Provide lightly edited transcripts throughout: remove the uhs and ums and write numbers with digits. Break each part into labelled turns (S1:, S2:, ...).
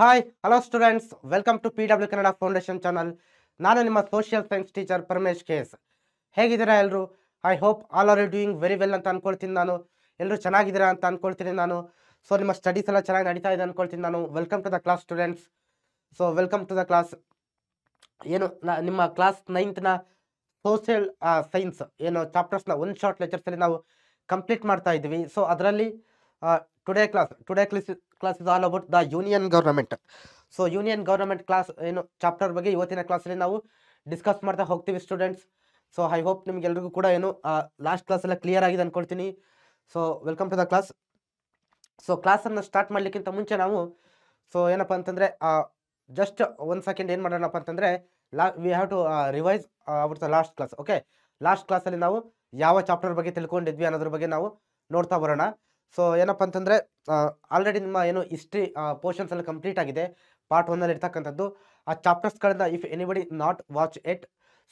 S1: Hi hello students, welcome to PW Kannada foundation channel. ನಾನು ನಿಮ್ಮ social science teacher Paramesh KS. ಹೇಗಿದ್ದೀರಾ ಎಲ್ಲರೂ? I hope all are you doing very well ಅಂತ ಅನ್ಕೊಳ್ತೀನಿ. ನಾನು ಎಲ್ಲರೂ ಚೆನ್ನಾಗಿದ್ದೀರಾ ಅಂತ ಅನ್ಕೊಳ್ತೀನಿ ನಾನು. ಸೊ ನಿಮ್ಮ ಸ್ಟಡೀಸ್ ಎಲ್ಲ ಚೆನ್ನಾಗಿ ನಡೀತಾ ಇದೆ ಅನ್ಕೊಳ್ತೀನಿ ನಾನು. Welcome to the class students. So welcome to the class. ಏನು ನಿಮ್ಮ ಕ್ಲಾಸ್ 9th ಸೋಷಿಯಲ್ ಸೈನ್ಸ್ ಏನು ಚಾಪ್ಟರ್ಸ್ನ ಒನ್ ಶಾರ್ಟ್ ಲೆಕ್ಚರ್ಸಲ್ಲಿ ನಾವು ಕಂಪ್ಲೀಟ್ ಮಾಡ್ತಾ ಇದ್ವಿ. ಸೊ ಅದರಲ್ಲಿ today class is all about the union government. So union government class ಏನು ಚಾಪ್ಟರ್ ಬಗ್ಗೆ ಇವತ್ತಿನ ಕ್ಲಾಸಲ್ಲಿ ನಾವು ಡಿಸ್ಕಸ್ ಮಾಡ್ತಾ ಹೋಗ್ತೀವಿ ಸ್ಟೂಡೆಂಟ್ಸ್. ಸೊ ಐ ಹೋಪ್ ನಿಮ್ಗೆಲ್ರಿಗೂ ಕೂಡ ಏನು ಲಾಸ್ಟ್ ಕ್ಲಾಸೆಲ್ಲ ಕ್ಲಿಯರ್ ಆಗಿದೆ ಅನ್ಕೊಳ್ತೀನಿ. So welcome to the class. So ಕ್ಲಾಸನ್ನು ಸ್ಟಾರ್ಟ್ ಮಾಡಲಿಕ್ಕಿಂತ ಮುಂಚೆ ನಾವು ಏನಪ್ಪ ಅಂತಂದರೆ ಜಸ್ಟ್ 1 ಸೆಕೆಂಡ್ ಏನು ಮಾಡೋಣಪ್ಪ ಅಂತಂದರೆ we have to revise about the last class. Okay, last ಕ್ಲಾಸಲ್ಲಿ ನಾವು ಯಾವ ಚಾಪ್ಟರ್ ಬಗ್ಗೆ ತಿಳ್ಕೊಂಡಿದ್ವಿ ಅನ್ನೋದ್ರ ಬಗ್ಗೆ ನಾವು ನೋಡ್ತಾ ಬರೋಣ. ಸೊ ಏನಪ್ಪ ಅಂತಂದರೆ ಆಲ್ರೆಡಿ ನಿಮ್ಮ ಏನು ಹಿಸ್ಟ್ರಿ ಪೋರ್ಷನ್ಸ್ ಎಲ್ಲ ಕಂಪ್ಲೀಟ್ ಆಗಿದೆ ಪಾರ್ಟ್ 1 ಇರ್ತಕ್ಕಂಥದ್ದು. ಆ ಚಾಪ್ಟರ್ಸ್ಗಳಿಂದ if anybody not watch it,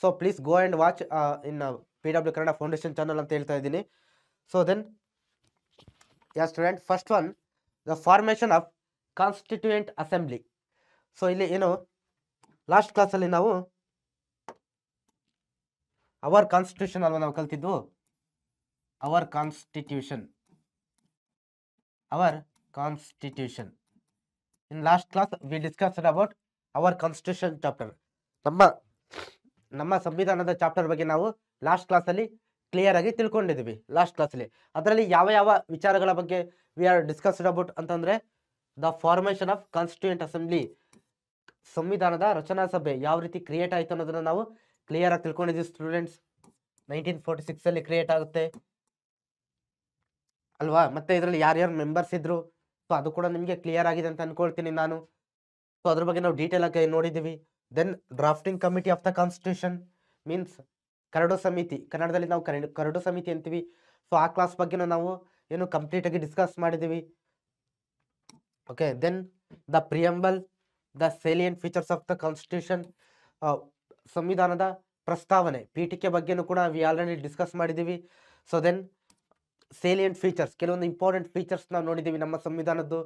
S1: so please go and watch in PW Kannada foundation channel ಅಂತ ಹೇಳ್ತಾ ಇದ್ದೀನಿ. So then student, first one, the formation of constituent assembly. So ಇಲ್ಲಿ ಏನು ಲಾಸ್ಟ್ ಕ್ಲಾಸಲ್ಲಿ ನಾವು ಅವರ್ ಕಾನ್ಸ್ಟಿಟ್ಯೂಷನ್ ಅಲ್ವಾ ನಾವು ಕಲ್ತಿದ್ದು, our constitution in last class we discussed about our constitution chapter. ನಮ್ಮ ಸಂವಿಧಾನದ ಚಾಪ್ಟರ್ ಬಗ್ಗೆ ನಾವು ಲಾಸ್ಟ್ ಕ್ಲಾಸಲ್ಲಿ ಕ್ಲಿಯರ್ ಆಗಿ ತಿಳ್ಕೊಂಡಿದ್ವಿ. ಲಾಸ್ಟ್ ಕ್ಲಾಸಲ್ಲಿ ಅದರಲ್ಲಿ ಯಾವ ಯಾವ ವಿಚಾರಗಳ ಬಗ್ಗೆ ವಿ ಆರ್ ಡಿಸ್ಕಸ್ಡ್ ಅಬೌಟ್ ಅಂತಂದರೆ the formation of constituent assembly, ಸಂವಿಧಾನದ ರಚನಾ ಸಭೆ ಯಾವ ರೀತಿ ಕ್ರಿಯೇಟ್ ಆಯಿತು ಅನ್ನೋದನ್ನು ನಾವು ಕ್ಲಿಯರ್ ಆಗಿ ತಿಳ್ಕೊಂಡಿದ್ದೀವಿ ಸ್ಟೂಡೆಂಟ್ಸ್. 1946 ಕ್ರಿಯೇಟ್ ಆಗುತ್ತೆ ಅಲ್ವಾ? ಮತ್ತೆ ಇದರಲ್ಲಿ ಯಾರ್ಯಾರು ಮೆಂಬರ್ಸ್ ಇದ್ರು, ಸೊ ಅದು ಕೂಡ ನಿಮಗೆ ಕ್ಲಿಯರ್ ಆಗಿದೆ ಅಂತ ಅನ್ಕೊಳ್ತೀನಿ ನಾನು. ಸೊ ಅದ್ರ ಬಗ್ಗೆ ನಾವು ಡೀಟೇಲ್ ಆಗಿ ನೋಡಿದ್ದೀವಿ. Then drafting committee of the constitution means ಕರಡು ಸಮಿತಿ, ಕನ್ನಡದಲ್ಲಿ ನಾವು ಕರಡು ಸಮಿತಿ ಅಂತೀವಿ. ಸೊ ಆ ಕ್ಲಾಸ್ ಬಗ್ಗೆನೂ ನಾವು ಏನು ಕಂಪ್ಲೀಟ್ ಆಗಿ ಡಿಸ್ಕಸ್ ಮಾಡಿದ್ದೀವಿ. Okay, then the preamble, the salient features of the constitution, ಸಂವಿಧಾನದ ಪ್ರಸ್ತಾವನೆ ಪೀಠಿಕೆ ಬಗ್ಗೆನೂ ಕೂಡ ವಿ ಆಲ್ರೆಡಿ ಡಿಸ್ಕಸ್ ಮಾಡಿದ್ದೀವಿ. ಸೊ ದೆನ್ ಸೇಲಿಯಂಟ್ ಫೀಚರ್ಸ್, ಕೆಲವೊಂದು ಇಂಪಾರ್ಟೆಂಟ್ ಫೀಚರ್ಸ್ ನಾವು ನೋಡಿದ್ದೀವಿ ನಮ್ಮ ಸಂವಿಧಾನದ್ದು.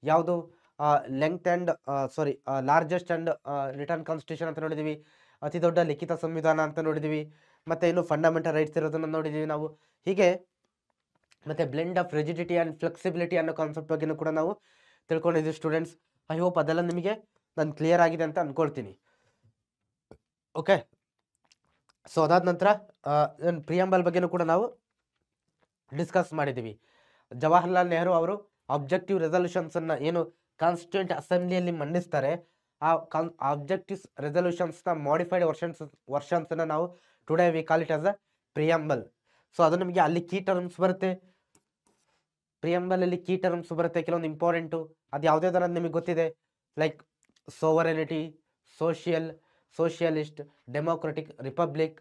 S1: ಯಾವುದು length and largest and written constitution ಅಂತ ನೋಡಿದ್ದೀವಿ, ಅತಿ ದೊಡ್ಡ ಲಿಖಿತ ಸಂವಿಧಾನ ಅಂತ ನೋಡಿದ್ದೀವಿ, ಮತ್ತು ಇನ್ನು ಫಂಡಮೆಂಟಲ್ ರೈಟ್ಸ್ ಇರೋದನ್ನು ನೋಡಿದ್ದೀವಿ ನಾವು. ಹೀಗೆ ಮತ್ತು blend of rigidity and flexibility ಅನ್ನೋ ಕಾನ್ಸೆಪ್ಟ್ ಬಗ್ಗೆನೂ ಕೂಡ ನಾವು ತಿಳ್ಕೊಂಡಿದ್ದೀವಿ ಸ್ಟೂಡೆಂಟ್ಸ್. ಐ ಹೋಪ್ ಅದೆಲ್ಲ ನಿಮಗೆ ನಾನು ಕ್ಲಿಯರ್ ಆಗಿದೆ ಅಂತ ಅಂದ್ಕೊಳ್ತೀನಿ. ಓಕೆ, ಸೊ ಅದಾದ ನಂತರ ಪ್ರಿಯಂಬಲ್ ಬಗ್ಗೆನೂ ಕೂಡ ನಾವು ಡಿಸ್ಕಸ್ ಮಾಡಿದ್ದೀವಿ. ಜವಾಹರ್ಲಾಲ್ ನೆಹರು ಅವರು ಆಬ್ಜೆಕ್ಟಿವ್ ರೆಸಲ್ಯೂಷನ್ಸನ್ನು ಏನು ಕಾನ್ಸ್ಟಿಟ್ಯೂಯೆಂಟ್ ಅಸೆಂಬ್ಲಿಯಲ್ಲಿ ಮಂಡಿಸ್ತಾರೆ, ಆ ಆಬ್ಜೆಕ್ಟಿವ್ ರೆಸಲ್ಯೂಷನ್ಸ್ನ ಮಾಡಿಫೈಡ್ ವರ್ಷನ್ಸನ್ನು ನಾವು today we call it as a preamble. So ಅದು ನಮಗೆ ಅಲ್ಲಿ ಕೀ ಟರ್ಮ್ಸ್ ಬರುತ್ತೆ, ಪ್ರಿಯಂಬಲಲ್ಲಿ ಕೀ ಟರ್ಮ್ಸ್ ಬರುತ್ತೆ ಕೆಲವೊಂದು ಇಂಪಾರ್ಟೆಂಟು. ಅದು ಯಾವುದೇ ಥರ ನಿಮಗೆ ಗೊತ್ತಿದೆ, like sovereignty, socialist, democratic, republic.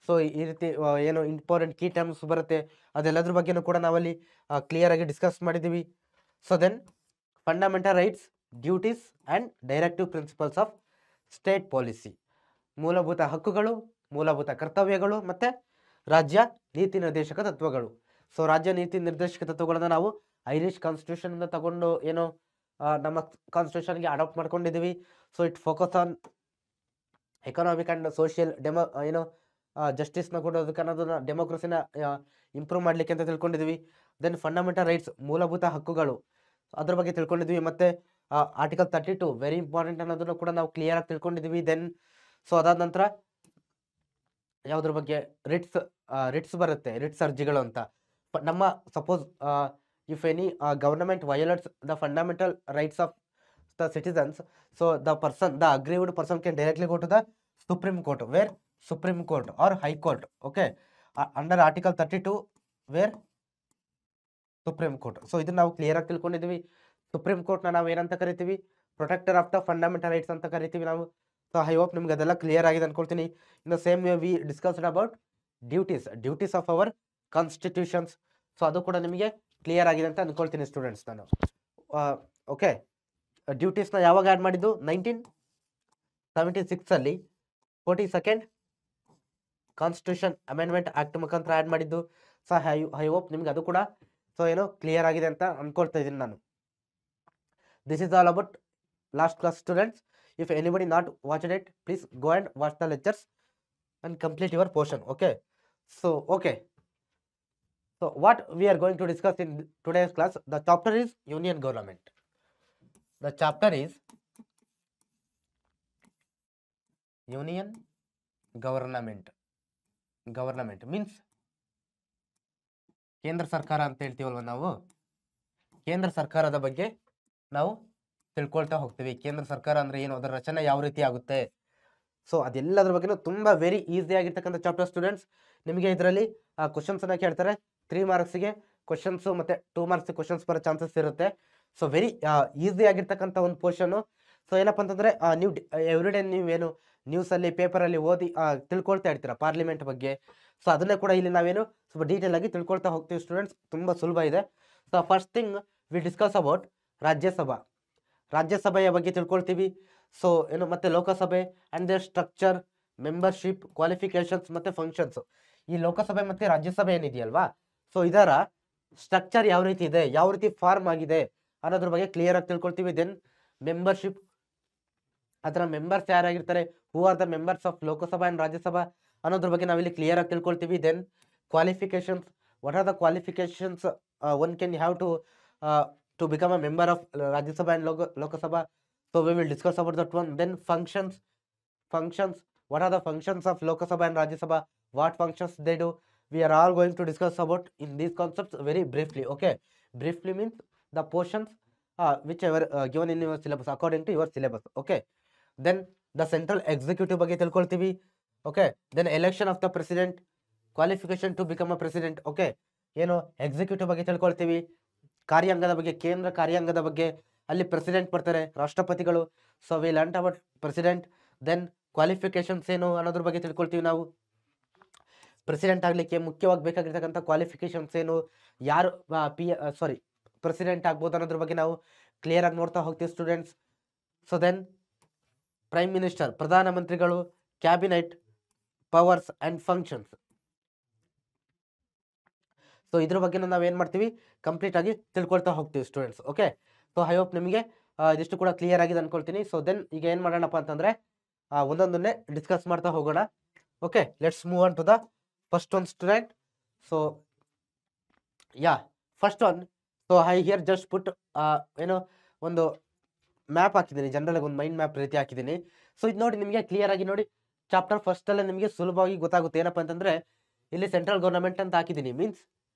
S1: So ಈ ರೀತಿ ಏನು ಇಂಪಾರ್ಟೆಂಟ್ ಕೀ ಟರ್ಮ್ಸ್ ಬರುತ್ತೆ, ಅದೆಲ್ಲದ್ರ ಬಗ್ಗೆನೂ ಕೂಡ ನಾವಲ್ಲಿ ಕ್ಲಿಯರ್ ಆಗಿ ಡಿಸ್ಕಸ್ ಮಾಡಿದ್ದೀವಿ. So then fundamental rights, duties and directive principles of state policy, ಮೂಲಭೂತ ಹಕ್ಕುಗಳು, ಮೂಲಭೂತ ಕರ್ತವ್ಯಗಳು ಮತ್ತು ರಾಜ್ಯ ನೀತಿ ನಿರ್ದೇಶಕ ತತ್ವಗಳು. ಸೊ ರಾಜ್ಯ ನೀತಿ ನಿರ್ದೇಶಕ ತತ್ವಗಳನ್ನು ನಾವು ಐರಿಷ್ ಕಾನ್ಸ್ಟಿಟ್ಯೂಷನಿಂದ ತಗೊಂಡು ಏನು ನಮ್ಮ ಕಾನ್ಸ್ಟಿಟ್ಯೂಷನ್ಗೆ ಅಡಾಪ್ಟ್ ಮಾಡ್ಕೊಂಡಿದ್ದೀವಿ. So it focus on economic and social ಜಸ್ಟಿಸ್ನ ಕೊಡೋದಕ್ಕೆ ಅನ್ನೋದನ್ನ ಡೆಮೋಕ್ರಸಿನ ಇಂಪ್ರೂವ್ ಮಾಡಲಿಕ್ಕೆ ಅಂತ ತಿಳ್ಕೊಂಡಿದ್ವಿ. ದೆನ್ ಫಂಡಮೆಂಟಲ್ ರೈಟ್ಸ್, ಮೂಲಭೂತ ಹಕ್ಕುಗಳು, ಅದ್ರ ಬಗ್ಗೆ ತಿಳ್ಕೊಂಡಿದ್ವಿ. ಮತ್ತು ಆರ್ಟಿಕಲ್ 32 ವೆರಿ ಇಂಪಾರ್ಟೆಂಟ್ ಅನ್ನೋದನ್ನು ಕೂಡ ನಾವು ಕ್ಲಿಯರ್ ಆಗಿ ತಿಳ್ಕೊಂಡಿದ್ವಿ. ದೆನ್ ಸೊ ಅದಾದ ನಂತರ ಯಾವುದ್ರ ಬಗ್ಗೆ ರಿಟ್ಸ್ ಬರುತ್ತೆ, ರಿಟ್ಸ್ ಅರ್ಜಿಗಳು ಅಂತ. ನಮ್ಮ suppose if any government violates the fundamental rights of the citizens, so the aggrieved person can directly go to the supreme court, where supreme court or high court. Okay, under article 32 where supreme court. So ಇದನ್ನ ನಾವು clear ಆಗಿ ತಿಳ್ಕೊಂಡಿದ್ವಿ. Supreme ಕೋರ್ಟ್ನ ನಾವು ಏನಂತ ಕರಿತೀವಿ, protector of the fundamental rights ಅಂತ ಕರಿತೀವಿ ನಾವು. ಸೊ ಐ ಹೋಪ್ ನಿಮ್ಗೆ ಅದೆಲ್ಲ ಕ್ಲಿಯರ್ ಆಗಿದೆ ಅನ್ಕೊಳ್ತೀನಿ. In the same way we discussed about duties of our constitutions. So ಅದು ಕೂಡ ನಿಮಗೆ ಕ್ಲಿಯರ್ ಆಗಿದೆ ಅಂತ ಅಂದ್ಕೊಳ್ತೀನಿ ಸ್ಟೂಡೆಂಟ್ಸ್ ನಾನು. ಓಕೆ, ಡ್ಯೂಟೀಸ್ನ ಯಾವಾಗ ಆ್ಯಡ್ ಮಾಡಿದ್ದು, 1976 42nd ಕಾನ್ಸ್ಟಿಟ್ಯೂಷನ್ ಅಮೆಂಡ್ಮೆಂಟ್ ಆ್ಯಕ್ಟ್ ಮುಖಾಂತರ ಆ್ಯಡ್ ಮಾಡಿದ್ದು. ಸೊ ಐ ಹೋಪ್ ನಿಮ್ಗೆ ಅದು ಕೂಡ ಕ್ಲಿಯರ್ ಆಗಿದೆ ಅಂತ ಅಂದ್ಕೊಳ್ತಾ ಇದ್ದೀನಿ ನಾನು. This is all about last class students. If anybody not watched it, please go and watch the lectures and complete your portion. Okay, so okay, so what we are going to discuss in today's class, the chapter is union government. The chapter is union government. Government means ಕೇಂದ್ರ ಸರ್ಕಾರ ಅಂತ ಹೇಳ್ತೀವಲ್ವ ನಾವು, ಕೇಂದ್ರ ಸರ್ಕಾರದ ಬಗ್ಗೆ ನಾವು ತಿಳ್ಕೊಳ್ತಾ ಹೋಗ್ತೀವಿ. ಕೇಂದ್ರ ಸರ್ಕಾರ ಅಂದ್ರೆ ಏನು, ಅದರ ರಚನೆ ಯಾವ ರೀತಿ ಆಗುತ್ತೆ, ಸೊ ಅದೆಲ್ಲದ್ರ ಬಗ್ಗೆ ತುಂಬಾ ವೆರಿ ಈಸಿ ಆಗಿರ್ತಕ್ಕಂಥ ಚಾಪ್ಟರ್ ಸ್ಟೂಡೆಂಟ್ಸ್. ನಿಮಗೆ ಇದರಲ್ಲಿ ಕ್ವಶನ್ಸ್ ಅನ್ನ ಕೇಳ್ತಾರೆ, 3 ಮಾರ್ಕ್ಸ್ಗೆ ಕ್ವಶನ್ಸ್ ಮತ್ತೆ 2 ಮಾರ್ಕ್ಸ್ ಕ್ವಶನ್ಸ್ ಬರೋ ಚಾನ್ಸಸ್ ಇರುತ್ತೆ. ಸೊ ವೆರಿ ಈಸಿ ಆಗಿರ್ತಕ್ಕಂಥ ಒಂದು ಪೋರ್ಷನ್. ಸೊ ಏನಪ್ಪ ಅಂತಂದ್ರೆ ನೀವು ಎವ್ರಿಡೇ ನೀವೇನು ನ್ಯೂಸಲ್ಲಿ ಪೇಪರಲ್ಲಿ ಓದಿ ತಿಳ್ಕೊಳ್ತಾ ಇರ್ತೀರಾ ಪಾರ್ಲಿಮೆಂಟ್ ಬಗ್ಗೆ. ಸೊ ಅದನ್ನೇ ಕೂಡ ಇಲ್ಲಿ ನಾವೇನು ಸ್ವಲ್ಪ ಡೀಟೇಲ್ ಆಗಿ ತಿಳ್ಕೊಳ್ತಾ ಹೋಗ್ತೀವಿ ಸ್ಟೂಡೆಂಟ್ಸ್. ತುಂಬ ಸುಲಭ ಇದೆ. So first thing we discuss about Rajya Sabha. ರಾಜ್ಯಸಭೆಯ ಬಗ್ಗೆ ತಿಳ್ಕೊಳ್ತೀವಿ. ಸೊ ಏನು ಮತ್ತೆ Lok Sabha and their structure, membership, qualifications ಮತ್ತೆ ಫಂಕ್ಷನ್ಸ್. ಈ ಲೋಕಸಭೆ ಮತ್ತೆ ರಾಜ್ಯಸಭೆ ಏನಿದೆಯಲ್ವಾ, ಸೊ ಇದರ ಸ್ಟ್ರಕ್ಚರ್ ಯಾವ ರೀತಿ ಇದೆ, ಯಾವ ರೀತಿ ಫಾರ್ಮ್ ಆಗಿದೆ ಅನ್ನೋದ್ರ ಬಗ್ಗೆ ಕ್ಲಿಯರ್ ಆಗಿ ತಿಳ್ಕೊಳ್ತೀವಿ. ದೆನ್ ಮೆಂಬರ್ಶಿಪ್, ಅದರ ಮೆಂಬರ್ಸ್ ಯಾರಾಗಿರ್ತಾರೆ, who are the members of Lok Sabha and Rajya Sabha ಅನ್ನೋದ್ರ ಬಗ್ಗೆ ನಾವಿಲ್ಲಿ ಕ್ಲಿಯರ್ ಆಗಿ ತಿಳ್ಕೊಳ್ತೀವಿ. Then qualifications, what are the qualifications one can have to become a member of Rajya Sabha and Lok Sabha. So we will discuss about that one. Then functions, what are the functions of Lok Sabha and Rajya Sabha, what functions they do, we are all going to discuss about in these concepts very briefly. Okay, briefly means the portions whichever given in your syllabus according to your syllabus. Okay, then the central executive ಬಗ್ಗೆ ತಿಳ್ಕೊಳ್ತೀವಿ. Okay, then election of the president, qualification to become a president. Okay, ಏನು executive ಬಗ್ಗೆ ತಿಳ್ಕೊಳ್ತೀವಿ, ಕಾರ್ಯಾಂಗದ ಬಗ್ಗೆ, ಕೇಂದ್ರ ಕಾರ್ಯಾಂಗದ ಬಗ್ಗೆ, ಅಲ್ಲಿ president ಬರ್ತಾರೆ, ರಾಷ್ಟ್ರಪತಿಗಳು. So we learn about president. Then qualifications ಏನು ಅನ್ನೋದ್ರ ಬಗ್ಗೆ ತಿಳ್ಕೊಳ್ತೀವಿ ನಾವು. ಪ್ರೆಸಿಡೆಂಟ್ ಆಗಲಿಕ್ಕೆ ಮುಖ್ಯವಾಗಿ ಬೇಕಾಗಿರ್ತಕ್ಕಂಥ ಕ್ವಾಲಿಫಿಕೇಶನ್ಸ್ ಏನು, ಯಾರು ಪ್ರೆಸಿಡೆಂಟ್ ಆಗ್ಬೋದು ಅನ್ನೋದ್ರ ಬಗ್ಗೆ ನಾವು ಕ್ಲಿಯರ್ ಆಗಿ ನೋಡ್ತಾ ಹೋಗ್ತೀವಿ students. So then prime minister, ಪ್ರಧಾನಮಂತ್ರಿಗಳು, cabinet, powers and functions. So ಇದ್ರ ಬಗ್ಗೆ ನಾವೇನು ಮಾಡ್ತೀವಿ, ಕಂಪ್ಲೀಟ್ ಆಗಿ ತಿಳ್ಕೊಳ್ತಾ ಹೋಗ್ತೀವಿ students. Okay, so I hope ನಿಮಗೆ ಇದಿಷ್ಟು ಕೂಡ ಕ್ಲಿಯರ್ ಆಗಿದೆ ಅನ್ಕೊಳ್ತೀನಿ. ಸೊ ದೆನ್ ಈಗ ಏನು ಮಾಡೋಣಪ್ಪ ಅಂತಂದರೆ ಒಂದೊಂದನ್ನೇ ಡಿಸ್ಕಸ್ ಮಾಡ್ತಾ ಹೋಗೋಣ. Okay, let's move on to the first one student. So yeah first one, so I here just put ಏನೋ ಒಂದು ಮ್ಯಾಪ್ ಹಾಕಿದ್ದೀನಿ, ಜನರಲ್ ಒಂದು ಮೈಂಡ್ ಮ್ಯಾಪ್ ರೀತಿ ಹಾಕಿದ್ದೀನಿ. ಸೊ ಇದು ನೋಡಿ, ನಿಮಗೆ ಕ್ಲಿಯರ್ ಆಗಿ ನೋಡಿ, ಚಾಪ್ಟರ್ ಫಸ್ಟಲ್ಲೇ ನಿಮಗೆ ಸುಲಭವಾಗಿ ಗೊತ್ತಾಗುತ್ತೆ. ಏನಪ್ಪ ಅಂತಂದರೆ ಇಲ್ಲಿ ಸೆಂಟ್ರಲ್ ಗೌರ್ಮೆಂಟ್ ಅಂತ ಹಾಕಿದ್ದೀನಿ, ಮೀನ್ಸ್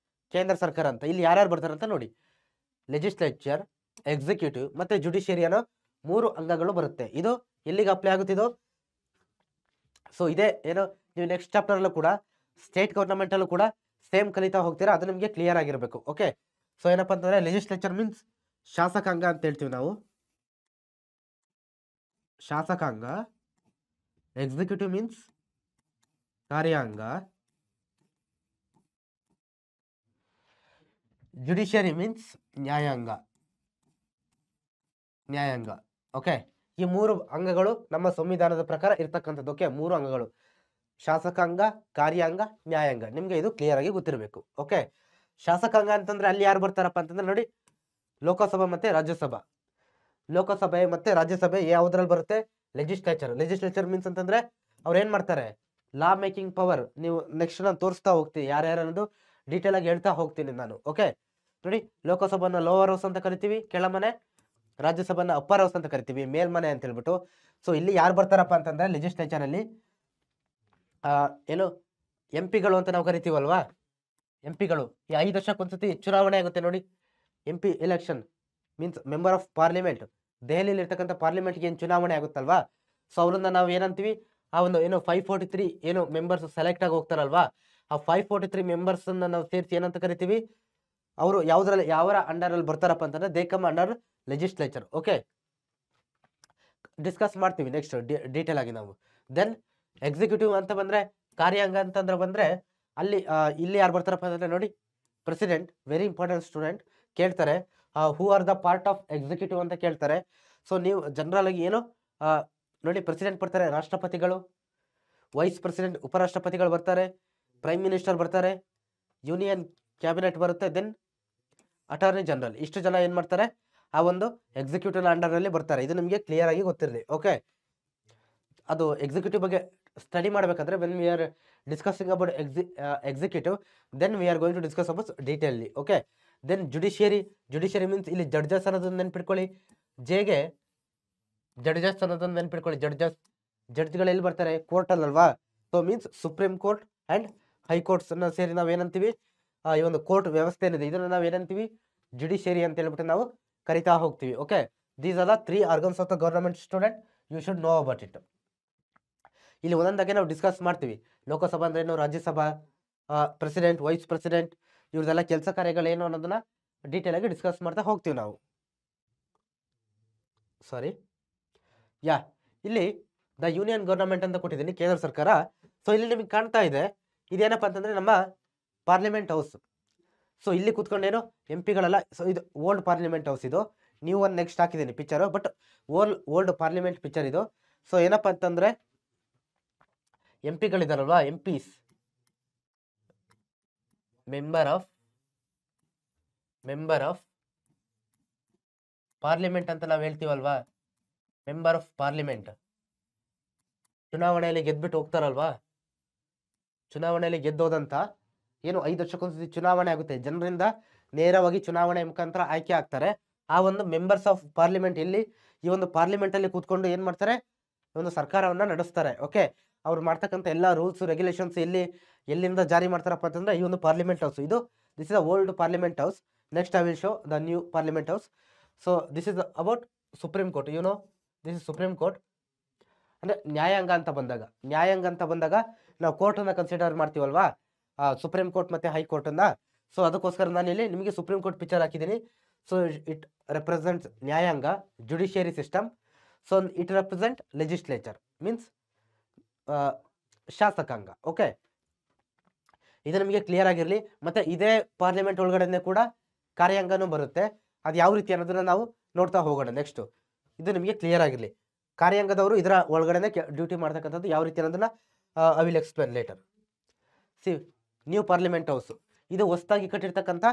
S1: ಕೇಂದ್ರ ಸರ್ಕಾರ ಅಂತ. ಇಲ್ಲಿ ಯಾರ್ಯಾರು ಬರ್ತಾರಂತ ನೋಡಿ, ಲೆಜಿಸ್ಲೇಚರ್, ಎಕ್ಸಿಕ್ಯೂಟಿವ್ ಮತ್ತೆ ಜುಡಿಷಿಯರಿ ಅನ್ನೋ 3 ಅಂಗಗಳು ಬರುತ್ತೆ. ಇದು ಎಲ್ಲಿಗೆ ಅಪ್ಲೈ ಆಗುತ್ತಿದೋ, ಸೊ ಇದೇ ಏನು ನೀವು ನೆಕ್ಸ್ಟ್ ಚಾಪ್ಟರ್ ಅಲ್ಲೂ ಕೂಡ ಸ್ಟೇಟ್ ಗೌರ್ಮೆಂಟ್ ಅಲ್ಲೂ ಕೂಡ ಸೇಮ್ ಕಲಿತಾ ಹೋಗ್ತೀರಾ, ಅದು ನಿಮಗೆ ಕ್ಲಿಯರ್ ಆಗಿರಬೇಕು. ಓಕೆ, ಸೊ ಏನಪ್ಪ ಅಂತಂದ್ರೆ ಲೆಜಿಸ್ಲೇಚರ್ ಮೀನ್ಸ್ ಶಾಸಕಾಂಗ ಅಂತ ಹೇಳ್ತೀವಿ ನಾವು, ಶಾಸಕಾಂಗ. ಎಕ್ಸಿಕ್ಯೂಟಿವ್ ಮೀನ್ಸ್ ಕಾರ್ಯಾಂಗ. ಜುಡಿಷಿಯರಿ ಮೀನ್ಸ್ ನ್ಯಾಯಾಂಗ. ಓಕೆ, ಈ 3 ಅಂಗಗಳು ನಮ್ಮ ಸಂವಿಧಾನದ ಪ್ರಕಾರ ಇರ್ತಕ್ಕಂಥದ್ದು. ಓಕೆ, 3 ಅಂಗಗಳು, ಶಾಸಕಾಂಗ, ಕಾರ್ಯಾಂಗ, ನ್ಯಾಯಾಂಗ. ನಿಮಗೆ ಇದು ಕ್ಲಿಯರ್ ಆಗಿ ಗೊತ್ತಿರಬೇಕು. ಓಕೆ, ಶಾಸಕಾಂಗ ಅಂತಂದ್ರೆ ಅಲ್ಲಿ ಯಾರು ಬರ್ತಾರಪ್ಪ ಅಂತಂದ್ರೆ ನೋಡಿ, ಲೋಕಸಭಾ ಮತ್ತೆ ರಾಜ್ಯಸಭಾ. ಲೋಕಸಭೆ ಮತ್ತೆ ರಾಜ್ಯಸಭೆ ಯಾವುದ್ರಲ್ಲಿ ಬರುತ್ತೆ, ಲೆಜಿಸ್ಲೇಚರ್ ಮೀನ್ಸ್ ಅಂತಂದ್ರೆ ಅವ್ರು ಏನ್ ಮಾಡ್ತಾರೆ, ಲಾ ಮೇಕಿಂಗ್ ಪವರ್. ನೀವು ನೆಕ್ಸ್ಟ್ ನಾನು ತೋರಿಸ್ತಾ ಹೋಗ್ತೀನಿ ಯಾರ್ಯಾರು ಅನ್ನೋದು ಡೀಟೇಲ್ ಆಗಿ ಹೇಳ್ತಾ ಹೋಗ್ತೀನಿ ನಾನು. ಓಕೆ, ನೋಡಿ, ಲೋಕಸಭಾನ ಲೋವರ್ ಹೌಸ್ ಅಂತ ಕರಿತೀವಿ, ಕೆಳಮನೆ. ರಾಜ್ಯಸಭಾನ ಅಪ್ಪರ್ ಹೌಸ್ ಅಂತ ಕರಿತೀವಿ, ಮೇಲ್ಮನೆ ಅಂತ ಹೇಳ್ಬಿಟ್ಟು. ಸೊ ಇಲ್ಲಿ ಯಾರು ಬರ್ತಾರಪ್ಪ ಅಂತಂದ್ರೆ ಲೆಜಿಸ್ಲೇಚರ್ ಅಲ್ಲಿ ಏನು MP ಗಳು ಅಂತ ನಾವು ಕರಿತೀವಲ್ವಾ, MP ಗಳು ಈ 5 ವರ್ಷಕ್ಕೊಂದ್ಸತಿ ಚುನಾವಣೆ ಆಗುತ್ತೆ ನೋಡಿ. MP election means member of parliament. ದೆಹಲಿಯಲ್ಲಿ ಇರ್ತಕ್ಕಂಥ ಪಾರ್ಲಿಮೆಂಟ್ಗೆ ಏನು ಚುನಾವಣೆ ಆಗುತ್ತಲ್ವಾ, ಸೊ ಅವ್ರನ್ನ ನಾವು ಏನಂತೀವಿ, ಆ ಒಂದು ಏನು 543 ಏನು ಮೆಂಬರ್ಸ್ ಸೆಲೆಕ್ಟ್ ಆಗಿ ಹೋಗ್ತಾರಲ್ವಾ, ಆ 543 ಮೆಂಬರ್ಸ್ ನಾವು ಸೇರಿಸಿ ಏನಂತ ಕರಿತೀವಿ, ಅವರು ಯಾವರ ಅಂಡರ್ ಅಲ್ಲಿ ಬರ್ತಾರಪ್ಪ ಅಂತಂದ್ರೆ they come under legislature. Okay, discuss ಮಾಡ್ತೀವಿ ನೆಕ್ಸ್ಟ್ ಡೀಟೇಲ್ ಆಗಿ ನಾವು. ದೆನ್ ಎಕ್ಸಿಕ್ಯೂಟಿವ್ ಅಂತ ಬಂದ್ರೆ, ಕಾರ್ಯಾಂಗ ಅಂತಂದ್ರೆ ಬಂದ್ರೆ ಅಲ್ಲಿ ಇಲ್ಲಿ ಯಾರು ಬರ್ತಾರಪ್ಪ ಅಂತಂದ್ರೆ ನೋಡಿ, ಪ್ರೆಸಿಡೆಂಟ್. ವೆರಿ ಇಂಪಾರ್ಟೆಂಟ್ ಸ್ಟೂಡೆಂಟ್, ಕೇಳ್ತಾರೆ ಹೂ are the part of executive ಅಂತ ಕೇಳ್ತಾರೆ. ಸೊ ನೀವು ಜನರಲ್ ಆಗಿ ಏನು ನೋಡಿ, ಪ್ರೆಸಿಡೆಂಟ್ ಬರ್ತಾರೆ, ರಾಷ್ಟ್ರಪತಿಗಳು, ವೈಸ್ ಪ್ರೆಸಿಡೆಂಟ್ ಉಪರಾಷ್ಟ್ರಪತಿಗಳು ಬರ್ತಾರೆ, ಪ್ರೈಮ್ ಮಿನಿಸ್ಟರ್ ಬರ್ತಾರೆ, ಯೂನಿಯನ್ ಕ್ಯಾಬಿನೆಟ್ ಬರುತ್ತೆ, ದೆನ್ ಅಟಾರ್ನಿ ಜನರಲ್. ಇಷ್ಟು ಜನ ಏನು ಮಾಡ್ತಾರೆ, ಆ ಒಂದು ಎಕ್ಸಿಕ್ಯೂಟಿವ್ ಅಂಡರಲ್ಲಿ ಬರ್ತಾರೆ. ಇದು ನಿಮಗೆ ಕ್ಲಿಯರ್ ಆಗಿ ಗೊತ್ತಿರಲಿ. ಓಕೆ, ಅದು ಎಕ್ಸಿಕ್ಯೂಟಿವ್ ಬಗ್ಗೆ ಸ್ಟಡಿ ಮಾಡಬೇಕಾದ್ರೆ when we are discussing about executive then we are going to discuss about ಡೀಟೇಲಿ. ಓಕೆ, ದೆನ್ ಜುಡಿಷಿಯರಿ ಮೀನ್ಸ್ ಇಲ್ಲಿ ಜಡ್ಜಸ್ ಅನ್ನೋದನ್ನ ನೆನ್ಪಿಟ್ಕೊಳ್ಳಿ. ಜೆಗೆ ಜಡ್ಜಸ್ ಅನ್ನೋದನ್ನ ನೆನ್ಪಿಟ್ಕೊಳ್ಳಿ. ಜಡ್ಜ್ಗಳು ಎಲ್ಲಿ ಬರ್ತಾರೆ? ಕೋರ್ಟಲ್ಲಲ್ವಾ? So means supreme court and high courts ಅನ್ನ ಸೇರಿ ನಾವು ಏನಂತೀವಿ, ಈ ಒಂದು ಕೋರ್ಟ್ ವ್ಯವಸ್ಥೆ ಏನಿದೆ ಇದನ್ನು ನಾವು ಏನಂತೀವಿ? ಜುಡಿಷಿಯರಿ ಅಂತ ಹೇಳ್ಬಿಟ್ಟು ನಾವು ಕರಿತಾ ಹೋಗ್ತೀವಿ. Okay, these are the 3 organs of the government. Student, you should know about it. ಇಲ್ಲಿ ಒಂದೊಂದಾಗೆ ನಾವು ಡಿಸ್ಕಸ್ ಮಾಡ್ತೀವಿ. ಲೋಕಸಭಾ ಅಂದ್ರೇನು, ರಾಜ್ಯಸಭಾ, ಪ್ರೆಸಿಡೆಂಟ್, ವೈಸ್ ಪ್ರೆಸಿಡೆಂಟ್, ಇವ್ರದೆಲ್ಲ ಕೆಲಸ ಕಾರ್ಯಗಳೇನು ಅನ್ನೋದನ್ನ ಡೀಟೇಲ್ ಆಗಿ ಡಿಸ್ಕಸ್ ಮಾಡ್ತಾ ಹೋಗ್ತೀವಿ ನಾವು. ಸಾರಿ, ಇಲ್ಲಿ ದ ಯೂನಿಯನ್ ಗವರ್ನಮೆಂಟ್ ಅಂತ ಕೊಟ್ಟಿದ್ದೀನಿ, ಕೇಂದ್ರ ಸರ್ಕಾರ. ಸೊ ಇಲ್ಲಿ ನಿಮಗೆ ಕಾಣ್ತಾ ಇದೆ, ಇದೇನಪ್ಪ ಅಂತಂದ್ರೆ ನಮ್ಮ ಪಾರ್ಲಿಮೆಂಟ್ ಹೌಸ್. ಸೊ ಇಲ್ಲಿ ಕೂತ್ಕೊಂಡೇನು MP-ಗಳೆಲ್ಲ. ಸೊ ಇದು ಓಲ್ಡ್ ಪಾರ್ಲಿಮೆಂಟ್ ಹೌಸ್. ಇದು ನ್ಯೂ ಒನ್ ನೆಕ್ಸ್ಟ್ ಹಾಕಿದ್ದೀನಿ picture, but old parliament picture ಇದು. ಸೊ ಏನಪ್ಪ ಅಂತಂದ್ರೆ MP-ಗಳಿದಾರಲ್ವಾ, MPs, ಮೆಂಬರ್ ಆಫ್ ಪಾರ್ಲಿಮೆಂಟ್ ಅಂತ ನಾವು ಹೇಳ್ತೀವಲ್ವಾ. ಮೆಂಬರ್ ಆಫ್ ಪಾರ್ಲಿಮೆಂಟ್ ಚುನಾವಣೆಯಲ್ಲಿ ಗೆದ್ಬಿಟ್ಟು ಹೋಗ್ತಾರಲ್ವಾ. ಚುನಾವಣೆಯಲ್ಲಿ ಗೆದ್ದೋದಂತ ಏನು 5 ವರ್ಷಕ್ಕೊಂದ್ಸತಿ ಚುನಾವಣೆ ಆಗುತ್ತೆ, ಜನರಿಂದ ನೇರವಾಗಿ ಚುನಾವಣೆ ಮುಖಾಂತರ ಆಯ್ಕೆ ಆಗ್ತಾರೆ. ಆ ಒಂದು ಮೆಂಬರ್ಸ್ ಆಫ್ ಪಾರ್ಲಿಮೆಂಟ್ ಇಲ್ಲಿ ಈ ಒಂದು ಪಾರ್ಲಿಮೆಂಟ್ ಅಲ್ಲಿ ಕೂತ್ಕೊಂಡು ಏನ್ ಮಾಡ್ತಾರೆ? ಒಂದು ಸರ್ಕಾರವನ್ನ ನಡೆಸ್ತಾರೆ. ಓಕೆ, ಅವ್ರು ಮಾಡ್ತಕ್ಕಂಥ ಎಲ್ಲ ರೂಲ್ಸ್ ರೆಗ್ಯುಲೇಷನ್ಸ್ ಎಲ್ಲಿಂದ ಜಾರಿ ಮಾಡ್ತಾರಪ್ಪ ಅಂತಂದ್ರೆ ಈ ಒಂದು parliament house. This is the old parliament house. Next I will show the new parliament house. So this is about supreme court. This is supreme court. ಅಂದ್ರೆ ನ್ಯಾಯಾಂಗ ಅಂತ ಬಂದಾಗ ನಾವು ಕೋರ್ಟನ್ನ ಕನ್ಸಿಡರ್ ಮಾಡ್ತೀವಲ್ವಾ, ಸುಪ್ರೀಂ ಕೋರ್ಟ್ ಮತ್ತೆ ಹೈಕೋರ್ಟ್ ಅನ್ನ. ಸೊ ಅದಕ್ಕೋಸ್ಕರ ನಾನು ಇಲ್ಲಿ ನಿಮಗೆ ಸುಪ್ರೀಂ ಕೋರ್ಟ್ ಪಿಕ್ಚರ್ ಹಾಕಿದ್ದೀನಿ. ಸೊ ಇಟ್ ರೆಪ್ರೆಸೆಂಟ್ಸ್ ನ್ಯಾಯಾಂಗ, judiciary system. So it represent legislature means ಶಾಸಕಾಂಗ. ಓಕೆ, ಇದು ನಿಮಗೆ ಕ್ಲಿಯರ್ ಆಗಿರಲಿ. ಮತ್ತೆ ಇದೇ ಪಾರ್ಲಿಮೆಂಟ್ ಒಳಗಡೆ ಕೂಡ ಕಾರ್ಯಾಂಗನೂ ಬರುತ್ತೆ. ಅದು ಯಾವ ರೀತಿ ಅನ್ನೋದನ್ನ ನಾವು ನೋಡ್ತಾ ಹೋಗೋಣ ನೆಕ್ಸ್ಟ್. ಇದು ನಿಮಗೆ ಕ್ಲಿಯರ್ ಆಗಿರಲಿ. ಕಾರ್ಯಾಂಗದವರು ಇದರ ಒಳಗಡೆ ಡ್ಯೂಟಿ ಮಾಡ್ತಕ್ಕಂಥದ್ದು ಯಾವ ರೀತಿ ಅನ್ನೋದನ್ನ I will explain later. See, new parliament house ಇದು ಹೊಸದಾಗಿ ಕಟ್ಟಿರ್ತಕ್ಕಂಥ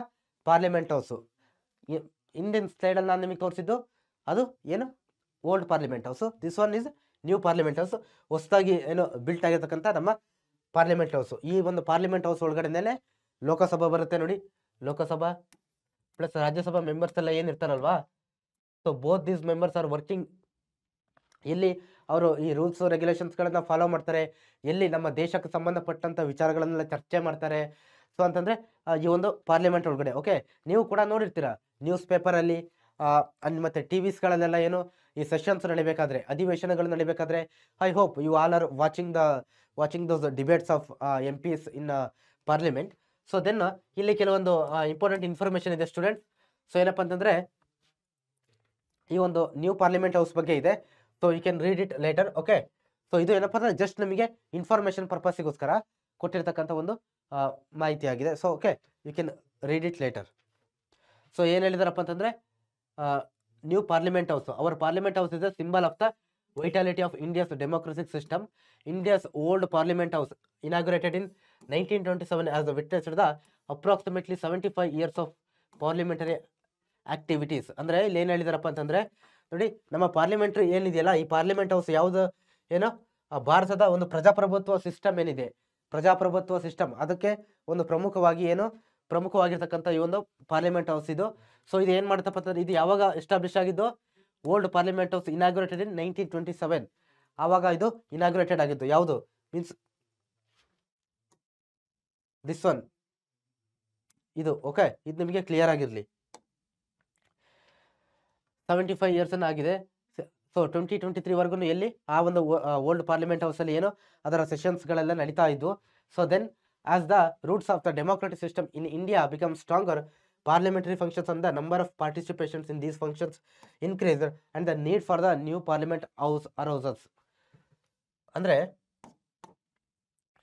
S1: ಪಾರ್ಲಿಮೆಂಟ್ ಹೌಸು. ಇಂಡಿಯನ್ ಸ್ಲೈಡಲ್ಲಿ ನಾನು ನಿಮಗೆ ತೋರಿಸಿದ್ದು ಅದು ಏನು old parliament house. This one is new parliament house. ಹೊಸದಾಗಿ ಏನು ಬಿಲ್ಟ್ ಆಗಿರ್ತಕ್ಕಂಥ ನಮ್ಮ ಪಾರ್ಲಿಮೆಂಟ್ ಹೌಸು. ಈ ಒಂದು ಪಾರ್ಲಿಮೆಂಟ್ ಹೌಸ್ ಒಳಗಡೆನೇ ಲೋಕಸಭಾ ಬರುತ್ತೆ ನೋಡಿ. ಲೋಕಸಭಾ ಪ್ಲಸ್ ರಾಜ್ಯಸಭಾ ಮೆಂಬರ್ಸ್ ಎಲ್ಲ ಏನಿರ್ತಾರಲ್ವಾ. So both these members are working. ಎಲ್ಲಿ ಅವರು ಈ ರೂಲ್ಸ್ ರೆಗ್ಯುಲೇಷನ್ಸ್ಗಳನ್ನ ಫಾಲೋ ಮಾಡ್ತಾರೆ, ಎಲ್ಲಿ ನಮ್ಮ ದೇಶಕ್ಕೆ ಸಂಬಂಧಪಟ್ಟಂಥ ವಿಚಾರಗಳನ್ನೆಲ್ಲ ಚರ್ಚೆ ಮಾಡ್ತಾರೆ. ಸೊ ಅಂತಂದರೆ ಈ ಒಂದು ಪಾರ್ಲಿಮೆಂಟ್ ಒಳಗಡೆ. ಓಕೆ, ನೀವು ಕೂಡ ನೋಡಿರ್ತೀರ ನ್ಯೂಸ್ ಪೇಪರಲ್ಲಿ ಮತ್ತು TVಸ್ಗಳಲ್ಲೆಲ್ಲ ಏನು ಈ ಸೆಷನ್ಸ್ ನಡಿಬೇಕಾದ್ರೆ, ಅಧಿವೇಶನಗಳು ನಡಿಬೇಕಾದ್ರೆ, I hope you all are watching those debates of MPs in parliament. So then ಇಲ್ಲಿ ಕೆಲವೊಂದು ಇಂಪಾರ್ಟೆಂಟ್ ಇನ್ಫಾರ್ಮೇಷನ್ ಇದೆ ಸ್ಟೂಡೆಂಟ್ಸ್. ಸೊ ಏನಪ್ಪ ಅಂತಂದರೆ ಈ ಒಂದು ನ್ಯೂ ಪಾರ್ಲಿಮೆಂಟ್ ಹೌಸ್ ಬಗ್ಗೆ ಇದೆ. So you can read it later. Okay, so ಇದು ಏನಪ್ಪ ಅಂದರೆ ಜಸ್ಟ್ ನಮಗೆ ಇನ್ಫಾರ್ಮೇಷನ್ ಪರ್ಪಸ್ಸಿಗೋಸ್ಕರ ಕೊಟ್ಟಿರ್ತಕ್ಕಂಥ ಒಂದು ಮಾಹಿತಿ ಆಗಿದೆ. So okay, you can read it later. So ಏನು ಹೇಳಿದಾರಪ್ಪ ಅಂತಂದರೆ new parliament house, our parliament house is the symbol of the vitality of India's democratic system. India's old parliament house inaugurated in 1927 as the witnessed the approximately 75 years of parliamentary activities. ಅಂದರೆ ಇಲ್ಲಿ ಏನು ಹೇಳಿದಾರಪ್ಪ ಅಂತಂದರೆ ನೋಡಿ, ನಮ್ಮ parliamentary ಏನಿದೆಯಲ್ಲ, ಈ parliament house ಯಾವುದು ಏನೋ ಭಾರತದ ಒಂದು ಪ್ರಜಾಪ್ರಭುತ್ವ ಸಿಸ್ಟಮ್ ಏನಿದೆ, ಪ್ರಜಾಪ್ರಭುತ್ವ ಸಿಸ್ಟಮ್ ಅದಕ್ಕೆ ಒಂದು ಪ್ರಮುಖವಾಗಿರ್ತಕ್ಕಂಥ ಈ ಒಂದು ಪಾರ್ಲಿಮೆಂಟ್ ಹೌಸ್ ಇದು. ಸೊ ಇದು ಏನು ಮಾಡುತ್ತಪ್ಪ ಅಂತಂದ್ರೆ ಇದು ಯಾವಾಗ ಎಸ್ಟಾಬ್ಲಿಷ್ ಆಗಿದ್ದು? Old parliament house inaugurated in 1927. ಆವಾಗ ಇದು ಇನಾಗ್ರೇಟೆಡ್ ಆಗಿದ್ದು. ಯಾವುದು ಮೀನ್ಸ್ ದಿಸ್ ಒನ್ ಇದು. ಓಕೆ, ಇದು ನಿಮಗೆ ಕ್ಲಿಯರ್ ಆಗಿರಲಿ. 75 years ಆಗಿದೆ. ಸೊ 2023 ಎಲ್ಲಿ ಆ ಒಂದು ಓಲ್ಡ್ ಪಾರ್ಲಿಮೆಂಟ್ ಹೌಸಲ್ಲಿ ಏನು ಅದರ ಸೆಷನ್ಸ್ಗಳೆಲ್ಲ ನಡೀತಾ ಇದ್ವು. So then as the roots of the democratic system in India become stronger, parliamentary functions and the number of participations in these functions increased and the need for the new parliament house arose. ಅಂದರೆ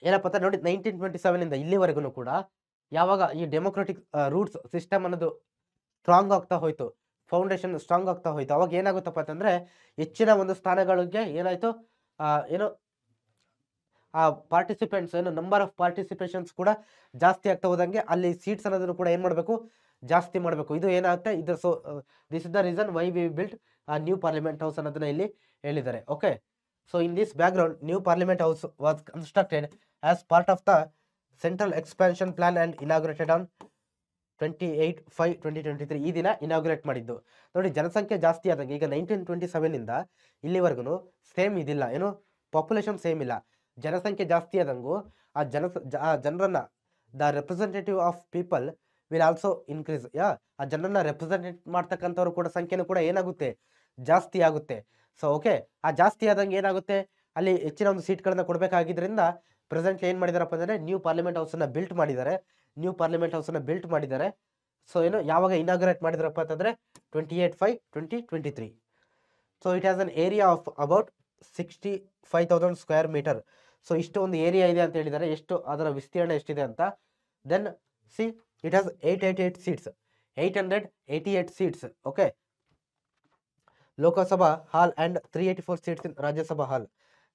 S1: ಏನಪ್ಪ ಅಂತ ನೋಡಿ, 1927 ಇಂದ ಇಲ್ಲಿವರೆಗೂ ಕೂಡ ಯಾವಾಗ ಈ democratic roots system ಅನ್ನೋದು ಸ್ಟ್ರಾಂಗ್ ಆಗ್ತಾ ಹೋಯ್ತು, ಫೌಂಡೇಶನ್ ಸ್ಟ್ರಾಂಗ್ ಆಗ್ತಾ ಹೋಯ್ತು, ಅವಾಗ ಏನಾಗುತ್ತಪ್ಪ ಅಂತಂದರೆ ಹೆಚ್ಚಿನ ಒಂದು ಸ್ಥಾನಗಳಿಗೆ ಏನಾಯಿತು, ಏನು ಆ ಪಾರ್ಟಿಸಿಪೆಂಟ್ಸ್ ಏನು ನಂಬರ್ ಆಫ್ ಪಾರ್ಟಿಸಿಪೇಷನ್ಸ್ ಕೂಡ ಜಾಸ್ತಿ ಆಗ್ತಾ ಹೋದಂಗೆ ಅಲ್ಲಿ ಸೀಟ್ಸ್ ಅನ್ನೋದನ್ನು ಕೂಡ ಏನು ಮಾಡಬೇಕು, ಜಾಸ್ತಿ ಮಾಡಬೇಕು. ಇದು ಏನಾಗುತ್ತೆ, ಇದು so this is the reason why we built ಆ ನ್ಯೂ ಪಾರ್ಲಿಮೆಂಟ್ ಹೌಸ್ ಅನ್ನೋದನ್ನ ಇಲ್ಲಿ ಹೇಳಿದ್ದಾರೆ. Okay, so in this background new parliament house was constructed as part of the central expansion plan and inaugurated on 28/5/2023. ಈ ದಿನ inaugurate ಮಾಡಿದ್ದು. ನೋಡಿ, ಜನಸಂಖ್ಯೆ ಜಾಸ್ತಿ ಆದಂಗೆ ಈಗ 1927 ಇಲ್ಲಿವರೆಗೂ ಸೇಮ್ ಇದಿಲ್ಲ, ಏನು ಪಾಪ್ಯುಲೇಷನ್ ಸೇಮ್ ಇಲ್ಲ. ಜನಸಂಖ್ಯೆ ಜಾಸ್ತಿ ಆದಂಗೂ ಆ ಜನರನ್ನ the representative of people will also increase. ಆ ಜನರನ್ನ ರೆಪ್ರೆಸೆಂಟೇಟ್ ಮಾಡ್ತಕ್ಕಂಥವ್ರು ಕೂಡ ಸಂಖ್ಯೆನೂ ಕೂಡ ಏನಾಗುತ್ತೆ, ಜಾಸ್ತಿ ಆಗುತ್ತೆ. ಸೊ ಓಕೆ, ಆ ಜಾಸ್ತಿ ಆದಂಗೆ ಏನಾಗುತ್ತೆ, ಅಲ್ಲಿ ಹೆಚ್ಚಿನ ಒಂದು ಸೀಟ್ಗಳನ್ನ ಕೊಡಬೇಕಾಗಿದ್ದರಿಂದ ಪ್ರೆಸೆಂಟ್ ಏನು ಮಾಡಿದಾರಪ್ಪ ಅಂದರೆ ನ್ಯೂ ಪಾರ್ಲಿಮೆಂಟ್ ಹೌಸನ್ನು ಬಿಲ್ಟ್ ಮಾಡಿದ್ದಾರೆ. ಸೊ ಏನು ಯಾವಾಗ ಇನಾಗ್ರೇಟ್ ಮಾಡಿದ್ರಪ್ಪ ಅಂತಂದರೆ 28/5/2023. So it has an area of about 65,000 square meter. So ಇಷ್ಟು ಒಂದು ಏರಿಯಾ ಇದೆ ಅಂತ ಹೇಳಿದ್ದಾರೆ. ಎಷ್ಟು ಅದರ ವಿಸ್ತೀರ್ಣ ಎಷ್ಟಿದೆ ಅಂತ. Then see it has 888 seats, 888 seats. Okay, Lok Sabha hall and 384 seats in Rajya Sabha hall.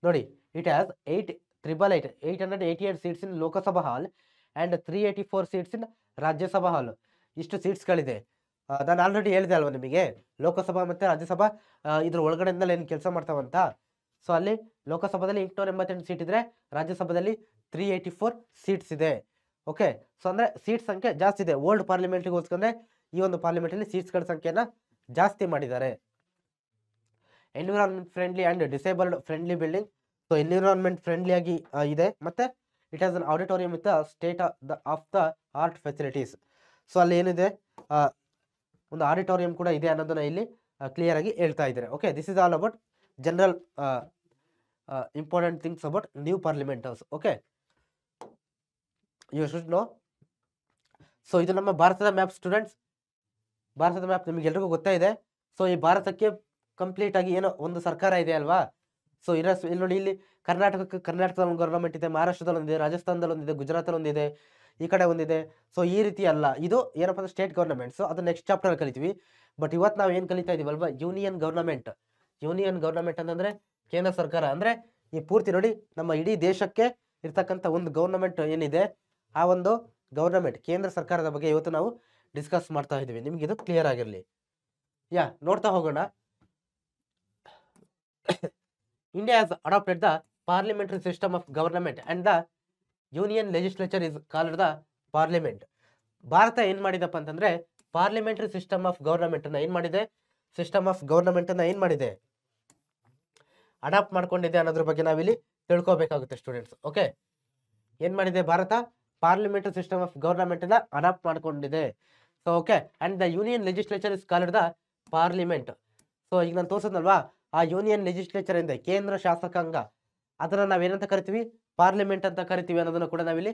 S1: ನೋಡಿ, it has 888 seats in Lok Sabha hall and 384 seats in Rajya Sabha hall. ಇಷ್ಟು ಸೀಟ್ಸ್ಗಳಿದೆ. ನಾನು ಆಲ್ರೆಡಿ ಹೇಳಿದೆ ಅಲ್ವಾ ನಿಮಗೆ, ಲೋಕಸಭಾ ಮತ್ತು ರಾಜ್ಯಸಭಾ ಇದ್ರ ಒಳಗಡೆಯಿಂದಲೇ ಏನು ಕೆಲಸ ಮಾಡ್ತಾವಂತ. ಸೊ ಅಲ್ಲಿ ಲೋಕಸಭಾದಲ್ಲಿ 888 ಸೀಟ್ ಇದ್ರೆ ರಾಜ್ಯಸಭಾದಲ್ಲಿ 384 ಸೀಟ್ಸ್ ಇದೆ. ಓಕೆ, ಸೊ ಅಂದರೆ ಸೀಟ್ ಸಂಖ್ಯೆ ಜಾಸ್ತಿ ಇದೆ. ಓಲ್ಡ್ ಪಾರ್ಲಿಮೆಂಟ್ಗೆ ಹೋಲಿಸ್ಕೊಂಡ್ರೆ ಈ ಒಂದು ಪಾರ್ಲಿಮೆಂಟಲ್ಲಿ ಸೀಟ್ಸ್ಗಳ ಸಂಖ್ಯೆನ ಜಾಸ್ತಿ ಮಾಡಿದ್ದಾರೆ. Environment friendly and disabled friendly building. So environment friendly ಆಗಿ ಇದೆ. ಮತ್ತು it has an auditorium with state of the art facilities. So ಅಲ್ಲಿ ಏನಿದೆ, ಒಂದು ಆಡಿಟೋರಿಯಂ ಕೂಡ ಇದೆ ಅನ್ನೋದನ್ನ ಇಲ್ಲಿ ಕ್ಲಿಯರ್ ಆಗಿ ಹೇಳ್ತಾ ಇದ್ದಾರೆ. Okay, this is all about general important things about new parliament house. Okay, you should know. So ಇದು ನಮ್ಮ ಭಾರತದ ಮ್ಯಾಪ್ ಸ್ಟೂಡೆಂಟ್ಸ್. ಭಾರತದ ಮ್ಯಾಪ್ ನಿಮಗೆಲ್ರಿಗೂ ಗೊತ್ತಾ ಇದೆ. ಸೊ ಈ ಭಾರತಕ್ಕೆ ಕಂಪ್ಲೀಟ್ ಆಗಿ ಏನೋ ಒಂದು ಸರ್ಕಾರ ಇದೆ ಅಲ್ವಾ. ಸೊ ಇಲ್ಲಿ ನೋಡಿ, ಇಲ್ಲಿ ಕರ್ನಾಟಕದ ಒಂದು ಗೌರ್ಮೆಂಟ್ ಇದೆ, ಮಹಾರಾಷ್ಟ್ರದಲ್ಲಿ ಒಂದಿದೆ, ರಾಜಸ್ಥಾನದಲ್ಲಿ ಒಂದಿದೆ, ಗುಜರಾತಲ್ಲಿ ಒಂದಿದೆ, ಈ ಕಡೆ ಒಂದಿದೆ. ಸೊ ಈ ರೀತಿ ಅಲ್ಲ, ಇದು ಏನಪ್ಪ ಅಂದ್ರೆ ಸ್ಟೇಟ್ ಗೌರ್ಮೆಂಟ್ಸ್. ಅದು ನೆಕ್ಸ್ಟ್ ಚಾಪ್ಟರ್ ಕಲಿತೀವಿ. ಬಟ್ ಇವತ್ತು ನಾವು ಏನು ಕಲಿತಾ ಇದೀವಲ್ವಾ, ಯೂನಿಯನ್ ಗೌರ್ಮೆಂಟ್ ಅಂತಂದ್ರೆ ಕೇಂದ್ರ ಸರ್ಕಾರ. ಅಂದ್ರೆ ಈ ಪೂರ್ತಿ ನೋಡಿ, ನಮ್ಮ ಇಡೀ ದೇಶಕ್ಕೆ ಇರ್ತಕ್ಕಂಥ ಒಂದು ಗೌರ್ಮೆಂಟ್ ಏನಿದೆ, ಆ ಒಂದು ಗೌರ್ಮೆಂಟ್ ಕೇಂದ್ರ ಸರ್ಕಾರದ ಬಗ್ಗೆ ಇವತ್ತು ನಾವು ಡಿಸ್ಕಸ್ ಮಾಡ್ತಾ ಇದ್ದೀವಿ. ನಿಮ್ಗೆ ಇದು ಕ್ಲಿಯರ್ ಆಗಿರಲಿ. ನೋಡ್ತಾ ಹೋಗೋಣ. India has adopted the parliamentary system of government and the union legislature is called the parliament. Bharat ಏನ್ ಮಾಡಿದಪ್ಪ ಅಂತಂದ್ರೆ ಪಾರ್ಲಿಮೆಂಟರಿ ಸಿಸ್ಟಮ್ ಆಫ್ ಗವರ್ನಮೆಂಟ್ ಅನ್ನ ಏನ್ ಮಾಡಿದೆ, ಅಡಾಪ್ಟ್ ಮಾಡ್ಕೊಂಡಿದೆ ಅನ್ನೋದ್ರ ಬಗ್ಗೆ ನಾವಿಲ್ಲಿ ತಿಳ್ಕೊಬೇಕಾಗುತ್ತೆ ಸ್ಟೂಡೆಂಟ್ಸ್. ಓಕೆ, ಏನ್ ಮಾಡಿದೆ Bharat, parliamentary system of government ಅನ್ನ ಅಡಾಪ್ಟ್ ಮಾಡ್ಕೊಂಡಿದೆ. So okay, and the union legislature is called the parliament. So ಈಗ ನಾನು ತೋರಿಸೋದಲ್ವಾ, ಆ ಯೂನಿಯನ್ ಲೆಜಿಸ್ಲೇಚರ್ ಇದೆ, ಕೇಂದ್ರ ಶಾಸಕಾಂಗ, ಅದನ್ನ ನಾವೇನಂತ ಕರಿತೀವಿ, ಪಾರ್ಲಿಮೆಂಟ್ ಅಂತ ಕರಿತೀವಿ ಅನ್ನೋದನ್ನ ಕೂಡ ನಾವಿಲ್ಲಿ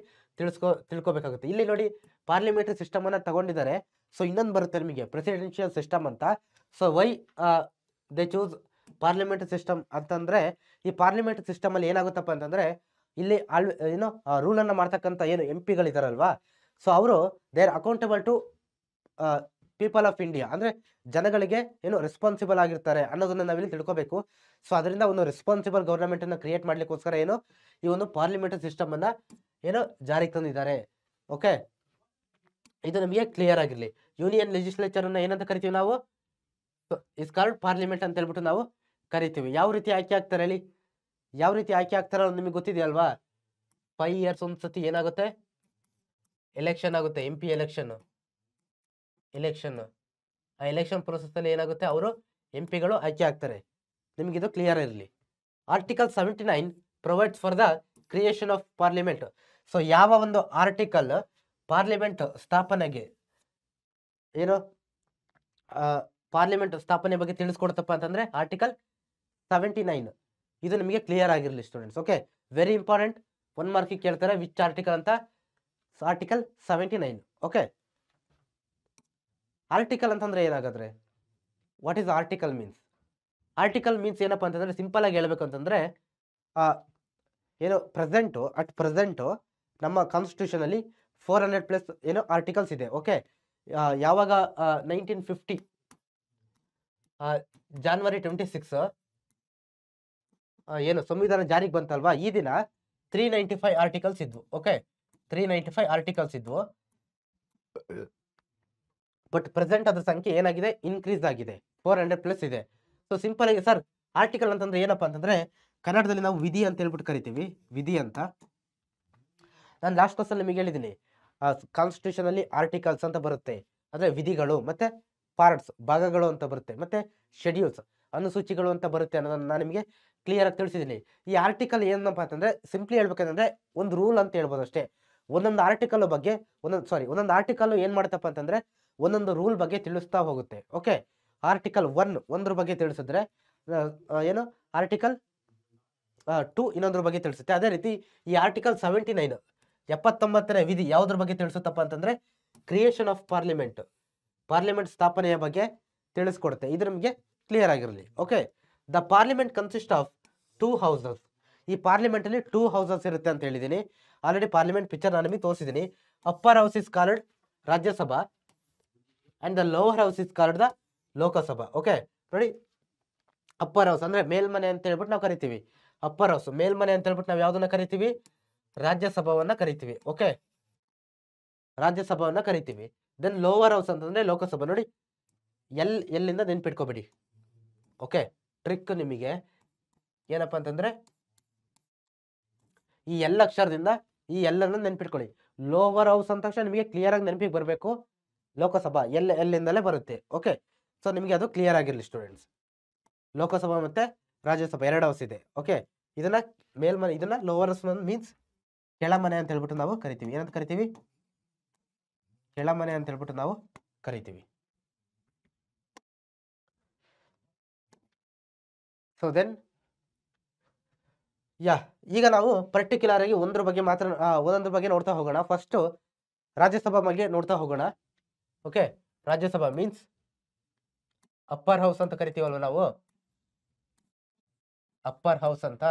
S1: ತಿಳ್ಕೊಬೇಕಾಗುತ್ತೆ. ಇಲ್ಲಿ ನೋಡಿ, ಪಾರ್ಲಿಮೆಂಟರಿ ಸಿಸ್ಟಮ್ ಅನ್ನ ತಗೊಂಡಿದ್ದಾರೆ. ಸೊ ಇನ್ನೊಂದು ಬರುತ್ತೆ ನಿಮಗೆ ಪ್ರೆಸಿಡೆನ್ಷಿಯಲ್ ಸಿಸ್ಟಮ್ ಅಂತ. So why they choose parliamentary system ಅಂತಂದ್ರೆ, ಈ ಪಾರ್ಲಿಮೆಂಟರಿ ಸಿಸ್ಟಮ್ ಅಲ್ಲಿ ಏನಾಗುತ್ತಪ್ಪ ಅಂತಂದ್ರೆ, ಇಲ್ಲಿ ರೂಲ್ ಅನ್ನ ಮಾಡ್ತಕ್ಕಂಥ ಏನು MP ಗಳಿದಾರಲ್ವಾ, ಸೊ ಅವರು they are accountable to people of India. ಅಂದ್ರೆ ಜನಗಳಿಗೆ ಏನು ರೆಸ್ಪಾನ್ಸಿಬಲ್ ಆಗಿರ್ತಾರೆ ಅನ್ನೋದನ್ನ ನಾವಿಲ್ಲಿ ತಿಳ್ಕೊಬೇಕು. ಸೊ ಅದರಿಂದ ಒಂದು ರೆಸ್ಪಾನ್ಸಿಬಲ್ ಗವರ್ನಮೆಂಟ್ ಅನ್ನ ಕ್ರಿಯೇಟ್ ಮಾಡ್ಲಿಕ್ಕೋಸ್ಕರ ಏನು ಈ ಒಂದು ಪಾರ್ಲಿಮೆಂಟರಿ ಸಿಸ್ಟಮ್ ಅನ್ನ ಏನೋ ಜಾರಿಗೆ ತಂದಿದ್ದಾರೆ. ಓಕೆ, ಇದು ನಮಗೆ ಕ್ಲಿಯರ್ ಆಗಿರ್ಲಿ. ಯೂನಿಯನ್ ಲೆಜಿಸ್ಲೇಚರ್ ಅನ್ನ ಏನಂತ ಕರಿತೀವಿ ನಾವು, ಇಸ್ ಕಾಲ್ಡ್ ಪಾರ್ಲಿಮೆಂಟ್ ಅಂತ ಹೇಳ್ಬಿಟ್ಟು ನಾವು ಕರಿತೀವಿ. ಯಾವ ರೀತಿ ಆಯ್ಕೆ ಆಗ್ತಾರೆ ಹೇಳಿ, ಯಾವ ರೀತಿ ಆಯ್ಕೆ ಆಗ್ತಾರ ನಿಮಗೆ ಗೊತ್ತಿದೆಯಲ್ವಾ. 5 years ಒಂದ್ಸತಿ ಏನಾಗುತ್ತೆ, ಎಲೆಕ್ಷನ್ ಆಗುತ್ತೆ, MP ಎಲೆಕ್ಷನ್. ಆ ಎಲೆಕ್ಷನ್ ಪ್ರೊಸೆಸ್ ಅಲ್ಲಿ ಏನಾಗುತ್ತೆ, ಅವರು MP ಗಳು ಆಯ್ಕೆ ಆಗ್ತಾರೆ. ನಿಮಗಿದು ಕ್ಲಿಯರ್ ಇರಲಿ. Article 79 provides for the creation of parliament. So ಯಾವ ಒಂದು ಆರ್ಟಿಕಲ್ ಪಾರ್ಲಿಮೆಂಟ್ ಸ್ಥಾಪನೆಗೆ ಏನು ಪಾರ್ಲಿಮೆಂಟ್ ಸ್ಥಾಪನೆ ಬಗ್ಗೆ ತಿಳಿಸ್ಕೊಡ್ತಪ್ಪ ಅಂತಂದ್ರೆ ಆರ್ಟಿಕಲ್ 79. ಇದು ನಿಮಗೆ ಕ್ಲಿಯರ್ ಆಗಿರಲಿ ಸ್ಟೂಡೆಂಟ್ಸ್. Okay, very important. 1 ಮಾರ್ಕಿಗೆ ಕೇಳ್ತಾರೆ ವಿಚ್ ಆರ್ಟಿಕಲ್ ಅಂತ. ಆರ್ಟಿಕಲ್ 79. ಓಕೆ, ಆರ್ಟಿಕಲ್ ಅಂತಂದ್ರೆ ಏನಾಗಾದ್ರೆ, what is article means? Article means ಏನಪ್ಪಾ ಅಂತಂದ್ರೆ, ಸಿಂಪಲ್ ಆಗಿ ಹೇಳ್ಬೇಕು ಅಂತಂದ್ರೆ, ಏನು ಅಟ್ ಪ್ರೆಸೆಂಟು ನಮ್ಮ ಕಾನ್ಸ್ಟಿಟ್ಯೂಷನ್ ಅಲ್ಲಿ 400+ ಏನೋ ಆರ್ಟಿಕಲ್ಸ್ ಇದೆ. ಓಕೆ, ಯಾವಾಗ 1950 January 26 ಏನು ಸಂವಿಧಾನ ಜಾರಿಗೆ ಬಂತಲ್ವಾ, ಈ ದಿನ 395 ಆರ್ಟಿಕಲ್ಸ್ ಇದ್ವು. ಓಕೆ, 395 ಆರ್ಟಿಕಲ್ಸ್ ಇದ್ವು. ಬಟ್ ಪ್ರೆಸೆಂಟ್ ಅದ್ರ ಸಂಖ್ಯೆ ಏನಾಗಿದೆ, ಇನ್ಕ್ರೀಸ್ ಆಗಿದೆ, 400+ ಇದೆ. ಸೊ ಸಿಂಪಲ್ ಆಗಿ ಸರ್ ಆರ್ಟಿಕಲ್ ಅಂತಂದ್ರೆ ಏನಪ್ಪಾ ಅಂತಂದ್ರೆ ಕನ್ನಡದಲ್ಲಿ ನಾವು ವಿಧಿ ಅಂತ ಹೇಳ್ಬಿಟ್ಟು ಕರಿತೀವಿ, ವಿಧಿ ಅಂತ. ನಾನು ಲಾಸ್ಟ್ ಕ್ಲಾಸಲ್ಲಿ ನಿಮಗೆ ಹೇಳಿದ್ದೀನಿ, ಕಾನ್ಸ್ಟಿಟ್ಯೂಷನ್ ಅಲ್ಲಿ ಆರ್ಟಿಕಲ್ಸ್ ಅಂತ ಬರುತ್ತೆ, ಅಂದ್ರೆ ವಿಧಿಗಳು, ಮತ್ತೆ ಪಾರ್ಟ್ಸ್ ಭಾಗಗಳು ಅಂತ ಬರುತ್ತೆ, ಮತ್ತೆ ಶೆಡ್ಯೂಲ್ಸ್ ಅನುಸೂಚಿಗಳು ಅಂತ ಬರುತ್ತೆ ಅನ್ನೋದನ್ನ ನಾನು ನಿಮಗೆ ಕ್ಲಿಯರ್ ಆಗಿ ತಿಳಿಸಿದ್ದೀನಿ. ಈ ಆರ್ಟಿಕಲ್ ಏನಪ್ಪಾ ಅಂತಂದ್ರೆ ಸಿಂಪ್ಲಿ ಹೇಳ್ಬೇಕಂದ್ರೆ ಒಂದು ರೂಲ್ ಅಂತ ಹೇಳ್ಬೋದು ಅಷ್ಟೇ. ಒಂದೊಂದು ಆರ್ಟಿಕಲ್ ಬಗ್ಗೆ ಒಂದೊಂದು ಆರ್ಟಿಕಲ್ ಏನ್ ಮಾಡುತ್ತಪ್ಪ ಅಂತಂದ್ರೆ ಒಂದೊಂದು ರೂಲ್ ಬಗ್ಗೆ ತಿಳಿಸ್ತಾ ಹೋಗುತ್ತೆ. ಓಕೆ, ಆರ್ಟಿಕಲ್ 1 ಒಂದ್ರ ಬಗ್ಗೆ ತಿಳಿಸಿದ್ರೆ ಏನು ಆರ್ಟಿಕಲ್ 2 ಇನ್ನೊಂದ್ರ ಬಗ್ಗೆ ತಿಳಿಸುತ್ತೆ. ಅದೇ ರೀತಿ ಈ ಆರ್ಟಿಕಲ್ 79 79ನೇ ವಿಧಿ ಯಾವ್ದ್ರ ಬಗ್ಗೆ ತಿಳಿಸುತ್ತಪ್ಪ ಅಂತಂದ್ರೆ ಕ್ರಿಯೇಷನ್ ಆಫ್ ಪಾರ್ಲಿಮೆಂಟ್, ಪಾರ್ಲಿಮೆಂಟ್ ಸ್ಥಾಪನೆಯ ಬಗ್ಗೆ ತಿಳಿಸ್ಕೊಡುತ್ತೆ. ಇದು ನಿಮಗೆ ಕ್ಲಿಯರ್ ಆಗಿರಲಿ. Okay, the parliament consist of 2 houses. ಈ ಪಾರ್ಲಿಮೆಂಟ್ ಅಲ್ಲಿ 2 ಹೌಸಸ್ ಇರುತ್ತೆ ಅಂತ ಹೇಳಿದ್ದೀನಿ. ಆಲ್ರೆಡಿ ಪಾರ್ಲಿಮೆಂಟ್ ಪಿಕ್ಚರ್ ನಾನು ನಿಮಗೆ ತೋರಿಸಿದ್ದೀನಿ. Upper house is called Rajya Sabha and the lower house is called the Lok Sabha. Okay ನೋಡಿ, ಅಪ್ಪರ್ ಹೌಸ್ ಅಂದ್ರೆ ಮೇಲ್ಮನೆ ಅಂತ ಹೇಳ್ಬಿಟ್ಟು ನಾವು ಕರಿತೀವಿ. ಅಪ್ಪರ್ ಹೌಸ್ ಮೇಲ್ಮನೆ ಅಂತ ಹೇಳ್ಬಿಟ್ಟು ನಾವು ಯಾವ್ದನ್ನ ಕರಿತೀವಿ, ರಾಜ್ಯಸಭಾವನ್ನ ಕರಿತೀವಿ. ಓಕೆ, ರಾಜ್ಯಸಭಾವನ್ನ ಕರಿತೀವಿ. ದೆನ್ ಲೋವರ್ ಹೌಸ್ ಅಂತಂದ್ರೆ ಲೋಕಸಭಾ. ನೋಡಿ ಎಲ್ಲಿಂದ ನೆನ್ಪಿಟ್ಕೋಬೇಡಿ. ಓಕೆ, ಟ್ರಿಕ್ ನಿಮಗೆ ಏನಪ್ಪಾ ಅಂತಂದ್ರೆ ಈ ಎಲ್ಲ ಅಕ್ಷರದಿಂದ ಈ ಎಲ್ಲನ್ನು ನೆನ್ಪಿಟ್ಕೊಳ್ಳಿ. ಲೋವರ್ ಹೌಸ್ ಅಂತ ತಕ್ಷಣ ನಿಮಗೆ ಕ್ಲಿಯರ್ ಆಗಿ ನೆನಪಿಗೆ ಬರಬೇಕು, ಲೋಕಸಭಾ ಎಲ್ಲಿಂದಲೇ ಬರುತ್ತೆ. ಓಕೆ, ಸೊ ನಿಮಗೆ ಅದು ಕ್ಲಿಯರ್ ಆಗಿರಲಿ ಸ್ಟೂಡೆಂಟ್ಸ್. ಲೋಕಸಭಾ ಮತ್ತೆ ರಾಜ್ಯಸಭಾ 2 ಹೌಸ್ ಇದೆ. ಓಕೆ, ಇದನ್ನ ಮೇಲ್ಮನೆ, ಇದನ್ನ ಲೋವರ್ ಹೌಸ್ ಮೀನ್ಸ್ ಕೆಳಮನೆ ಅಂತ ಹೇಳ್ಬಿಟ್ಟು ನಾವು ಕರಿತೀವಿ. ಏನಂತ ಕರಿತೀವಿ, ಕೆಳಮನೆ ಅಂತ ಹೇಳ್ಬಿಟ್ಟು ನಾವು ಕರಿತೀವಿ. ಸೊ ದೆನ್ ಈಗ ನಾವು ಪರ್ಟಿಕ್ಯುಲರ್ ಆಗಿ ಒಂದ್ರ ಬಗ್ಗೆ ಮಾತ್ರ ಒಂದೊಂದ್ರ ಬಗ್ಗೆ ನೋಡ್ತಾ ಹೋಗೋಣ. ಫಸ್ಟ್ ರಾಜ್ಯಸಭಾ ಬಗ್ಗೆ ನೋಡ್ತಾ ಹೋಗೋಣ. Okay, Rajya Sabha means upper house ಅಂತ ಕರಿತೀವಲ್ವ ನಾವು, ಅಪ್ಪರ್ ಹೌಸ್ ಅಂತ.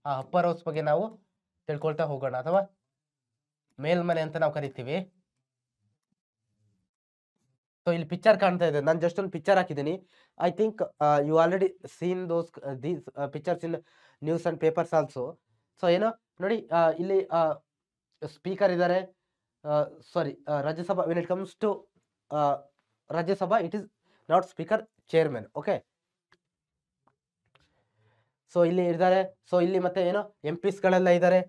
S1: ಆ ಅಪ್ಪರ್ ಹೌಸ್ ಬಗ್ಗೆ ನಾವು ತಿಳ್ಕೊಳ್ತಾ ಹೋಗೋಣ, ಅಥವಾ ಮೇಲ್ಮನೆ ಅಂತ ನಾವು ಕರಿತೀವಿ. ಸೊ ಇಲ್ಲಿ ಪಿಕ್ಚರ್ ಕಾಣ್ತಾ ಇದೆ, ನಾನು ಜಸ್ಟ್ ಒಂದು ಪಿಕ್ಚರ್ ಹಾಕಿದ್ದೀನಿ. I think you already seen these pictures in news and papers also. So ಏನು ನೋಡಿ, ಇಲ್ಲಿ ಸ್ಪೀಕರ್ ಇದ್ದಾರೆ. Rajya Sabha when it comes to Rajya Sabha it is not speaker, chairman. Okay, so ಇಲ್ಲಿ ಇದ್ದಾರೆ. ಸೊ ಇಲ್ಲಿ ಮತ್ತೆ ಏನು ಎಂಪಿಸ್ಗಳೆಲ್ಲ ಇದ್ದಾರೆ.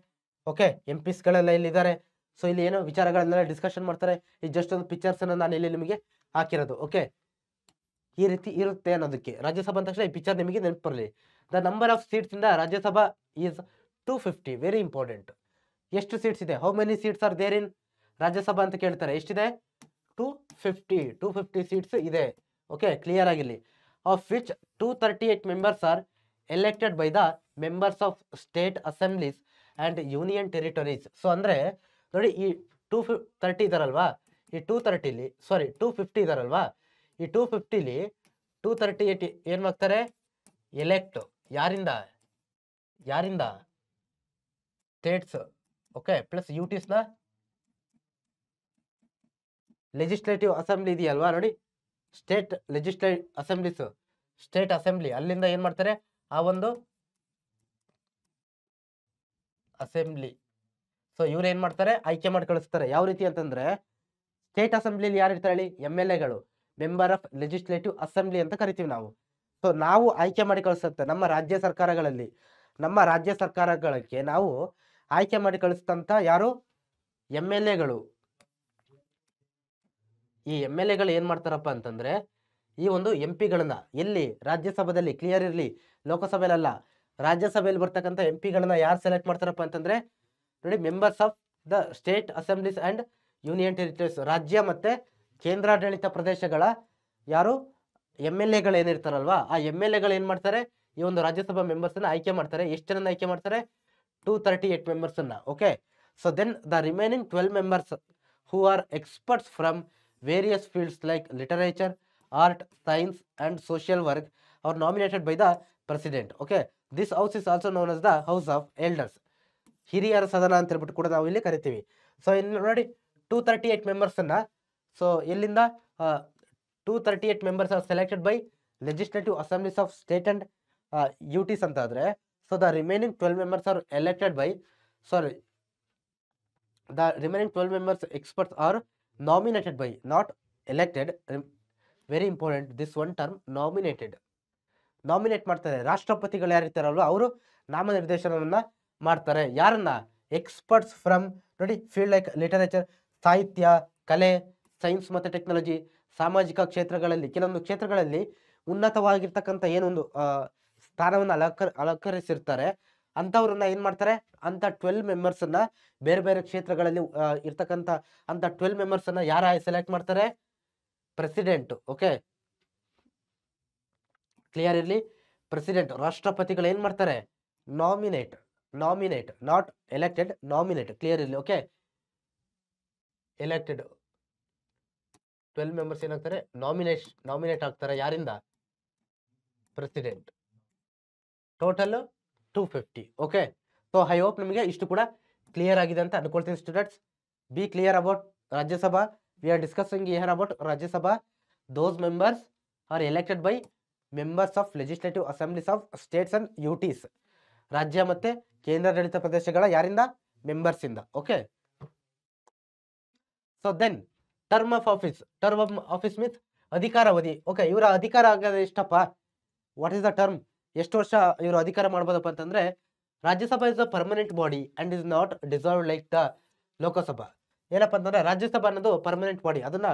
S1: ಓಕೆ, ಎಂಪಿಸ್ಗಳೆಲ್ಲ ಇಲ್ಲಿ ಇದ್ದಾರೆ. ಸೊ ಇಲ್ಲಿ ಏನೋ ವಿಚಾರಗಳನ್ನೆಲ್ಲ ಡಿಸ್ಕಷನ್ ಮಾಡ್ತಾರೆ. ಈ ಜಸ್ಟ್ ಒಂದು ಪಿಕ್ಚರ್ಸ್ ಅನ್ನು ನಾನು ಇಲ್ಲಿ ನಿಮಗೆ ಹಾಕಿರೋದು. ಓಕೆ, ಈ ರೀತಿ ಇರುತ್ತೆ ಅನ್ನೋದಕ್ಕೆ. ರಾಜ್ಯಸಭಾ ಅಂದ ತಕ್ಷಣ ಈ ಪಿಕ್ಚರ್ ನಿಮಗೆ ನೆನಪು ಬರಲಿ. The number of seats in the Rajya Sabha is 250. Very important. ಎಷ್ಟು ಸೀಟ್ಸ್ ಇದೆ, how many seats are there in Rajya Sabha ಅಂತ ಕೇಳ್ತಾರೆ. ಎಷ್ಟಿದೆ, 250 ಸೀಟ್ಸ್ ಇದೆ. ಓಕೆ, ಕ್ಲಿಯರ್ ಆಗಿರಲಿ. Of which 238 members are elected by the members of state assemblies and union territories. So ಅಂದ್ರೆ ನೋಡಿ, ಈ 230 ಇದಾರಲ್ವಾ, ಈ 250 ಇದಾರಲ್ವಾ, ಈ 250ಲಿ 238 ಏನ್ ಮಾಡ್ತಾರೆ, ಎಲೆಕ್ಟ್. ಯಾರಿಂದ ಸ್ಟೇಟ್ಸ್. ಓಕೆ, ಪ್ಲಸ್ ಯುಟಿಸ್ ನ ಲೆಜಿಸ್ಲೇಟಿವ್ ಅಸೆಂಬ್ಲಿ ಇದೆಯಲ್ವಾ, ನೋಡಿ state legislative assemblies, state assembly ಅಲ್ಲಿಂದ ಏನ್ ಮಾಡ್ತಾರೆ, ಆ ಒಂದು ಅಸೆಂಬ್ಲಿ. ಸೊ ಇವ್ರು ಏನ್ ಮಾಡ್ತಾರೆ, ಆಯ್ಕೆ ಮಾಡಿ ಕಳಿಸ್ತಾರೆ. ಯಾವ ರೀತಿ ಅಂತಂದ್ರೆ ಸ್ಟೇಟ್ ಅಸೆಂಬ್ಲಿಲಿ ಯಾರು ಇರ್ತಾರೆ ಹೇಳಿ, MLAಗಳು, ಮೆಂಬರ್ ಆಫ್ ಲೆಜಿಸ್ಲೇಟಿವ್ ಅಸೆಂಬ್ಲಿ ಅಂತ ಕರಿತೀವಿ ನಾವು. ಸೊ ನಾವು ಆಯ್ಕೆ ಮಾಡಿ ಕಳಿಸುತ್ತೆ ನಮ್ಮ ರಾಜ್ಯ ಸರ್ಕಾರಗಳಿಗೆ ನಾವು ಆಯ್ಕೆ ಮಾಡಿ ಕಳಿಸ್ತಂತ ಯಾರು, MLAಗಳು. ಈ MLAಗಳು ಏನ್ ಮಾಡ್ತಾರಪ್ಪ ಅಂತಂದ್ರೆ ಈ ಒಂದು MP ಗಳನ್ನ ಎಲ್ಲಿ ರಾಜ್ಯಸಭೆಯಲ್ಲಿ, ಕ್ಲಿಯರ್ ಇರಲಿ, ಲೋಕಸಭೆಯಲ್ಲ, ರಾಜ್ಯಸಭೆಯಲ್ಲಿ ಬರ್ತಕ್ಕಂಥ MP ಗಳನ್ನ ಯಾರು ಸೆಲೆಕ್ಟ್ ಮಾಡ್ತಾರಪ್ಪ ಅಂತಂದ್ರೆ ನೋಡಿ, members of the state assemblies and union territories, ರಾಜ್ಯ ಮತ್ತೆ ಕೇಂದ್ರಾಡಳಿತ ಪ್ರದೇಶಗಳ ಯಾರು MLAಗಳು ಏನಿರ್ತಾರಲ್ವಾ, ಆ MLAಗಳು ಏನ್ ಮಾಡ್ತಾರೆ, ಈ ಒಂದು ರಾಜ್ಯಸಭಾ ಮೆಂಬರ್ಸ್ ಅನ್ನ ಆಯ್ಕೆ ಮಾಡ್ತಾರೆ. ಎಷ್ಟು ಜನ ಆಯ್ಕೆ ಮಾಡ್ತಾರೆ, 238 ಮೆಂಬರ್ಸ್ ಅನ್ನ. Okay, so then the remaining 12 members who are experts from various fields like literature, art, science and social work are nominated by the president. Okay, this house is also known as the house of elders, ಹಿರಿಯರ ಸದನ ಅಂತ ಹೇಳ್ಬಿಟ್ಟು ಕೂಡ ನಾವು ಇಲ್ಲಿ ಕರಿತೀವಿ. So ಇನ್ನು ನೋಡಿ 238 ಮೆಂಬರ್ಸ್ ಅನ್ನ, ಸೊ ಎಲ್ಲಿಂದ 238 members are selected by legislative assemblies of state and UTs ಅಂತ ಆದ್ರೆ, so the remaining 12 members are elected by the remaining 12 members experts are nominated by, not elected, very important, this one term nominated. Nominate ಮಾಡ್ತಾರೆ. ರಾಷ್ಟ್ರಪತಿಗಳು ಯಾರಿರ್ತಾರಲ್ವ ಅವರು ನಾಮನಿರ್ದೇಶನವನ್ನ ಮಾಡ್ತಾರೆ. ಯಾರನ್ನ? Experts from ನೋಡಿ ಫೀಲ್ಡ್ ಲೈಕ್ ಲಿಟರೇಚರ್, ಸಾಹಿತ್ಯ, ಕಲೆ, ಸೈನ್ಸ್ ಮತ್ತು ಟೆಕ್ನಾಲಜಿ, ಸಾಮಾಜಿಕ ಕ್ಷೇತ್ರಗಳಲ್ಲಿ, ಕೆಲವೊಂದು ಕ್ಷೇತ್ರಗಳಲ್ಲಿ ಉನ್ನತವಾಗಿರ್ತಕ್ಕಂಥ ಏನೊಂದು ಸ್ಥಾನವನ್ನು ಅಲಂಕರಿಸಿರ್ತಾರೆ ಅಂಥವ್ರನ್ನ ಏನು ಮಾಡ್ತಾರೆ, ಅಂಥ 12 ಮೆಂಬರ್ಸನ್ನು ಬೇರೆ ಬೇರೆ ಕ್ಷೇತ್ರಗಳಲ್ಲಿ ಇರ್ತಕ್ಕಂಥ ಅಂಥ 12 ಮೆಂಬರ್ಸನ್ನು ಯಾರ ಸೆಲೆಕ್ಟ್ ಮಾಡ್ತಾರೆ? ಪ್ರೆಸಿಡೆಂಟು. ಓಕೆ, ಕ್ಲಿಯರ್ ಇರಲಿ. ಪ್ರೆಸಿಡೆಂಟ್, ರಾಷ್ಟ್ರಪತಿಗಳು ಏನು ಮಾಡ್ತಾರೆ? Nominate, not elected, nominate. Clear ಇರಲಿ. ಓಕೆ, ಎಲೆಕ್ಟೆಡ್ 12 ಮೆಂಬರ್ಸ್ ಏನಾಗ್ತಾರೆ? ನಾಮಿನೇಟ್ ಆಗ್ತಾರೆ. ಯಾರಿಂದ? President. Total 250. Okay, so I hope ನಿಮಗೆ ಇಷ್ಟು ಕೂಡ ಕ್ಲಿಯರ್ ಆಗಿದೆ ಅಂತ ಅನ್ಕೊಳ್ತೀನಿ students. Be clear about Rajya Sabha. We are discussing here about Rajya Sabha. Those members are elected by members of legislative assemblies of states and UTs. ರಾಜ್ಯ ಮತ್ತೆ ಕೇಂದ್ರಾಡಳಿತ ಪ್ರದೇಶಗಳ ಯಾರಿಂದ? ಮೆಂಬರ್ಸ್ ಇಂದ. Okay, so then term of office means ಅಧಿಕಾರಾವಧಿ. ಓಕೆ, ಇವರ ಅಧಿಕಾರ ಆಗೋದು ಎಷ್ಟಪ್ಪ? What is the term? ಎಷ್ಟು ವರ್ಷ ಇವರು ಅಧಿಕಾರ ಮಾಡ್ಬೋದಪ್ಪ ಅಂತಂದ್ರೆ, Rajya Sabha is a permanent body and is not dissolve like the Lok Sabha. ಏನಪ್ಪ ಅಂತಂದ್ರೆ ರಾಜ್ಯಸಭಾ ಅನ್ನೋದು ಪರ್ಮನೆಂಟ್ ಬಾಡಿ, ಅದನ್ನ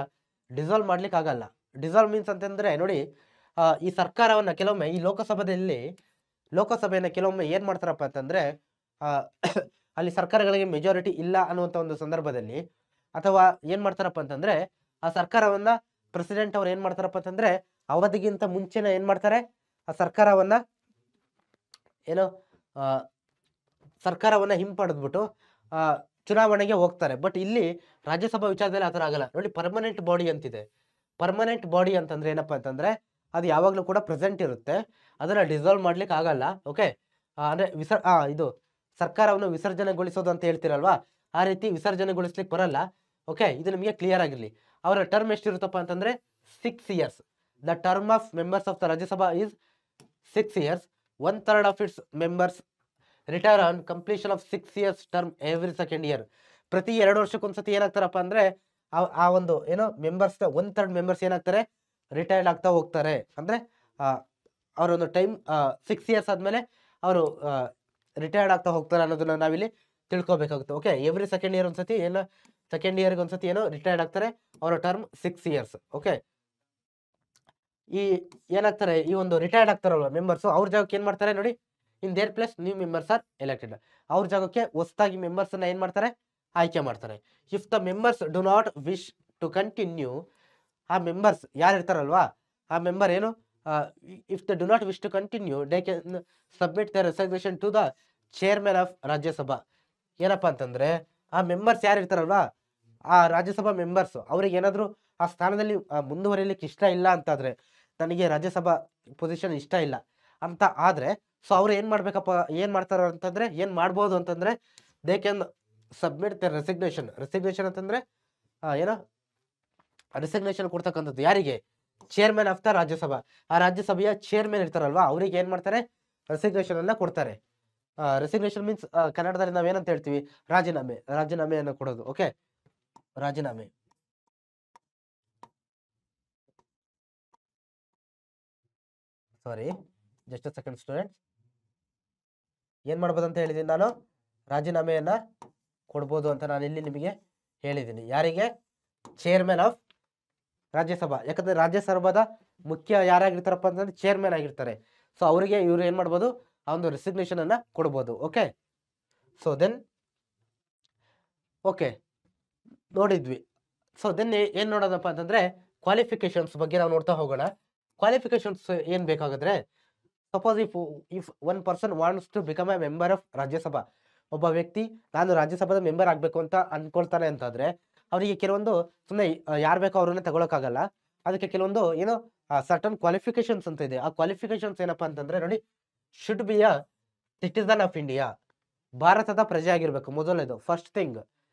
S1: ಡಿಸಾಲ್ವ್ ಮಾಡ್ಲಿಕ್ಕೆ ಆಗಲ್ಲ. ಡಿಸಾಲ್ವ್ ಮೀನ್ಸ್ ಅಂತಂದ್ರೆ ನೋಡಿ, ಈ ಸರ್ಕಾರವನ್ನ ಕೆಲವೊಮ್ಮೆ ಈ ಲೋಕಸಭೆಯನ್ನ ಕೆಲವೊಮ್ಮೆ ಏನ್ ಮಾಡ್ತಾರಪ್ಪ ಅಂತಂದ್ರೆ ಅಲ್ಲಿ ಸರ್ಕಾರಗಳಿಗೆ ಮೆಜಾರಿಟಿ ಇಲ್ಲ ಅನ್ನುವಂಥ ಒಂದು ಸಂದರ್ಭದಲ್ಲಿ, ಅಥವಾ ಏನ್ ಮಾಡ್ತಾರಪ್ಪ ಅಂತಂದ್ರೆ ಆ ಸರ್ಕಾರವನ್ನ ಪ್ರೆಸಿಡೆಂಟ್ ಅವ್ರು ಏನ್ ಮಾಡ್ತಾರಪ್ಪ ಅಂತಂದ್ರೆ ಅವಧಿಗಿಂತ ಮುಂಚೆನೆ ಏನ್ ಮಾಡ್ತಾರೆ, ಆ ಸರ್ಕಾರವನ್ನ ಹಿಂಪಡೆದ್ಬಿಟ್ಟು ಚುನಾವಣೆಗೆ ಹೋಗ್ತಾರೆ. ಬಟ್ ಇಲ್ಲಿ ರಾಜ್ಯಸಭಾ ವಿಚಾರದಲ್ಲಿ ಆ ಥರ ಆಗಲ್ಲ ನೋಡಿ. ಪರ್ಮನೆಂಟ್ ಬಾಡಿ ಅಂತಿದೆ. ಪರ್ಮನೆಂಟ್ ಬಾಡಿ ಅಂತಂದ್ರೆ ಏನಪ್ಪಾ ಅಂತಂದ್ರೆ ಅದು ಯಾವಾಗಲೂ ಕೂಡ ಪ್ರೆಸೆಂಟ್ ಇರುತ್ತೆ, ಅದನ್ನ ಡಿಸಾಲ್ವ್ ಮಾಡ್ಲಿಕ್ಕೆ ಆಗಲ್ಲ. ಓಕೆ, ಅಂದ್ರೆ ಇದು ಸರ್ಕಾರವನ್ನು ವಿಸರ್ಜನೆಗೊಳಿಸೋದು ಅಂತ ಹೇಳ್ತಿರಲ್ವಾ, ಆ ರೀತಿ ವಿಸರ್ಜನೆಗೊಳಿಸ್ಲಿಕ್ಕೆ ಬರಲ್ಲ. ಓಕೆ, ಇದು ನಿಮಗೆ ಕ್ಲಿಯರ್ ಆಗಿರಲಿ. ಅವರ ಟರ್ಮ್ ಎಷ್ಟಿರುತ್ತಪ್ಪ ಅಂತಂದ್ರೆ 6 years. The term of members of the Rajya Sabha is 6 years. 1/3 of it's members retire on completion of 6 years term every second year. ಪ್ರತಿ 2 ವರ್ಷಕ್ಕೊಂದ್ಸತಿ ಏನಾಗ್ತಾರಪ್ಪ ಅಂದ್ರೆ ಆ ಒಂದು ಮೆಂಬರ್ಸ್ 1/3 ಮೆಂಬರ್ಸ್ ಏನಾಗ್ತಾರೆ, ರಿಟೈರ್ಡ್ ಆಗ್ತಾ ಹೋಗ್ತಾರೆ. ಅಂದ್ರೆ ಅವರೊಂದು ಟೈಮ್ 6 years ಆದ್ಮೇಲೆ ಅವರು ರಿಟೈರ್ಡ್ ಆಗ್ತಾ ಹೋಗ್ತಾರೆ ಅನ್ನೋದನ್ನ ನಾವಿಲ್ಲಿ ತಿಳ್ಕೊಬೇಕಾಗುತ್ತೆ. ಓಕೆ, ಎವ್ರಿ ಸೆಕೆಂಡ್ ಇಯರ್ ಒಂದ್ಸತಿ ಸೆಕೆಂಡ್ ಇಯರ್ಗೆ ಒಂದ್ಸತಿ ರಿಟೈರ್ಡ್ ಆಗ್ತಾರೆ. ಅವರ ಟರ್ಮ್ 6 years. ಓಕೆ, ಈ ಏನಾಗ್ತಾರೆ, ಈ ಒಂದು ರಿಟೈರ್ಡ್ ಆಗ್ತಾರಲ್ವ ಮೆಂಬರ್ಸ್, ಅವ್ರ ಜಾಗಕ್ಕೆ ಏನ್ ಮಾಡ್ತಾರೆ ನೋಡಿ, in their place new members are elected. ಅವ್ರ ಜಾಗಕ್ಕೆ ಹೊಸದಾಗಿ ಮೆಂಬರ್ಸ್ ಅನ್ನ ಏನ್ ಮಾಡ್ತಾರೆ, ಆಯ್ಕೆ ಮಾಡ್ತಾರೆ. If the members do not wish to continue, ಆ ಮೆಂಬರ್ಸ್ ಯಾರು ಇರ್ತಾರಲ್ವಾ ಆ member if the do not wish to continue they can submit the resignation to the chairman of Rajya Sabha. ಏನಪ್ಪಾ ಅಂತಂದ್ರೆ ಆ ಮೆಂಬರ್ಸ್ ಯಾರು ಇರ್ತಾರಲ್ವಾ ಆ ರಾಜ್ಯಸಭಾ ಮೆಂಬರ್ಸ್ ಅವ್ರಿಗೆ ಏನಾದ್ರು ಆ ಸ್ಥಾನದಲ್ಲಿ ಮುಂದುವರಿಲಿಕ್ಕೆ ಇಷ್ಟ ಇಲ್ಲ ಅಂತಾದ್ರೆ, ನನಗೆ ರಾಜ್ಯಸಭಾ ಪೊಸಿಷನ್ ಇಷ್ಟ ಇಲ್ಲ ಅಂತ ಆದ್ರೆ, ಸೊ ಅವ್ರು ಏನ್ ಮಾಡ್ತಾರ ಅಂತಂದ್ರೆ ಏನ್ ಮಾಡ್ಬೋದು ಅಂತಂದ್ರೆ they can submit the resignation ಅಂತಂದ್ರೆ ರೆಸಿಗ್ನೇಷನ್ ಕೊಡ್ತಕ್ಕಂಥದ್ದು ಯಾರಿಗೆ? Chairman of the Rajya Sabha. ಆ ರಾಜ್ಯಸಭೆಯ ಚೇರ್ಮನ್ ಇರ್ತಾರಲ್ವಾ ಅವ್ರಿಗೆ ಏನ್ ಮಾಡ್ತಾರೆ, ರೆಸಿಗ್ನೇಷನ್ ಅನ್ನ ಕೊಡ್ತಾರೆ. ರೆಸಿಗ್ನೇಷನ್ ಮೀನ್ಸ್ ಕನ್ನಡದಲ್ಲಿ ನಾವೇನಂತ ಹೇಳ್ತೀವಿ, ರಾಜೀನಾಮೆಯನ್ನು ಕೊಡೋದು. ಓಕೆ, ರಾಜೀನಾಮೆ. ಸಾರಿ, ಜಸ್ಟ್ ಅ ಸೆಕೆಂಡ್ ಸ್ಟೂಡೆಂಟ್ಸ್. ಏನ್ ಮಾಡ್ಬೋದು ಅಂತ ಹೇಳಿದೀನಿ ನಾನು, ರಾಜೀನಾಮೆಯನ್ನ ಕೊಡ್ಬೋದು ಅಂತ ನಾನು ಇಲ್ಲಿ ನಿಮಗೆ ಹೇಳಿದ್ದೀನಿ. ಯಾರಿಗೆ? Chairman of Rajya Sabha. ಯಾಕಂದ್ರೆ ರಾಜ್ಯಸಭಾದ ಮುಖ್ಯ ಯಾರಾಗಿರ್ತಾರಪ್ಪ ಅಂತಂದ್ರೆ ಚೇರ್ಮನ್ ಆಗಿರ್ತಾರೆ. ಸೊ ಅವರಿಗೆ ಇವ್ರು ಏನ್ ಮಾಡ್ಬೋದು, ಆ ಒಂದು ರೆಸಿಗ್ನೇಷನ್ ಅನ್ನ ಕೊಡ್ಬೋದು. ಓಕೆ, ಸೊ ದೆನ್ ಓಕೆ ನೋಡಿದ್ವಿ. ಸೊ ದೆನ್ ಏನ್ ನೋಡೋದಪ್ಪ ಅಂತಂದ್ರೆ ಕ್ವಾಲಿಫಿಕೇಶನ್ಸ್ ಬಗ್ಗೆ ನಾವು ನೋಡ್ತಾ ಹೋಗೋಣ. ಕ್ವಾಲಿಫಿಕೇಶನ್ಸ್ ಏನ್ ಬೇಕಾಗಿದ್ರೆ, suppose if one person wants to become a member of Rajya Sabha, ಒಬ್ಬ ವ್ಯಕ್ತಿ ನಾನು ರಾಜ್ಯಸಭಾದ ಮೆಂಬರ್ ಆಗ್ಬೇಕು ಅಂತ ಅನ್ಕೊಳ್ತಾನೆ ಅಂತಾದ್ರೆ ಅವರಿಗೆ ಕೆಲವೊಂದು ಸುಮ್ಮನೆ ಯಾರು ಬೇಕೋ ಅವ್ರನ್ನ ತಗೊಳಕ್ಕಾಗಲ್ಲ. ಅದಕ್ಕೆ ಕೆಲವೊಂದು ಸರ್ಟನ್ ಕ್ವಾಲಿಫಿಕೇಶನ್ಸ್ ಅಂತ ಇದೆ. ಆ ಕ್ವಾಲಿಫಿಕೇಶನ್ಸ್ ಏನಪ್ಪಾ ಅಂತಂದ್ರೆ ನೋಡಿ, should be a citizen of India, ಭಾರತದ ಪ್ರಜೆ ಆಗಿರ್ಬೇಕು ಮೊದಲನೇದು. ಫಸ್ಟ್ ಥಿಂಗ್,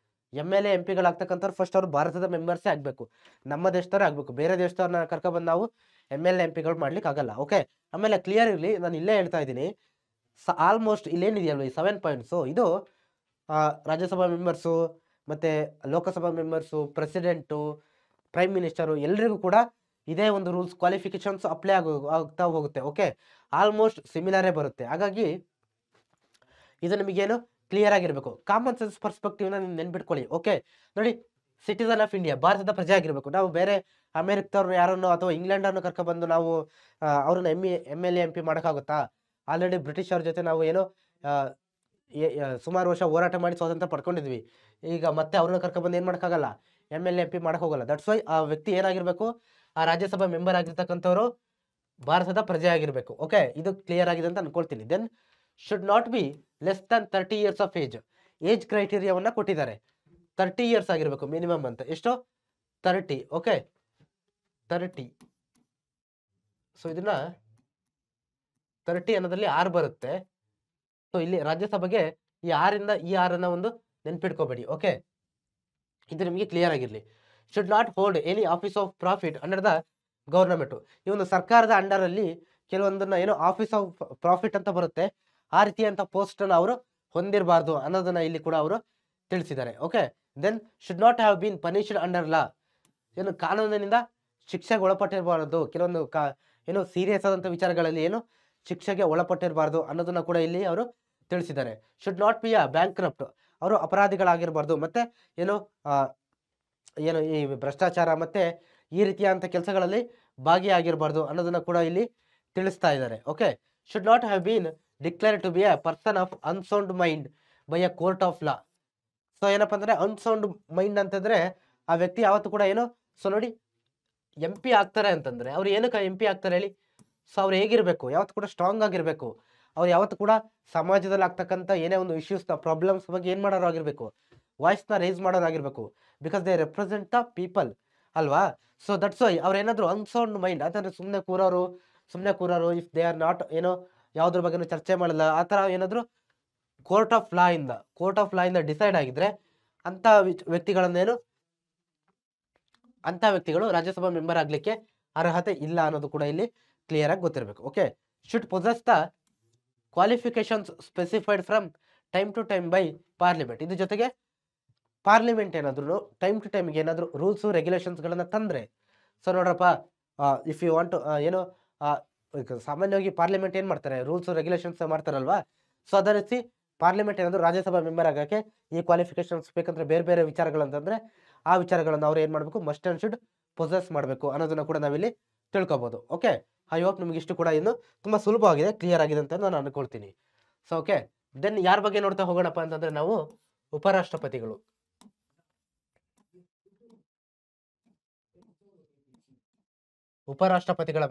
S1: MLA MP ಗಳಾಗ್ತಕ್ಕಂಥವ್ರು ಫಸ್ಟ್ ಅವ್ರು ಭಾರತದ ಮೆಂಬರ್ಸೇ ಆಗ್ಬೇಕು, ನಮ್ಮ ದೇಶದವರೇ ಆಗ್ಬೇಕು. ಬೇರೆ ದೇಶದವ್ರನ್ನ ಕರ್ಕೊಬಂದು ನಾವು MLA MP ಗಳು ಮಾಡ್ಲಿಕ್ಕೆ ಆಗಲ್ಲ. ಓಕೆ, ಆಮೇಲೆ ಕ್ಲಿಯರ್ ಇರಲಿ, ನಾನು ಇಲ್ಲೇ ಹೇಳ್ತಾ ಇದ್ದೀನಿ, ಆಲ್ಮೋಸ್ಟ್ ಇಲ್ಲೇನಿದೆಯಲ್ವ ಈ 7 ಪಾಯಿಂಟ್ಸು, ಇದು ರಾಜ್ಯಸಭಾ ಮೆಂಬರ್ಸು ಮತ್ತೆ Lok Sabha members, president, prime minister ಎಲ್ಲರಿಗೂ ಕೂಡ ಇದೇ ಒಂದು ರೂಲ್ಸ್ ಕ್ವಾಲಿಫಿಕೇಶನ್ಸ್ ಅಪ್ಲೈ ಆಗ್ತಾ ಹೋಗುತ್ತೆ. ಓಕೆ, ಆಲ್ಮೋಸ್ಟ್ ಸಿಮಿಲರೇ ಬರುತ್ತೆ. ಹಾಗಾಗಿ ಇದು ನಿಮಗೇನು ಕ್ಲಿಯರ್ ಆಗಿರಬೇಕು. ಕಾಮನ್ ಸೆನ್ಸ್ ಪರ್ಸ್ಪೆಕ್ಟಿವ್ನ ನೀವು ನೆನ್ಪಿಟ್ಕೊಳ್ಳಿ. ಓಕೆ, ನೋಡಿ, ಸಿಟಿಸನ್ ಆಫ್ ಇಂಡಿಯಾ, ಭಾರತದ ಪ್ರಜೆ ಆಗಿರಬೇಕು. ನಾವು ಬೇರೆ ಅಮೆರಿಕದವ್ರು ಯಾರನ್ನು ಅಥವಾ ಇಂಗ್ಲೆಂಡನ್ನು ಕರ್ಕೊಬಂದು ನಾವು ಅವ್ರನ್ನ MLA MP ಮಾಡೋಕ್ಕಾಗುತ್ತಾ? ಆಲ್ರೆಡಿ ಬ್ರಿಟಿಷ್ ಅವ್ರ ಜೊತೆ ನಾವು ಏನೋ ಸುಮಾರು ವರ್ಷ ಹೋರಾಟ ಮಾಡಿ ಸ್ವಾತಂತ್ರ್ಯ ಪಡ್ಕೊಂಡಿದ್ವಿ. ಈಗ ಮತ್ತೆ ಅವ್ರನ್ನ ಕರ್ಕೊಬಂದು ಏನು ಮಾಡೋಕ್ಕಾಗಲ್ಲ, MLA MP ಮಾಡೋಕೆ ಹೋಗಲ್ಲ. ದಟ್ಸ್ ವೈ ಆ ವ್ಯಕ್ತಿ ಏನಾಗಿರಬೇಕು, ಆ ರಾಜ್ಯಸಭಾ ಮೆಂಬರ್ ಆಗಿರ್ತಕ್ಕಂಥವ್ರು ಭಾರತದ ಪ್ರಜೆ ಆಗಿರಬೇಕು. ಓಕೆ, ಇದು ಕ್ಲಿಯರ್ ಆಗಿದೆ ಅಂತ ಅನ್ಕೊಳ್ತೀನಿ. Then should not be less than 30 years of age ಕ್ರೈಟೀರಿಯಾವನ್ನ ಕೊಟ್ಟಿದ್ದಾರೆ. 30 years ಆಗಿರಬೇಕು ಮಿನಿಮಮ್ ಅಂತ. ಎಷ್ಟು? 30. ಓಕೆ, 30. ಸೊ ಇದನ್ನ 30 ಅನ್ನೋದ್ರಲ್ಲಿ 6 ಬರುತ್ತೆ. ಸೊ ಇಲ್ಲಿ ರಾಜ್ಯಸಭೆಗೆ ಈ 6ರಿಂದ ಈ 6ಅನ್ನ ಒಂದು ನೆನ್ಪಿಟ್ಕೋಬೇಡಿ. ಓಕೆ, ಇದು ನಿಮಗೆ ಕ್ಲಿಯರ್ ಆಗಿರಲಿ. Should not hold any office of profit under the government. ಈ ಒಂದು ಸರ್ಕಾರದ ಅಂಡರ್ ಅಲ್ಲಿ ಕೆಲವೊಂದನ್ನ ಏನೋ ಆಫೀಸ್ ಆಫ್ ಪ್ರಾಫಿಟ್ ಅಂತ ಬರುತ್ತೆ, ಆ ರೀತಿಯಂತ ಪೋಸ್ಟ್ ಅನ್ನು ಅವರು ಹೊಂದಿರಬಾರ್ದು ಅನ್ನೋದನ್ನ ಇಲ್ಲಿ ಕೂಡ ಅವರು ತಿಳಿಸಿದ್ದಾರೆ. Okay, then should not have been punished under law. ಏನು ಕಾನೂನಿನಿಂದ ಶಿಕ್ಷೆಗೆ ಒಳಪಟ್ಟಿರಬಾರದು. ಕೆಲವೊಂದು ಏನೋ ಸೀರಿಯಸ್ ಆದಂಥ ವಿಚಾರಗಳಲ್ಲಿ ಏನು ಶಿಕ್ಷೆಗೆ ಒಳಪಟ್ಟಿರಬಾರ್ದು ಅನ್ನೋದನ್ನ ಕೂಡ ಇಲ್ಲಿ ಅವರು ತಿಳಿಸಿದ್ದಾರೆ. Should not be a bankrupt. ಅವರು ಅಪರಾಧಿಗಳಾಗಿರಬಾರ್ದು. ಮತ್ತೆ ಏನು ಏನು ಈ ಭ್ರಷ್ಟಾಚಾರ ಮತ್ತೆ ಈ ರೀತಿಯಾದಂಥ ಕೆಲಸಗಳಲ್ಲಿ ಭಾಗಿಯಾಗಿರಬಾರ್ದು ಅನ್ನೋದನ್ನ ಕೂಡ ಇಲ್ಲಿ ತಿಳಿಸ್ತಾ ಇದ್ದಾರೆ. Okay, should not have been declare to be a person of unsound mind by a court of law. So ಏನಪ್ಪ ಅಂದ್ರೆ ಅನ್ಸೌಂಡ್ ಮೈಂಡ್ ಅಂತಂದ್ರೆ ಆ ವ್ಯಕ್ತಿ ಯಾವತ್ತು ಕೂಡ ಏನು, ಸೊ ನೋಡಿ, MP ಆಗ್ತಾರೆ ಅಂತಂದ್ರೆ ಅವ್ರು ಏನಕ್ಕೆ MP ಆಗ್ತಾರೆ ಹೇಳಿ? ಸೊ ಅವ್ರು ಹೇಗಿರ್ಬೇಕು, ಯಾವತ್ತು ಕೂಡ ಸ್ಟ್ರಾಂಗ್ ಆಗಿರ್ಬೇಕು. ಅವ್ರು ಯಾವತ್ತು ಕೂಡ ಸಮಾಜದಲ್ಲಿ ಆಗ್ತಕ್ಕಂಥ ಏನೇ ಒಂದು ಇಶ್ಯೂಸ್ನ ಪ್ರಾಬ್ಲಮ್ಸ್ ಬಗ್ಗೆ ಏನು ಮಾಡೋರು ಆಗಿರ್ಬೇಕು, ವಾಯ್ಸ್ನ ರೈಸ್ ಮಾಡೋರಾಗಿರ್ಬೇಕು. Because they represent the people ಅಲ್ವಾ? ಸೊ ದಟ್ಸ್ ವೈ ಅವ್ರು ಏನಾದ್ರು ಅನ್ಸೌಂಡ್ ಮೈಂಡ್ ಅಂತಂದ್ರೆ ಸುಮ್ಮನೆ ಕೂರೋರು ಇಫ್ ದೇ ಆರ್ ನಾಟ್ ಏನೋ ಯಾವುದ್ರ ಬಗ್ಗೆನೂ ಚರ್ಚೆ ಮಾಡಲ್ಲ, ಆ ಥರ ಏನಾದ್ರು ಕೋರ್ಟ್ ಆಫ್ ಲಾ ಇಂದ ಡಿಸೈಡ್ ಆಗಿದ್ರೆ ಅಂಥ ವ್ಯಕ್ತಿಗಳು ರಾಜ್ಯಸಭಾ ಮೆಂಬರ್ ಆಗ್ಲಿಕ್ಕೆ ಅರ್ಹತೆ ಇಲ್ಲ ಅನ್ನೋದು ಕೂಡ ಇಲ್ಲಿ ಕ್ಲಿಯರ್ ಆಗಿ ಗೊತ್ತಿರಬೇಕು. Okay, should possess the qualifications specified from time to time by parliament. ಇದ್ರ ಜೊತೆಗೆ ಪಾರ್ಲಿಮೆಂಟ್ ಏನಾದ್ರು ಟೈಮ್ ಟು ಟೈಮ್ಗೆ ಏನಾದ್ರು ರೂಲ್ಸು ರೆಗ್ಯುಲೇಷನ್ಸ್ಗಳನ್ನ ತಂದ್ರೆ, ಸೊ ನೋಡ್ರಪ್ಪ, ಇಫ್ ಯು ವಾಂಟ್ ಏನೋ ಸಾಮಾನ್ಯವಾಗಿ ಪಾರ್ಲಿಮೆಂಟ್ ಏನು ಮಾಡ್ತಾರೆ, ರೂಲ್ಸು ರೆಗ್ಯುಲೇಷನ್ಸ್ ಮಾಡ್ತಾರಲ್ವಾ? ಸೊ ಅದೇ ರೀತಿ ಪಾರ್ಲಿಮೆಂಟ್ ಏನಾದ್ರು ರಾಜ್ಯಸಭಾ ಮೆಂಬರ್ ಆಗೋಕ್ಕೆ ಈ ಕ್ವಾಲಿಫಿಕೇಶನ್ಸ್ ಬೇಕಂದ್ರೆ ಬೇರೆ ಬೇರೆ ವಿಚಾರಗಳಂತಂದ್ರೆ ಆ ವಿಚಾರಗಳನ್ನು ಅವ್ರು ಏನು ಮಾಡಬೇಕು, ಮಸ್ಟ್ ಆ್ಯಂಡ್ ಶುಡ್ ಪೊಸೆಸ್ ಮಾಡಬೇಕು ಅನ್ನೋದನ್ನ ಕೂಡ ನಾವಿಲ್ಲಿ ತಿಳ್ಕೊಬೋದು. ಓಕೆ, ಐ ಹೋಪ್ ನಿಮ್ಗೆ ಇಷ್ಟು ಕೂಡ ಇನ್ನು ತುಂಬ ಸುಲಭವಾಗಿದೆ, ಕ್ಲಿಯರ್ ಆಗಿದೆ ಅಂತ ನಾನು ಅನ್ಕೊಳ್ತೀನಿ. ಸೊ ಓಕೆ, ದೆನ್ ಯಾರ ಬಗ್ಗೆ ನೋಡ್ತಾ ಹೋಗೋಣಪ್ಪ ಅಂತಂದ್ರೆ ನಾವು ಉಪರಾಷ್ಟ್ರಪತಿಗಳ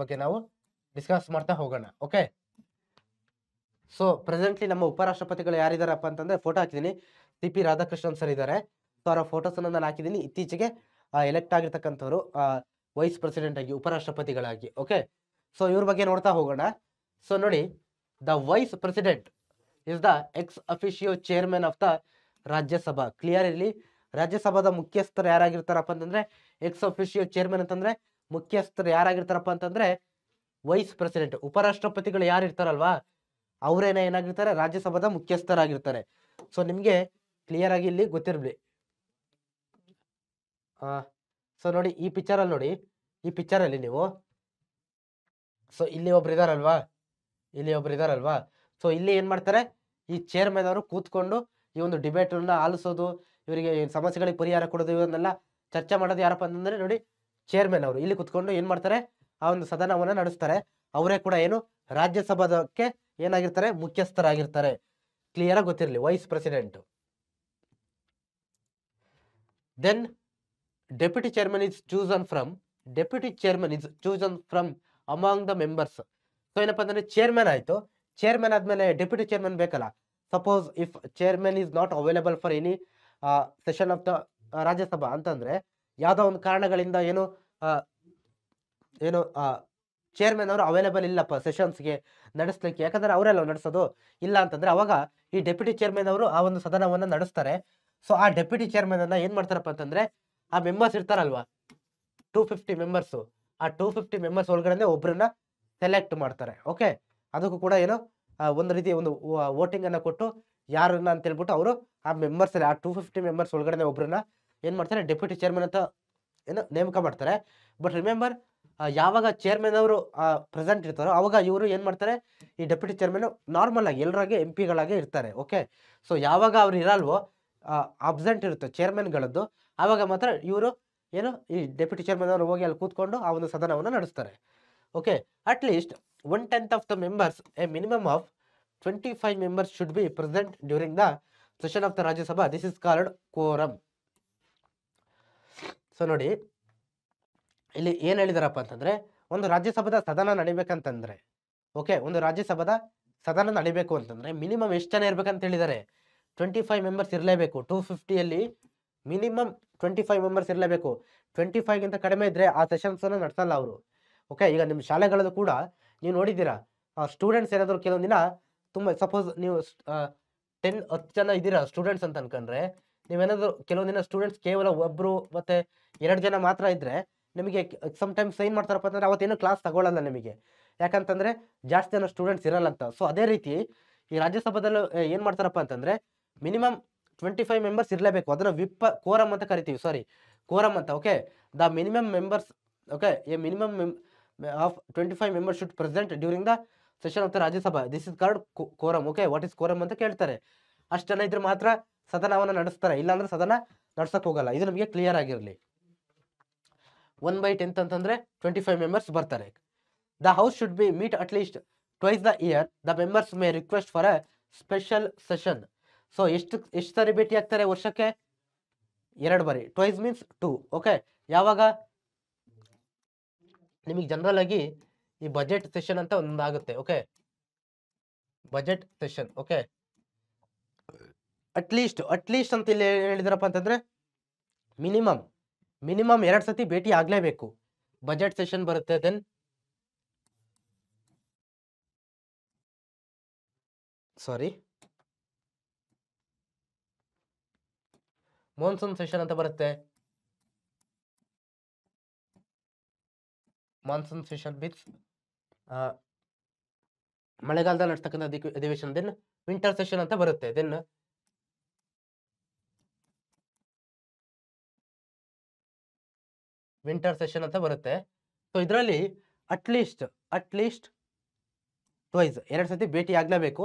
S1: ಬಗ್ಗೆ ನಾವು ಡಿಸ್ಕಸ್ ಮಾಡ್ತಾ ಹೋಗೋಣ. ಓಕೆ, ಸೊ ಪ್ರೆಸೆಂಟ್ಲಿ ನಮ್ಮ ಉಪರಾಷ್ಟ್ರಪತಿಗಳು ಯಾರಿದಾರಪ್ಪ ಅಂತಂದ್ರೆ ಫೋಟೋ ಹಾಕಿದ್ದೀನಿ. CP ರಾಧಾಕೃಷ್ಣನ್ ಸರ್ ಇದ್ದಾರೆ. ಸೊ ಅವರ ಫೋಟೋಸನ್ನು ನಾನು ಹಾಕಿದ್ದೀನಿ. ಇತ್ತೀಚೆಗೆ ಎಲೆಕ್ಟ್ ಆಗಿರ್ತಕ್ಕಂಥವ್ರು ವೈಸ್ ಪ್ರೆಸಿಡೆಂಟ್ ಆಗಿ, ಉಪರಾಷ್ಟ್ರಪತಿಗಳಾಗಿ. ಓಕೆ, ಸೊ ಇವ್ರ ಬಗ್ಗೆ ನೋಡ್ತಾ ಹೋಗೋಣ. ಸೊ ನೋಡಿ, the vice president is the X officio chairman of the Rajya Sabha. Clear ಇರಲಿ, ರಾಜ್ಯಸಭಾದ ಮುಖ್ಯಸ್ಥರು ಯಾರಾಗಿರ್ತಾರಪ್ಪ ಅಂತಂದ್ರೆ ಎಕ್ಸ್ ಅಫಿಷಿಯೋ ಚೇರ್ಮನ್ ಅಂತಂದ್ರೆ ಮುಖ್ಯಸ್ಥರು ಯಾರಾಗಿರ್ತಾರಪ್ಪ ಅಂತಂದ್ರೆ ವೈಸ್ ಪ್ರೆಸಿಡೆಂಟ್. ಉಪರಾಷ್ಟ್ರಪತಿಗಳು ಯಾರು ಇರ್ತಾರಲ್ವಾ ಏನಾಗಿರ್ತಾರೆ, ರಾಜ್ಯಸಭಾದ ಮುಖ್ಯಸ್ಥರಾಗಿರ್ತಾರೆ. ಸೊ ನಿಮ್ಗೆ ಕ್ಲಿಯರ್ ಆಗಿ ಇಲ್ಲಿ ಗೊತ್ತಿರಲಿ. ಸೊ ನೋಡಿ, ಈ ಪಿಕ್ಚರಲ್ಲಿ ನೋಡಿ, ಈ ಪಿಕ್ಚರಲ್ಲಿ ನೀವು, ಸೊ ಇಲ್ಲಿ ಒಬ್ರು ಇದಾರಲ್ವಾ, ಸೊ ಇಲ್ಲಿ ಏನ್ ಮಾಡ್ತಾರೆ, ಈ ಚೇರ್ಮನ್ ಅವರು ಕೂತ್ಕೊಂಡು ಈ ಒಂದು ಡಿಬೇಟ್ ಆಲಿಸೋದು, ಇವರಿಗೆ ಸಮಸ್ಯೆಗಳಿಗೆ ಪರಿಹಾರ ಕೊಡೋದು, ಇವನ್ನೆಲ್ಲ ಚರ್ಚೆ ಮಾಡೋದು ಯಾರಪ್ಪ ಅಂತಂದ್ರೆ ನೋಡಿ ಚೇರ್ಮನ್ ಅವರು. ಇಲ್ಲಿ ಕೂತ್ಕೊಂಡು ಏನ್ ಮಾಡ್ತಾರೆ, ಆ ಒಂದು ಸದನವನ್ನ ನಡೆಸ್ತಾರೆ. ಅವರೇ ಕೂಡ ಏನು ರಾಜ್ಯಸಭಾದಕ್ಕೆ ಏನಾಗಿರ್ತಾರೆ, ಮುಖ್ಯಸ್ಥರಾಗಿರ್ತಾರೆ. ಕ್ಲಿಯರ್ ಆಗಿ ಗೊತ್ತಿರಲಿ, vice president. Then deputy chairman is chosen from among the members. So ಏನಪ್ಪಾ ಅಂತಂದ್ರೆ ಚೇರ್ಮನ್ ಆಯ್ತು, ಚೇರ್ಮನ್ ಆದ್ಮೇಲೆ ಡೆಪ್ಯೂಟಿ ಚೇರ್ಮನ್ ಬೇಕಲ್ಲ. Suppose if chairman is not available for any session of the Rajya Sabha ಅಂತಂದ್ರೆ, ಯಾವುದೋ ಒಂದು ಕಾರಣಗಳಿಂದ ಏನು ಚೇರ್ಮನ್ ಅವರು ಅವೈಲೇಬಲ್ ಇಲ್ಲಪ್ಪ ಸೆಷನ್ಸ್ಗೆ ನಡೆಸ್ಲಿಕ್ಕೆ, ಯಾಕಂದ್ರೆ ಅವರೆಲ್ಲ ನಡೆಸೋದು ಇಲ್ಲ ಅಂತಂದ್ರೆ ಅವಾಗ ಈ ಡೆಪ್ಯೂಟಿ ಚೇರ್ಮನ್ ಅವರು ಆ ಒಂದು ಸದನವನ್ನ ನಡೆಸ್ತಾರೆ. ಸೊ ಆ ಡೆಪ್ಯೂಟಿ ಚೇರ್ಮನ್ ಅನ್ನ ಏನ್ ಮಾಡ್ತಾರಪ್ಪ ಅಂತಂದ್ರೆ, ಆ ಮೆಂಬರ್ಸ್ ಇರ್ತಾರಲ್ವಾ 250 ಮೆಂಬರ್ಸು, ಆ 250 ಮೆಂಬರ್ಸ್ ಒಳಗಡೆ ಒಬ್ಬರನ್ನ ಸೆಲೆಕ್ಟ್ ಮಾಡ್ತಾರೆ. ಓಕೆ, ಅದಕ್ಕೂ ಕೂಡ ಏನೋ ಒಂದು ರೀತಿ ಒಂದು ವೋಟಿಂಗ್ ಅನ್ನ ಕೊಟ್ಟು ಯಾರನ್ನ ಅಂತ ಹೇಳ್ಬಿಟ್ಟು ಅವರು ಆ ಮೆಂಬರ್ಸ್ ಆ 250 ಮೆಂಬರ್ಸ್ ಒಳಗಡೆ ಒಬ್ಬರನ್ನ ಏನ್ ಮಾಡ್ತಾರೆ, ಡೆಪ್ಯೂಟಿ ಚೇರ್ಮನ್ ಅಂತ ಏನು ನೇಮಕ ಮಾಡ್ತಾರೆ. ಬಟ್ ರಿಮೆಂಬರ್, ಯಾವಾಗ ಚೇರ್ಮನ್ ಅವರು ಪ್ರೆಸೆಂಟ್ ಇರ್ತಾರೋ ಅವಾಗ ಇವರು ಏನು ಮಾಡ್ತಾರೆ, ಈ ಡೆಪ್ಯೂಟಿ ಚೇರ್ಮನ್ ನಾರ್ಮಲ್ ಆಗಿ ಎಲ್ಲರಾಗೆ ಎಂ ಪಿಗಳಾಗೆ ಇರ್ತಾರೆ. ಓಕೆ, ಸೊ ಯಾವಾಗ ಅವ್ರು ಇರಲ್ವೋ, ಅಬ್ಸೆಂಟ್ ಇರುತ್ತೆ ಚೇರ್ಮನ್ಗಳದ್ದು, ಆವಾಗ ಮಾತ್ರ ಇವರು ಏನು ಈ ಡೆಪ್ಯೂಟಿ ಚೇರ್ಮನ್ ಅವರು ಹೋಗಿ ಅಲ್ಲಿ ಕೂತ್ಕೊಂಡು ಆ ಒಂದು ಸದನವನ್ನು ನಡೆಸ್ತಾರೆ. Okay, at least 1/10 of the members, A minimum of 25 members should be present during the session of the Rajya Sabha. This is called quorum. So ನೋಡಿ, ಇಲ್ಲಿ ಏನು ಹೇಳಿದಾರಪ್ಪ ಅಂತಂದ್ರೆ, ಒಂದು ರಾಜ್ಯಸಭಾದ ಸದನ ನಡಿಬೇಕಂತಂದ್ರೆ, ಓಕೆ, ಒಂದು ರಾಜ್ಯಸಭಾದ ಸದನ ನಡಿಬೇಕು ಅಂತಂದ್ರೆ ಮಿನಿಮಮ್ ಎಷ್ಟು ಜನ ಇರ್ಬೇಕಂತ ಹೇಳಿದ್ದಾರೆ, 25 members ಇರಲೇಬೇಕು. 250ಯಲ್ಲಿ ಮಿನಿಮಮ್ 25 members ಇರಲೇಬೇಕು. 25ಗಿಂತ ಕಡಿಮೆ ಇದ್ರೆ ಆ ಸೆಷನ್ಸ್ ಅನ್ನು ನಡೆಸಲ್ಲ ಅವರು. ಓಕೆ, ಈಗ ನಿಮ್ಮ ಶಾಲೆಗಳಲ್ಲೂ ಕೂಡ ನೀವು ನೋಡಿದ್ದೀರಾ, ಸ್ಟೂಡೆಂಟ್ಸ್ ಏನಾದರೂ ಕೆಲವೊಂದು ದಿನ ತುಂಬ, ಸಪೋಸ್ ನೀವು 10 ಜನ ಇದ್ದೀರಾ ಸ್ಟೂಡೆಂಟ್ಸ್ ಅಂತ ಅನ್ಕೊಂಡ್ರೆ, ನೀವೇನಾದರೂ ಕೆಲವೊಂದು ದಿನ ಸ್ಟೂಡೆಂಟ್ಸ್ ಕೇವಲ ಒಬ್ಬರು ಮತ್ತೆ 2 ಜನ ಮಾತ್ರ ಇದ್ರೆ ನಿಮಗೆ ಸಮ್ಟೈಮ್ಸ್ ಏನು ಮಾಡ್ತಾರಪ್ಪ ಅಂತಂದ್ರೆ ಅವತ್ತೇನು ಕ್ಲಾಸ್ ತಗೊಳ್ಳಲ್ಲ ನಿಮಗೆ, ಯಾಕಂತಂದ್ರೆ ಜಾಸ್ತಿ ಜನ ಸ್ಟೂಡೆಂಟ್ಸ್ ಇರಲ್ಲ ಅಂತ. ಸೊ ಅದೇ ರೀತಿ ಈ ರಾಜ್ಯಸಭಾದಲ್ಲೂ ಏನು ಮಾಡ್ತಾರಪ್ಪ ಅಂತಂದ್ರೆ ಮಿನಿಮಮ್ 25 members ಇರಲೇಬೇಕು. ಅದನ್ನು ವಿಪ್ ಕೋರಮ್ ಅಂತ ಕರಿತೀವಿ, ಸಾರಿ ಕೋರಮ್ ಅಂತ. Okay, the minimum members, okay, A minimum of 25 members should present during the session of the Rajya Sabha. This is called quorum. Okay, what is quorum ಅಂತ ಕೇಳ್ತಾರೆ. ಅಷ್ಟು ಜನ ಇದ್ರೆ ಮಾತ್ರ ಸದನವನ್ನು ನಡೆಸ್ತಾರೆ, ಇಲ್ಲಾಂದ್ರೆ ಸದನ ನಡ್ಸಕ್ ಹೋಗಲ್ಲ. ಇದು ನಮಗೆ ಕ್ಲಿಯರ್ ಆಗಿರಲಿ. 1/10 ಅಂತಂದ್ರೆ 25 members ಬರ್ತಾರೆ. The house should be meet at least twice the year. The members May request for a special session. So ಎಷ್ಟು ಸಾರಿ ಭೇಟಿ ಆಗ್ತಾರೆ ವರ್ಷಕ್ಕೆ? 2 ಬಾರಿ. Twice means 2. ಓಕೆ, ಯಾವಾಗ ನಿಮಗೆ ಜನರಲ್ ಆಗಿ ಈ ಬಜೆಟ್ ಸೆಷನ್ ಅಂತ ಒಂದಾಗುತ್ತೆ. Okay, budget session. Okay, at least ಅಂತ ಇಲ್ಲಿ ಹೇಳಿದ್ರಪ್ಪ ಅಂತಂದ್ರೆ ಮಿನಿಮಮ್ 2 ಸತಿ ಭೇಟಿ ಆಗ್ಲೇಬೇಕು. ಬಜೆಟ್ ಸೆಷನ್ ಬರುತ್ತೆ, ದೆನ್ ಮಾನ್ಸೂನ್ ಸೆಷನ್ ಅಂತ ಬರುತ್ತೆ. ಮಾನ್ಸೂನ್ ಸೆಷನ್ ಮೀನ್ಸ್ ಮಳೆಗಾಲದಲ್ಲಿ ನಡೆಸ್ತಕ್ಕಂಥ ಅಧಿವೇಶನ. ದೆನ್ ವಿಂಟರ್ ಸೆಷನ್ ಅಂತ ಬರುತ್ತೆ. ದೆನ್ ವಿಂಟರ್ ಸೆಷನ್ ಅಂತ ಬರುತ್ತೆ. ಸೊ ಇದರಲ್ಲಿ ಅಟ್ಲೀಸ್ಟ್ ಟ್ವೈಸ್ 2 ಸತಿ ಭೇಟಿ ಆಗ್ಲೇಬೇಕು.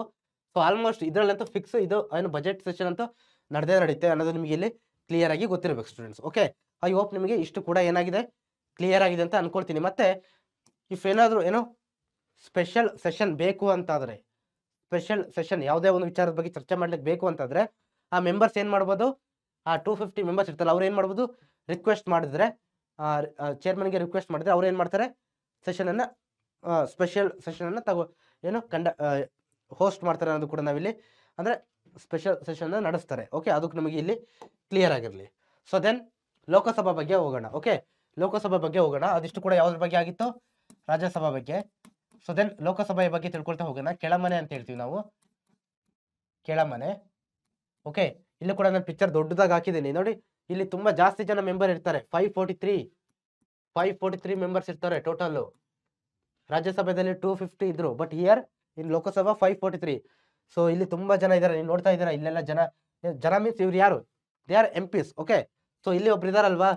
S1: ಸೊ ಆಲ್ಮೋಸ್ಟ್ ಇದರಲ್ಲಂತೂ ಫಿಕ್ಸ್, ಇದು ಏನು ಬಜೆಟ್ ಸೆಷನ್ ಅಂತೂ ನಡೆಯುತ್ತೆ ಅನ್ನೋದು ನಿಮಗೆ ಇಲ್ಲಿ ಕ್ಲಿಯರ್ ಆಗಿ ಗೊತ್ತಿರಬೇಕು ಸ್ಟೂಡೆಂಟ್ಸ್. ಓಕೆ, ಐ ಹೋಪ್ ನಿಮಗೆ ಇಷ್ಟು ಕೂಡ ಏನಾಗಿದೆ, ಕ್ಲಿಯರ್ ಆಗಿದೆ ಅಂತ ಅನ್ಕೊಳ್ತೀನಿ. ಮತ್ತೆ ಇಫ್ ಏನಾದರೂ ಸ್ಪೆಷಲ್ ಸೆಷನ್ ಬೇಕು ಅಂತಾದರೆ, ಸ್ಪೆಷಲ್ ಸೆಷನ್ ಯಾವುದೇ ಒಂದು ವಿಚಾರದ ಬಗ್ಗೆ ಚರ್ಚೆ ಮಾಡ್ಲಿಕ್ಕೆ ಬೇಕು ಅಂತಾದರೆ ಆ ಮೆಂಬರ್ಸ್ ಏನು ಮಾಡ್ಬೋದು, ಆ 250 members ಇರ್ತಾರಲ್ಲ ಅವ್ರು ಏನು ಮಾಡ್ಬೋದು, ರಿಕ್ವೆಸ್ಟ್ ಮಾಡಿದ್ರೆ, ಚೇರ್ಮನ್ಗೆ ರಿಕ್ವೆಸ್ಟ್ ಮಾಡಿದ್ರೆ ಅವ್ರು ಏನು ಮಾಡ್ತಾರೆ, ಸೆಷನನ್ನು ಸ್ಪೆಷಲ್ ಸೆಷನನ್ನು ಹೋಸ್ಟ್ ಮಾಡ್ತಾರೆ ಅನ್ನೋದು ಕೂಡ ನಾವಿಲ್ಲಿ ಅಂದರೆ ಸ್ಪೆಷಲ್ ಸೆಷನ್ ನಡೆಸ್ತಾರೆ. ಓಕೆ, ಅದಕ್ಕೆ ನಮಗೆ ಇಲ್ಲಿ ಕ್ಲಿಯರ್ ಆಗಿರಲಿ. ಸೊ ದೆನ್ ಲೋಕಸಭಾ ಬಗ್ಗೆ ಹೋಗೋಣ. ಓಕೆ, ಲೋಕಸಭಾ ಬಗ್ಗೆ ಹೋಗೋಣ. ಅದಿಷ್ಟು ಕೂಡ ಯಾವುದ್ರ ಬಗ್ಗೆ ಆಗಿತ್ತು, ರಾಜ್ಯಸಭಾ ಬಗ್ಗೆ. ಸೊ ದೆನ್ ಲೋಕಸಭೆಯ ಬಗ್ಗೆ ತಿಳ್ಕೊಳ್ತಾ ಹೋಗೋಣ. ಕೆಳಮನೆ ಅಂತ ಹೇಳ್ತೀವಿ ನಾವು, ಕೆಳಮನೆ. ಓಕೆ, ಇಲ್ಲಿ ಕೂಡ ನಾನು ಪಿಕ್ಚರ್ ದೊಡ್ಡದಾಗಿ ಹಾಕಿದ್ದೀನಿ ನೋಡಿ. ಇಲ್ಲಿ ತುಂಬಾ ಜಾಸ್ತಿ ಜನ ಮೆಂಬರ್ ಇರ್ತಾರೆ, 543 ಮೆಂಬರ್ಸ್ ಇರ್ತಾರೆ ಟೋಟಲ್. ರಾಜ್ಯಸಭೆಯಲ್ಲಿ 250 ಇದ್ರು, but here in Lok Sabha 543. So ಇಲ್ಲಿ ತುಂಬಾ ಜನ ಇದ್ದಾರೆ, ನೀವು ನೋಡ್ತಾ ಇದ್ದೀರಾ. ಇಲ್ಲೆಲ್ಲ ಜನ ಮೀನ್ಸ್ ಇವ್ರು ಯಾರು, they are MPs. Okay, so ಇಲ್ಲಿ ಒಬ್ರು ಇದಾರಲ್ವಾ,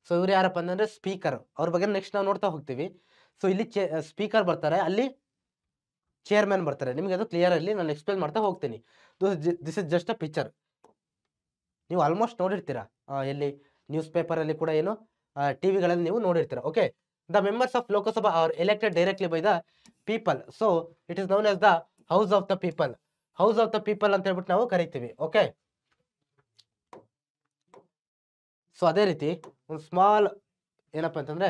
S1: ಸೊ ಇವ್ರು ಯಾರಪ್ಪ ಅಂತಂದ್ರೆ ಸ್ಪೀಕರ್. ಅವ್ರ ಬಗ್ಗೆ ನೆಕ್ಸ್ಟ್ ನಾವು ನೋಡ್ತಾ ಹೋಗ್ತೀವಿ. ಸೊ ಇಲ್ಲಿ ಸ್ಪೀಕರ್ ಬರ್ತಾರೆ, ಅಲ್ಲಿ ಚೇರ್ಮನ್ ಬರ್ತಾರೆ. ನಿಮಗೆ ಅದು ಕ್ಲಿಯರ್ ಅಲ್ಲಿ ನಾನು ಎಕ್ಸ್ಪ್ಲೇನ್ ಮಾಡ್ತಾ ಹೋಗ್ತೀನಿ. This is just a picture. ನೀವು ಆಲ್ಮೋಸ್ಟ್ ನೋಡಿರ್ತೀರಾ, ಎಲ್ಲಿ ನ್ಯೂಸ್ ಪೇಪರ್ ಅಲ್ಲಿ ಕೂಡ ಏನು ಟಿವಿಗಳಲ್ಲಿ ನೀವು ನೋಡಿರ್ತೀರಾ. Okay, the members of Lok Sabha are elected directly by the people. So it is known as the house of the people. House of the people ಅಂತ ಹೇಳ್ಬಿಟ್ಟು ನಾವು ಕರಿತೀವಿ. ಓಕೆ, ಸೊ ಅದೇ ರೀತಿ ಒಂದು ಸ್ಮಾಲ್ ಏನಪ್ಪ ಅಂತಂದ್ರೆ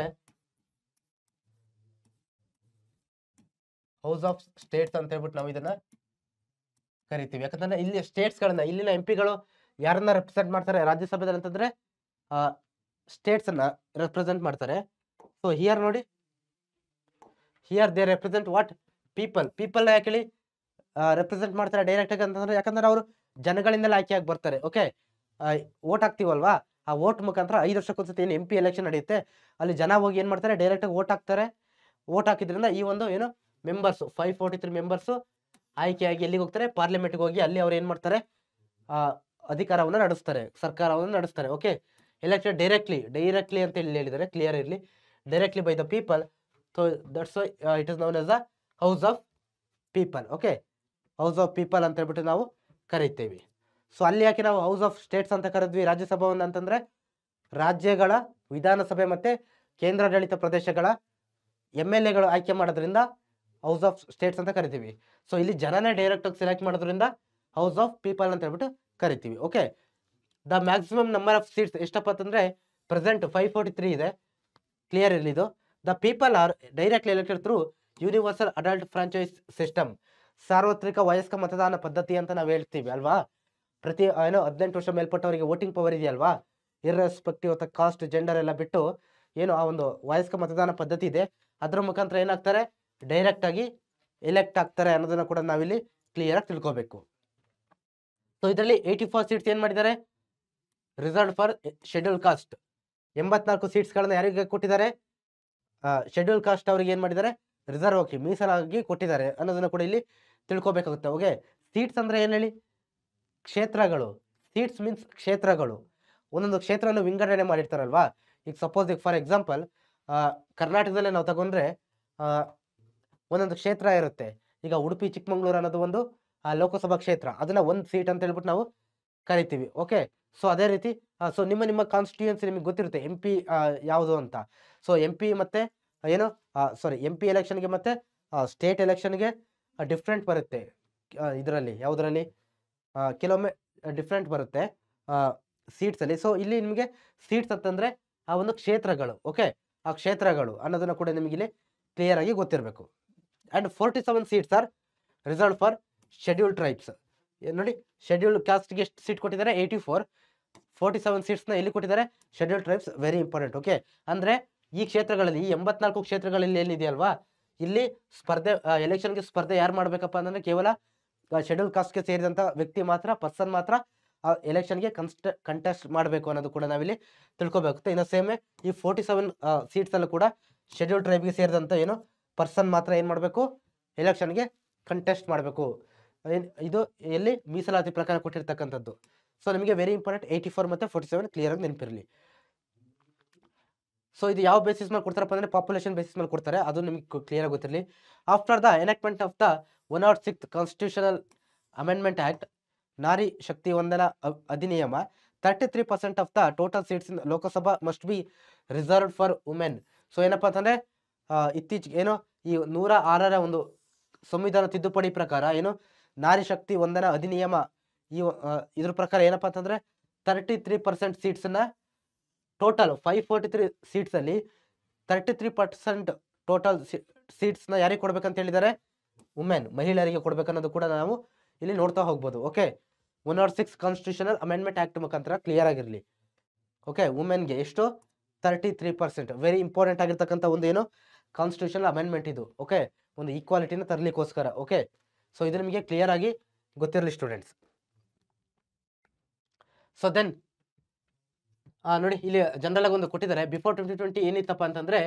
S1: ಹೌಸ್ ಆಫ್ ಸ್ಟೇಟ್ಸ್ ಅಂತ ಹೇಳ್ಬಿಟ್ಟು ನಾವು ಇದನ್ನ ಕರಿತೀವಿ. ಯಾಕಂತಂದ್ರೆ ಇಲ್ಲಿ ಸ್ಟೇಟ್ಸ್ಗಳನ್ನ, ಇಲ್ಲಿನ MPಗಳು ಯಾರನ್ನ ರೆಪ್ರೆಸೆಂಟ್ ಮಾಡ್ತಾರೆ ರಾಜ್ಯಸಭೆದಲ್ಲಿ ಅಂತಂದ್ರೆ ಸ್ಟೇಟ್ಸ್ ಅನ್ನ ರೆಪ್ರೆಸೆಂಟ್ ಮಾಡ್ತಾರೆ. ಸೊ ಹಿಯರ್ ನೋಡಿ, here they represent what, people ಯಾಕೆ ಹೇಳಿ ರೆಪ್ರೆಸೆಂಟ್ ಮಾಡ್ತಾರೆ ಡೈರೆಕ್ಟ್ ಆಗಿ ಅಂತಂದ್ರೆ, ಯಾಕಂದ್ರೆ ಅವರು ಜನಗಳಿಂದಲೇ ಆಯ್ಕೆಯಾಗಿ ಬರ್ತಾರೆ. ಓಕೆ, ವೋಟ್ ಹಾಕ್ತೀವಲ್ವಾ, ಆ ವೋಟ್ ಮುಖಾಂತರ 5 ವರ್ಷಕ್ಕೊಂದ್ಸತಿ ಏನು MP ಎಲೆಕ್ಷನ್ ನಡೆಯುತ್ತೆ, ಅಲ್ಲಿ ಜನ ಹೋಗಿ ಏನು ಮಾಡ್ತಾರೆ, ಡೈರೆಕ್ಟ್ ಆಗಿ ವೋಟ್ ಹಾಕ್ತಾರೆ. ವೋಟ್ ಹಾಕಿದ್ರಿಂದ ಈ ಒಂದು ಏನು ಮೆಂಬರ್ಸ್ 543 ಮೆಂಬರ್ಸ್ ಆಯ್ಕೆಯಾಗಿ ಎಲ್ಲಿಗೆ ಹೋಗ್ತಾರೆ, ಪಾರ್ಲಿಮೆಂಟ್ಗೆ ಹೋಗಿ ಅಲ್ಲಿ ಅವ್ರು ಏನು ಮಾಡ್ತಾರೆ, ಅಧಿಕಾರವನ್ನು ನಡೆಸ್ತಾರೆ, ಸರ್ಕಾರವನ್ನು ನಡೆಸ್ತಾರೆ. ಓಕೆ, ಎಲೆಕ್ಟೆಡ್ ಡೈರೆಕ್ಟ್ಲಿ ಅಂತ ಹೇಳಿದ್ದಾರೆ, ಕ್ಲಿಯರ್ ಇರಲಿ, directly by the people. So that's why it is known as the house of people. Okay, house of people ಅಂತ ಹೇಳ್ಬಿಟ್ಟು ನಾವು ಕರಿತೀವಿ. ಸೊ ಅಲ್ಲಿ ಯಾಕೆ ನಾವು ಹೌಸ್ ಆಫ್ ಸ್ಟೇಟ್ಸ್ ಅಂತ ಕರೆದ್ವಿ ರಾಜ್ಯಸಭಾವನ್ನು ಅಂತಂದ್ರೆ, ರಾಜ್ಯಗಳ ವಿಧಾನಸಭೆ ಮತ್ತೆ ಕೇಂದ್ರಾಡಳಿತ ಪ್ರದೇಶಗಳ MLAಗಳು ಆಯ್ಕೆ ಮಾಡೋದ್ರಿಂದ ಹೌಸ್ ಆಫ್ ಸ್ಟೇಟ್ಸ್ ಅಂತ ಕರಿತೀವಿ. ಸೊ ಇಲ್ಲಿ ಜನನೇ ಡೈರೆಕ್ಟ್ ಆಗಿ ಸೆಲೆಕ್ಟ್ ಮಾಡೋದ್ರಿಂದ ಹೌಸ್ ಆಫ್ ಪೀಪಲ್ ಅಂತ ಹೇಳ್ಬಿಟ್ಟು ಕರಿತೀವಿ. Okay, the maximum number of seats ಎಷ್ಟಪ್ಪ ಅಂತಂದ್ರೆ ಪ್ರೆಸೆಂಟ್ 543 ಇದೆ. ಕ್ಲಿಯರ್ ಇರಲಿ ಇದು. The people are directly elected through universal adult franchise system, ಸಾರ್ವತ್ರಿಕ ವಯಸ್ಕ ಮತದಾನ ಪದ್ಧತಿ ಅಂತ ನಾವು ಹೇಳ್ತೀವಿ ಅಲ್ವಾ. ಪ್ರತಿ 18 ವರ್ಷ ಮೇಲ್ಪಟ್ಟವರಿಗೆ ವೋಟಿಂಗ್ ಪವರ್ ಇದೆಯಲ್ವಾ, ಇರ್ರೆಸ್ಪೆಕ್ಟಿವ್ ಆಫ್ ಕಾಸ್ಟ್ ಜೆಂಡರ್ ಎಲ್ಲ ಬಿಟ್ಟು ಆ ಒಂದು ವಯಸ್ಕ ಮತದಾನ ಪದ್ಧತಿ ಇದೆ, ಅದ್ರ ಮುಖಾಂತರ ಏನಾಗ್ತಾರೆ, ಡೈರೆಕ್ಟ್ ಆಗಿ ಎಲೆಕ್ಟ್ ಆಗ್ತಾರೆ ಅನ್ನೋದನ್ನ ಕೂಡ ನಾವಿಲ್ಲಿ ಕ್ಲಿಯರ್ ಆಗಿ ತಿಳ್ಕೊಬೇಕು. ಸೊ ಇದರಲ್ಲಿ 84 ಸೀಟ್ಸ್ ಏನ್ ಮಾಡಿದ್ದಾರೆ, ರಿಸರ್ವ್ಡ್ ಫಾರ್ ಶೆಡ್ಯೂಲ್ ಕಾಸ್ಟ್. 84 ಸೀಟ್ಸ್ಗಳನ್ನ ಯಾರಿಗೆ ಕೊಟ್ಟಿದ್ದಾರೆ, ಶೆಡ್ಯೂಲ್ ಕಾಸ್ಟ್ ಅವರಿಗೆ ಏನ್ ಮಾಡಿದ್ದಾರೆ, ರಿಸರ್ವ್ ಆಗಿ ಮೀಸಲಾಗಿ ಕೊಟ್ಟಿದ್ದಾರೆ ಅನ್ನೋದನ್ನ ಕೂಡ ಇಲ್ಲಿ ತಿಳ್ಕೊಬೇಕಾಗುತ್ತೆ. ಓಕೆ, ಸೀಟ್ಸ್ ಅಂದ್ರೆ ಏನ್ ಹೇಳಿ, ಕ್ಷೇತ್ರಗಳು. ಸೀಟ್ಸ್ ಮೀನ್ಸ್ ಕ್ಷೇತ್ರಗಳು. ಒಂದೊಂದು ಕ್ಷೇತ್ರವನ್ನು ವಿಂಗಡಣೆ ಮಾಡಿರ್ತಾರಲ್ವಾ. ಈಗ ಸಪೋಸ್ ಫಾರ್ ಎಕ್ಸಾಂಪಲ್ ಕರ್ನಾಟಕದಲ್ಲೇ ನಾವು ತಗೊಂಡ್ರೆ ಒಂದೊಂದು ಕ್ಷೇತ್ರ ಇರುತ್ತೆ. ಈಗ ಉಡುಪಿ ಚಿಕ್ಕಮಂಗ್ಳೂರು ಅನ್ನೋದು ಒಂದು ಲೋಕಸಭಾ ಕ್ಷೇತ್ರ, ಅದನ್ನ ಒಂದು ಸೀಟ್ ಅಂತ ಹೇಳ್ಬಿಟ್ಟು ನಾವು ಕರಿತೀವಿ. ಓಕೆ, ಸೊ ಅದೇ ರೀತಿ ಸೊ ನಿಮ್ಮ ಕಾನ್ಸ್ಟಿಟ್ಯೂಯನ್ಸಿ ನಿಮಗೆ ಗೊತ್ತಿರುತ್ತೆ MP ಯಾವುದು ಅಂತ. ಸೊ MP ಮತ್ತೆ MP ಎಲೆಕ್ಷನ್ಗೆ ಮತ್ತೆ ಸ್ಟೇಟ್ ಎಲೆಕ್ಷನ್ಗೆ ಡಿಫ್ರೆಂಟ್ ಬರುತ್ತೆ. ಇದರಲ್ಲಿ ಯಾವುದರಲ್ಲಿ ಕೆಲವೊಮ್ಮೆ ಡಿಫ್ರೆಂಟ್ ಬರುತ್ತೆ ಸೀಟ್ಸ್ ಅಲ್ಲಿ. ಸೊ ಇಲ್ಲಿ ನಿಮಗೆ ಸೀಟ್ಸ್ ಅಂತಂದ್ರೆ ಆ ಒಂದು ಕ್ಷೇತ್ರಗಳು. ಓಕೆ, ಆ ಕ್ಷೇತ್ರಗಳು ಅನ್ನೋದನ್ನ ಕೂಡ ನಿಮಗೆ ಇಲ್ಲಿ ಕ್ಲಿಯರ್ ಆಗಿ ಗೊತ್ತಿರಬೇಕು. And 47 seats R reserved for scheduled tribes. ನೋಡಿ, ಶೆಡ್ಯೂಲ್ಡ್ ಕಾಸ್ಟ್ಗೆ ಎಷ್ಟು ಸೀಟ್ ಕೊಟ್ಟಿದ್ದಾರೆ, 84. 47 ಸೀಟ್ಸ್ನ ಎಲ್ಲಿ ಕೊಟ್ಟಿದ್ದಾರೆ, scheduled tribes. Very important. Okay, ಅಂದ್ರೆ ಈ ಕ್ಷೇತ್ರಗಳಲ್ಲಿ 84 ಕ್ಷೇತ್ರಗಳಲ್ಲಿ ಏನಿದೆಯಲ್ವಾ, ಇಲ್ಲಿ ಸ್ಪರ್ಧೆ ಎಲೆಕ್ಷನ್ಗೆ ಸ್ಪರ್ಧೆ ಯಾರು ಮಾಡ್ಬೇಕಪ್ಪ ಅಂತಂದ್ರೆ ಕೇವಲ ಶೆಡ್ಯೂಲ್ ಕಾಸ್ಟ್ಗೆ ಸೇರಿದಂತ ವ್ಯಕ್ತಿ ಮಾತ್ರ, ಪರ್ಸನ್ ಮಾತ್ರ ಎಲೆಕ್ಷನ್ಗೆ ಕಂಟೆಸ್ಟ್ ಮಾಡಬೇಕು ಅನ್ನೋದು ಕೂಡ ನಾವಿಲ್ಲಿ ತಿಳ್ಕೊಬೇಕು. ಇನ್ನು ಸೇಮ್ ಈ 47 ಸೀಟ್ಸ್ ಅಲ್ಲೂ ಕೂಡ ಶೆಡ್ಯೂಲ್ ಟ್ರೈಬ್ಗೆ ಸೇರಿದಂತ ಪರ್ಸನ್ ಮಾತ್ರ ಏನ್ ಮಾಡಬೇಕು, ಎಲೆಕ್ಷನ್ಗೆ ಕಂಟೆಸ್ಟ್ ಮಾಡಬೇಕು. ಇದು ಎಲ್ಲಿ ಮೀಸಲಾತಿ ಪ್ರಕಾರ ಕೊಟ್ಟಿರ್ತಕ್ಕಂಥದ್ದು. ಸೊ ನಿಮಗೆ ವೆರಿ ಇಂಪಾರ್ಟೆಂಟ್ 84 ಮತ್ತೆ 47 ಕ್ಲಿಯರ್ ಆಗಿ ನೆನಪಿರಲಿ. ಸೊ ಇದು ಯಾವ ಬೇಸಿಸ್ ಮೇಲೆ ಕೊಡ್ತಾರಪ್ಪ ಅಂದ್ರೆ ಪಾಪ್ಯುಲೇಷನ್ ಬೇಸಿಸ್ ಮೇಲೆ ಕೊಡ್ತಾರೆ, ಅದು ನಿಮಗೆ ಕ್ಲಿಯರ್ ಆಗಿ ಗೊತ್ತಿರಲಿ. After the enactment of the 106th constitutional amendment act, Nari Shakti Vandana ಅಧಿನಿಯಮ, 33% of the total seats in Lok Sabha must be reserved for women. So ಏನಪ್ಪಾ ಅಂತಂದ್ರೆ ಇತ್ತೀಚೆಗೆ ಈ 106ರ ಒಂದು ಸಂವಿಧಾನ ತಿದ್ದುಪಡಿ ಪ್ರಕಾರ ನಾರಿ ಶಕ್ತಿ ವಂದನಾ ಅಧಿನಿಯಮ ಇದ್ರ ಪ್ರಕಾರ ಏನಪ್ಪಾ ಅಂತಂದ್ರೆ 33% ಸೀಟ್ಸ್ನ ಟೋಟಲ್ 543 ಸೀಟ್ಸ್ ಅಲ್ಲಿ 33% ಟೋಟಲ್ ಸೀಟ್ಸ್ನ ಯಾರಿಗೆ ಕೊಡ್ಬೇಕಂತ ಹೇಳಿದ್ದಾರೆ, ವುಮೆನ್, ಮಹಿಳೆಯರಿಗೆ ಕೊಡ್ಬೇಕನ್ನೋದು ಕೂಡ ನಾವು ಇಲ್ಲಿ ನೋಡ್ತಾ ಹೋಗ್ಬೋದು. ಓಕೆ, 106 ಕಾನ್ಸ್ಟಿಟ್ಯೂಷನಲ್ ಅಮೆಂಡ್ಮೆಂಟ್ ಆಕ್ಟ್ ಮುಖಾಂತರ ಕ್ಲಿಯರ್ ಆಗಿರಲಿ. ಓಕೆ, ವುಮೆನ್ಗೆ ಎಷ್ಟು, 33%. ವೆರಿ ಇಂಪಾರ್ಟೆಂಟ್ ಆಗಿರ್ತಕ್ಕಂಥ ಒಂದು ಕಾನ್ಸ್ಟಿಟ್ಯೂಷನಲ್ ಅಮೆಂಡ್ಮೆಂಟ್ ಇದು. ಓಕೆ, ಒಂದು ಈಕ್ವಾಲಿಟಿನ ತರಲಿಕ್ಕೋಸ್ಕರ. ಓಕೆ, ಸೊ ಇದು ನಿಮಗೆ ಕ್ಲಿಯರ್ ಆಗಿ ಗೊತ್ತಿರಲಿ ಸ್ಟೂಡೆಂಟ್ಸ್. ಸೊ ದೆನ್ ನೋಡಿ, ಇಲ್ಲಿ ಜನರಲ್ ಆಗಿ ಒಂದು ಕೊಟ್ಟಿದ್ದಾರೆ. ಬಿಫೋರ್ 2020 ಏನಿತ್ತಪ್ಪ ಅಂತಂದ್ರೆ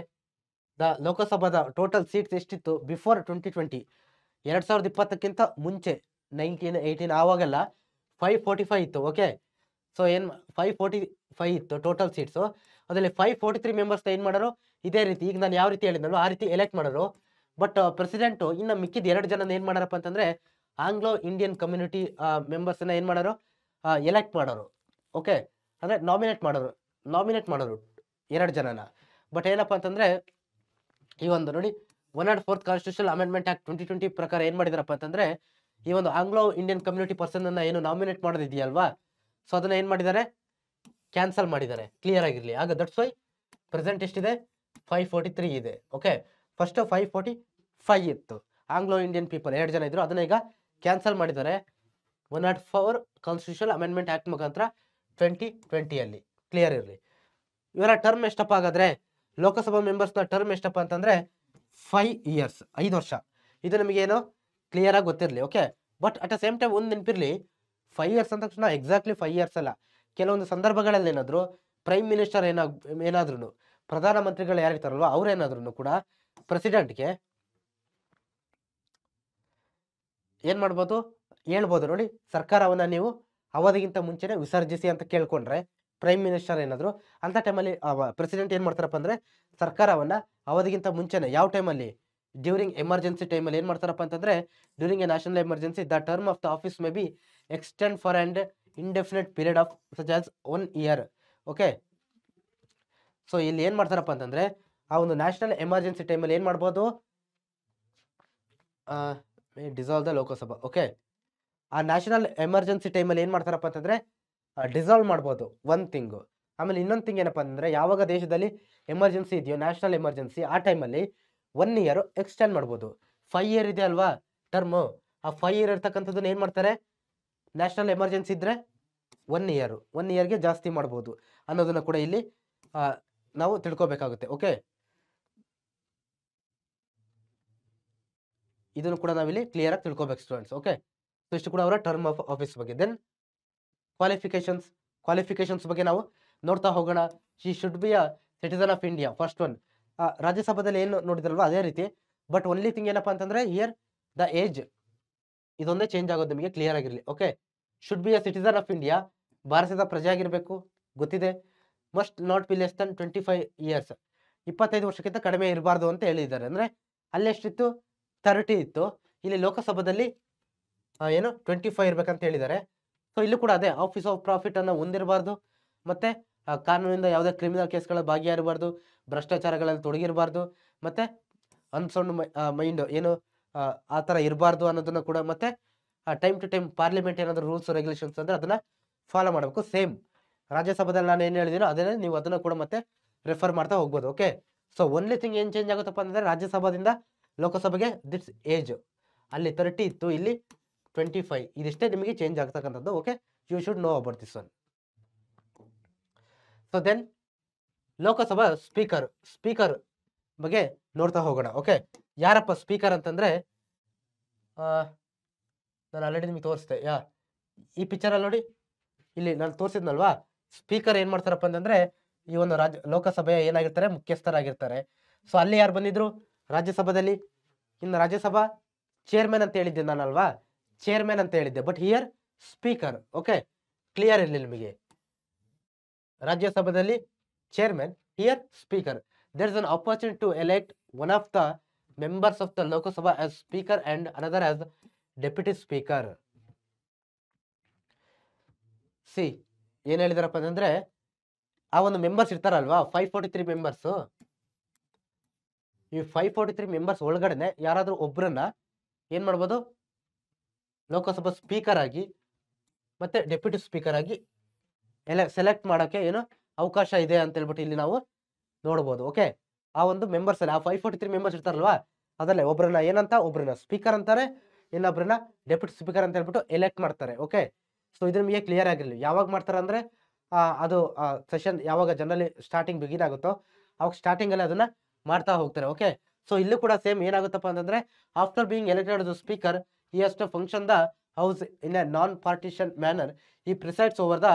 S1: ದ ಲೋಕಸಭಾದ ಟೋಟಲ್ ಸೀಟ್ಸ್ ಎಷ್ಟಿತ್ತು ಬಿಫೋರ್ 2020, 2020ಕ್ಕಿಂತ ಮುಂಚೆ 1918 ಆವಾಗೆಲ್ಲ 545 ಇತ್ತು. ಓಕೆ, ಸೊ 545 ಇತ್ತು ಟೋಟಲ್ ಸೀಟ್ಸು. ಅದರಲ್ಲಿ 543 ಮೆಂಬರ್ಸ್ನ ಏನು ಮಾಡೋರು, ಇದೇ ರೀತಿ ಈಗ ನಾನು ಯಾವ ರೀತಿ ಹೇಳಿದ್ನೋ ಆ ರೀತಿ ಎಲೆಕ್ಟ್ ಮಾಡೋರು. ಬಟ್ ಪ್ರೆಸಿಡೆಂಟು ಇನ್ನು ಮಿಕ್ಕಿದ 2 ಜನ ಏನು ಮಾಡಾರಪ್ಪ ಅಂತಂದ್ರೆ ಆಂಗ್ಲೋ ಇಂಡಿಯನ್ ಕಮ್ಯುನಿಟಿ ಮೆಂಬರ್ಸ್ನ ಏನು ಮಾಡೋರು, ಎಲೆಕ್ಟ್ ಮಾಡೋರು. ಓಕೆ, ಅಂದರೆ ನಾಮಿನೇಟ್ ಮಾಡೋರು 2 ಜನನ. ಬಟ್ ಏನಪ್ಪ ಅಂತಂದ್ರೆ ಈ ಒಂದು ನೋಡಿ 104th ಕಾನ್ಸ್ಟಿಟ್ಯೂಷನಲ್ ಅಮೆಂಡ್ಮೆಂಟ್ ಆಕ್ಟ್ 2020 ಪ್ರಕಾರ ಏನು ಮಾಡಿದಾರಪ್ಪ ಅಂತಂದ್ರೆ ಈ ಒಂದು ಆಂಗ್ಲೋ ಇಂಡಿಯನ್ ಕಮ್ಯುನಿಟಿ ಪರ್ಸನ್ ಅನ್ನ ನಾಮಿನೇಟ್ ಮಾಡೋದಿದೆಯಲ್ವಾ, ಸೊ ಅದನ್ನ ಏನು ಮಾಡಿದ್ದಾರೆ, ಕ್ಯಾನ್ಸಲ್ ಮಾಡಿದ್ದಾರೆ. ಕ್ಲಿಯರ್ ಆಗಿರಲಿ. ಆಗ ದಟ್ಸ್ ವೈ ಪ್ರೆಸೆಂಟ್ ಎಷ್ಟಿದೆ, 543 ಇದೆ. ಓಕೆ, ಫಸ್ಟ್ 545 ಇತ್ತು, ಆಂಗ್ಲೋ ಇಂಡಿಯನ್ ಪೀಪಲ್ 2 ಜನ ಇದ್ರು, ಅದನ್ನ ಈಗ ಕ್ಯಾನ್ಸಲ್ ಮಾಡಿದ್ದಾರೆ 104 ಕಾನ್ಸ್ಟಿಟ್ಯೂಷನಲ್ ಅಮೆಂಡ್ಮೆಂಟ್ ಆಕ್ಟ್ ಮುಖಾಂತರ 2020 ಕ್ಲಿಯರ್ ಇರಲಿ. ಇವರ ಟರ್ಮ್ ಎಷ್ಟಪ್ಪ ಹಾಗಾದ್ರೆ, ಲೋಕಸಭಾ ಮೆಂಬರ್ಸ್ನ ಟರ್ಮ್ ಎಷ್ಟಪ್ಪ ಅಂತಂದ್ರೆ 5 years, 5 ವರ್ಷ. ಇದು ನಮಗೇನು ಕ್ಲಿಯರ್ ಆಗಿ ಗೊತ್ತಿರಲಿ. Okay, but at the same time ಒಂದು ನೆನಪಿರಲಿ, 5 years ಅಂತ ತಕ್ಷಣ ಎಕ್ಸಾಕ್ಟ್ಲಿ 5 years ಅಲ್ಲ. ಕೆಲವೊಂದು ಸಂದರ್ಭಗಳಲ್ಲಿ ಏನಾದ್ರು ಪ್ರೈಮ್ ಮಿನಿಸ್ಟರ್ ಏನಾದ್ರೂ ಪ್ರಧಾನಮಂತ್ರಿಗಳು ಯಾರಿರ್ತಾರಲ್ವ ಅವ್ರೇನಾದ್ರೂ ಕೂಡ ಪ್ರೆಸಿಡೆಂಟ್ಗೆ ಏನ್ ಮಾಡ್ಬೋದು, ಹೇಳ್ಬೋದು ನೋಡಿ, ಸರ್ಕಾರವನ್ನ ನೀವು ಅವಧಿಗಿಂತ ಮುಂಚೆನೆ ವಿಸರ್ಜಿಸಿ ಅಂತ ಕೇಳ್ಕೊಂಡ್ರೆ ಪ್ರೈಮ್ ಮಿನಿಸ್ಟರ್ ಏನಾದ್ರು ಅಂತ ಟೈಮಲ್ಲಿ ಪ್ರೆಸಿಡೆಂಟ್ ಏನು ಮಾಡ್ತಾರಪ್ಪ ಅಂದರೆ ಸರ್ಕಾರವನ್ನು ಅವಧಿಗಿಂತ ಮುಂಚೆನೆ ಯಾವ ಟೈಮಲ್ಲಿ ಡ್ಯೂರಿಂಗ್ ಎಮರ್ಜೆನ್ಸಿ ಟೈಮಲ್ಲಿ ಏನು ಮಾಡ್ತಾರಪ್ಪ ಅಂತಂದರೆ during A national emergency the term of the office may be extend for and indefinite period of such as 1 year. Okay, so ಇಲ್ಲಿ ಏನು ಮಾಡ್ತಾರಪ್ಪ ಅಂತಂದರೆ ಆ ಒಂದು ನ್ಯಾಷನಲ್ ಎಮರ್ಜೆನ್ಸಿ ಟೈಮಲ್ಲಿ ಏನು ಮಾಡ್ಬೋದು, ಡಿಸಾಲ್ವ್ ದ ಲೋಕಸಭಾ. ಓಕೆ, ಆ ನ್ಯಾಷನಲ್ ಎಮರ್ಜೆನ್ಸಿ ಟೈಮಲ್ಲಿ ಏನು ಮಾಡ್ತಾರಪ್ಪ ಅಂತಂದರೆ ಡಿಸಾಲ್ವ್ ಮಾಡ್ಬೋದು ಒನ್ ಥಿಂಗು. ಆಮೇಲೆ ಇನ್ನೊಂದು ಥಿಂಗ್ ಏನಪ್ಪ ಅಂತಂದರೆ ಯಾವಾಗ ದೇಶದಲ್ಲಿ ಎಮರ್ಜೆನ್ಸಿ ಇದೆಯೋ ನ್ಯಾಷನಲ್ ಎಮರ್ಜೆನ್ಸಿ ಆ ಟೈಮಲ್ಲಿ 1 ಇಯರ್ ಎಕ್ಸ್ಟೆಂಡ್ ಮಾಡ್ಬೋದು. 5 ಇಯರ್ ಇದೆ ಅಲ್ವಾ ಟರ್ಮು, ಆ 5 ಇಯರ್ ಇರ್ತಕ್ಕಂಥದ್ದನ್ನ ಏನು ಮಾಡ್ತಾರೆ, ನ್ಯಾಷನಲ್ ಎಮರ್ಜೆನ್ಸಿ ಇದ್ದರೆ 1 ಇಯರ್ಗೆ ಜಾಸ್ತಿ ಮಾಡ್ಬೋದು ಅನ್ನೋದನ್ನು ಕೂಡ ಇಲ್ಲಿ ನಾವು ತಿಳ್ಕೊಬೇಕಾಗುತ್ತೆ. ಓಕೆ, ಇದನ್ನು ಕೂಡ ನಾವಿಲ್ಲಿ ಕ್ಲಿಯರಾಗಿ ತಿಳ್ಕೊಬೇಕು ಸ್ಟೂಡೆಂಟ್ಸ್. ಓಕೆ, ಸೊ ಇಷ್ಟು ಕೂಡ ಅವರ ಟರ್ಮ್ ಆಫ್ ಆಫೀಸ್ ಬಗ್ಗೆ. ದೆನ್ ಕ್ವಾಲಿಫಿಕೇಶನ್ಸ್ ಬಗ್ಗೆ ನಾವು ನೋಡ್ತಾ ಹೋಗೋಣ. She should be a citizen of India. First one, ರಾಜ್ಯಸಭಾದಲ್ಲಿ ಏನು ನೋಡಿದ್ರಲ್ವ ಅದೇ ರೀತಿ, ಬಟ್ ಒನ್ಲಿ ಥಿಂಗ್ ಏನಪ್ಪ ಅಂತಂದರೆ ಹಿಯರ್ ದ ಏಜ್ ಇದೊಂದೇ ಚೇಂಜ್ ಆಗೋದು, ನಿಮಗೆ ಕ್ಲಿಯರ್ ಆಗಿರಲಿ. Okay, should be a citizen of India, ಭಾರತದ ಪ್ರಜೆ ಆಗಿರಬೇಕು, ಗೊತ್ತಿದೆ. Must not be less than 25 years, 25 ವರ್ಷಕ್ಕಿಂತ ಕಡಿಮೆ ಇರಬಾರ್ದು ಅಂತ ಹೇಳಿದ್ದಾರೆ. ಅಂದರೆ ಅಲ್ಲೆಷ್ಟಿತ್ತು 30 ಇತ್ತು, ಇಲ್ಲಿ ಲೋಕಸಭಾದಲ್ಲಿ ಏನು 25 ಇರ್ಬೇಕಂತ ಹೇಳಿದ್ದಾರೆ. ಸೊ ಇಲ್ಲೂ ಕೂಡ ಅದೇ ಆಫೀಸ್ ಆಫ್ ಪ್ರಾಫಿಟನ್ನು ಹೊಂದಿರಬಾರ್ದು, ಮತ್ತು ಕಾನೂನಿಂದ ಯಾವುದೇ ಕ್ರಿಮಿನಲ್ ಕೇಸ್ಗಳ ಭಾಗಿಯಾಗಿರಬಾರ್ದು, ಭ್ರಷ್ಟಾಚಾರಗಳಲ್ಲಿ ತೊಡಗಿರಬಾರ್ದು, ಮತ್ತು ಅನ್ಸೌಂಡ್ ಮೈಂಡ್ ಏನು ಆ ಥರ ಇರಬಾರ್ದು ಅನ್ನೋದನ್ನು ಕೂಡ, ಮತ್ತು ಟೈಮ್ ಟು ಟೈಮ್ ಪಾರ್ಲಿಮೆಂಟ್ ಏನಾದರೂ ರೂಲ್ಸ್ ರೆಗ್ಯುಲೇಷನ್ಸ್ ಅಂದರೆ ಅದನ್ನು ಫಾಲೋ ಮಾಡಬೇಕು. ಸೇಮ್ ರಾಜ್ಯಸಭಾದಲ್ಲಿ ನಾನು ಏನು ಹೇಳಿದ್ದೀನೋ ಅದೇ ನೀವು ಅದನ್ನು ಕೂಡ ಮತ್ತೆ ರೆಫರ್ ಮಾಡ್ತಾ ಹೋಗ್ಬೋದು. ಓಕೆ, ಸೊ ಒನ್ಲಿ ಥಿಂಗ್ ಏನು ಚೇಂಜ್ ಆಗುತ್ತಪ್ಪ ಅಂದರೆ ರಾಜ್ಯಸಭಾದಿಂದ ಲೋಕಸಭೆಗೆ ದಿಸ್ ಏಜ್, ಅಲ್ಲಿ 30 ಇತ್ತು, ಇಲ್ಲಿ 25, ಇದಿಷ್ಟೇ ನಿಮಗೆ ಚೇಂಜ್ ಆಗ್ತಕ್ಕಂಥದ್ದು. Okay, you should know about this one. So then Lok Sabha speaker ಬಗ್ಗೆ ನೋಡ್ತಾ ಹೋಗೋಣ. ಓಕೆ, ಯಾರಪ್ಪ ಸ್ಪೀಕರ್ ಅಂತಂದರೆ ನಾನು ಆಲ್ರೆಡಿ ನಿಮಗೆ ತೋರಿಸ್ದೆ. ಈ ಪಿಕ್ಚರಲ್ಲಿ ನೋಡಿ, ಇಲ್ಲಿ ನಾನು ತೋರಿಸಿದ್ನಲ್ವಾ, ಸ್ಪೀಕರ್ ಏನು ಮಾಡ್ತಾರಪ್ಪ ಅಂತಂದರೆ ಈ ಒಂದು ಲೋಕಸಭೆಯ ಏನಾಗಿರ್ತಾರೆ, ಮುಖ್ಯಸ್ಥರಾಗಿರ್ತಾರೆ. ಸೊ ಅಲ್ಲಿ ಯಾರು ಬಂದಿದ್ರು ರಾಜ್ಯಸಭಾದಲ್ಲಿ, ಇನ್ನು ರಾಜ್ಯಸಭಾ ಚೇರ್ಮನ್ ಅಂತ ಹೇಳಿದ್ದೆ ನಾನಲ್ವಾ, ಚೇರ್ಮನ್ ಅಂತ ಹೇಳಿದ್ದೆ, but here speaker. Okay, clear ಇರಲಿ ನಿಮಗೆ, ರಾಜ್ಯಸಭಾದಲ್ಲಿ chairman, here speaker. There is an opportunity to elect one of the members of the Lok Sabha as speaker and another as deputy speaker. See ಏನು ಹೇಳಿದಾರಪ್ಪ ಅಂತಂದ್ರೆ ಆ ಒಂದು ಮೆಂಬರ್ಸ್ ಇರ್ತಾರಲ್ವಾ, 543 ಮೆಂಬರ್ಸು, ಈ 543 ಮೆಂಬರ್ಸ್ ಒಳಗಡೆನೆ ಯಾರಾದರೂ ಒಬ್ಬರನ್ನ ಏನು ಮಾಡ್ಬೋದು, ಲೋಕಸಭಾ ಸ್ಪೀಕರ್ ಆಗಿ ಮತ್ತೆ ಡೆಪ್ಯೂಟಿ ಸ್ಪೀಕರ್ ಆಗಿ ಸೆಲೆಕ್ಟ್ ಮಾಡೋಕ್ಕೆ ಏನು ಅವಕಾಶ ಇದೆ ಅಂತ ಹೇಳ್ಬಿಟ್ಟು ಇಲ್ಲಿ ನಾವು ನೋಡ್ಬೋದು. ಓಕೆ, ಆ ಒಂದು ಮೆಂಬರ್ಸ್ ಅಲ್ಲಿ ಆ 543 ಮೆಂಬರ್ಸ್ ಇರ್ತಾರಲ್ವಾ, ಅದರಲ್ಲೇ ಒಬ್ಬರನ್ನ ಏನಂತ, ಒಬ್ಬರನ್ನ ಸ್ಪೀಕರ್ ಅಂತಾರೆ, ಇನ್ನೊಬ್ಬರನ್ನ ಡೆಪ್ಯೂಟಿ ಸ್ಪೀಕರ್ ಅಂತ ಹೇಳ್ಬಿಟ್ಟು ಎಲೆಕ್ಟ್ ಮಾಡ್ತಾರೆ. ಓಕೆ, ಸೊ ಇದು ನಿಮಗೆ ಕ್ಲಿಯರ್ ಆಗಿರಲಿ. ಯಾವಾಗ ಮಾಡ್ತಾರೆ ಅಂದರೆ ಅದು ಸೆಷನ್ ಯಾವಾಗ ಜನರಲಿ ಸ್ಟಾರ್ಟಿಂಗ್ ಬಿಗಿನ್ ಆಗುತ್ತೋ ಅವಾಗ ಸ್ಟಾರ್ಟಿಂಗಲ್ಲಿ ಅದನ್ನು ಮಾಡ್ತಾ ಹೋಗ್ತಾರೆ. ಓಕೆ, ಸೊ ಇಲ್ಲೂ ಕೂಡ ಸೇಮ್ ಏನಾಗುತ್ತಪ್ಪ ಅಂತಂದರೆ after being elected the speaker he has to function the house in a non-partisan manner. He presides over the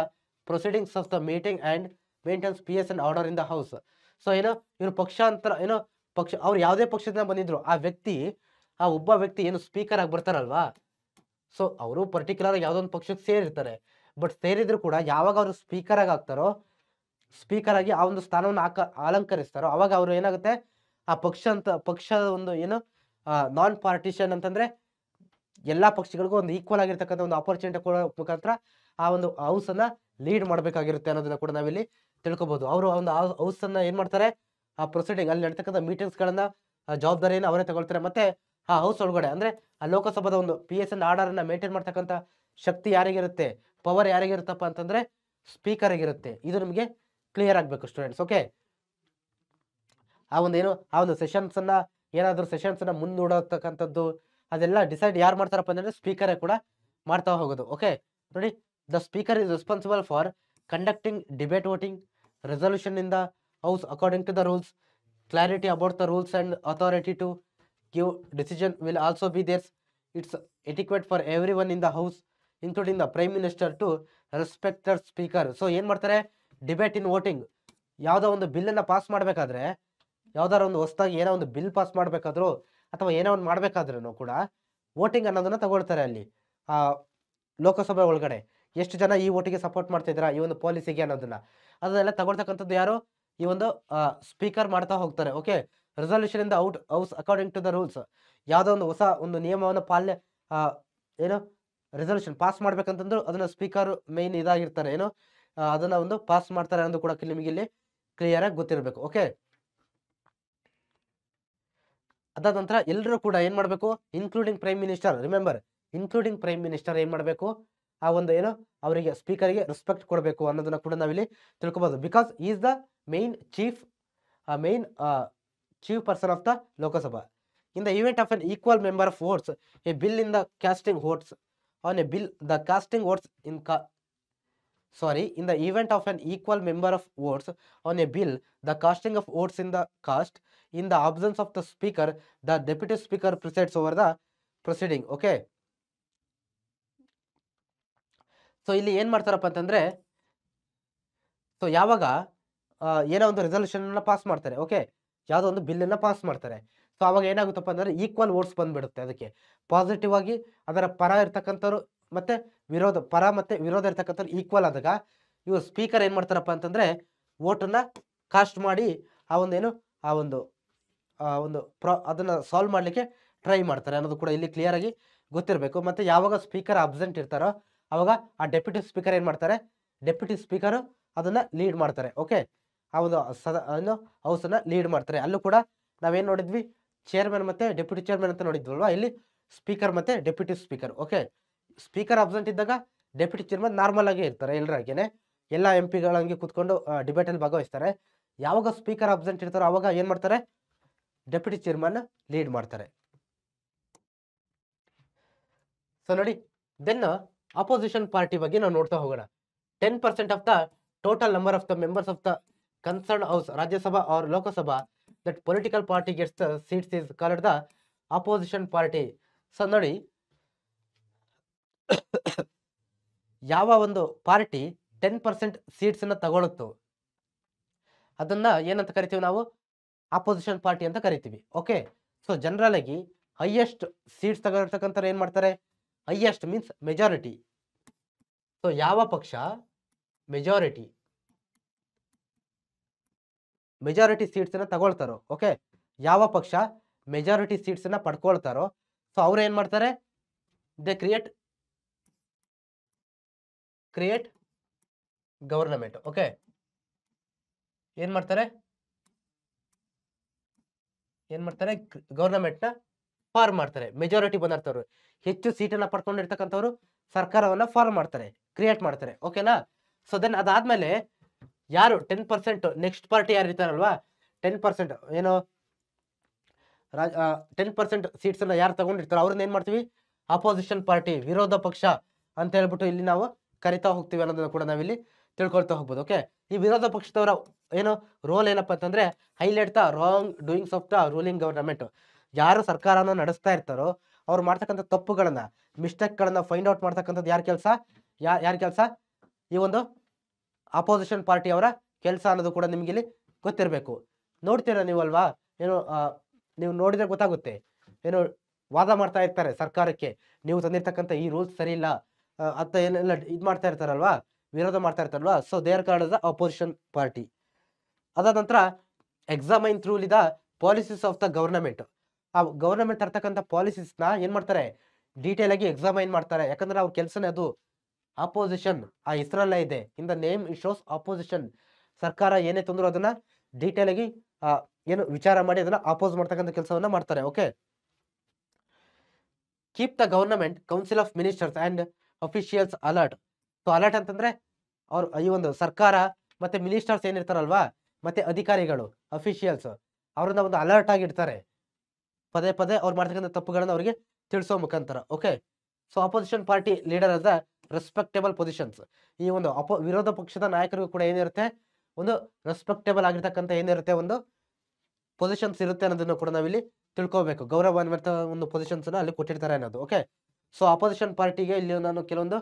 S1: proceedings of the meeting and maintains peace and order in the house. So ಏನೋ ಇವರು ಪಕ್ಷಾಂತರ ಏನೋ ಅವ್ರು ಯಾವುದೇ ಪಕ್ಷದಿಂದ ಬಂದಿದ್ರು ಆ ವ್ಯಕ್ತಿ, ಆ ಒಬ್ಬ ವ್ಯಕ್ತಿ ಏನು ಸ್ಪೀಕರ್ ಆಗಿ ಬರ್ತಾರಲ್ವಾ, ಸೊ ಅವರು ಪರ್ಟಿಕ್ಯುಲರ್ ಯಾವುದೋ ಒಂದು ಪಕ್ಷಕ್ಕೆ ಸೇರಿರ್ತಾರೆ. ಬಟ್ ಸೇರಿದ್ರು ಕೂಡ ಯಾವಾಗ ಅವರು ಸ್ಪೀಕರ್ ಆಗಿ ಆಗ್ತಾರೋ, ಸ್ಪೀಕರ್ ಆಗಿ ಆ ಒಂದು ಸ್ಥಾನವನ್ನು ಅಲಂಕರಿಸ್ತಾರೋ, ಅವಾಗ ಅವರು ಏನಾಗುತ್ತೆ, ಆ ಪಕ್ಷದ ಒಂದು ಏನು ನಾನ್ ಪಾರ್ಟಿಷನ್ ಅಂತಂದ್ರೆ ಎಲ್ಲ ಪಕ್ಷಗಳಿಗೂ ಒಂದು ಈಕ್ವಲ್ ಆಗಿರ್ತಕ್ಕಂಥ ಒಂದು ಆಪರ್ಚುನಿಟಿ ಕೊಡೋ ಮುಖಾಂತರ ಆ ಒಂದು ಹೌಸನ್ನ ಲೀಡ್ ಮಾಡಬೇಕಾಗಿರುತ್ತೆ ಅನ್ನೋದನ್ನ ಕೂಡ ನಾವಿಲ್ಲಿ ತಿಳ್ಕೊಬೋದು. ಅವರು ಒಂದು ಹೌಸನ್ನ ಏನು ಮಾಡ್ತಾರೆ, ಆ ಪ್ರೊಸೀಡಿಂಗ್ ಅಲ್ಲಿ ನಡೀತಕ್ಕಂಥ ಮೀಟಿಂಗ್ಸ್ಗಳನ್ನ ಜವಾಬ್ದಾರಿಯನ್ನು ಅವರೇ ತಗೊಳ್ತಾರೆ. ಮತ್ತೆ ಆ ಹೌಸ್ ಒಳಗಡೆ ಅಂದರೆ ಆ ಲೋಕಸಭಾದ ಒಂದು PSN ಆರ್ಡರನ್ನು ಮೇಂಟೈನ್ ಮಾಡ್ತಕ್ಕಂಥ ಶಕ್ತಿ ಯಾರಿಗಿರುತ್ತೆ, ಪವರ್ ಯಾರಿಗಿರುತ್ತಪ್ಪ ಅಂತಂದರೆ ಸ್ಪೀಕರಿಗಿರುತ್ತೆ. ಇದು ನಿಮಗೆ ಕ್ಲಿಯರ್ ಆಗಬೇಕು ಸ್ಟೂಡೆಂಟ್ಸ್. ಓಕೆ, ಆ ಒಂದು ಏನು ಆ ಒಂದು ಸೆಷನ್ಸನ್ನು ಏನಾದರೂ ಸೆಷನ್ಸನ್ನು ಮುಂದೂಡತಕ್ಕಂಥದ್ದು ಅದೆಲ್ಲ ಡಿಸೈಡ್ ಯಾರು ಮಾಡ್ತಾರಪ್ಪ ಅಂದರೆ ಸ್ಪೀಕರೇ ಕೂಡ ಮಾಡ್ತಾ ಹೋಗೋದು. ಓಕೆ ನೋಡಿ, the speaker is responsible for conducting debate, voting, resolution in the house according to the rules, clarity about the rules and authority to give decision will also be theirs. It's etiquette for every one in the house including the prime minister to respect the speaker. So ಏನು ಮಾಡ್ತಾರೆ, debate ಇನ್ voting, ಯಾವುದೋ ಒಂದು ಬಿಲ್ಲನ್ನು pass ಮಾಡಬೇಕಾದ್ರೆ, ಯಾವ್ದಾರ ಒಂದು ಹೊಸದಾಗಿ ಏನೋ ಒಂದು ಬಿಲ್ ಪಾಸ್ ಮಾಡಬೇಕಾದ್ರೂ ಅಥವಾ ಏನೋ ಒಂದು ಮಾಡಬೇಕಾದ್ರೂ ಕೂಡ ವೋಟಿಂಗ್ ಅನ್ನೋದನ್ನು ತಗೊಳ್ತಾರೆ ಅಲ್ಲಿ ಲೋಕಸಭೆ ಒಳಗಡೆ. ಎಷ್ಟು ಜನ ಈ ಓಟಿಗೆ ಸಪೋರ್ಟ್ ಮಾಡ್ತಾ ಇದ್ದೀರಾ ಈ ಒಂದು ಪಾಲಿಸಿಗೆ ಅದನ್ನೆಲ್ಲ ತಗೊಳ್ತಕ್ಕಂಥದ್ದು ಯಾರು ಈ ಒಂದು ಸ್ಪೀಕರ್ ಮಾಡ್ತಾ ಹೋಗ್ತಾರೆ. Okay, resolution in the house according to the rules. ಯಾವುದೋ ಒಂದು ಹೊಸ ಒಂದು ನಿಯಮವನ್ನು ಪಾಲನೆ ಏನು ರೆಸಲ್ಯೂಷನ್ ಪಾಸ್ ಮಾಡ್ಬೇಕಂತಂದ್ರು ಅದನ್ನ ಸ್ಪೀಕರ್ ಮೇನ್ ಇದಾಗಿರ್ತಾರೆ, ಏನು ಅದನ್ನ ಒಂದು ಪಾಸ್ ಮಾಡ್ತಾರೆ ಅನ್ನೋದು ಕೂಡ ನಿಮಗೆ ಇಲ್ಲಿ ಕ್ಲಿಯರ್ ಆಗಿ ಗೊತ್ತಿರಬೇಕು. ಓಕೆ, ಅದಾದ ನಂತರ ಎಲ್ಲರೂ ಕೂಡ ಏನ್ ಮಾಡಬೇಕು, including prime minister, remember including prime minister ಏನ್ ಮಾಡಬೇಕು, ಆ ಒಂದು ಏನು ಅವರಿಗೆ ಸ್ಪೀಕರ್ಗೆ ರೆಸ್ಪೆಕ್ಟ್ ಕೊಡಬೇಕು ಅನ್ನೋದನ್ನ ಕೂಡ ನಾವಿಲ್ಲಿ ತಿಳ್ಕೊಬಹುದು. Because is the main chief chief person of the Lok Sabha. In the event of an equal member of votes, a bill in the casting votes on a bill, the casting votes in the event of an equal member of votes on a bill, the casting of votes in the cast, in the absence of the speaker, the deputy speaker presides over the proceeding. Okay. So ಇಲ್ಲಿ ಏನ್ ಮಾಡ್ತಾರಪ್ಪ ಅಂತಂದ್ರೆ, so ಯಾವಾಗ ಏನೋ ಒಂದು resolution pass ಮಾಡ್ತಾರೆ, okay, ಯಾವುದೋ ಒಂದು ಬಿಲ್ ಅನ್ನ ಪಾಸ್ ಮಾಡ್ತಾರೆ, ಸೊ ಅವಾಗ ಏನಾಗುತ್ತಪ್ಪ ಅಂದ್ರೆ ಈಕ್ವಲ್ ವೋಟ್ಸ್ ಬಂದ್ಬಿಡುತ್ತೆ. ಅದಕ್ಕೆ ಪಾಸಿಟಿವ್ ಆಗಿ ಅದರ ಪರ ಇರ್ತಕ್ಕಂಥವ್ರು ಮತ್ತೆ ವಿರೋಧ ಇರ್ತಕ್ಕಂಥವ್ರು ಈಕ್ವಲ್ ಆದಾಗ ಇವರು ಸ್ಪೀಕರ್ ಏನ್ ಮಾಡ್ತಾರಪ್ಪ ಅಂತಂದ್ರೆ ವೋಟನ್ನ ಕಾಸ್ಟ್ ಮಾಡಿ ಅದನ್ನ ಸಾಲ್ವ್ ಮಾಡ್ಲಿಕ್ಕೆ ಟ್ರೈ ಮಾಡ್ತಾರೆ ಅನ್ನೋದು ಕೂಡ ಇಲ್ಲಿ ಕ್ಲಿಯರ್ ಆಗಿ ಗೊತ್ತಿರಬೇಕು. ಮತ್ತೆ ಯಾವಾಗ ಸ್ಪೀಕರ್ ಅಬ್ಸೆಂಟ್ ಇರ್ತಾರೋ ಅವಾಗ ಆ ಡೆಪ್ಯೂಟಿ ಸ್ಪೀಕರ್ ಏನ್ ಮಾಡ್ತಾರೆ, ಡೆಪ್ಯೂಟಿ ಸ್ಪೀಕರ್ ಅದನ್ನ ಲೀಡ್ ಮಾಡ್ತಾರೆ. ಓಕೆ, ಆ ಒಂದು ಹೌಸ್ ಅನ್ನ ಲೀಡ್ ಮಾಡ್ತಾರೆ. ಅಲ್ಲೂ ಕೂಡ ನಾವೇನ್ ನೋಡಿದ್ವಿ, ಚೇರ್ಮನ್ ಮತ್ತೆ ಡೆಪ್ಯೂಟಿ ಚೇರ್ಮನ್ ಅಂತ ನೋಡಿದ್ವಲ್ವಾ, ಇಲ್ಲಿ ಸ್ಪೀಕರ್ ಮತ್ತೆ deputy speaker. Okay, speaker absent ಇದ್ದಾಗ ಡೆಪ್ಯೂಟಿ ಚೇರ್ಮನ್ ನಾರ್ಮಲ್ ಆಗಿ ಇರ್ತಾರೆ, ಎಲ್ಲರಾಗೇನೆ ಎಲ್ಲ MP ಕೂತ್ಕೊಂಡು ಡಿಬೇಟ್ ಅಲ್ಲಿ ಭಾಗವಹಿಸ್ತಾರೆ. ಯಾವಾಗ ಸ್ಪೀಕರ್ ಅಬ್ಸೆಂಟ್ ಇರ್ತಾರೋ ಅವಾಗ ಏನ್ ಮಾಡ್ತಾರೆ, ಡೆಪ್ಯೂಟಿ ಚೇರ್ಮನ್ ಲೀಡ್ ಮಾಡ್ತಾರೆ. ಸೊ ನೋಡಿ, ದೆನ್ ಅಪೋಸಿಷನ್ ಪಾರ್ಟಿ ಬಗ್ಗೆ ನಾವು ನೋಡ್ತಾ ಹೋಗೋಣ. 10% of the total number of the members of the concern house, Rajya Sabha or Lok Sabha, that political party gets the seats is called the opposition party. So ನೋಡಿ, ಯಾವ ಒಂದು party 10% seats ಅನ್ನ ತಗೊಳುತ್ತೋ ಅದನ್ನ ಏನಂತ ಕರಿತೀವಿ ನಾವು, ಅಪೋಸಿಷನ್ ಪಾರ್ಟಿ ಅಂತ ಕರಿತೀವಿ. ಓಕೆ, ಸೊ ಜನರಲ್ ಆಗಿ ಹೈಯೆಸ್ಟ್ ಸೀಟ್ಸ್ ತಗೊಳ್ತಕ್ಕಂಥ ಏನ್ ಮಾಡ್ತಾರೆ, ಹೈಯೆಸ್ಟ್ ಮೀನ್ಸ್ ಮೆಜಾರಿಟಿ. ಸೊ ಯಾವ ಪಕ್ಷ ಮೆಜಾರಿಟಿ ಸೀಟ್ಸ್ ಅನ್ನ ತಗೊಳ್ತಾರೋ, ಓಕೆ, ಯಾವ ಪಕ್ಷ ಮೆಜಾರಿಟಿ ಸೀಟ್ಸ್ ಅನ್ನ ಪಡ್ಕೊಳ್ತಾರೋ, ಸೊ ಅವ್ರು ಏನ್ ಮಾಡ್ತಾರೆ, ದೇ ಕ್ರಿಯೇಟ್ ಗವರ್ನಮೆಂಟ್. ಓಕೆ, ಏನ್ ಮಾಡ್ತಾರೆ ಗವರ್ನಮೆಂಟ್ ನ ಫಾರ್ಮ್ ಮಾಡ್ತಾರೆ. ಮೆಜಾರಿಟಿ ಬಂದಿರ್ತವ್ರು, ಹೆಚ್ಚು ಸೀಟನ್ನ ಪಡ್ಕೊಂಡಿರ್ತಕ್ಕಂಥವ್ರು ಸರ್ಕಾರವನ್ನ ಫಾರ್ಮ್ ಮಾಡ್ತಾರೆ, ಕ್ರಿಯೇಟ್ ಮಾಡ್ತಾರೆ. ಓಕೆನಾ. ಸೊ ದೆನ್ ಅದಾದ್ಮೇಲೆ ಯಾರು 10% ನೆಕ್ಸ್ಟ್ ಪಾರ್ಟಿ ಯಾರು ಇರ್ತಾರಲ್ವಾ, 10% ಏನು 10% ಸೀಟ್ಸ್ ಅನ್ನ ಯಾರು ತಗೊಂಡಿರ್ತಾರೋ ಅವ್ರನ್ನ ಏನ್ ಮಾಡ್ತೀವಿ, ಅಪೋಸಿಷನ್ ಪಾರ್ಟಿ, ವಿರೋಧ ಪಕ್ಷ ಅಂತ ಹೇಳ್ಬಿಟ್ಟು ಇಲ್ಲಿ ನಾವು ಕರಿತಾ ಹೋಗ್ತೀವಿ ಅನ್ನೋದನ್ನ ಕೂಡ ನಾವಿಲ್ಲಿ ತಿಳ್ಕೊಳ್ತಾ ಹೋಗ್ಬೋದು. ಓಕೆ, ಈ ವಿರೋಧ ಪಕ್ಷದವರ ಏನು ರೋಲ್ ಏನಪ್ಪಾ ಅಂತಂದ್ರೆ, highlight the wrong doings of the ruling government. ಯಾರು ಸರ್ಕಾರನ ನಡೆಸ್ತಾ ಇರ್ತಾರೋ ಅವ್ರು ಮಾಡ್ತಕ್ಕಂಥ ತಪ್ಪುಗಳನ್ನ, ಮಿಸ್ಟೇಕ್ಗಳನ್ನ ಫೈಂಡ್ ಔಟ್ ಮಾಡ್ತಕ್ಕಂಥದ್ದು ಯಾರ ಕೆಲಸ, ಈ ಒಂದು ಅಪೋಸಿಷನ್ ಪಾರ್ಟಿ ಅವರ ಕೆಲಸ ಅನ್ನೋದು ಕೂಡ ನಿಮ್ಗೆ ಇಲ್ಲಿ ಗೊತ್ತಿರಬೇಕು. ನೋಡ್ತೀರಾ ನೀವು ಅಲ್ವಾ, ಏನು ನೀವು ನೋಡಿದ್ರೆ ಗೊತ್ತಾಗುತ್ತೆ, ಏನು ವಾದ ಮಾಡ್ತಾ ಇರ್ತಾರೆ ಸರ್ಕಾರಕ್ಕೆ, ನೀವು ತಂದಿರ್ತಕ್ಕಂಥ ಈ ರೂಲ್ಸ್ ಸರಿ ಇಲ್ಲ ಅಂತ ಏನೆಲ್ಲ ಇದು ಮಾಡ್ತಾ ಇರ್ತಾರಲ್ವಾ, ವಿರೋಧ ಮಾಡ್ತಾ ಇರ್ತಾರಲ್ವಾ. So they are called the opposition party. ಅದಾದ ನಂತರ examine thoroughly the policies of the government. ಆ ಗವರ್ನಮೆಂಟ್ ತರ್ತಕ್ಕಂಥ ಪಾಲಿಸೀಸ್ನ ಏನ್ ಮಾಡ್ತಾರೆ, ಡೀಟೇಲ್ ಆಗಿ ಎಕ್ಸಾಮೈನ್ ಮಾಡ್ತಾರೆ. ಯಾಕಂದ್ರೆ ಅವ್ರ ಕೆಲಸನೇ ಅದು. ಅಪೋಸಿಷನ್ ಆ ಹೆಸರಲ್ಲೇ ಇದೆ, ಇನ್ the name it shows opposition. ಸರ್ಕಾರ ಏನೇ ತಂದ್ರು ಅದನ್ನ ಡೀಟೇಲ್ ಆಗಿ ಏನು ವಿಚಾರ ಮಾಡಿ ಅದನ್ನ ಅಪೋಸ್ ಮಾಡ್ತಕ್ಕಂಥ ಕೆಲಸವನ್ನ ಮಾಡ್ತಾರೆ. Okay, keep the government council of ministers and officials alert. So alert ಅಂತಂದ್ರೆ ಅವ್ರು ಈ ಒಂದು ಸರ್ಕಾರ ಮತ್ತೆ ಮಿನಿಸ್ಟರ್ಸ್ ಏನಿರ್ತಾರಲ್ವಾ, ಮತ್ತೆ ಅಧಿಕಾರಿಗಳು ಅಫಿಷಿಯಲ್ಸ್, ಅವ್ರನ್ನ ಒಂದು ಅಲರ್ಟ್ ಆಗಿರ್ತಾರೆ. ಪದೇ ಅವ್ರು ಮಾಡ್ತಕ್ಕಂಥ ತಪ್ಪುಗಳನ್ನ ಅವರಿಗೆ ತಿಳಿಸೋ ಮುಖಾಂತರ. Okay, so opposition party leader as the respectable positions. ಈ ಒಂದು ವಿರೋಧ ಪಕ್ಷದ ನಾಯಕರಿಗೂ ಕೂಡ ಏನಿರುತ್ತೆ, ಒಂದು ರೆಸ್ಪೆಕ್ಟೇಬಲ್ ಆಗಿರ್ತಕ್ಕಂಥ ಏನಿರುತ್ತೆ, ಒಂದು ಪೊಸಿಷನ್ಸ್ ಇರುತ್ತೆ ಅನ್ನೋದನ್ನು ಕೂಡ ನಾವಿಲ್ಲಿ ತಿಳ್ಕೋಬೇಕು. ಗೌರವಾನ್ವಿತ ಒಂದು ಪೊಸಿಷನ್ಸ್ ಅಲ್ಲಿ ಕೊಟ್ಟಿರ್ತಾರೆ ಅನ್ನೋದು. ಓಕೆ, ಸೊ ಅಪೋಸಿಷನ್ ಪಾರ್ಟಿಗೆ ಇಲ್ಲಿ ನಾನು ಕೆಲವೊಂದು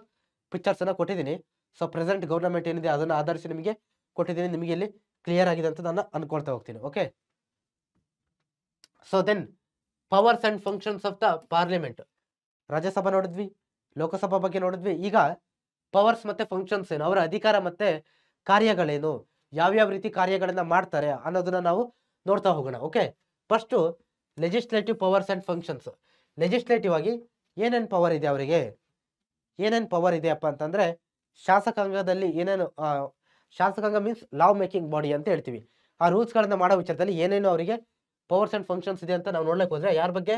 S1: ಪಿಕ್ಚರ್ಸ್ ಅನ್ನ ಕೊಟ್ಟಿದ್ದೀನಿ. ಸೊ ಪ್ರೆಸೆಂಟ್ ಗೌರ್ಮೆಂಟ್ ಏನಿದೆ ಅದನ್ನ ಆಧರಿಸಿ ನಿಮಗೆ ಕೊಟ್ಟಿದ್ದೀನಿ. ನಿಮಗೆ ಇಲ್ಲಿ ಕ್ಲಿಯರ್ ಆಗಿದೆ ಅಂತ ನಾನು ಅನ್ಕೊಳ್ತಾ ಹೋಗ್ತೀನಿ. Okay, so then powers and functions of the parliament. Rajya Sabha ನೋಡಿದ್ವಿ, ಲೋಕಸಭಾ ಬಗ್ಗೆ ನೋಡಿದ್ವಿ. ಈಗ ಪವರ್ಸ್ ಮತ್ತೆ ಫಂಕ್ಷನ್ಸ್ ಏನು, ಅವರ ಅಧಿಕಾರ ಮತ್ತೆ ಕಾರ್ಯಗಳೇನು, ಯಾವ್ಯಾವ ರೀತಿ ಕಾರ್ಯಗಳನ್ನ ಮಾಡ್ತಾರೆ ಅನ್ನೋದನ್ನ ನಾವು ನೋಡ್ತಾ ಹೋಗೋಣ. Okay, first legislative powers and functions. Legislative ಆಗಿ ಏನೇನು ಪವರ್ ಇದೆ ಅವರಿಗೆ, ಏನೇನು ಪವರ್ ಇದೆಯಪ್ಪ ಅಂತಂದ್ರೆ ಶಾಸಕಾಂಗದಲ್ಲಿ ಏನೇನು ಶಾಸಕಾಂಗ ಮೀನ್ಸ್ ಲಾವ್ ಮೇಕಿಂಗ್ ಬಾಡಿ ಅಂತ ಹೇಳ್ತೀವಿ. ಆ ರೂಲ್ಸ್ಗಳನ್ನ ಮಾಡೋ ವಿಚಾರದಲ್ಲಿ ಏನೇನು ಅವರಿಗೆ ಪವರ್ಸ್ ಅಂಡ್ ಫಂಕ್ಷನ್ಸ್ ಇದೆ ಅಂತ ನಾವು ನೋಡ್ಲಿಕ್ಕೆ ಹೋದ್ರೆ ಯಾರ ಬಗ್ಗೆ,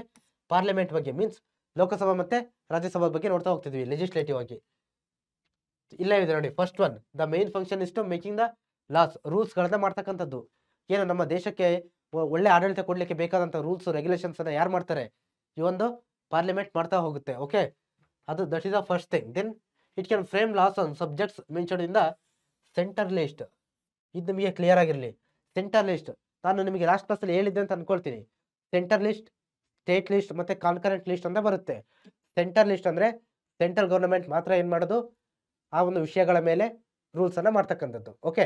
S1: ಪಾರ್ಲಿಮೆಂಟ್ ಬಗ್ಗೆ ಮೀನ್ಸ್ ಲೋಕಸಭಾ ಮತ್ತೆ ರಾಜ್ಯಸಭಾ ಬಗ್ಗೆ ನೋಡ್ತಾ ಹೋಗ್ತಿದ್ವಿ ಲೆಜಿಸ್ಲೇಟಿವ್ ಆಗಿ. ಇಲ್ಲ ಇದೆ ನೋಡಿ, first one the main function is to making the laws, ರೂಲ್ಸ್ಗಳನ್ನ ಮಾಡ್ತಕ್ಕಂಥದ್ದು. ಏನು ನಮ್ಮ ದೇಶಕ್ಕೆ ಒಳ್ಳೆ ಆಡಳಿತ ಕೊಡ್ಲಿಕ್ಕೆ ಬೇಕಾದಂಥ ರೂಲ್ಸ್ ರೆಗ್ಯುಲೇಷನ್ಸ್ ಅನ್ನ ಯಾರು ಮಾಡ್ತಾರೆ, ಈ ಒಂದು ಪಾರ್ಲಿಮೆಂಟ್ ಮಾಡ್ತಾ ಹೋಗುತ್ತೆ. ಓಕೆ, ಅದು that is the first thing. Then it can frame laws on subjects mentioned in the centre list. ಇದು ನಿಮಗೆ ಕ್ಲಿಯರ್ ಆಗಿರಲಿ. ಸೆಂಟರ್ ಲಿಸ್ಟ್ ನಾನು ನಿಮಗೆ ಲಾಸ್ಟ್ ಕ್ಲಾಸಲ್ಲಿ ಹೇಳಿದ್ದೆ ಅಂತ ಅನ್ಕೊಳ್ತೀನಿ. ಸೆಂಟರ್ ಲಿಸ್ಟ್, ಸ್ಟೇಟ್ ಲಿಸ್ಟ್ ಮತ್ತೆ ಕಾನ್ಕರೆಂಟ್ ಲಿಸ್ಟ್ ಅಂತ ಬರುತ್ತೆ. ಸೆಂಟರ್ ಲಿಸ್ಟ್ ಅಂದ್ರೆ ಸೆಂಟ್ರಲ್ ಗೌರ್ಮೆಂಟ್ ಮಾತ್ರ ಏನ್ ಮಾಡೋದು, ಆ ಒಂದು ವಿಷಯಗಳ ಮೇಲೆ ರೂಲ್ಸ್ ಅನ್ನ ಮಾಡ್ತಕ್ಕಂಥದ್ದು. ಓಕೆ,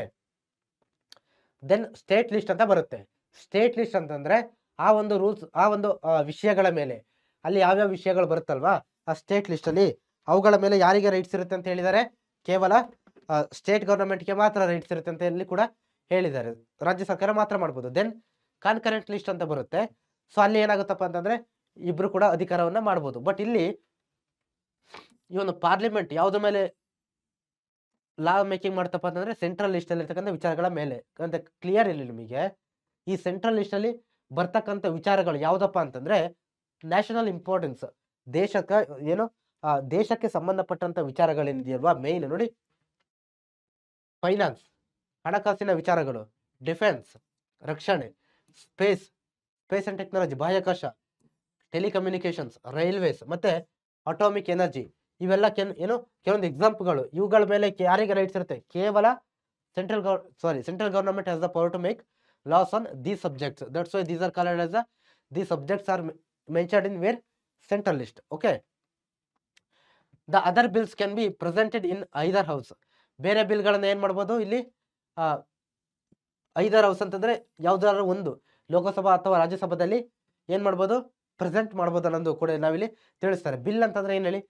S1: ದೆನ್ ಸ್ಟೇಟ್ ಲಿಸ್ಟ್ ಅಂತ ಬರುತ್ತೆ. ಸ್ಟೇಟ್ ಲಿಸ್ಟ್ ಅಂತಂದ್ರೆ ಆ ಒಂದು ರೂಲ್ಸ್, ಆ ಒಂದು ವಿಷಯಗಳ ಮೇಲೆ, ಅಲ್ಲಿ ಯಾವ್ಯಾವ ವಿಷಯಗಳು ಬರುತ್ತಲ್ವಾ ಆ ಸ್ಟೇಟ್ ಲಿಸ್ಟ್ ಅಲ್ಲಿ, ಅವುಗಳ ಮೇಲೆ ಯಾರಿಗೆ ರೈಟ್ಸ್ ಇರುತ್ತೆ ಅಂತ ಹೇಳಿದ್ದಾರೆ, ಕೇವಲ ಸ್ಟೇಟ್ ಗವರ್ನಮೆಂಟ್ಗೆ ಮಾತ್ರ ರೈಟ್ಸ್ ಇರುತ್ತೆ ಅಂತ ಇಲ್ಲಿ ಕೂಡ ಹೇಳಿದ್ದಾರೆ, ರಾಜ್ಯ ಸರ್ಕಾರ ಮಾತ್ರ ಮಾಡ್ಬೋದು. ದೆನ್ ಕಾನ್ಕರೆಂಟ್ ಲಿಸ್ಟ್ ಅಂತ ಬರುತ್ತೆ. ಸೊ ಅಲ್ಲಿ ಏನಾಗುತ್ತಪ್ಪ ಅಂತಂದ್ರೆ ಇಬ್ರು ಕೂಡ ಅಧಿಕಾರವನ್ನ ಮಾಡ್ಬೋದು. ಬಟ್ ಇಲ್ಲಿ ಈ ಒಂದು ಪಾರ್ಲಿಮೆಂಟ್ ಯಾವ್ದ್ರ ಮೇಲೆ ಲಾ ಮೇಕಿಂಗ್ ಮಾಡ್ತಪ್ಪ ಅಂತಂದ್ರೆ ಸೆಂಟ್ರಲ್ ಲಿಸ್ಟ್ ಅಲ್ಲಿ ಇರ್ತಕ್ಕಂಥ ವಿಚಾರಗಳ ಮೇಲೆ ಅಂತ ಕ್ಲಿಯರ್ ಇಲ್ಲ ನಿಮಗೆ. ಈ ಸೆಂಟ್ರಲ್ ಲಿಸ್ಟ್ ಅಲ್ಲಿ ಬರ್ತಕ್ಕಂಥ ವಿಚಾರಗಳು ಯಾವ್ದಪ್ಪ ಅಂತಂದ್ರೆ ನ್ಯಾಷನಲ್ ಇಂಪಾರ್ಟೆನ್ಸ್, ದೇಶಕ್ಕೆ ಏನು ದೇಶಕ್ಕೆ ಸಂಬಂಧಪಟ್ಟಂತ ವಿಚಾರಗಳೇನಿದೆಯಲ್ವಾ ಮೇನ್ ನೋಡಿ, ಫೈನಾನ್ಸ್ ಹಣಕಾಸಿನ ವಿಚಾರಗಳು, ಡಿಫೆನ್ಸ್ ರಕ್ಷಣೆ, ಸ್ಪೇಸ್ ಅಂಡ್ ಟೆಕ್ನಾಲಜಿ ಬಾಹ್ಯಾಕಾಶ, ಟೆಲಿಕಮ್ಯುನಿಕೇಶನ್ಸ್, ರೈಲ್ವೇಸ್ ಮತ್ತೆ ಅಟಾಮಿಕ್ ಎನರ್ಜಿ, ಇವೆಲ್ಲ ಕೆಲವೊಂದು ಎಕ್ಸಾಂಪಲ್ಗಳು. ಇವುಗಳ ಮೇಲೆ ಯಾರಿಗೆ ರೈಟ್ಸ್ ಇರುತ್ತೆ, ಕೇವಲ central government has the power to make laws on these subjects. That's why these are called as the subjects are mentioned in where central list. Okay, the other bills can be presented in either house. ಬೇರೆ ಬಿಲ್ಗಳನ್ನ ಏನ್ ಮಾಡ್ಬೋದು ಇಲ್ಲಿ, ಐದರ್ house ಅಂತಂದ್ರೆ ಯಾವ್ದಾದ್ರು ಒಂದು ಲೋಕಸಭಾ ಅಥವಾ ರಾಜ್ಯಸಭಾದಲ್ಲಿ ಏನ್ ಮಾಡ್ಬೋದು, ಪ್ರೆಸೆಂಟ್ ಮಾಡ್ಬೋದು ಅನ್ನೋದು ಕೂಡ ನಾವಿಲ್ಲಿ ತಿಳಿಸ್ತಾರೆ. ಬಿಲ್ ಅಂತಂದ್ರೆ ಏನ್ ಹೇಳಿ,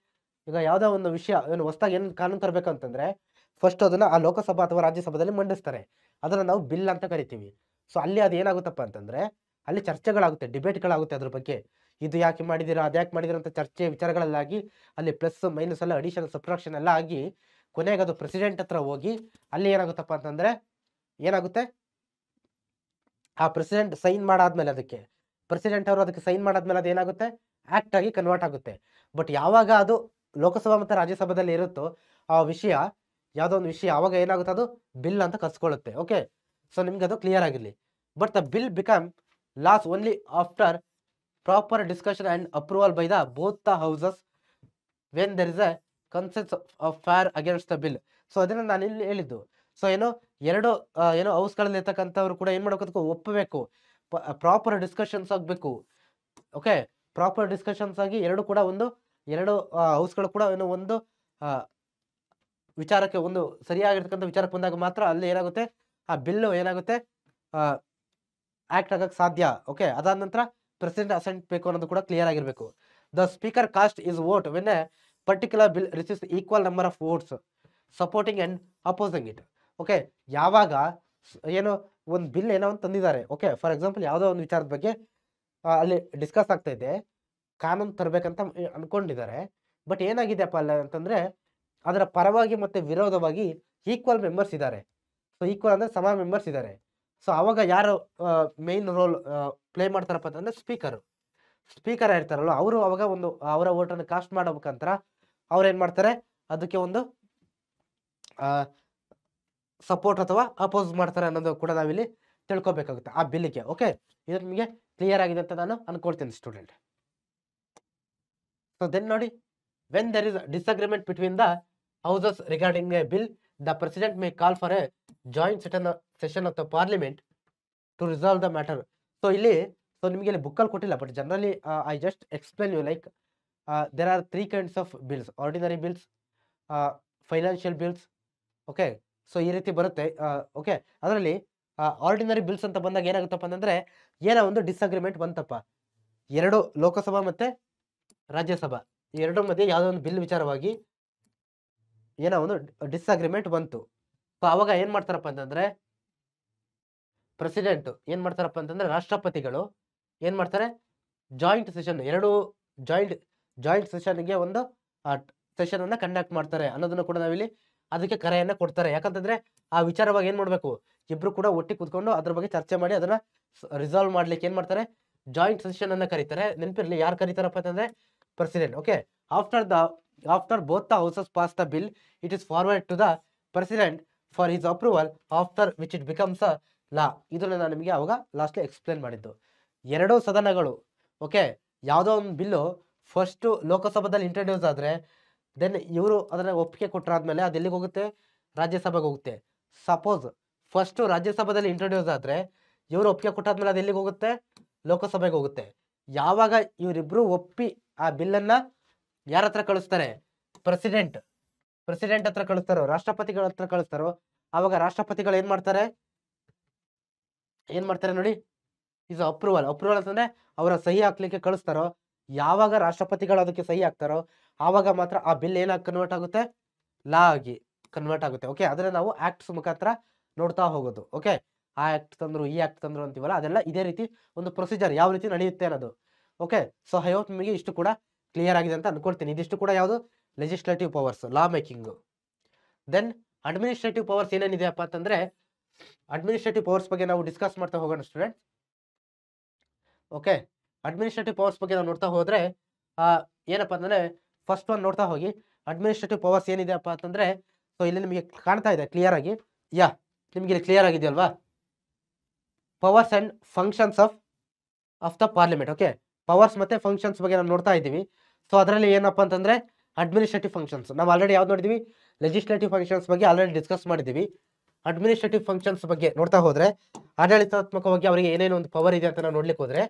S1: ಈಗ ಯಾವ್ದೋ ಒಂದು ವಿಷಯ ಏನು ಹೊಸದಾಗಿ ಏನು ಕಾನೂನು ತರಬೇಕಂತಂದ್ರೆ ಫಸ್ಟ್ ಅದನ್ನ ಆ ಲೋಕಸಭಾ ಅಥವಾ ರಾಜ್ಯಸಭಾದಲ್ಲಿ ಮಂಡಿಸ್ತಾರೆ, ಅದನ್ನ ನಾವು ಬಿಲ್ ಅಂತ ಕರಿತೀವಿ. ಸೊ ಅಲ್ಲಿ ಅದು ಏನಾಗುತ್ತಪ್ಪ ಅಂತಂದ್ರೆ ಅಲ್ಲಿ ಚರ್ಚೆಗಳಾಗುತ್ತೆ, ಡಿಬೇಟ್ಗಳಾಗುತ್ತೆ ಅದ್ರ ಬಗ್ಗೆ. ಇದು ಯಾಕೆ ಮಾಡಿದಿರಾ, ಅದ್ಯಾಕೆ ಮಾಡಿದಿರಾ ಅಂತ ಚರ್ಚೆ ವಿಚಾರಗಳಲ್ಲಾಗಿ ಅಲ್ಲಿ ಪ್ಲಸ್ ಮೈನಸ್ ಎಲ್ಲ ಅಡಿಷನ್ ಸಬ್ಟ್ರಾಕ್ಷನ್ ಎಲ್ಲ ಆಗಿ ಕೊನೆಗೆ ಅದು ಪ್ರೆಸಿಡೆಂಟ್ ಹತ್ರ ಹೋಗಿ ಅಲ್ಲಿ ಏನಾಗುತ್ತಪ್ಪ ಅಂತಂದ್ರೆ ಏನಾಗುತ್ತೆ, ಆ ಪ್ರೆಸಿಡೆಂಟ್ ಸೈನ್ ಮಾಡಾದ್ಮೇಲೆ ಅದಕ್ಕೆ ಪ್ರೆಸಿಡೆಂಟ್ ಅವರು ಅದಕ್ಕೆ ಸೈನ್ ಮಾಡಾದ್ಮೇಲೆ ಅದು ಏನಾಗುತ್ತೆ, ಆಕ್ಟ್ ಆಗಿ ಕನ್ವರ್ಟ್ ಆಗುತ್ತೆ. ಬಟ್ ಯಾವಾಗ ಅದು ಲೋಕಸಭಾ ಮತ್ತು ರಾಜ್ಯಸಭಾದಲ್ಲಿ ಇರುತ್ತೋ ಆ ವಿಷಯ, ಯಾವುದೋ ಒಂದು ವಿಷಯ, ಆವಾಗ ಏನಾಗುತ್ತೆ ಅದು ಬಿಲ್ ಅಂತ ಕರ್ಸ್ಕೊಳ್ಳುತ್ತೆ. ಓಕೆ, ಸೊ ನಿಮ್ಗೆ ಅದು ಕ್ಲಿಯರ್ ಆಗಿರಲಿ. But the bill become laws only after proper discussion and approval by the both the houses when there is a consensus of fair against the bill. So ಅದನ್ನ ನಾನು ಇಲ್ಲಿ ಹೇಳಿದ್ದು. So ಎರಡು ಹೌಸ್ಗಳಲ್ಲಿ ಇರ್ತಕ್ಕಂಥವ್ರು ಕೂಡ ಏನ್ ಮಾಡ್ಬೇಕು, ಒಪ್ಪಬೇಕು, ಪ್ರಾಪರ್ ಡಿಸ್ಕಷನ್ಸ್ ಆಗಬೇಕು. ಓಕೆ, ಪ್ರಾಪರ್ ಡಿಸ್ಕಷನ್ಸ್ ಆಗಿ ಎರಡು ಹೌಸ್ಗಳು ಕೂಡ ಒಂದು ವಿಚಾರಕ್ಕೆ ಒಂದು ಸರಿಯಾಗಿರ್ತಕ್ಕಂಥ ವಿಚಾರಕ್ಕೆ ಬಂದಾಗ ಮಾತ್ರ ಅಲ್ಲಿ ಏನಾಗುತ್ತೆ, ಆ ಬಿಲ್ಲು ಏನಾಗುತ್ತೆ ಆಕ್ಟ್ ಆಗಕ್ಕೆ ಸಾಧ್ಯ. ಓಕೆ, ಅದಾದ ನಂತರ ಪ್ರೆಸಿಡೆಂಟ್ ಅಸೆಂಟ್ ಬೇಕು ಅನ್ನೋದು ಕೂಡ ಕ್ಲಿಯರ್ ಆಗಿರಬೇಕು. The speaker cost is vote when A particular bill receives equal number of votes supporting and opposing it. Okay, ಯಾವಾಗ ಒಂದು ಬಿಲ್ ಏನೋ ಒಂದು ತಂದಿದ್ದಾರೆ, ಓಕೆ, ಫಾರ್ ಎಕ್ಸಾಂಪಲ್ ಯಾವುದೋ ಒಂದು ವಿಚಾರದ ಬಗ್ಗೆ ಅಲ್ಲಿ ಡಿಸ್ಕಸ್ ಆಗ್ತಾ ಇದೆ, ಕಾನೂನು ತರಬೇಕಂತ ಅನ್ಕೊಂಡಿದ್ದಾರೆ. ಬಟ್ ಏನಾಗಿದೆಯಪ್ಪ ಅಲ್ಲ ಅಂತಂದ್ರೆ ಅದರ ಪರವಾಗಿ ಮತ್ತೆ ವಿರೋಧವಾಗಿ ಈಕ್ವಲ್ ಮೆಂಬರ್ಸ್ ಇದ್ದಾರೆ. ಸೊ ಈಕ್ವಲ್ ಅಂದ್ರೆ ಸಮ ಮೆಂಬರ್ಸ್ ಇದ್ದಾರೆ. ಸೊ ಅವಾಗ ಯಾರು ಮೇನ್ ರೋಲ್ ಪ್ಲೇ ಮಾಡ್ತಾರಪ್ಪ ಅಂತಂದ್ರೆ ಸ್ಪೀಕರ್ ಇರ್ತಾರಲ್ಲ ಅವರು ಅವಾಗ ಅವರ ಓಟನ್ನು ಕಾಸ್ಟ್ ಮಾಡೋ ಮುಖಾಂತರ ಅವ್ರು ಏನ್ ಮಾಡ್ತಾರೆ, ಅದಕ್ಕೆ ಒಂದು ಸಪೋರ್ಟ್ ಅಥವಾ ಅಪೋಸ್ ಮಾಡ್ತಾರೆ ಅನ್ನೋದು ಕೂಡ ನಾವಿಲ್ಲಿ ತಿಳ್ಕೊಬೇಕಾಗುತ್ತೆ ಆ ಬಿಲ್ಗೆ. ಓಕೆ, ಇದು ನಿಮಗೆ ಕ್ಲಿಯರ್ ಆಗಿದೆ ಅಂತ ನಾನು ಅನ್ಕೊಳ್ತೀನಿ ಸ್ಟೂಡೆಂಟ್. ಸೊ ದೆನ್ ನೋಡಿ, when there is disagreement between the houses regarding a bill, the president may call for a joint session of the parliament to resolve the matter. So ನಿಮಗೆ ಇಲ್ಲಿ ಬುಕ್ಕಲ್ಲಿ ಕೊಟ್ಟಿಲ್ಲ, but generally I just explain you like there are 3 kinds of bills, ordinary bills, financial bills. Okay, so ಈ ರೀತಿ ಬರುತ್ತೆ. Okay, ಅದರಲ್ಲಿ ordinary bills ಅಂತ ಬಂದಾಗ ಏನಾಗುತ್ತಪ್ಪ ಅಂತಂದ್ರೆ ಏನೋ ಒಂದು ಡಿಸ್ಅಗ್ರಿಮೆಂಟ್ ಬಂತಪ್ಪ, ಎರಡು ಲೋಕಸಭಾ ಮತ್ತೆ ರಾಜ್ಯಸಭಾ ಈ ಎರಡರ ಮಧ್ಯೆ ಯಾವುದೋ ಒಂದು ಬಿಲ್ ವಿಚಾರವಾಗಿ ಏನೋ ಒಂದು ಡಿಸ್ಅಗ್ರಿಮೆಂಟ್ ಬಂತು. ಸೊ ಅವಾಗ ಏನ್ ಮಾಡ್ತಾರಪ್ಪ ಅಂತಂದ್ರೆ ಪ್ರೆಸಿಡೆಂಟ್ ಏನ್ ಮಾಡ್ತಾರಪ್ಪ ಅಂತಂದ್ರೆ ರಾಷ್ಟ್ರಪತಿಗಳು ಏನ್ ಮಾಡ್ತಾರೆ, ಜಾಯಿಂಟ್ ಸೆಷನ್ ಎರಡು ಜಾಯಿಂಟ್ ಸೆಷನ್ಗೆ ಒಂದು ಸೆಷನ್ ಅನ್ನ ಕಂಡಕ್ಟ್ ಮಾಡ್ತಾರೆ ಅನ್ನೋದನ್ನ ಕೂಡ ನಾವಿಲ್ಲಿ ಅದಕ್ಕೆ ಕರೆಯನ್ನ ಕೊಡ್ತಾರೆ. ಯಾಕಂತಂದ್ರೆ ಆ ವಿಚಾರವಾಗಿ ಏನ್ ಮಾಡ್ಬೇಕು, ಇಬ್ರು ಕೂಡ ಒಟ್ಟಿಗೆ ಕೂತ್ಕೊಂಡು ಅದ್ರ ಬಗ್ಗೆ ಚರ್ಚೆ ಮಾಡಿ ಅದನ್ನ ರಿಸಾಲ್ವ್ ಮಾಡ್ಲಿಕ್ಕೆ ಏನ್ ಮಾಡ್ತಾರೆ, ಜಾಯಿಂಟ್ ಸೆಷನ್ ಅನ್ನ ಕರೀತಾರೆ. ನೆನಪಿರ್ಲಿ ಯಾರು ಕರೀತಾರಪ್ಪ ಅಂತಂದ್ರೆ president. Okay, after both the houses pass the bill it is forward to the president for his approval after which it becomes a law. ಇದನ್ನ ನಾನು ನಿಮಗೆ ಅವಾಗ ಲಾಸ್ಟ್ ಎಕ್ಸ್ಪ್ಲೇನ್ ಮಾಡಿದ್ದು. ಎರಡೂ ಸದನಗಳು ಓಕೆ ಯಾವುದೋ ಒಂದು ಬಿಲ್ಲು ಫಸ್ಟ್ ಲೋಕಸಭಾದಲ್ಲಿ ಇಂಟ್ರೊಡ್ಯೂಸ್ ಆದ್ರೆ ದೆನ್ ಇವರು ಅದನ್ನ ಒಪ್ಪಿಗೆ ಕೊಟ್ಟರಾದ್ಮೇಲೆ ಅದು ಎಲ್ಲಿಗೆ ಹೋಗುತ್ತೆ, ರಾಜ್ಯಸಭೆಗೆ ಹೋಗುತ್ತೆ. ಸಪೋಸ್ ಫಸ್ಟ್ ರಾಜ್ಯಸಭಾದಲ್ಲಿ ಇಂಟ್ರೊಡ್ಯೂಸ್ ಆದ್ರೆ ಇವರು ಒಪ್ಪಿಗೆ ಕೊಟ್ಟಾದ್ಮೇಲೆ ಅದು ಎಲ್ಲಿಗೆ ಹೋಗುತ್ತೆ, ಲೋಕಸಭೆಗೆ ಹೋಗುತ್ತೆ. ಯಾವಾಗ ಇವರಿಬ್ರು ಒಪ್ಪಿ ಆ ಬಿಲ್ಲನ್ನ ಯಾರ ಹತ್ರ ಕಳಿಸ್ತಾರೆ, ಪ್ರೆಸಿಡೆಂಟ್ ಹತ್ರ ಕಳಿಸ್ತಾರೋ, ರಾಷ್ಟ್ರಪತಿಗಳ ಹತ್ರ ಕಳಿಸ್ತಾರೋ, ಆವಾಗ ರಾಷ್ಟ್ರಪತಿಗಳು ಏನ್ ಮಾಡ್ತಾರೆ ನೋಡಿ, ಇಸ್ ಅಪ್ರೂವಲ್ ಅಂತಂದ್ರೆ ಅವರ ಸಹಿ ಹಾಕ್ಲಿಕ್ಕೆ ಕಳಿಸ್ತಾರೋ. ಯಾವಾಗ ರಾಷ್ಟ್ರಪತಿಗಳು ಅದಕ್ಕೆ ಸಹಿ ಹಾಕ್ತಾರೋ ಆವಾಗ ಮಾತ್ರ ಆ ಬಿಲ್ ಏನಾಗಿ ಕನ್ವರ್ಟ್ ಆಗುತ್ತೆ, ಲಾ ಆಗಿ ಕನ್ವರ್ಟ್ ಆಗುತ್ತೆ. ಓಕೆ, ಅದನ್ನ ನಾವು ಆಕ್ಟ್ಸ್ ಮುಖಾಂತರ ನೋಡ್ತಾ ಹೋಗೋದು. ಓಕೆ, ಆ ಆಕ್ಟ್ ತಂದ್ರು ಈ ಆಕ್ಟ್ ತಂದ್ರು ಅಂತೀವಲ್ಲ, ಅದೆಲ್ಲ ಇದೇ ರೀತಿ ಒಂದು ಪ್ರೊಸೀಜರ್ ಯಾವ ರೀತಿ ನಡೆಯುತ್ತೆ ಅನ್ನೋದು. ಓಕೆ, ಸೊ ಐ ಹೋಪ್ ನಿಮಗೆ ಇಷ್ಟು ಕೂಡ ಕ್ಲಿಯರ್ ಆಗಿದೆ ಅಂತ ಅನ್ಕೊಳ್ತೀನಿ. ಇದಿಷ್ಟು ಕೂಡ ಯಾವುದು legislative powers, law making. Then administrative powers ಏನೇನಿದೆಯಪ್ಪ ಅಂತಂದ್ರೆ ಅಡ್ಮಿನಿಸ್ಟ್ರೇಟಿವ್ ಪವರ್ಸ್ ಬಗ್ಗೆ ನಾವು ಡಿಸ್ಕಸ್ ಮಾಡ್ತಾ ಹೋಗೋಣ ಸ್ಟೂಡೆಂಟ್. ಓಕೆ, ಅಡ್ಮಿನಿಸ್ಟ್ರೇಟಿವ್ ಪವರ್ಸ್ ಬಗ್ಗೆ ನಾವು ನೋಡ್ತಾ ಹೋದ್ರೆ ಏನಪ್ಪಾ ಅಂತಂದ್ರೆ ಫಸ್ಟ್ ಒನ್ ನೋಡ್ತಾ ಹೋಗಿ. ಅಡ್ಮಿನಿಸ್ಟ್ರೇಟಿವ್ ಪವರ್ಸ್ ಏನಿದೆಯಪ್ಪ ಅಂತಂದ್ರೆ, ಸೊ ಇಲ್ಲಿ ನಿಮಗೆ ಕಾಣ್ತಾ ಇದೆ ಕ್ಲಿಯರ್ ಆಗಿ, ನಿಮ್ಗೆ ಇಲ್ಲಿ ಕ್ಲಿಯರ್ ಆಗಿದೆಯಲ್ವಾ, powers and functions of the parliament. Okay, powers ಮತ್ತೆ ಫಂಕ್ಷನ್ಸ್ ಬಗ್ಗೆ ನಾವು ನೋಡ್ತಾ ಇದ್ದೀವಿ. ಸೊ ಅದರಲ್ಲಿ ಏನಪ್ಪಾ ಅಂತಂದ್ರೆ ಅಡ್ಮಿನಿಸ್ಟ್ರೇಟಿವ್ ಫಂಕ್ಷನ್ಸ್ ನಾವು ಆಲ್ರೆಡಿ ಯಾವ್ದು ನೋಡಿದೀವಿ, ಲೆಜಿಸ್ಲೇಟಿವ್ ಫಂಕ್ಷನ್ಸ್ ಬಗ್ಗೆ ಆಲ್ರೆಡಿ ಡಿಸ್ಕಸ್ ಮಾಡಿದ್ದೀವಿ. ಅಡ್ಮಿನಿಸ್ಟ್ರೇಟಿವ್ ಫಂಕ್ಷನ್ಸ್ ಬಗ್ಗೆ ನೋಡ್ತಾ ಹೋದ್ರೆ ಆಡಳಿತಾತ್ಮಕವಾಗಿ ಅವರಿಗೆ ಏನೇನು ಒಂದು ಪವರ್ ಇದೆ ಅಂತ ನಾವು ನೋಡ್ಲಿಕ್ಕೆ ಹೋದ್ರೆ,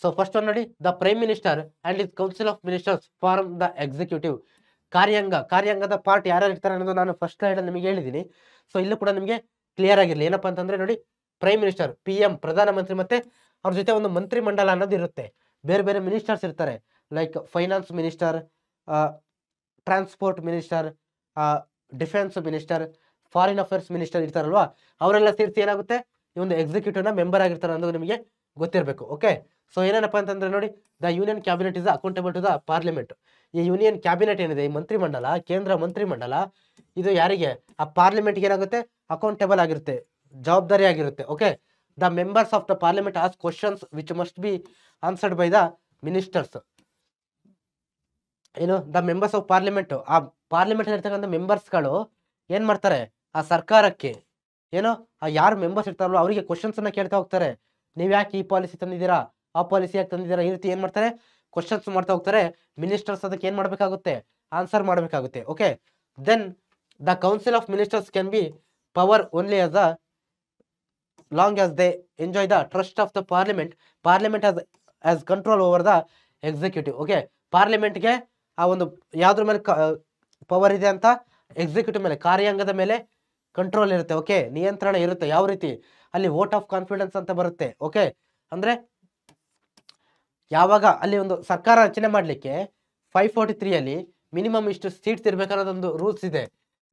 S1: ಸೊ ಫಸ್ಟ್ ಒನ್ ನೋಡಿ, the prime minister and is council of ministers form the executive. ಕಾರ್ಯಾಂಗದ ಪಾರ್ಟ್ ಯಾರು ಇರ್ತಾರೆ ಅನ್ನೋದು ನಾನು ಫಸ್ಟ್ ಸ್ಲೈಡ್ ನಿಮಗೆ ಹೇಳಿದ್ದೀನಿ. ಸೊ ಇಲ್ಲೂ ಕೂಡ ನಿಮಗೆ ಕ್ಲಿಯರ್ ಆಗಿರಲಿ. ಏನಪ್ಪಾ ಅಂತಂದ್ರೆ ನೋಡಿ, ಪ್ರೈಮ್ ಮಿನಿಸ್ಟರ್ PM ಪ್ರಧಾನಮಂತ್ರಿ ಮತ್ತೆ ಅವ್ರ ಜೊತೆ ಒಂದು ಮಂತ್ರಿ ಮಂಡಲ ಅನ್ನೋದು ಇರುತ್ತೆ. ಬೇರೆ ಬೇರೆ ಮಿನಿಸ್ಟರ್ಸ್ ಇರ್ತಾರೆ, like finance minister, transport minister, defence minister, foreign affairs minister ಇರ್ತಾರಲ್ವಾ, ಅವರೆಲ್ಲ ಸೇರಿಸಿ ಏನಾಗುತ್ತೆ ಈ ಒಂದು ಎಕ್ಸಿಕ್ಯೂಟಿವ್ ನ ಮೆಂಬರ್ ಆಗಿರ್ತಾರೆ ಅನ್ನೋದು ನಿಮಗೆ ಗೊತ್ತಿರಬೇಕು. ಓಕೆ, ಸೊ ಏನೇನಪ್ಪ ಅಂತಂದ್ರೆ ನೋಡಿ, the union cabinet is accountable to the parliament. ಈ ಯೂನಿಯನ್ ಕ್ಯಾಬಿನೆಟ್ ಏನಿದೆ, ಈ ಮಂತ್ರಿ ಮಂಡಲ, ಕೇಂದ್ರ ಮಂತ್ರಿ ಮಂಡಲ, ಇದು ಯಾರಿಗೆ, ಆ ಪಾರ್ಲಿಮೆಂಟ್ಗೆ ಏನಾಗುತ್ತೆ, ಅಕೌಂಟೇಬಲ್ ಆಗಿರುತ್ತೆ, ಜವಾಬ್ದಾರಿ ಆಗಿರುತ್ತೆ. Okay, the members of the parliament as questions which must be answered by the ministers. ಏನು, ದ ಮೆಂಬರ್ಸ್ ಆಫ್ ಪಾರ್ಲಿಮೆಂಟ್, ಆ ಪಾರ್ಲಿಮೆಂಟ್ ಇರ್ತಕ್ಕಂಥ ಮೆಂಬರ್ಸ್ಗಳು ಏನ್ ಮಾಡ್ತಾರೆ, ಆ ಸರ್ಕಾರಕ್ಕೆ ಏನೋ ಆ ಯಾರು ಮೆಂಬರ್ಸ್ ಇರ್ತಾರಲ್ಲ ಅವರಿಗೆ ಕ್ವಶನ್ಸ್ ಅನ್ನ ಕೇಳ್ತಾ ಹೋಗ್ತಾರೆ. ನೀವ್ ಯಾಕೆ ಈ ಪಾಲಿಸಿ ತಂದಿದ್ದೀರಾ, ಆ ಪಾಲಿಸಿ ಯಾಕೆ ತಂದಿದ್ದೀರಾ, ಈ ರೀತಿ ಏನ್ ಮಾಡ್ತಾರೆ, ಕ್ವಶನ್ಸ್ ಮಾಡ್ತಾ ಹೋಗ್ತಾರೆ. ಮಿನಿಸ್ಟರ್ಸ್ ಅದಕ್ಕೆ ಏನ್ ಮಾಡ್ಬೇಕಾಗುತ್ತೆ, ಆನ್ಸರ್ ಮಾಡ್ಬೇಕಾಗುತ್ತೆ. Okay, then the council of ministers can be power only as a long as they enjoy the trust of the parliament as control over the executive. Okay, ಪಾರ್ಲಿಮೆಂಟ್ಗೆ ಆ ಒಂದು ಯಾವ್ದ್ರ ಮೇಲೆ ಪವರ್ ಇದೆ ಅಂತ, ಎಕ್ಸಿಕ್ಯೂಟಿವ್ ಮೇಲೆ, ಕಾರ್ಯಾಂಗದ ಮೇಲೆ ಕಂಟ್ರೋಲ್ ಇರುತ್ತೆ. ಓಕೆ, ನಿಯಂತ್ರಣ ಇರುತ್ತೆ. ಯಾವ ರೀತಿ, ಅಲ್ಲಿ ವೋಟ್ ಆಫ್ ಕಾನ್ಫಿಡೆನ್ಸ್ ಅಂತ ಬರುತ್ತೆ. ಓಕೆ, ಅಂದ್ರೆ ಯಾವಾಗ ಅಲ್ಲಿ ಒಂದು ಸರ್ಕಾರ ರಚನೆ ಮಾಡ್ಲಿಕ್ಕೆ 543 ಅಲ್ಲಿ ಮಿನಿಮಮ್ ಇಷ್ಟು ಸೀಟ್ಸ್ ಇರ್ಬೇಕನ್ನೋದೊಂದು ರೂಲ್ಸ್ ಇದೆ.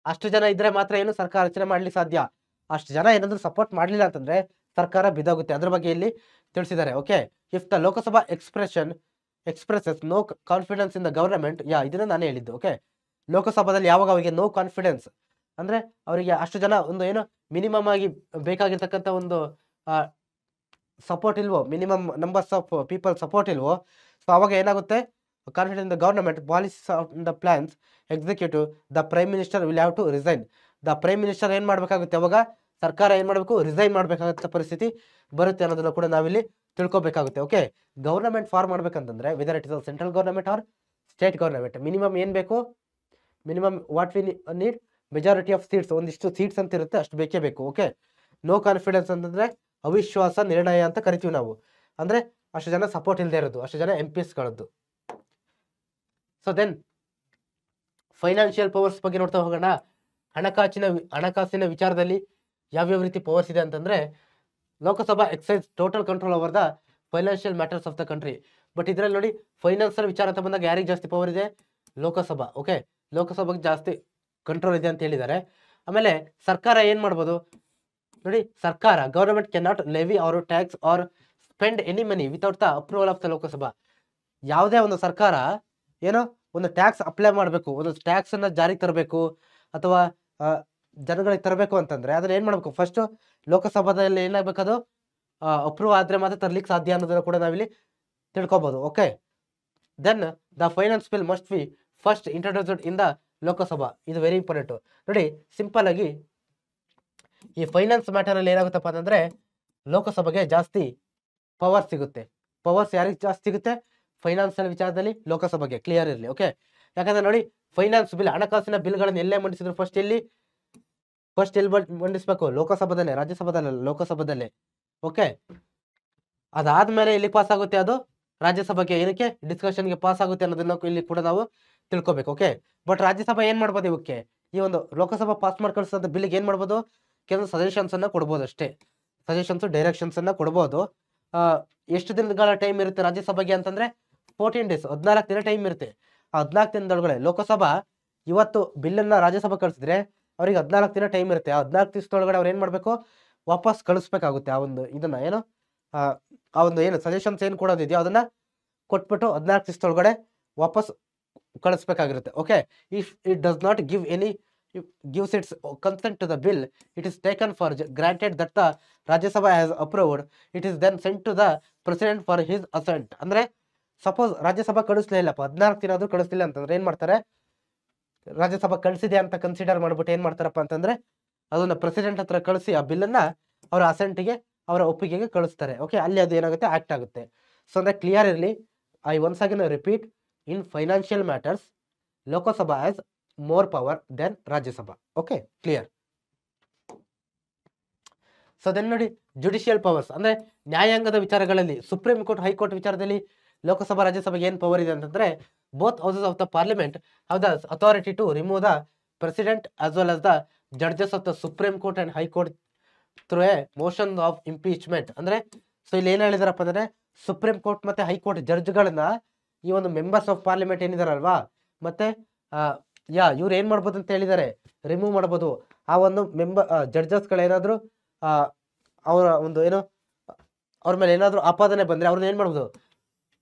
S1: ಅಷ್ಟು ಜನ ಇದ್ರೆ ಮಾತ್ರ ಏನು ಸರ್ಕಾರ ರಚನೆ ಮಾಡ್ಲಿಕ್ಕೆ ಸಾಧ್ಯ. ಅಷ್ಟು ಜನ ಏನಾದ್ರು ಸಪೋರ್ಟ್ ಮಾಡಲಿಲ್ಲ ಅಂತಂದ್ರೆ ಸರ್ಕಾರ ಬಿದ್ದೋಗುತ್ತೆ. ಅದ್ರ ಬಗ್ಗೆ ಇಲ್ಲಿ ತಿಳಿಸಿದ್ದಾರೆ. Okay, if the Lok Sabha expresses no confidence in the government, ಇದನ್ನ ನಾನೇ ಹೇಳಿದ್ದು. ಓಕೆ, ಲೋಕಸಭಾದಲ್ಲಿ ಯಾವಾಗ ಅವರಿಗೆ ನೋ ಕಾನ್ಫಿಡೆನ್ಸ್ ಅಂದ್ರೆ ಅವರಿಗೆ ಅಷ್ಟು ಜನ ಒಂದು ಏನು ಮಿನಿಮಮ್ ಆಗಿ ಬೇಕಾಗಿರ್ತಕ್ಕಂಥ ಒಂದು ಸಪೋರ್ಟ್ ಇಲ್ವೋ, minimum numbers of people support ಇಲ್ವೋ, ಸೊ ಅವಾಗ ಏನಾಗುತ್ತೆ, confidence in the government policies of the plans executive the prime minister will have to resign. The prime minister ಏನ್ ಮಾಡ್ಬೇಕಾಗುತ್ತೆ, ಅವಾಗ ಸರ್ಕಾರ ಏನ್ ಮಾಡಬೇಕು, ರಿಸೈನ್ ಮಾಡ್ಬೇಕಾಗತ್ತ ಪರಿಸ್ಥಿತಿ ಬರುತ್ತೆ ಅನ್ನೋದನ್ನ ಕೂಡ ನಾವಿಲ್ಲಿ ತಿಳ್ಕೊಬೇಕಾಗುತ್ತೆ. ಓಕೆ, ಗವರ್ನಮೆಂಟ್ ಫಾರ್ಮ್ ಮಾಡ್ಬೇಕಂತಂದ್ರೆ whether it is central government or state government, minimum ಏನ್ ಬೇಕು, minimum what we need majority of seats, ಒಂದಿಷ್ಟು ಸೀಟ್ಸ್ ಅಂತ ಇರುತ್ತೆ, ಅಷ್ಟು ಬೇಕೇ ಬೇಕು. ಓಕೆ, ನೋ ಕಾನ್ಫಿಡೆನ್ಸ್ ಅಂತಂದ್ರೆ ಅವಿಶ್ವಾಸ ನಿರ್ಣಯ ಅಂತ ಕರಿತೀವಿ ನಾವು, ಅಂದ್ರೆ ಅಷ್ಟು ಜನ ಸಪೋರ್ಟ್ ಇಲ್ಲದೆ ಇರೋದು, ಅಷ್ಟು ಜನ MPsಗಳದ್ದು. ಸೊ ದೆನ್ ಫೈನಾನ್ಷಿಯಲ್ ಪವರ್ಸ್ ಬಗ್ಗೆ ನೋಡ್ತಾ ಹೋಗೋಣ. ಹಣಕಾಸಿನ ವಿಚಾರದಲ್ಲಿ ಯಾವ್ಯಾವ ರೀತಿ ಪವರ್ಸ್ ಇದೆ ಅಂತಂದ್ರೆ, Lok Sabha exercise total control over the financial matters of the country. But ಇದ್ರಲ್ಲಿ ನೋಡಿ, ಫೈನಾನ್ಷಿಯಲ್ ವಿಚಾರ ಅಂತ ಬಂದಾಗ ಯಾರಿಗೆ ಜಾಸ್ತಿ ಪವರ್ ಇದೆ, ಲೋಕಸಭಾ. ಓಕೆ, ಲೋಕಸಭೆಗೆ ಜಾಸ್ತಿ ಕಂಟ್ರೋಲ್ ಇದೆ ಅಂತ ಹೇಳಿದ್ದಾರೆ. ಆಮೇಲೆ ಸರ್ಕಾರ ಏನು ಮಾಡ್ಬೋದು ನೋಡಿ, ಸರ್ಕಾರ government can not levy or tax or spend any money without the approval of the Lok Sabha. ಯಾವುದೇ ಒಂದು ಸರ್ಕಾರ ಏನೋ ಒಂದು ಟ್ಯಾಕ್ಸ್ ಅಪ್ಲೈ ಮಾಡಬೇಕು, ಒಂದು ಟ್ಯಾಕ್ಸನ್ನು ಜಾರಿಗೆ ತರಬೇಕು ಅಥವಾ ಜನಗಳಿಗೆ ತರಬೇಕು ಅಂತಂದರೆ ಅದನ್ನ ಏನು ಮಾಡಬೇಕು, ಫಸ್ಟು ಲೋಕಸಭಾದಲ್ಲಿ ಏನಾಗಬೇಕದು ಅಪ್ರೂವ್ ಆದರೆ ಮಾತ್ರ ತರಲಿಕ್ಕೆ ಸಾಧ್ಯ ಅನ್ನೋದನ್ನು ಕೂಡ ನಾವಿಲ್ಲಿ ತಿಳ್ಕೊಬೋದು. Okay, then the finance bill must be first introduced in the Lok Sabha. ಇದು ವೆರಿ ಇಂಪಾರ್ಟೆಂಟು. ನೋಡಿ, ಸಿಂಪಲ್ ಆಗಿ ಈ ಫೈನಾನ್ಸ್ ಮ್ಯಾಟರಲ್ಲಿ ಏನಾಗುತ್ತಪ್ಪ ಅಂತಂದರೆ ಲೋಕಸಭೆಗೆ ಜಾಸ್ತಿ ಪವರ್ ಸಿಗುತ್ತೆ. ಪವರ್ಸ್ ಯಾರಿಗೆ ಜಾಸ್ತಿ ಸಿಗುತ್ತೆ? ಫೈನಾನ್ಸಿಯಲ್ ವಿಚಾರದಲ್ಲಿ ಲೋಕಸಭೆಗೆ. ಕ್ಲಿಯರ್ ಇರಲಿ. ಓಕೆ, ಯಾಕಂದರೆ ನೋಡಿ, ಫೈನಾನ್ಸ್ ಬಿಲ್, ಹಣಕಾಸಿನ ಬಿಲ್ಗಳನ್ನು ಎಲ್ಲೇ ಮಂಡಿಸಿದ್ರು ಫಸ್ಟ್ ಎಲ್ಲಿ ಮಂಡಿಸ್ಬೇಕು? ಲೋಕಸಭಾದಲ್ಲೇ, ರಾಜ್ಯಸಭಾದಲ್ಲ, ಲೋಕಸಭಾದಲ್ಲೇ. ಓಕೆ, ಅದಾದ್ಮೇಲೆ ಇಲ್ಲಿ ಪಾಸ್ ಆಗುತ್ತೆ, ಅದು ರಾಜ್ಯಸಭೆಗೆ ಏನಕ್ಕೆ ಡಿಸ್ಕಷನ್ಗೆ ಪಾಸ್ ಆಗುತ್ತೆ ಅನ್ನೋದನ್ನ ಇಲ್ಲಿ ಕೂಡ ನಾವು ತಿಳ್ಕೊಬೇಕು. ಓಕೆ, ಬಟ್ ರಾಜ್ಯಸಭೆ ಏನು ಮಾಡ್ಬೋದು? ಇವಕ್ಕೆ ಈ ಒಂದು ಲೋಕಸಭಾ ಪಾಸ್ ಮಾಡಿ ಕಳಿಸೋದು ಬಿಲ್ಗೆ ಏನು ಮಾಡ್ಬೋದು? ಕೆಲವು ಸಜೆಷನ್ಸನ್ನು ಕೊಡ್ಬೋದು ಅಷ್ಟೇ. ಸಜೆಷನ್ಸು, ಡೈರೆಕ್ಷನ್ಸನ್ನು ಕೊಡ್ಬೋದು. ಎಷ್ಟು ದಿನಗಳ ಟೈಮ್ ಇರುತ್ತೆ ರಾಜ್ಯಸಭೆಗೆ ಅಂತಂದರೆ 14 ಡೇಸ್, 14 ದಿನ ಟೈಮ್ ಇರುತ್ತೆ. ಆ 14 ದಿನದೊಳಗಡೆ ಲೋಕಸಭಾ ಇವತ್ತು ಬಿಲ್ಲನ್ನು ರಾಜ್ಯಸಭೆ ಕಳಿಸಿದ್ರೆ ಅವ್ರಿಗೆ 14 ದಿನ ಟೈಮ್ ಇರುತ್ತೆ. ಆ 14 ದಿವಸದೊಳಗಡೆ ಅವ್ರು ಏನು ಮಾಡಬೇಕು? ವಾಪಸ್ ಕಳಿಸ್ಬೇಕಾಗುತ್ತೆ. ಆ ಒಂದು ಇದನ್ನು ಏನು ಆ ಒಂದು ಏನು ಸಜೆಷನ್ಸ್ ಏನು ಕೊಡೋದಿದೆಯೋ ಅದನ್ನು ಕೊಟ್ಬಿಟ್ಟು 14 ದಿವಸದೊಳಗಡೆ ವಾಪಸ್ ಕಳಿಸ್ಬೇಕಾಗಿರುತ್ತೆ. Okay, if it does not gives its consent to the bill, it is taken for granted that the Rajya Sabha has approved. It is then sent to the president for his assent. ಅಂದರೆ suppose Rajya Sabha ಕಳಿಸ್ಲೇ ಇಲ್ಲಪ್ಪ, 14 ದಿನ ಆದರೂ ಕಳಿಸ್ಲಿಲ್ಲ ಅಂತಂದ್ರೆ ಏನು ಮಾಡ್ತಾರೆ? ರಾಜ್ಯಸಭಾ ಕಳಿಸಿದೆ ಅಂತ consider ಮಾಡ್ಬಿಟ್ಟು ಏನು ಮಾಡ್ತಾರಪ್ಪ ಅಂತಂದರೆ ಅದನ್ನು ಪ್ರೆಸಿಡೆಂಟ್ ಹತ್ರ ಕಳಿಸಿ ಆ ಬಿಲ್ಲನ್ನು ಅವರ ಅಸೆಂಟಿಗೆ, ಅವರ ಒಪ್ಪಿಗೆಗೆ ಕಳಿಸ್ತಾರೆ. ಓಕೆ, ಅಲ್ಲಿ ಅದು ಏನಾಗುತ್ತೆ? ಆ್ಯಕ್ಟ್ ಆಗುತ್ತೆ. ಸೊ ಅಂದರೆ ಕ್ಲಿಯರ್ ಇರಲಿ. I once again repeat, in financial matters Lok Sabha has more power then Rajya Sabha. Okay, clear. So then ನೋಡಿ, ಜುಡಿಷಿಯಲ್ ಪವರ್ಸ್ ಅಂದರೆ ನ್ಯಾಯಾಂಗದ ವಿಚಾರಗಳಲ್ಲಿ ಸುಪ್ರೀಂ ಕೋರ್ಟ್, ಹೈಕೋರ್ಟ್ ವಿಚಾರದಲ್ಲಿ ಲೋಕಸಭಾ ರಾಜ್ಯಸಭೆಗೆ ಏನು ಪವರ್ ಇದೆ ಅಂತಂದರೆ both houses of the parliament have the authority to remove the president as well as the judges of the supreme court and high court through a motion of impeachment. ಅಂದರೆ so ಇಲ್ಲಿ ಏನು ಹೇಳಿದಾರಪ್ಪ ಅಂದರೆ ಸುಪ್ರೀಂ ಕೋರ್ಟ್ ಮತ್ತು high court ಜಡ್ಜ್ಗಳನ್ನ ಈ ಒಂದು members of parliament ಏನಿದಾರಲ್ವಾ, ಮತ್ತು ಇವ್ರು ಏನು ಮಾಡ್ಬೋದು ಅಂತ ಹೇಳಿದ್ದಾರೆ? ರಿಮೂವ್ ಮಾಡ್ಬೋದು. ಆ ಒಂದು ಜಡ್ಜಸ್ಗಳೇನಾದರೂ ಅವರ ಒಂದು ಏನೋ ಅವ್ರ ಮೇಲೆ ಏನಾದರೂ ಆಪಾದನೆ ಬಂದರೆ ಅವ್ರನ್ನ ಏನು ಮಾಡ್ಬೋದು?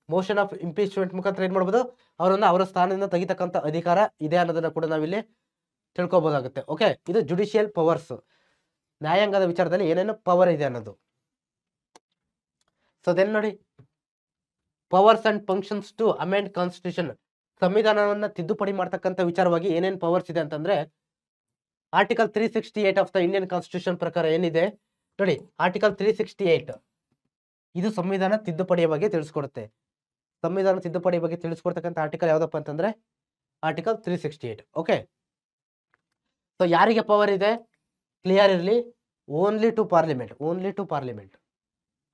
S1: ಮೋಷನ್ ಆಫ್ ಇಂಪೀಚ್ಮೆಂಟ್ ಮುಖಾಂತರ ಏನು ಮಾಡ್ಬೋದು? ಅವರನ್ನು ಅವರ ಸ್ಥಾನದಿಂದ ತೆಗಿತಕ್ಕಂಥ ಅಧಿಕಾರ ಇದೆ ಅನ್ನೋದನ್ನು ಕೂಡ ನಾವಿಲ್ಲಿ ತಿಳ್ಕೊಬೋದಾಗುತ್ತೆ. ಓಕೆ, ಇದು ಜುಡಿಷಿಯಲ್ ಪವರ್ಸ್, ನ್ಯಾಯಾಂಗದ ವಿಚಾರದಲ್ಲಿ ಏನೇನು ಪವರ್ ಇದೆ ಅನ್ನೋದು. ಸೊ ದೆನ್ ನೋಡಿ, powers and functions to amend constitution, ಸಂವಿಧಾನವನ್ನು ತಿದ್ದುಪಡಿ ಮಾಡ್ತಕ್ಕಂಥ ವಿಚಾರವಾಗಿ ಏನೇನು ಪವರ್ಸ್ ಇದೆ ಅಂತಂದ್ರೆ article 368 of the Indian constitution ಪ್ರಕಾರ ಏನಿದೆ ನೋಡಿ, ಆರ್ಟಿಕಲ್ 368 ಇದು ಸಂವಿಧಾನ ತಿದ್ದುಪಡಿಯ ಬಗ್ಗೆ ತಿಳಿಸ್ಕೊಡುತ್ತೆ. ಸಂವಿಧಾನ ತಿದ್ದುಪಡಿ ಬಗ್ಗೆ ತಿಳಿಸ್ಕೊಡ್ತಕ್ಕಂಥ ಆರ್ಟಿಕಲ್ ಯಾವುದಪ್ಪ ಅಂತಂದ್ರೆ ಆರ್ಟಿಕಲ್ 368. ಓಕೆ, ಸೊ ಯಾರಿಗೆ ಪವರ್ ಇದೆ? ಕ್ಲಿಯರ್ ಇರಲಿ, ಓನ್ಲಿ ಟು ಪಾರ್ಲಿಮೆಂಟ್.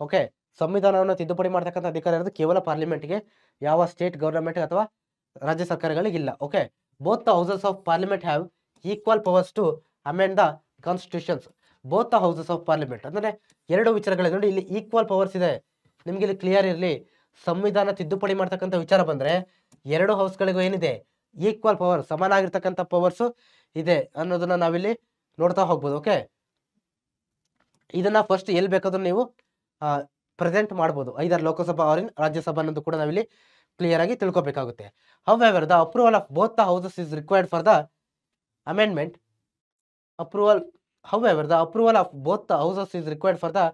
S1: ಓಕೆ, ಸಂವಿಧಾನವನ್ನು ತಿದ್ದುಪಡಿ ಮಾಡ್ತಕ್ಕಂಥ ಅಧಿಕಾರ ಇರೋದು ಕೇವಲ ಪಾರ್ಲಿಮೆಂಟ್ಗೆ, ಯಾವ ಸ್ಟೇಟ್ ಗವರ್ನಮೆಂಟ್ ಅಥವಾ ರಾಜ್ಯ ಸರ್ಕಾರಗಳಿಗಿಲ್ಲ. Okay, both the houses of parliament have equal powers to amend the constitutions. Both the houses of parliament ಅಂದರೆ ಎರಡು ವಿಚಾರಗಳಿದೆ ನೋಡಿ, ಇಲ್ಲಿ ಈಕ್ವಲ್ ಪವರ್ಸ್ ಇದೆ. ನಿಮಗೆ ಇಲ್ಲಿ ಕ್ಲಿಯರ್ ಇರಲಿ, ಸಂವಿಧಾನ ತಿದ್ದುಪಡಿ ಮಾಡ್ತಕ್ಕಂಥ ವಿಚಾರ ಬಂದರೆ ಎರಡು ಹೌಸ್ಗಳಿಗೂ ಏನಿದೆ? ಈಕ್ವಲ್ ಪವರ್, ಸಮಾನಾಗಿರ್ತಕ್ಕಂಥ ಪವರ್ಸು ಇದೆ ಅನ್ನೋದನ್ನ ನಾವಿಲ್ಲಿ ನೋಡ್ತಾ ಹೋಗ್ಬೋದು. ಓಕೆ, ಇದನ್ನ ಫಸ್ಟ್ ಎಲ್ಲಿ ಬೇಕಾದ್ರೂ ನೀವು ಪ್ರೆಸೆಂಟ್ ಮಾಡ್ಬೋದು, ಐದರ್ ಲೋಕಸಭಾ ಆರ್ ಇನ್ ರಾಜ್ಯಸಭಾ ಅನ್ನೋದು ಕೂಡ ನಾವಿಲ್ಲಿ ಕ್ಲಿಯರ್ ಆಗಿ ತಿಳ್ಕೊಬೇಕಾಗುತ್ತೆ. However, the approval of both the houses is required for the amendment. However, the approval of both the houses is required for the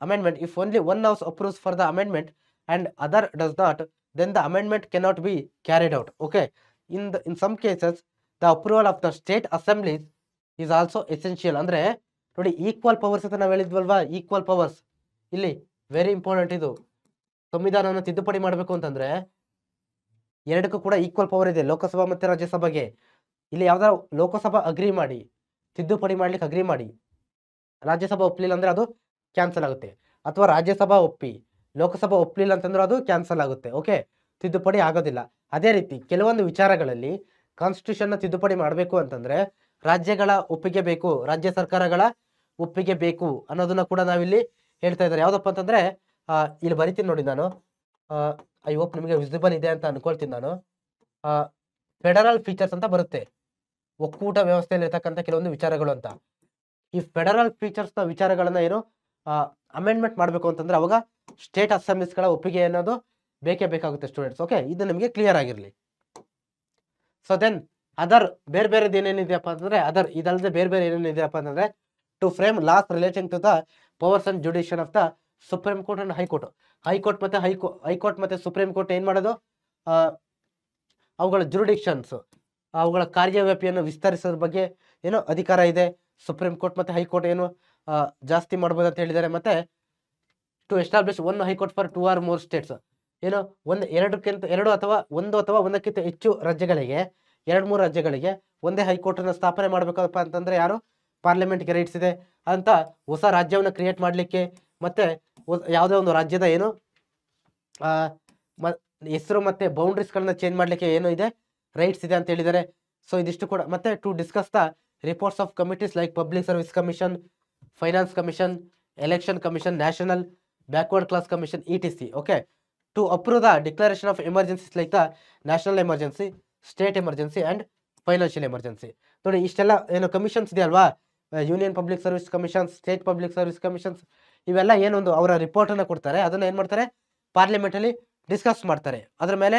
S1: amendment. If only one house approves for the amendment and other does not, then the amendment cannot be carried out. Okay, in some cases, the approval of the state assemblies is also essential. ಅಂದ್ರೆ ನೋಡಿ, equal powers ಅಂತ ನಾವು ಹೇಳಿದ್ವಲ್ವಾ, equal powers ಇಲ್ಲಿ very important. ಇದು ಸಂವಿಧಾನವನ್ನು ತಿದ್ದುಪಡಿ ಮಾಡಬೇಕು ಅಂತಂದ್ರೆ ಎರಡಕ್ಕೂ ಕೂಡ ಈಕ್ವಲ್ ಪವರ್ ಇದೆ, ಲೋಕಸಭಾ ಮತ್ತು ರಾಜ್ಯಸಭೆಗೆ. ಇಲ್ಲಿ ಯಾವ್ದಾರು ಲೋಕಸಭಾ ಅಗ್ರಿ ಮಾಡಿ ತಿದ್ದುಪಡಿ ಮಾಡ್ಲಿಕ್ಕೆ ಅಗ್ರಿ ಮಾಡಿ, ರಾಜ್ಯಸಭಾ ಒಪ್ಪಲಿಲ್ಲ ಅಂದ್ರೆ ಅದು ಕ್ಯಾನ್ಸಲ್ ಆಗುತ್ತೆ, ಅಥವಾ ರಾಜ್ಯಸಭಾ ಒಪ್ಪಿ ಲೋಕಸಭಾ ಒಪ್ಪಲಿಲ್ಲ ಅಂತಂದ್ರೆ ಅದು ಕ್ಯಾನ್ಸಲ್ ಆಗುತ್ತೆ. ಓಕೆ, ತಿದ್ದುಪಡಿ ಆಗೋದಿಲ್ಲ. ಅದೇ ರೀತಿ ಕೆಲವೊಂದು ವಿಚಾರಗಳಲ್ಲಿ ಕಾನ್ಸ್ಟಿಟ್ಯೂಷನ್ನ ತಿದ್ದುಪಡಿ ಮಾಡಬೇಕು ಅಂತಂದ್ರೆ ರಾಜ್ಯಗಳ ಒಪ್ಪಿಗೆ ಬೇಕು, ರಾಜ್ಯ ಸರ್ಕಾರಗಳ ಒಪ್ಪಿಗೆ ಬೇಕು ಅನ್ನೋದನ್ನ ಕೂಡ ನಾವಿಲ್ಲಿ ಹೇಳ್ತಾ ಇದ್ದಾರೆ. ಯಾವುದಪ್ಪ ಅಂತಂದ್ರೆ ಇಲ್ಲಿ ಬರಿತೀನಿ ನೋಡಿ ನಾನು, ಐ ಹೋಪ್ ನಿಮಗೆ ವಿಸಿಬಲ್ ಇದೆ ಅಂತ ಅನ್ಕೊಳ್ತೀನಿ ನಾನು. ಫೆಡರಲ್ ಫೀಚರ್ಸ್ ಅಂತ ಬರುತ್ತೆ, ಒಕ್ಕೂಟ ವ್ಯವಸ್ಥೆಯಲ್ಲಿ ಇರ್ತಕ್ಕಂಥ ಕೆಲವೊಂದು ವಿಚಾರಗಳು ಅಂತ. ಈ ಫೆಡರಲ್ ಫೀಚರ್ಸ್ ನ ವಿಚಾರಗಳನ್ನ ಏನು ಅಮೆಂಡ್ಮೆಂಟ್ ಮಾಡಬೇಕು ಅಂತಂದ್ರೆ ಅವಾಗ ಸ್ಟೇಟ್ ಅಸೆಂಬ್ಲೀಸ್ಗಳ ಒಪ್ಪಿಗೆ ಅನ್ನೋದು ಬೇಕೇ ಬೇಕಾಗುತ್ತೆ ಸ್ಟೂಡೆಂಟ್ಸ್. ಓಕೆ, ಇದು ನಿಮಗೆ ಕ್ಲಿಯರ್ ಆಗಿರಲಿ. ಸೊ ದೆನ್ ಅದರ್ ಬೇರೆ ಬೇರೆದು ಏನೇನಿದೆಯಪ್ಪ ಅಂತಂದ್ರೆ ಇದಲ್ಲದೆ ಬೇರೆ ಬೇರೆ ಏನೇನಿದೆಯಪ್ಪ ಅಂತಂದ್ರೆ to frame laws relating to the powers and jurisdiction of the supreme court and high court. High court ಮತ್ತೆ ಸುಪ್ರೀಂ ಕೋರ್ಟ್ ಏನ್ ಮಾಡೋದು, ಅವುಗಳ ಜುರಿಡಿಕ್ಷನ್ಸ್, ಅವುಗಳ ಕಾರ್ಯವ್ಯಾಪ್ತಿಯನ್ನು ವಿಸ್ತರಿಸೋದ್ರ ಬಗ್ಗೆ ಏನೋ ಅಧಿಕಾರ ಇದೆ. ಸುಪ್ರೀಂ ಕೋರ್ಟ್ ಮತ್ತೆ ಹೈಕೋರ್ಟ್ ಏನು ಜಾಸ್ತಿ ಮಾಡ್ಬೋದು ಅಂತ ಹೇಳಿದ್ದಾರೆ. ಮತ್ತೆ to establish one high court for 2 or more states, ಏನು ಎರಡು ಅಥವಾ ಒಂದಕ್ಕಿಂತ ಹೆಚ್ಚು ರಾಜ್ಯಗಳಿಗೆ, 2-3 ರಾಜ್ಯಗಳಿಗೆ ಒಂದೇ ಹೈಕೋರ್ಟ್ ಅನ್ನು ಸ್ಥಾಪನೆ ಮಾಡ್ಬೇಕಪ್ಪ ಅಂತಂದ್ರೆ ಯಾರು, ಪಾರ್ಲಿಮೆಂಟ್ಗೆ ರೈಟ್ಸ್ ಇದೆ ಅಂತ. ಹೊಸ ರಾಜ್ಯವನ್ನು ಕ್ರಿಯೇಟ್ ಮಾಡ್ಲಿಕ್ಕೆ ಮತ್ತೆ ಯಾವುದೇ ಒಂದು ರಾಜ್ಯದ ಏನು ಹೆಸರು ಮತ್ತೆ ಬೌಂಡ್ರೀಸ್ಗಳನ್ನ ಚೇಂಜ್ ಮಾಡ್ಲಿಕ್ಕೆ ಏನು ಇದೆ, ರೈಟ್ಸ್ ಇದೆ ಅಂತ ಹೇಳಿದ್ದಾರೆ. ಸೊ ಇದಿಷ್ಟು ಕೂಡ ಮತ್ತೆ to discuss the reports of committees like public service commission, finance commission, election commission, national backward class commission, ETC. Okay, to approve the declaration of emergencies like the national emergency, state emergency and financial emergency. ನೋಡಿ ಇಷ್ಟೆಲ್ಲ ಏನು commissions ಇದೆ ಅಲ್ವಾ, union public service commissions, state public service commissions, ಇವೆಲ್ಲ ಏನೊಂದು ಅವರ report ಅನ್ನು ಕೊಡ್ತಾರೆ. ಅದನ್ನ ಏನ್ ಮಾಡ್ತಾರೆ, ಪಾರ್ಲಿಮೆಂಟ್ ಅಲ್ಲಿ ಡಿಸ್ಕಸ್ ಮಾಡ್ತಾರೆ, ಅದ್ರ ಮೇಲೆ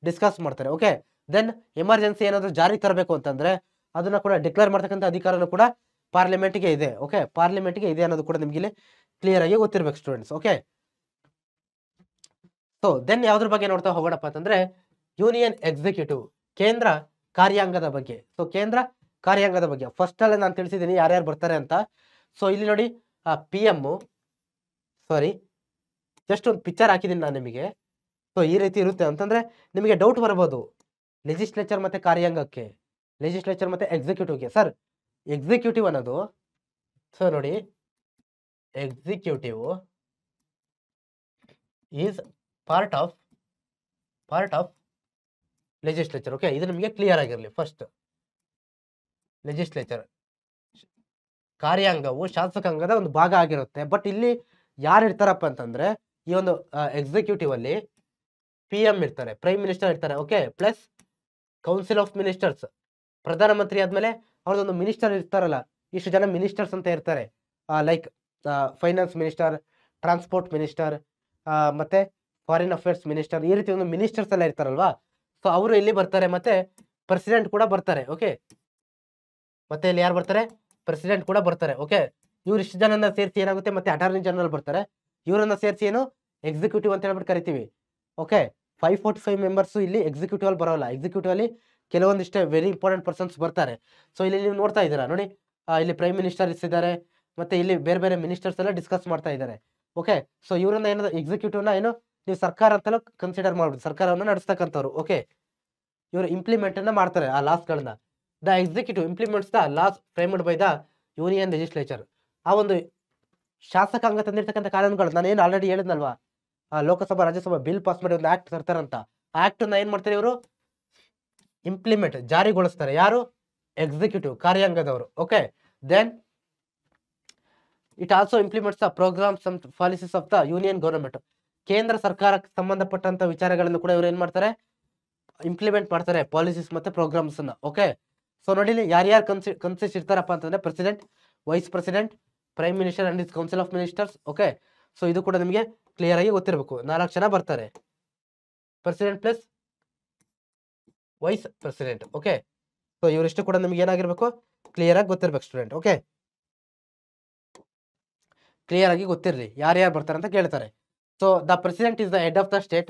S1: ಡಿಸ್ಕಸ್ ಮಾಡ್ತಾರೆ. ಓಕೆ, ದೆನ್ ಎಮರ್ಜೆನ್ಸಿ ಏನಾದ್ರು ಜಾರಿ ತರಬೇಕು ಅಂತಂದ್ರೆ ಅದನ್ನ ಕೂಡ ಡಿಕ್ಲೇರ್ ಮಾಡ್ತಕ್ಕಂಥ ಅಧಿಕಾರನೂ ಕೂಡ ಪಾರ್ಲಿಮೆಂಟ್ಗೆ ಇದೆ. ಓಕೆ, ಪಾರ್ಲಿಮೆಂಟ್ಗೆ ಇದೆ ಅನ್ನೋದು ಕೂಡ ನಿಮ್ಗೆ ಇಲ್ಲಿ ಕ್ಲಿಯರ್ ಆಗಿ ಗೊತ್ತಿರ್ಬೇಕು ಸ್ಟೂಡೆಂಟ್ಸ್. ಓಕೆ, ಸೊ ದೆನ್ ಯಾವ್ದ್ರ ಬಗ್ಗೆ ನೋಡ್ತಾ ಹೋಗೋಣಪ್ಪ ಅಂತಂದ್ರೆ ಯೂನಿಯನ್ ಎಕ್ಸಿಕ್ಯೂಟಿವ್, ಕೇಂದ್ರ ಕಾರ್ಯಾಂಗದ ಬಗ್ಗೆ. ಸೊ ಕೇಂದ್ರ ಕಾರ್ಯಾಂಗದ ಬಗ್ಗೆ ಫಸ್ಟ್ ಅಲ್ಲೇ ನಾನು ತಿಳಿಸಿದ್ದೀನಿ ಯಾರ್ಯಾರು ಬರ್ತಾರೆ ಅಂತ. ಸೊ ಇಲ್ಲಿ ನೋಡಿ PM, ಸಾರಿ ಜಸ್ಟ್ ಒಂದು ಪಿಕ್ಚರ್ ಹಾಕಿದ್ದೀನಿ ನಾನು ನಿಮಗೆ. ಸೊ ಈ ರೀತಿ ಇರುತ್ತೆ ಅಂತಂದ್ರೆ ನಿಮಗೆ ಡೌಟ್ ಬರ್ಬೋದು ಲೆಜಿಸ್ಲೇಚರ್ ಮತ್ತೆ ಕಾರ್ಯಾಂಗಕ್ಕೆ, ಲೆಜಿಸ್ಲೇಚರ್ ಮತ್ತೆ ಎಕ್ಸಿಕ್ಯೂಟಿವ್ಗೆ. ಸರ್ ಎಕ್ಸಿಕ್ಯೂಟಿವ್ ಅನ್ನೋದು, ಸೊ ನೋಡಿ executive is part of legislature. Okay, ಇದು ನಿಮಗೆ ಕ್ಲಿಯರ್ ಆಗಿರಲಿ. ಫಸ್ಟ್ ಲೆಜಿಸ್ಲೇಚರ್, ಕಾರ್ಯಾಂಗವು ಶಾಸಕಾಂಗದ ಒಂದು ಭಾಗ ಆಗಿರುತ್ತೆ. ಬಟ್ ಇಲ್ಲಿ ಯಾರು ಇರ್ತಾರಪ್ಪ ಅಂತಂದ್ರೆ ಈ ಒಂದು ಎಕ್ಸಿಕ್ಯೂಟಿವ್ ಅಲ್ಲಿ PM ಇರ್ತಾರೆ, ಪ್ರೈಮ್ ಮಿನಿಸ್ಟರ್ ಇರ್ತಾರೆ. Okay, plus council of ministers, ಪ್ರಧಾನಮಂತ್ರಿ ಆದ್ಮೇಲೆ ಅವ್ರದೊಂದು ಮಿನಿಸ್ಟರ್ ಇರ್ತಾರಲ್ಲ, ಇಷ್ಟು ಜನ ಮಿನಿಸ್ಟರ್ಸ್ ಅಂತ ಇರ್ತಾರೆ. Like finance minister, transport minister, ಮತ್ತೆ ಫಾರಿನ್ ಅಫೇರ್ಸ್ ಮಿನಿಸ್ಟರ್, ಈ ರೀತಿ ಒಂದು ಮಿನಿಸ್ಟರ್ಸ್ ಎಲ್ಲ ಇರ್ತಾರಲ್ವಾ. ಸೊ ಅವರು ಇಲ್ಲಿ ಬರ್ತಾರೆ, ಮತ್ತೆ ಪ್ರೆಸಿಡೆಂಟ್ ಕೂಡ ಬರ್ತಾರೆ. ಓಕೆ, ಮತ್ತೆ ಇಲ್ಲಿ ಯಾರು ಬರ್ತಾರೆ, ಪ್ರೆಸಿಡೆಂಟ್ ಕೂಡ ಬರ್ತಾರೆ. ಓಕೆ, ಇವ್ರು ಇಷ್ಟು ಜನನ ಸೇರಿಸಿ ಏನಾಗುತ್ತೆ, ಮತ್ತೆ ಅಟಾರ್ನಿ ಜನರಲ್ ಬರ್ತಾರೆ, ಇವರನ್ನ ಸೇರಿಸಿ ಏನು ಎಕ್ಸಿಕ್ಯೂಟಿವ್ ಅಂತ ಹೇಳ್ಬಿಟ್ಟು ಕರಿತೀವಿ. ಓಕೆ, 545 ಮೆಂಬರ್ಸ್ ಇಲ್ಲಿ ಎಕ್ಸಿಕ್ಯೂಟಿವ್ ಅಲ್ಲಿ ಬರೋಲ್ಲ. ಎಕ್ಸಿಕ್ಯೂಟಿವ್ ಅಲ್ಲಿ ಕೆಲವೊಂದಿಷ್ಟೇ ವೆರಿ ಇಂಪಾರ್ಟೆಂಟ್ ಪರ್ಸನ್ಸ್ ಬರ್ತಾರೆ. ಸೊ ಇಲ್ಲಿ ನೀವು ನೋಡ್ತಾ ಇದ್ದೀರಾ ನೋಡಿ, ಇಲ್ಲಿ ಪ್ರೈಮ್ ಮಿನಿಸ್ಟರ್ಸ್ ಇದ್ದಾರೆ, ಮತ್ತೆ ಇಲ್ಲಿ ಬೇರೆ ಬೇರೆ ಮಿನಿಸ್ಟರ್ಸ್ ಎಲ್ಲ ಡಿಸ್ಕಸ್ ಮಾಡ್ತಾ ಇದ್ದಾರೆ. ಓಕೆ, ಸೊ ಇವರನ್ನ ಏನೋ ಎಕ್ಸಿಕ್ಯೂಟಿವ್ನ ಏನು ನೀವು ಸರ್ಕಾರ ಅಂತೆಲ್ಲ ಕನ್ಸಿಡರ್ ಮಾಡ್ಬಿಟ್ಟು ಸರ್ಕಾರವನ್ನು ನಡೆಸ್ತಕ್ಕಂಥವ್ರು. ಓಕೆ, ಇವರು ಇಂಪ್ಲಿಮೆಂಟ್ ಅನ್ನ ಮಾಡ್ತಾರೆ ಆ ಲಾಸ್ಗಳನ್ನ. The executive implements the laws framed by the union legislature. ಆ ಒಂದು ಶಾಸಕಾಂಗ ತಂದಿರ್ತಕ್ಕಂಥ ಕಾನೂನುಗಳು ನಾನು ಏನು ಆಲ್ರೆಡಿ ಹೇಳಿದ್ನಲ್ವಾ, ಲೋಕಸಭಾ ರಾಜ್ಯಸಭಾ ಬಿಲ್ ಪಾಸ್ ಮಾಡಿ ಒಂದು ಆಕ್ಟ್ ತರ್ತಾರಂತ, ಆಕ್ಟ್ ಅನ್ನ ಏನ್ ಮಾಡ್ತಾರೆ ಇವರು, ಇಂಪ್ಲಿಮೆಂಟ್ ಜಾರಿಗೊಳಿಸ್ತಾರೆ. ಯಾರು, ಎಕ್ಸಿಕ್ಯೂಟಿವ್, ಕಾರ್ಯಾಂಗದವರು. Okay, then it also implements the programmes and policies of the union government. ಕೇಂದ್ರ ಸರ್ಕಾರಕ್ಕೆ ಸಂಬಂಧಪಟ್ಟಂತ ವಿಚಾರಗಳನ್ನು ಕೂಡ ಇವರು ಏನ್ ಮಾಡ್ತಾರೆ, ಇಂಪ್ಲಿಮೆಂಟ್ ಮಾಡ್ತಾರೆ, ಪಾಲಿಸೀಸ್ ಮತ್ತೆ ಪ್ರೋಗ್ರಾಮ್ಸ್ ಅನ್ನ. ಓಕೆ, ಸೊ ನೋಡಿ ಯಾರ್ಯಾರು ಕನ್ಸಿಸ್ಟ್ ಇರ್ತಾರಪ್ಪ ಅಂತಂದ್ರೆ president, vice president, prime minister and is council of ministers. Okay, so ಇದು ಕೂಡ ನಿಮಗೆ ಕ್ಲಿಯರ್ ಆಗಿ ಗೊತ್ತಿರಬೇಕು. 4 ಜನ ಬರ್ತಾರೆ, president plus vice president. Okay, so ಇವರಿಷ್ಟು ಕೂಡ ನಿಮ್ಗೆ ಏನಾಗಿರ್ಬೇಕು, ಕ್ಲಿಯರ್ ಆಗಿ ಗೊತ್ತಿರ್ಬೇಕು ಸ್ಟೂಡೆಂಟ್. ಓಕೆ, ಕ್ಲಿಯರ್ ಆಗಿ ಗೊತ್ತಿರಲಿ ಯಾರ್ಯಾರು ಬರ್ತಾರೆ ಅಂತ ಕೇಳ್ತಾರೆ. So the president is the head of the state,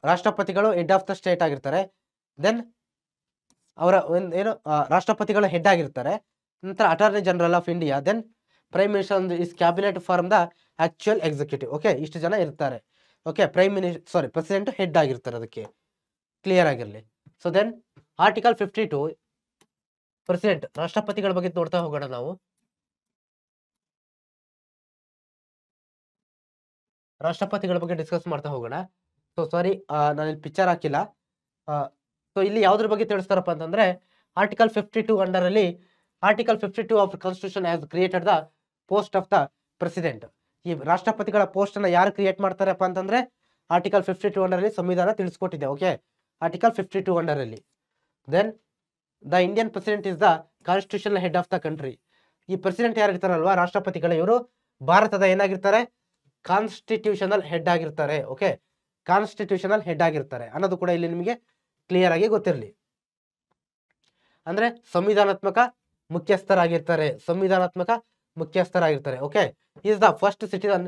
S1: ರಾಷ್ಟ್ರಪತಿಗಳು ಹೆಡ್ ಆಫ್ ದ ಸ್ಟೇಟ್ ಆಗಿರ್ತಾರೆ. ದೆನ್ ಅವರ ಏನು ರಾಷ್ಟ್ರಪತಿಗಳು ಹೆಡ್ ಆಗಿರ್ತಾರೆ. ನಂತರ attorney general of India, then prime minister is cabinet form the actual executive. Okay, ಇಷ್ಟು ಜನ ಇರ್ತಾರೆ. ಓಕೆ, ಪ್ರೆಸಿಡೆಂಟ್ ಹೆಡ್ ಆಗಿರ್ತಾರೆ, ಅದಕ್ಕೆ ಕ್ಲಿಯರ್ ಆಗಿರಲಿ. ಸೊ ದೆನ್ ಆರ್ಟಿಕಲ್ 52 ಪ್ರೆಸಿಡೆಂಟ್, ರಾಷ್ಟ್ರಪತಿಗಳ ಬಗ್ಗೆ ನೋಡ್ತಾ ಹೋಗೋಣ ನಾವು. ರಾಷ್ಟ್ರಪತಿಗಳ ಬಗ್ಗೆ ಡಿಸ್ಕಸ್ ಮಾಡ್ತಾ ಹೋಗೋಣ. ಸೊ ಸಾರಿ, ನಾನು ಇಲ್ಲಿ ಪಿಕ್ಚರ್ ಹಾಕಿಲ್ಲ. ಸೊ ಇಲ್ಲಿ ಯಾವ್ದ್ರ ಬಗ್ಗೆ ತಿಳಿಸ್ತಾರಪ್ಪ ಅಂತಂದ್ರೆ ಆರ್ಟಿಕಲ್ 52 ಅಂಡರ್ ಅಲ್ಲಿ article 52 of constitution has created the post of the president. ಈ ರಾಷ್ಟ್ರಪತಿಗಳ ಪೋಸ್ಟ್ ಅನ್ನ ಯಾರು ಕ್ರಿಯೇಟ್ ಮಾಡ್ತಾರಪ್ಪ ಅಂತಂದ್ರೆ ಆರ್ಟಿಕಲ್ 52 ಅಂಡರ್ ಅಲ್ಲಿ ಸಂವಿಧಾನ ತಿಳಿಸ್ಕೊಟ್ಟಿದೆ. ಓಕೆ, ಆರ್ಟಿಕಲ್ 52 ಅಂಡರ್ ಅಲ್ಲಿ. Then the Indian president is the constitutional head of the country. ಈ ಪ್ರೆಸಿಡೆಂಟ್ ಯಾರು ಇರ್ತಾರಲ್ವಾ, ರಾಷ್ಟ್ರಪತಿಗಳು, ಇವರು ಭಾರತದ ಏನಾಗಿರ್ತಾರೆ, ಕಾನ್ಸ್ಟಿಟ್ಯೂಷನಲ್ ಹೆಡ್ ಆಗಿರ್ತಾರೆ. ಓಕೆ, ಕಾನ್ಸ್ಟಿಟ್ಯೂಷನಲ್ ಹೆಡ್ ಆಗಿರ್ತಾರೆ ಅನ್ನೋದು ಕೂಡ ಇಲ್ಲಿ ನಿಮಗೆ ಕ್ಲಿಯರ್ ಆಗಿ ಗೊತ್ತಿರಲಿ. ಅಂದ್ರೆ ಸಂವಿಧಾನಾತ್ಮಕ ಮುಖ್ಯಸ್ಥರಾಗಿರ್ತಾರೆ, ಸಂವಿಧಾನಾತ್ಮಕ ಮುಖ್ಯಸ್ಥರಾಗಿರ್ತಾರೆ. Okay, is the first citizen,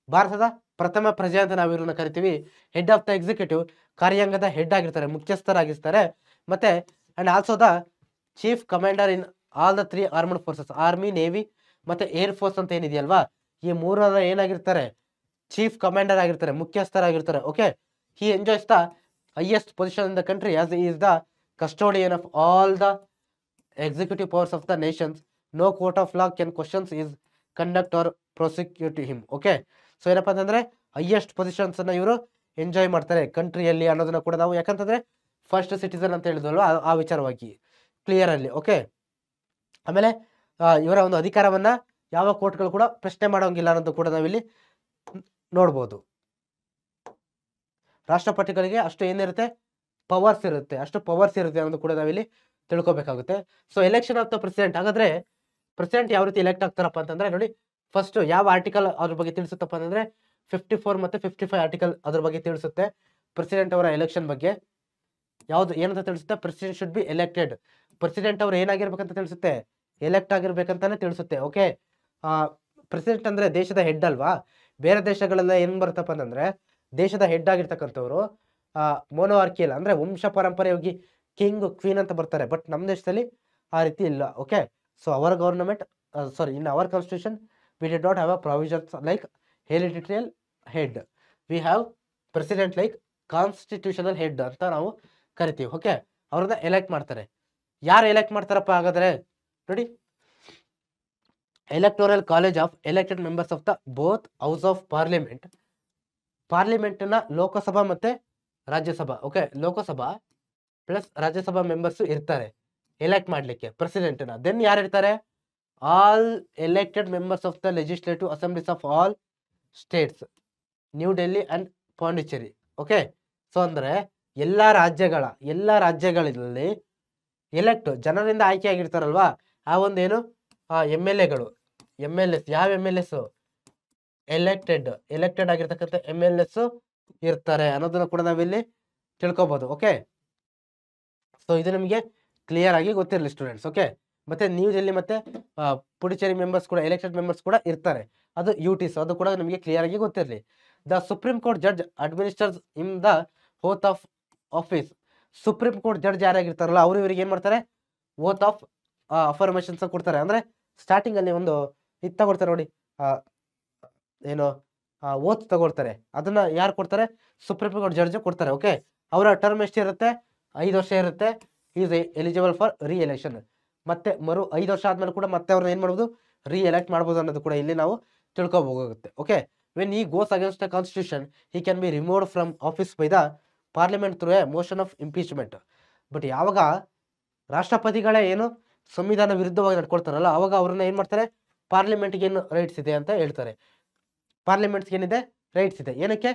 S1: ಭಾರತದ ಪ್ರಥಮ ಪ್ರಜೆ ಅಂತ ನಾವು ಇವ್ರನ್ನ ಕರಿತೀವಿ. ಹೆಡ್ ಆಫ್ ದ ಎಕ್ಸಿಕ್ಯೂಟಿವ್, ಕಾರ್ಯಾಂಗದ ಹೆಡ್ ಆಗಿರ್ತಾರೆ, ಮುಖ್ಯಸ್ಥರಾಗಿರ್ತಾರೆ. ಮತ್ತೆ and also the chief commander in all the 3 armed forces, army, navy ಮತ್ತೆ ಏರ್ ಫೋರ್ಸ್ ಅಂತ ಏನಿದೆಯಲ್ವಾ, ಈ ಮೂರರ ಏನಾಗಿರ್ತಾರೆ, ಚೀಫ್ ಕಮಾಂಡರ್ ಆಗಿರ್ತಾರೆ, ಮುಖ್ಯಸ್ಥರಾಗಿರ್ತಾರೆ. Okay, he enjoys the highest position in the country as is the custodian of all the executive powers of the nations. No court of law can questions his conduct or prosecute him. Okay, so ಏನಪ್ಪ ಅಂತಂದ್ರೆ highest positions ಅನ್ನ ಇವರು enjoy ಮಾಡ್ತಾರೆ ಕಂಟ್ರಿಯಲ್ಲಿ ಅನ್ನೋದನ್ನ ಕೂಡ ನಾವು, ಯಾಕಂತಂದ್ರೆ first citizen ಅಂತ ಹೇಳಿದ್ವಲ್ವ, ಆ ವಿಚಾರವಾಗಿ ಕ್ಲಿಯರ್ ಅಲ್ಲಿ. ಓಕೆ, ಆಮೇಲೆ ಇವರ ಒಂದು ಅಧಿಕಾರವನ್ನ ಯಾವ ಕೋರ್ಟ್ಗಳು ಕೂಡ ಪ್ರಶ್ನೆ ಮಾಡೋಂಗಿಲ್ಲ ಅನ್ನೋದು ಕೂಡ ನಾವಿಲ್ಲಿ ನೋಡ್ಬೋದು. ರಾಷ್ಟ್ರಪತಿಗಳಿಗೆ ಅಷ್ಟು ಏನಿರುತ್ತೆ, ಪವರ್ಸ್ ಇರುತ್ತೆ, ಅಷ್ಟು ಪವರ್ಸ್ ಇರುತ್ತೆ ಅನ್ನೋದು ಕೂಡ ನಾವಿಲ್ಲಿ ತಿಳ್ಕೊಬೇಕಾಗುತ್ತೆ. So election of the president, ಹಾಗಾದ್ರೆ ಪ್ರೆಸಿಡೆಂಟ್ ಯಾವ ರೀತಿ ಎಲೆಕ್ಟ್ ಆಗ್ತಾರಪ್ಪ ಅಂತಂದ್ರೆ ನೋಡಿ, ಫಸ್ಟ್ ಯಾವ ಆರ್ಟಿಕಲ್ ಅದ್ರ ಬಗ್ಗೆ ತಿಳಿಸುತ್ತಪ್ಪ ಅಂತಂದ್ರೆ 54 ಮತ್ತೆ 55 ಆರ್ಟಿಕಲ್ ಅದ್ರ ಬಗ್ಗೆ ತಿಳಿಸುತ್ತೆ. ಪ್ರೆಸಿಡೆಂಟ್ ಅವರ ಎಲೆಕ್ಷನ್ ಬಗ್ಗೆ ಯಾವ್ದು ಏನಂತ ತಿಳಿಸುತ್ತೆ, president should be elected, president ಅವ್ರು ಏನಾಗಿರ್ಬೇಕಂತ ತಿಳಿಸುತ್ತೆ, ಎಲೆಕ್ಟ್ ಆಗಿರ್ಬೇಕಂತಾನೆ ತಿಳಿಸುತ್ತೆ. ಓಕೆ, ಪ್ರೆಸಿಡೆಂಟ್ ಅಂದ್ರೆ ದೇಶದ ಹೆಡ್ ಅಲ್ವಾ, ಬೇರೆ ದೇಶಗಳೆಲ್ಲ ಏನ್ ಬರುತ್ತಪ್ಪ ಅಂತಂದ್ರೆ ದೇಶದ ಹೆಡ್ ಆಗಿರ್ತಕ್ಕಂಥವ್ರು ಮೋನೋಆರ್ಕಿಯಲ್ ಅಂದ್ರೆ ವಂಶ ಪರಂಪರೆಯಾಗಿ ಕಿಂಗ್ ಕ್ವೀನ್ ಅಂತ ಬರ್ತಾರೆ. ಬಟ್ ನಮ್ಮ ದೇಶದಲ್ಲಿ ಆ ರೀತಿ ಇಲ್ಲ. Okay, so our government in our constitution we did not have a provisions like hereditary head, we have president like constitutional head ಅಂತ ನಾವು ಕರಿತೀವಿ. ಓಕೆ, ಅವ್ರನ್ನ ಎಲೆಕ್ಟ್ ಮಾಡ್ತಾರೆ. ಯಾರು ಎಲೆಕ್ಟ್ ಮಾಡ್ತಾರಪ್ಪ ಹಾಗಾದ್ರೆ ನೋಡಿ, electoral college of elected members of the both house of parliament, ಪಾರ್ಲಿಮೆಂಟ್ನ ಲೋಕಸಭಾ ಮತ್ತೆ Rajya Sabha. Okay, Lok Sabha plus Rajya Sabha members ಇರ್ತಾರೆ ಎಲೆಕ್ಟ್ ಮಾಡ್ಲಿಕ್ಕೆ ಪ್ರೆಸಿಡೆಂಟ್ನ. ದೆನ್ ಯಾರು ಇರ್ತಾರೆ, all elected members of the legislative assemblies of all states, New Delhi and Pondicherry. Okay, so ಅಂದ್ರೆ ಎಲ್ಲಾ ರಾಜ್ಯಗಳಲ್ಲಿ ಎಲೆಕ್ಟ್ ಜನರಿಂದ ಆಯ್ಕೆ ಆಗಿರ್ತಾರಲ್ವಾ, ಆ ಒಂದೇನು MLAಗಳು, MLS, ಯಾವ MLS ಎಲೆಕ್ಟೆಡ್ ಆಗಿರ್ತಕ್ಕಂಥ MLS ಇರ್ತಾರೆ ಅನ್ನೋದನ್ನ ಕೂಡ ನಾವಿಲ್ಲಿ ತಿಳ್ಕೊಬಹುದು. ಓಕೆ, ಸೊ ಇದು ನಿಮಗೆ ಕ್ಲಿಯರ್ ಆಗಿ ಗೊತ್ತಿರಲಿ ಸ್ಟೂಡೆಂಟ್ಸ್. ಓಕೆ, ಮತ್ತೆ ನ್ಯೂ ಡೆಲ್ಲಿ ಮತ್ತೆ ಪುಡುಚೇರಿ ಮೆಂಬರ್ಸ್ ಕೂಡ ಎಲೆಕ್ಟೆಡ್ ಮೆಂಬರ್ಸ್ ಕೂಡ ಇರ್ತಾರೆ, ಅದು UTs, ಅದು ಕೂಡ ನಿಮಗೆ ಕ್ಲಿಯರ್ ಆಗಿ ಗೊತ್ತಿರಲಿ. The supreme court judge administers in the oath of office, supreme court judge ಯಾರಾಗಿರ್ತಾರಲ್ಲ ಅವರು ಇವರಿಗೆ ಏನ್ ಮಾಡ್ತಾರೆ, ಓತ್ ಆಫ್ ಅಫರ್ಮೇಷನ್ಸ್ ಕೊಡ್ತಾರೆ. ಅಂದ್ರೆ ಸ್ಟಾರ್ಟಿಂಗ್ ಅಲ್ಲಿ ಒಂದು ಇದು ತಗೊಳ್ತಾರೆ ನೋಡಿ, ಏನು ಓತ್ ತಗೊಳ್ತಾರೆ, ಅದನ್ನ ಯಾರು ಕೊಡ್ತಾರೆ, ಸುಪ್ರೀಂ ಕೋರ್ಟ್ ಜಡ್ಜ್ ಕೊಡ್ತಾರೆ. ಓಕೆ, ಅವರ ಟರ್ಮ್ ಎಷ್ಟಿರುತ್ತೆ, 5 ವರ್ಷ ಇರುತ್ತೆ. ಈಸ್ ಎಲಿಜಿಬಲ್ ಫಾರ್ ರೀ ಎಲೆಕ್ಷನ್, ಮತ್ತೆ 5 ವರ್ಷ ಆದ್ಮೇಲೆ ಕೂಡ ಮತ್ತೆ ಅವ್ರನ್ನ ಏನ್ ಮಾಡ್ಬೋದು, ರೀ ಎಲೆಕ್ಟ್ ಮಾಡ್ಬೋದು ಅನ್ನೋದು ಕೂಡ ಇಲ್ಲಿ ನಾವು ತಿಳ್ಕೊಬೋಗುತ್ತೆ. Okay, when he goes against the constitution he can be removed from office by the parliament through a motion of impeachment. But ಯಾವಾಗ ರಾಷ್ಟ್ರಪತಿಗಳೇ ಏನು ಸಂವಿಧಾನ ವಿರುದ್ಧವಾಗಿ ನಡ್ಕೊಳ್ತಾರಲ್ಲ, ಅವಾಗ ಅವ್ರನ್ನ ಏನ್ ಮಾಡ್ತಾರೆ, ಪಾರ್ಲಿಮೆಂಟ್ಗೆ ಏನು ರೈಟ್ಸ್ ಇದೆ ಅಂತ ಹೇಳ್ತಾರೆ. ಪಾರ್ಲಿಮೆಂಟ್ಗೆ ಏನಿದೆ, ರೈಟ್ಸ್ ಇದೆ. ಏನಕ್ಕೆ,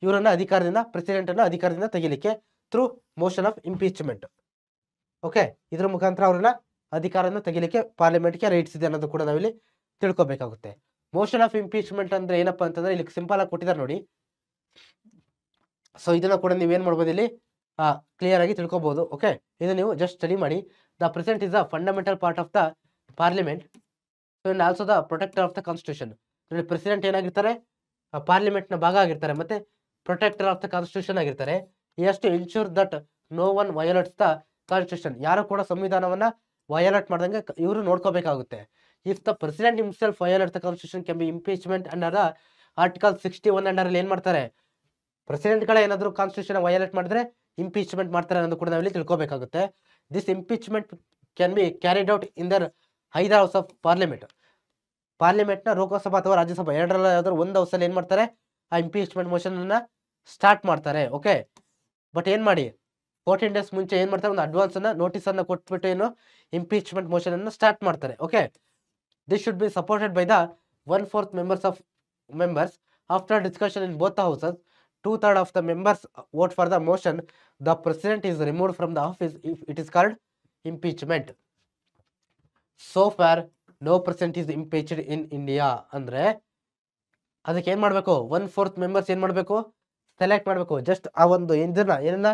S1: ಇವರನ್ನ ಅಧಿಕಾರದಿಂದ, ಪ್ರೆಸಿಡೆಂಟ್ ಅನ್ನ ಅಧಿಕಾರದಿಂದ ತೆಗಿಲಿಕ್ಕೆ, through motion of impeachment. Okay, ಇದ್ರ ಮುಖಾಂತರ ಅವ್ರನ್ನ ಅಧಿಕಾರದಿಂದ ತೆಗಿಲಿಕ್ಕೆ ಪಾರ್ಲಿಮೆಂಟ್ಗೆ ರೈಟ್ಸ್ ಇದೆ ಅನ್ನೋದು ಕೂಡ ನಾವಿಲ್ಲಿ ತಿಳ್ಕೊಬೇಕಾಗುತ್ತೆ. ಮೋಷನ್ ಆಫ್ ಇಂಪೀಚ್ಮೆಂಟ್ ಅಂದ್ರೆ ಏನಪ್ಪಾ ಅಂತಂದ್ರೆ ಇಲ್ಲಿ ಸಿಂಪಲ್ ಆಗಿ ಕೊಟ್ಟಿದ್ದಾರೆ ನೋಡಿ. ಸೊ ಇದನ್ನ ಕೂಡ ನೀವೇನ್ ಮಾಡ್ಬೋದು, ಇಲ್ಲಿ ಕ್ಲಿಯರ್ ಆಗಿ ತಿಳ್ಕೊಬಹುದು. ಓಕೆ, ಇದು ನೀವು ಜಸ್ಟ್ ಸ್ಟಡಿ ಮಾಡಿ. The president is the fundamental part of the parliament and also the protector of the constitution. President ಏನಾಗಿರ್ತಾರೆ, ಪಾರ್ಲಿಮೆಂಟ್ ನ ಭಾಗ ಆಗಿರ್ತಾರೆ, ಮತ್ತೆ ಪ್ರೊಟೆಕ್ಟರ್ ಆಫ್ ದ ಕಾನ್ಸ್ಟಿಟ್ಯೂಷನ್ ಆಗಿರ್ತಾರೆ. ಈ to ensure that no one violates the constitution, ಯಾರು ಕೂಡ ಸಂವಿಧಾನವನ್ನ ವಯೋಲೇಟ್ ಮಾಡ್ದಂಗೆ ಇವರು ನೋಡ್ಕೋಬೇಕಾಗುತ್ತೆ. If the president himself violate the constitution can be impeachment under the article 61 under ಅಲ್ಲಿ ಏನ್ ಮಾಡ್ತಾರೆ, ಪ್ರೆಸಿಡೆಂಟ್ಗಳ ಏನಾದ್ರು ಕಾನ್ಸ್ಟಿಟ್ಯೂಷನ್ ವಯೋಲೇಟ್ ಮಾಡಿದ್ರೆ ಇಂಪೀಚ್ಮೆಂಟ್ ಮಾಡ್ತಾರೆ ಅನ್ನೋದು ಕೂಡ ನಾವಿಲ್ಲಿ ತಿಳ್ಕೊಬೇಕಾಗುತ್ತೆ. This impeachment can be carried out in there either house of parliament, ಪಾರ್ಲಿಮೆಂಟ್ನ ಲೋಕಸಭಾ ಅಥವಾ ರಾಜ್ಯಸಭಾ ಎರಡರಲ್ಲಿ ಯಾವ್ದಾದ್ರು ಒಂದು ಹೌಸಲ್ಲಿ ಏನ್ ಮಾಡ್ತಾರೆ, ಆ ಇಂಪೀಚ್ಮೆಂಟ್ ಮೋಷನ್ ಅನ್ನ ಸ್ಟಾರ್ಟ್ ಮಾಡ್ತಾರೆ. ಓಕೆ, ಬಟ್ ಏನ್ ಮಾಡಿ 14 ಡೇಸ್ ಮುಂಚೆ ಏನ್ ಮಾಡ್ತಾರೆ, ಒಂದು ಅಡ್ವಾನ್ಸ್ ಅನ್ನ ನೋಟಿಸ್ ಅನ್ನ ಕೊಟ್ಬಿಟ್ಟು ಏನು ಇಂಪೀಚ್ಮೆಂಟ್ ಮೋಷನ್ ಅನ್ನು ಸ್ಟಾರ್ಟ್ ಮಾಡ್ತಾರೆ. Okay, this should be supported by the 1/4 members after discussion in both the houses 2/3 of the members vote for the motion, the president is removed from the office if it is called impeachment. So far no president is impeached in India. ಅಂದ್ರೆ ಅದಕ್ಕೆ ಏನ್ ಮಾಡ್ಬೇಕು, 1/4 members ಏನ್ ಮಾಡ್ಬೇಕು, select ಮಾಡ್ಬೇಕು. Just ಆ ಒಂದು ಏನನ್ನ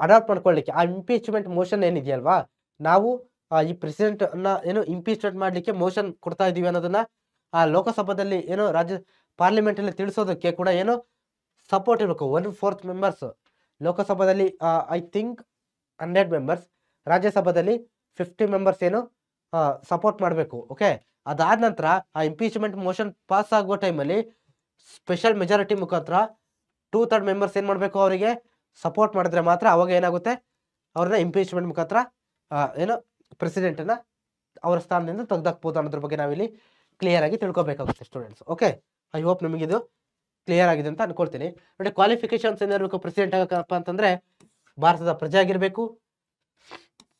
S1: ಅಡಾಪ್ಟ್ ಮಾಡ್ಕೊಳ್ಳಿಕ್ಕೆ ಆ ಇಂಪೀಚ್ಮೆಂಟ್ ಮೋಷನ್ ಏನಿದೆಯಲ್ವಾ, ನಾವು ಈ ಪ್ರೆಸಿಡೆಂಟ್ ಅನ್ನ ಏನು ಇಂಪೀಚ್ಮೆಂಟ್ ಮಾಡ್ಲಿಕ್ಕೆ ಮೋಷನ್ ಕೊಡ್ತಾ ಇದೀವಿ ಅನ್ನೋದನ್ನ ಆ ಲೋಕಸಭಾದಲ್ಲಿ ಏನೋ ರಾಜ್ಯ ಪಾರ್ಲಿಮೆಂಟ್ ಅಲ್ಲಿ ತಿಳಿಸೋದಕ್ಕೆ ಕೂಡ ಏನೋ ಸಪೋರ್ಟ್ ಇರಬೇಕು. 1/4 ಮೆಂಬರ್ಸ್ ಲೋಕಸಭಾದಲ್ಲಿ ಐ ಥಿಂಕ್ 100 ಮೆಂಬರ್ಸ್, ರಾಜ್ಯಸಭಾದಲ್ಲಿ 50 ಮೆಂಬರ್ಸ್ ಏನು ಸಪೋರ್ಟ್ ಮಾಡಬೇಕು. ಓಕೆ, ಅದಾದ ನಂತರ ಆ ಇಂಪೀಚ್ಮೆಂಟ್ ಮೋಷನ್ ಪಾಸ್ ಆಗುವ ಟೈಮಲ್ಲಿ ಸ್ಪೆಷಲ್ ಮೆಜಾರಿಟಿ ಮುಖಾಂತರ 2/3 ಮೆಂಬರ್ಸ್ ಏನ್ ಮಾಡಬೇಕು, ಅವರಿಗೆ ಸಪೋರ್ಟ್ ಮಾಡಿದ್ರೆ ಮಾತ್ರ ಅವಾಗ ಏನಾಗುತ್ತೆ, ಅವ್ರನ್ನ ಇಂಪೀಚ್ಮೆಂಟ್ ಮುಖಾಂತರ ಏನೋ ಪ್ರೆಸಿಡೆಂಟನ್ನ ಅವರ ಸ್ಥಾನದಿಂದ ತೆಗೆದಾಕ್ಬೋದು ಅನ್ನೋದ್ರ ಬಗ್ಗೆ ನಾವಿಲ್ಲಿ ಕ್ಲಿಯರ್ ಆಗಿ ತಿಳ್ಕೊಬೇಕಾಗುತ್ತೆ ಸ್ಟೂಡೆಂಟ್ಸ್. ಓಕೆ, ಐ ಹೋಪ್ ನಿಮಗಿದು ಕ್ಲಿಯರ್ ಆಗಿದೆ ಅಂತ ಅನ್ಕೊಳ್ತೀನಿ. ನೋಡಿ, ಕ್ವಾಲಿಫಿಕೇಶನ್ಸ್ ಏನಿರಬೇಕು ಪ್ರೆಸಿಡೆಂಟ್ ಆಗಬೇಕಪ್ಪ ಅಂತಂದ್ರೆ ಭಾರತದ ಪ್ರಜೆ ಆಗಿರಬೇಕು,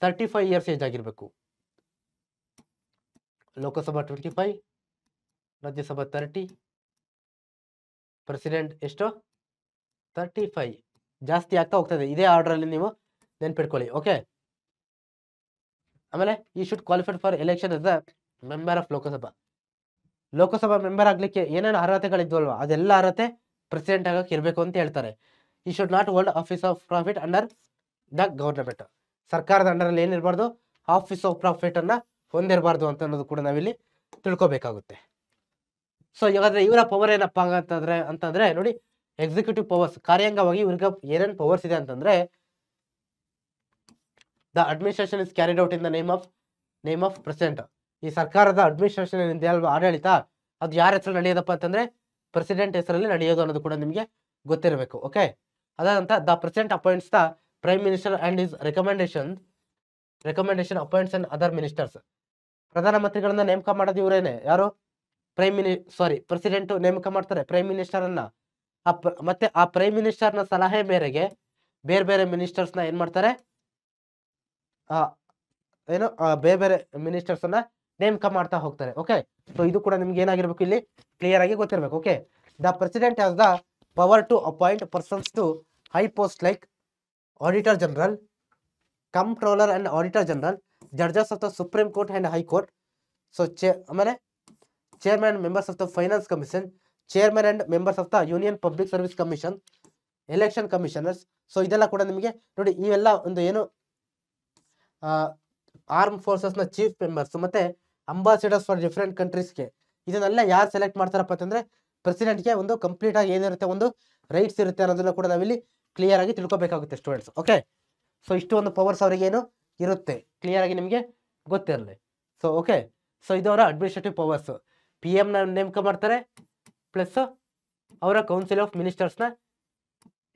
S1: 35 ಇಯರ್ಸ್ ಏಜ್ ಆಗಿರಬೇಕು. ಲೋಕಸಭಾ 25, ರಾಜ್ಯಸಭಾ 30, ಪ್ರೆಸಿಡೆಂಟ್ ಎಷ್ಟು 35. ಜಾಸ್ತಿ ಆಗ್ತಾ ಹೋಗ್ತದೆ, ಇದೇ ಆರ್ಡರ್ ಅಲ್ಲಿ ನೀವು ನೆನ್ಪಿಟ್ಕೊಳ್ಳಿ. ಓಕೆ, ಆಮೇಲೆ ಈ should qualified for election as the member of Lok Sabha. Lok Sabha member ಆಗ್ಲಿಕ್ಕೆ ಏನೇನು ಅರ್ಹತೆಗಳಿದ್ವಲ್ವಾ, ಅದೆಲ್ಲ ಅರ್ಹತೆ ಪ್ರೆಸಿಡೆಂಟ್ ಆಗಕ್ಕೆ ಇರಬೇಕು ಅಂತ ಹೇಳ್ತಾರೆ. ಈ should not hold office of profit under the government. ಸರ್ಕಾರದ ಅಂಡರಲ್ಲಿ ಏನಿರಬಾರ್ದು, ಆಫೀಸ್ ಆಫ್ ಪ್ರಾಫಿಟ್ ಅನ್ನ ಹೊಂದಿರಬಾರ್ದು ಅಂತ ಅನ್ನೋದು ಕೂಡ ನಾವಿಲ್ಲಿ ತಿಳ್ಕೊಬೇಕಾಗುತ್ತೆ. ಸೊ ಇವಾಗ ಇವರ ಪವರ್ ಏನಪ್ಪಾ ಅಂತಂದ್ರೆ ನೋಡಿ, ಎಕ್ಸಿಕ್ಯೂಟಿವ್ ಪವರ್ಸ್, ಕಾರ್ಯಾಂಗವಾಗಿ ಇವ್ರಿಗೆ ಏನೇನು ಪವರ್ಸ್ ಇದೆ ಅಂತಂದ್ರೆ, the administration is carried out in the name of president. ಈ ಸರ್ಕಾರದ ಅಡ್ಮಿನಿಸ್ಟ್ರೇಷನ್ ಏನಿದೆ ಅಲ್ವಾ, ಆಡಳಿತ, ಅದು ಯಾರ ಹೆಸರು ನಡೆಯೋದಪ್ಪ ಅಂತಂದ್ರೆ ಪ್ರೆಸಿಡೆಂಟ್ ಹೆಸರಲ್ಲಿ ನಡೆಯೋದು ಅನ್ನೋದು ಕೂಡ ನಿಮಗೆ ಗೊತ್ತಿರಬೇಕು. ಓಕೆ, ಅದಾದಂತ the president appoints the prime minister and is recommendation appoints and other ministers. ಪ್ರಧಾನಮಂತ್ರಿಗಳನ್ನ ನೇಮಕ ಮಾಡೋದು ಇವರೇನೆ. ಯಾರು? ಪ್ರೆಸಿಡೆಂಟ್ ನೇಮಕ ಮಾಡ್ತಾರೆ ಪ್ರೈಮ್ ಮಿನಿಸ್ಟರ್ ಅನ್ನ. ಮತ್ತೆ ಆ ಪ್ರೈಮ್ ಮಿನಿಸ್ಟರ್ನ ಸಲಹೆ ಮೇರೆಗೆ ಬೇರೆ ಬೇರೆ ಮಿನಿಸ್ಟರ್ಸ್ನ ಏನ್ ಮಾಡ್ತಾರೆ, ಬೇರೆ ಬೇರೆ ಮಿನಿಸ್ಟರ್ಸ್ ಅನ್ನ ನೇಮಕ ಮಾಡ್ತಾ ಹೋಗ್ತಾರೆ. ಓಕೆ, ಸೊ ಇದು ಕೂಡ ನಿಮ್ಗೆ ಏನಾಗಿರ್ಬೇಕು, ಇಲ್ಲಿ ಕ್ಲಿಯರ್ ಆಗಿ ಗೊತ್ತಿರಬೇಕು. Okay, the president has the power to appoint persons to high post like auditor general, comptroller and auditor general, judges of the supreme court and high court. So ಆಮೇಲೆ chairman and members of the finance commission, chairman and members of the union public service commission, election commissioners. So ಇದೆಲ್ಲ ಕೂಡ ನಿಮಗೆ ನೋಡಿ, ಇವೆಲ್ಲ ಒಂದು ಏನು arm ಫೋರ್ಸಸ್ನ chief members ಮತ್ತೆ ಅಂಬಾಸಿಡರ್ಸ್ ಫಾರ್ ಡಿಫ್ರೆಂಟ್ ಕಂಟ್ರೀಸ್ಗೆ, ಇದನ್ನೆಲ್ಲ ಯಾರು ಸೆಲೆಕ್ಟ್ ಮಾಡ್ತಾರಪ್ಪ ಅಂತಂದ್ರೆ ಪ್ರೆಸಿಡೆಂಟ್ಗೆ ಒಂದು ಕಂಪ್ಲೀಟ್ ಆಗಿ ಏನಿರುತ್ತೆ, ಒಂದು ರೈಟ್ಸ್ ಇರುತ್ತೆ ಅನ್ನೋದನ್ನ ಕೂಡ ನಾವಿಲ್ಲಿ ಕ್ಲಿಯರ್ ಆಗಿ ತಿಳ್ಕೊಬೇಕಾಗುತ್ತೆ ಸ್ಟೂಡೆಂಟ್ಸ್. ಓಕೆ, ಸೊ ಇಷ್ಟು ಒಂದು ಪವರ್ಸ್ ಅವರಿಗೆ ಏನು ಇರುತ್ತೆ ಕ್ಲಿಯರ್ ಆಗಿ ನಿಮಗೆ ಗೊತ್ತಿರಲಿ. ಸೊ ಓಕೆ, ಸೊ ಇದು ಅವರ ಅಡ್ಮಿನಿಸ್ಟ್ರೇಟಿವ್ ಪವರ್ಸ್. PM ನ ನೇಮಕ ಮಾಡ್ತಾರೆ, ಪ್ಲಸ್ ಅವರ ಕೌನ್ಸಿಲ್ ಆಫ್ ಮಿನಿಸ್ಟರ್ಸ್ನ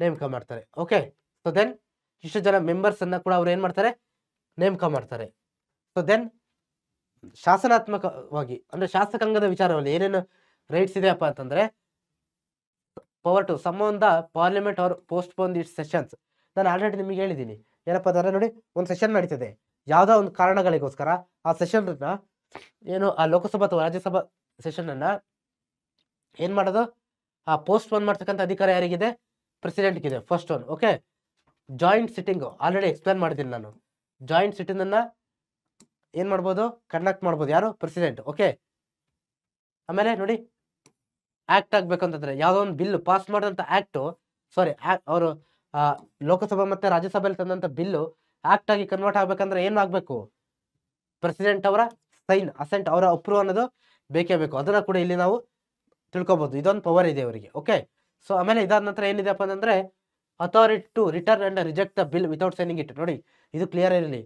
S1: ನೇಮಕ ಮಾಡ್ತಾರೆ. ಓಕೆ, ಸೊ ದೆನ್ ಇಷ್ಟು ಜನ ಮೆಂಬರ್ಸ್ ಅನ್ನ ಕೂಡ ಅವ್ರು ಏನ್ ಮಾಡ್ತಾರೆ, ನೇಮಕ ಮಾಡ್ತಾರೆ. ಸೊ ದೆನ್ ಶಾಸನಾತ್ಮಕವಾಗಿ ಅಂದ್ರೆ ಶಾಸಕಾಂಗದ ವಿಚಾರದಲ್ಲಿ ಏನೇನು ರೈಟ್ಸ್ ಇದೆಯಪ್ಪ ಅಂತಂದ್ರೆ, power to summon the parliament or postpone its sessions. ನಾನು ಆಲ್ರೆಡಿ ನಿಮಗೆ ಹೇಳಿದ್ದೀನಿ ಏನಪ್ಪ ಅಂತಂದ್ರೆ, ನೋಡಿ ಒಂದು ಸೆಷನ್ ನಡೀತದೆ ಯಾವುದೋ ಒಂದು ಕಾರಣಗಳಿಗೋಸ್ಕರ, ಆ ಸೆಷನ್ ಏನು ಆ ಲೋಕಸಭಾ ಅಥವಾ ರಾಜ್ಯಸಭಾ ಸೆಷನ್ ಅನ್ನ ಏನ್ ಮಾಡೋದು, ಆ ಪೋಸ್ಟ್ ಪೋನ್ ಮಾಡ್ತಕ್ಕಂಥ ಅಧಿಕಾರ ಯಾರಿಗಿದೆ, ಪ್ರೆಸಿಡೆಂಟ್ಗಿದೆ first one. Okay, joint sitting already explain ಮಾಡಿದ್ದೀನಿ ನಾನು. ಜಾಯಿಂಟ್ ಸಿಟ್ಟಿಂಗ್ ಅನ್ನ ಏನ್ ಮಾಡ್ಬೋದು, ಕಂಡಕ್ಟ್ ಮಾಡ್ಬೋದು, ಯಾರು, ಪ್ರೆಸಿಡೆಂಟ್. ಓಕೆ, ಆಮೇಲೆ ನೋಡಿ ಆಕ್ಟ್ ಆಗ್ಬೇಕಂತಂದ್ರೆ ಯಾವುದೋ ಒಂದು ಬಿಲ್ ಪಾಸ್ ಮಾಡಿದಂಥ ಆಕ್ಟು, ಅವರು ಲೋಕಸಭಾ ಮತ್ತೆ ರಾಜ್ಯಸಭೆಯಲ್ಲಿ ತಂದಂಥ ಬಿಲ್ಲು ಆಕ್ಟ್ ಆಗಿ ಕನ್ವರ್ಟ್ ಆಗ್ಬೇಕಂದ್ರೆ ಏನು ಆಗ್ಬೇಕು, ಪ್ರೆಸಿಡೆಂಟ್ ಅವರ ಸೈನ್, ಅಸೆಂಟ್, ಅವರ ಅಪ್ರೂವ್ ಅನ್ನೋದು ಬೇಕೇ ಬೇಕು. ಅದನ್ನ ಕೂಡ ಇಲ್ಲಿ ನಾವು ತಿಳ್ಕೊಬಹುದು, ಇದೊಂದು ಪವರ್ ಇದೆ ಅವರಿಗೆ. ಓಕೆ, ಸೊ ಆಮೇಲೆ ಇದಾದ ನಂತರ ಏನಿದೆಪ್ಪ ಅಂತಂದ್ರೆ, authority to return and reject the bill without signing it. ನೋಡಿ ಇದು ಕ್ಲಿಯರ್ ಇರಲಿ,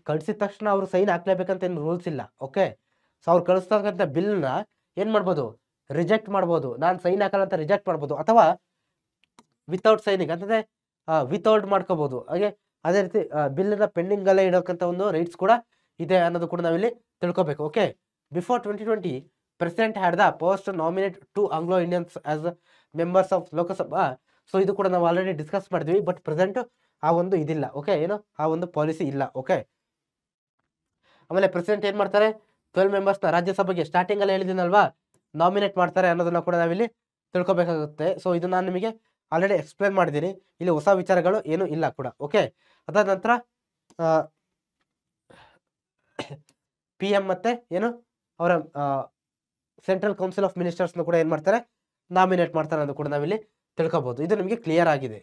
S1: ಕಳಿಸಿದ ತಕ್ಷಣ ಅವರು ಸೈನ್ ಹಾಕ್ಲೇಬೇಕಂತ ಏನು ರೂಲ್ಸ್ ಇಲ್ಲ. ಓಕೆ, ಸೊ ಅವ್ರು ಕಳಿಸ್ತಕ್ಕಂಥ ಬಿಲ್ನ ಏನ್ ಮಾಡ್ಬೋದು, ರಿಜೆಕ್ಟ್ ಮಾಡ್ಬೋದು. ನಾನು ಸೈನ್ ಹಾಕಲ್ಲ ಅಂತ ರಿಜೆಕ್ಟ್ ಮಾಡ್ಬೋದು, ಅಥವಾ ವಿತೌಟ್ ಸೈನಿಂಗ್ ಅಂತಂದ್ರೆ ವಿತೌಟ್ ಮಾಡ್ಕೋಬಹುದು. ಹಾಗೆ ಅದೇ ರೀತಿ ಬಿಲ್ನ ಪೆಂಡಿಂಗ್ ಅಲ್ಲೇ ಇಡೋಕ್ಕಂಥ ಒಂದು ರೈಟ್ಸ್ ಕೂಡ ಇದೆ ಅನ್ನೋದು ಕೂಡ ನಾವಿಲ್ಲಿ ತಿಳ್ಕೊಬೇಕು. Okay, before 2020 president had the powers to nominate 2 Anglo Indians as members of Lok Sabha. So ಇದು ಕೂಡ ನಾವು ಆಲ್ರೆಡಿ ಡಿಸ್ಕಸ್ ಮಾಡಿದ್ವಿ, ಬಟ್ ಪ್ರೆಸೆಂಟ್ ಆ ಒಂದು ಇದಿಲ್ಲ. ಓಕೆ, ಏನು ಆ ಒಂದು ಪಾಲಿಸಿ ಇಲ್ಲ. ಓಕೆ, ಆಮೇಲೆ ಪ್ರೆಸಿಡೆಂಟ್ ಏನ್ ಮಾಡ್ತಾರೆ, 12 ಮೆಂಬರ್ಸ್ನ ರಾಜ್ಯಸಭೆಗೆ ಸ್ಟಾರ್ಟಿಂಗ್ ಅಲ್ಲಿ ಹೇಳಿದಿನಲ್ವಾ ನಾಮಿನೇಟ್ ಮಾಡ್ತಾರೆ ಅನ್ನೋದನ್ನ ಕೂಡ ನಾವಿಲ್ಲಿ ತಿಳ್ಕೊಬೇಕಾಗುತ್ತೆ. ಸೊ ಇದು ನಾನು ನಿಮಗೆ ಆಲ್ರೆಡಿ ಎಕ್ಸ್ಪ್ಲೇನ್ ಮಾಡಿದ್ದೀನಿ, ಇಲ್ಲಿ ಹೊಸ ವಿಚಾರಗಳು ಏನು ಇಲ್ಲ ಕೂಡ. ಓಕೆ, ಅದಾದ ನಂತರ ಪಿ ಎಂ ಮತ್ತೆ ಏನು ಅವರ ಸೆಂಟ್ರಲ್ ಕೌನ್ಸಿಲ್ ಆಫ್ ಮಿನಿಸ್ಟರ್ಸ್ನ ಕೂಡ ಏನು ಮಾಡ್ತಾರೆ, ನಾಮಿನೇಟ್ ಮಾಡ್ತಾರೆ ಅನ್ನೋದು ಕೂಡ ನಾವಿಲ್ಲಿ ತಿಳ್ಕೊಬಹುದು. ಇದು ನಿಮಗೆ ಕ್ಲಿಯರ್ ಆಗಿದೆ.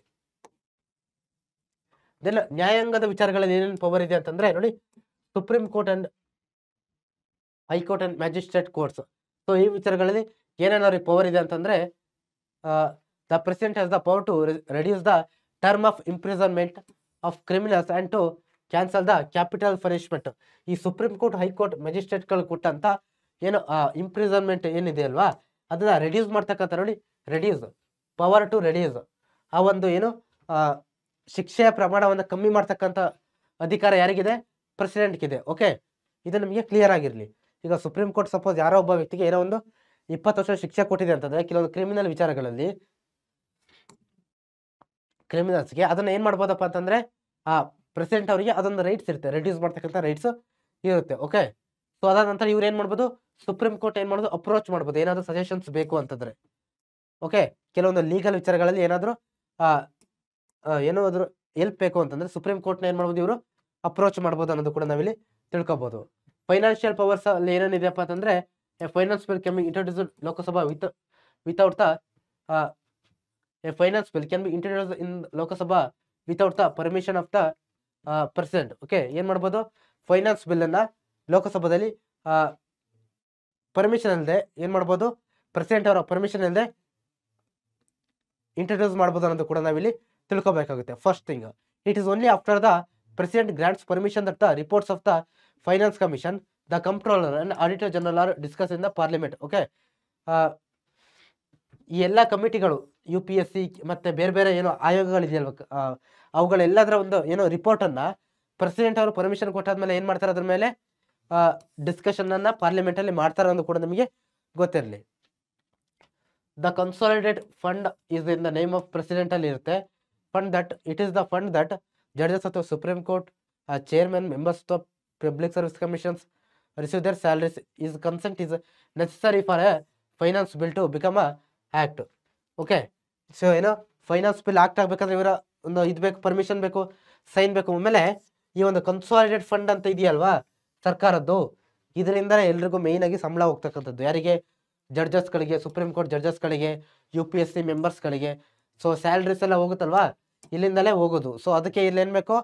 S1: ದೆನ್ ನ್ಯಾಯಾಂಗದ ವಿಚಾರಗಳಲ್ಲಿ ಏನೇನು ಪವರ್ ಇದೆ ಅಂತಂದ್ರೆ ನೋಡಿ, supreme court and high court and magistrate courts. So ಈ ವಿಚಾರಗಳಲ್ಲಿ ಏನೇನಾದ್ರು ಪವರ್ ಇದೆ ಅಂತಂದ್ರೆ, the president has the power to reduce the term of imprisonment of criminals and to cancel the capital punishment. ಈ ಸುಪ್ರೀಂ ಕೋರ್ಟ್ ಹೈಕೋರ್ಟ್ ಮ್ಯಾಜಿಸ್ಟ್ರೇಟ್ಗಳು ಕೊಟ್ಟಂತ ಏನು imprisonment ಏನಿದೆ ಅಲ್ವಾ, ಅದನ್ನ ರೆಡ್ಯೂಸ್ ಮಾಡ್ತಕ್ಕಂಥ ನೋಡಿ, ರೆಡ್ಯೂಸ್ ಪವರ್ ಟು ರೆಡ್ಯೂಸ್, ಆ ಒಂದು ಏನು ಶಿಕ್ಷೆಯ ಪ್ರಮಾಣವನ್ನು ಕಮ್ಮಿ ಮಾಡ್ತಕ್ಕಂಥ ಅಧಿಕಾರ ಯಾರಿಗಿದೆ, ಪ್ರೆಸಿಡೆಂಟ್ಗಿದೆ. ಓಕೆ, ಇದು ನಿಮಗೆ ಕ್ಲಿಯರ್ ಆಗಿರಲಿ. ಈಗ ಸುಪ್ರೀಂ ಕೋರ್ಟ್ ಸಪೋಸ್ ಯಾರೋ ಒಬ್ಬ ವ್ಯಕ್ತಿಗೆ ಏನೋ ಒಂದು 20 ವರ್ಷ ಶಿಕ್ಷೆ ಕೊಟ್ಟಿದೆ ಅಂತಂದ್ರೆ, ಕೆಲವೊಂದು ಕ್ರಿಮಿನಲ್ ವಿಚಾರಗಳಲ್ಲಿ ಕ್ರಿಮಿನಲ್ಸ್ಗೆ ಅದನ್ನ ಏನ್ ಮಾಡ್ಬೋದಪ್ಪ ಅಂತಂದ್ರೆ, ಆ ಪ್ರೆಸಿಡೆಂಟ್ ಅವರಿಗೆ ಅದೊಂದು ರೈಟ್ಸ್ ಇರುತ್ತೆ, ರೆಡ್ಯೂಸ್ ಮಾಡ್ತಕ್ಕಂಥ ರೈಟ್ಸ್ ಇರುತ್ತೆ. ಓಕೆ, ಸೊ ಅದಾದ ನಂತರ ಇವ್ರು ಏನ್ ಮಾಡ್ಬೋದು, ಸುಪ್ರೀಂ ಕೋರ್ಟ್ ಏನ್ ಮಾಡೋದು, ಅಪ್ರೋಚ್ ಮಾಡ್ಬೋದು ಏನಾದ್ರು ಸಜೆಷನ್ಸ್ ಬೇಕು ಅಂತಂದ್ರೆ. ಓಕೆ, ಕೆಲವೊಂದು ಲೀಗಲ್ ವಿಚಾರಗಳಲ್ಲಿ ಏನಾದ್ರು ಏನಾದ್ರು ಎಲ್ಪ್ ಬೇಕು ಅಂತಂದ್ರೆ ಸುಪ್ರೀಂ ಕೋರ್ಟ್ನ ಏನ್ ಮಾಡ್ಬೋದು, ಇವರು ಅಪ್ರೋಚ್ ಮಾಡ್ಬೋದು ಅನ್ನೋದು ಕೂಡ ನಾವಿಲ್ಲಿ ತಿಳ್ಕೊಬಹುದು. ಫೈನಾನ್ಷಿಯಲ್ ಪವರ್ಸ್ ಅಲ್ಲಿ ಏನೇನಿದೆಯಪ್ಪ ಅಂತಂದ್ರೆ, finance bill can be introduced Lok Sabha without the finance bill can be introduced in Lok Sabha without the permission of the president. Okay, ಏನ್ ಮಾಡ್ಬೋದು, ಫೈನಾನ್ಸ್ ಬಿಲ್ ಅನ್ನ ಲೋಕಸಭಾದಲ್ಲಿ ಪರ್ಮಿಷನ್ ಇಲ್ಲದೆ ಏನ್ ಮಾಡ್ಬೋದು, ಪ್ರೆಸಿಡೆಂಟ್ ಅವರ ಪರ್ಮಿಷನ್ ಇಲ್ಲದೆ ಇಂಟ್ರೊಡ್ಯೂಸ್ ಮಾಡ್ಬೋದು ಅನ್ನೋದು ಕೂಡ ನಾವಿಲ್ಲಿ ತಿಳ್ಕೊಬೇಕಾಗುತ್ತೆ. First thing, it is only after the president grants permission that the reports of the finance commission, the controller and auditor general are discuss in the parliament. Okay, ಈ ಎಲ್ಲ ಕಮಿಟಿಗಳು UPSC ಮತ್ತೆ ಬೇರೆ ಬೇರೆ ಏನೋ ಆಯೋಗಗಳಿದೆಯಲ್ವ, ಅವುಗಳೆಲ್ಲದರ ಒಂದು ಏನೋ ರಿಪೋರ್ಟ್ ಅನ್ನ ಪ್ರೆಸಿಡೆಂಟ್ ಅವರು ಪರ್ಮಿಷನ್ ಕೊಟ್ಟಾದ್ಮೇಲೆ ಏನ್ ಮಾಡ್ತಾರೆ, ಅದ್ರ ಮೇಲೆ ಡಿಸ್ಕಷನ್ ಅನ್ನ ಪಾರ್ಲಿಮೆಂಟ್ ಅಲ್ಲಿ ಮಾಡ್ತಾರೆ ಅನ್ನೋದು ಕೂಡ ನಮಗೆ ಗೊತ್ತಿರಲಿ. The consolidate fund is in the name of president ಅಲ್ಲಿ ಇರುತ್ತೆ. Fund that it is the fund that judges of supreme court, chairman, members of public service commissions receive their salaries. Is consent is necessary for a finance bill to become a act. Okay, so ಏನೋ finance bill act ಆಗ್ಬೇಕಂದ್ರೆ ಇವರ ಒಂದು ಇದು ಬೇಕು, permission ಬೇಕು, sign ಬೇಕು. ಆಮೇಲೆ ಈ ಒಂದು ಕನ್ಸಾಲಿಡೇಟ್ ಫಂಡ್ ಅಂತ ಇದೆಯಲ್ವಾ ಸರ್ಕಾರದ್ದು, ಇದರಿಂದ ಎಲ್ರಿಗೂ ಮೇಯ್ನ್ ಆಗಿ ಸಂಬಳ ಹೋಗ್ತಕ್ಕಂಥದ್ದು. ಯಾರಿಗೆ, ಜಡ್ಜಸ್ಗಳಿಗೆ, ಸುಪ್ರೀಂ ಕೋರ್ಟ್ ಜಡ್ಜಸ್ಗಳಿಗೆ, UPSC ಮೆಂಬರ್ಸ್ಗಳಿಗೆ. ಸೊ ಸ್ಯಾಲ್ರೀಸ್ ಎಲ್ಲ ಹೋಗುತ್ತಲ್ವಾ, ಇಲ್ಲಿಂದಲೇ ಹೋಗೋದು. ಸೊ ಅದಕ್ಕೆ ಇಲ್ಲಿ ಏನ್ ಬೇಕು,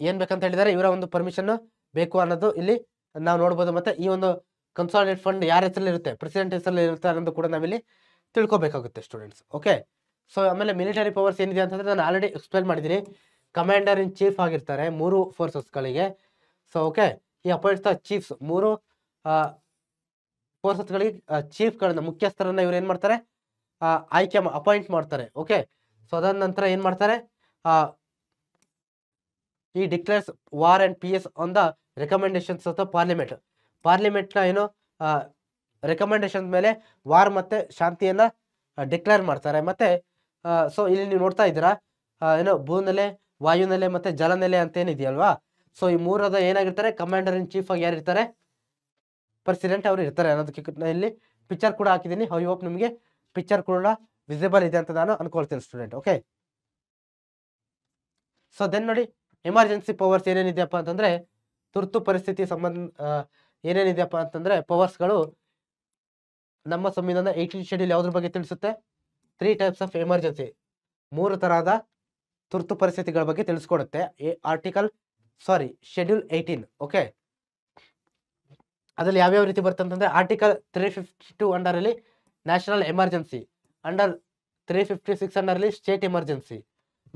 S1: ಏನ್ ಬೇಕಂತ ಹೇಳಿದರೆ ಇವರ ಒಂದು ಪರ್ಮಿಷನ್ ಬೇಕು ಅನ್ನೋದು ಇಲ್ಲಿ ನಾವು ನೋಡ್ಬೋದು. ಮತ್ತೆ ಈ ಒಂದು ಕನ್ಸಾಲಿಡೇಟ್ ಫಂಡ್ ಯಾರ ಹೆಸರಲ್ಲಿ ಇರುತ್ತೆ, ಪ್ರೆಸಿಡೆಂಟ್ ಹೆಸರಲ್ಲಿ ಇರುತ್ತೆ ಅನ್ನೋದು ಕೂಡ ನಾವಿಲ್ಲಿ ತಿಳ್ಕೊಬೇಕಾಗುತ್ತೆ ಸ್ಟೂಡೆಂಟ್ಸ್. ಓಕೆ, ಸೊ ಆಮೇಲೆ ಮಿಲಿಟರಿ ಪವರ್ಸ್ ಏನಿದೆ ಅಂತಂದ್ರೆ ನಾನು ಆಲ್ರೆಡಿ ಎಕ್ಸ್ಪ್ಲೇನ್ ಮಾಡಿದ್ದೀನಿ. ಕಮಾಂಡರ್ ಇನ್ ಚೀಫ್ ಆಗಿರ್ತಾರೆ 3 ಫೋರ್ಸಸ್ಗಳಿಗೆ. ಸೊ ಓಕೆ, ಈ ಅಪಾಯಿಂಟ್ಸ್ ದ ಚೀಫ್ಸ್, 3 ಫೋರ್ಸಸ್ಗಳಿಗೆ ಚೀಫ್ಗಳನ್ನ, ಮುಖ್ಯಸ್ಥರನ್ನ ಇವ್ರು ಏನ್ ಮಾಡ್ತಾರೆ, ಅಪಾಯಿಂಟ್ ಮಾಡ್ತಾರೆ. ಓಕೆ, ಸೊ ಅದಾದ ನಂತರ ಏನ್ ಮಾಡ್ತಾರೆ, ಈ declares war and peace on the recommendations of the parliament. ಪಾರ್ಲಿಮೆಂಟ್ನ ಏನು ರೆಕಮೆಂಡೇಶನ್ ಮೇಲೆ ವಾರ್ ಮತ್ತೆ ಶಾಂತಿಯನ್ನ ಡಿಕ್ಲೇರ್ ಮಾಡ್ತಾರೆ. ಮತ್ತೆ ಸೊ ಇಲ್ಲಿ ನೀವು ನೋಡ್ತಾ ಇದ್ದೀರಾ, ಏನೋ ಭೂನೆಲೆ, ವಾಯುನೆಲೆ ಮತ್ತೆ ಜಲನೆಲೆ ಅಂತ ಏನಿದೆಯಲ್ವಾ. ಸೊ ಈ 3 ಏನಾಗಿರ್ತಾರೆ, ಕಮಾಂಡರ್ ಇನ್ ಚೀಫ್ ಆಗಿ ಯಾರಿರ್ತಾರೆ, ಪ್ರೆಸಿಡೆಂಟ್ ಅವರು ಇರ್ತಾರೆ ಅನ್ನೋದಕ್ಕೆ ಇಲ್ಲಿ ಪಿಕ್ಚರ್ ಕೂಡ ಹಾಕಿದ್ದೀನಿ. ಐ ಹೋಪ್ ನಿಮಗೆ ಪಿಕ್ಚರ್ ಕೂಡ ವಿಸಿಬಲ್ ಇದೆ ಅಂತ ನಾನು ಅನ್ಕೊಳ್ತೀನಿ ಸ್ಟೂಡೆಂಟ್. ಓಕೆ, ಸೊ ದೆನ್ ನೋಡಿ, ಎಮರ್ಜೆನ್ಸಿ ಪವರ್ಸ್ ಏನೇನಿದೆಯಪ್ಪ ಅಂತಂದ್ರೆ, ತುರ್ತು ಪರಿಸ್ಥಿತಿ ಸಂಬಂಧ ಏನೇನಿದೆಯಪ್ಪ ಅಂತಂದ್ರೆ ಪವರ್ಸ್ಗಳು ನಮ್ಮ ಸಂವಿಧಾನ 18th ಶೆಡ್ಯೂಲ್ ಯಾವ್ದ್ರ ಬಗ್ಗೆ ತಿಳಿಸುತ್ತೆ, 3 ಟೈಪ್ಸ್ ಆಫ್ ಎಮರ್ಜೆನ್ಸಿ, 3 ತರಹದ ತುರ್ತು ಪರಿಸ್ಥಿತಿಗಳ ಬಗ್ಗೆ ತಿಳಿಸ್ಕೊಡುತ್ತೆ. ಶೆಡ್ಯೂಲ್ 18. ಓಕೆ, ಅದ್ರಲ್ಲಿ ಯಾವ್ಯಾವ ರೀತಿ ಬರುತ್ತೆ ಅಂತಂದ್ರೆ, ಆರ್ಟಿಕಲ್ 352 ಅಂಡರ್ ಅಲ್ಲಿ ನ್ಯಾಷನಲ್ ಎಮರ್ಜೆನ್ಸಿ, ಅಂಡರ್ 356 ಅಂಡರ್ ಅಲ್ಲಿ ಸ್ಟೇಟ್ ಎಮರ್ಜೆನ್ಸಿ,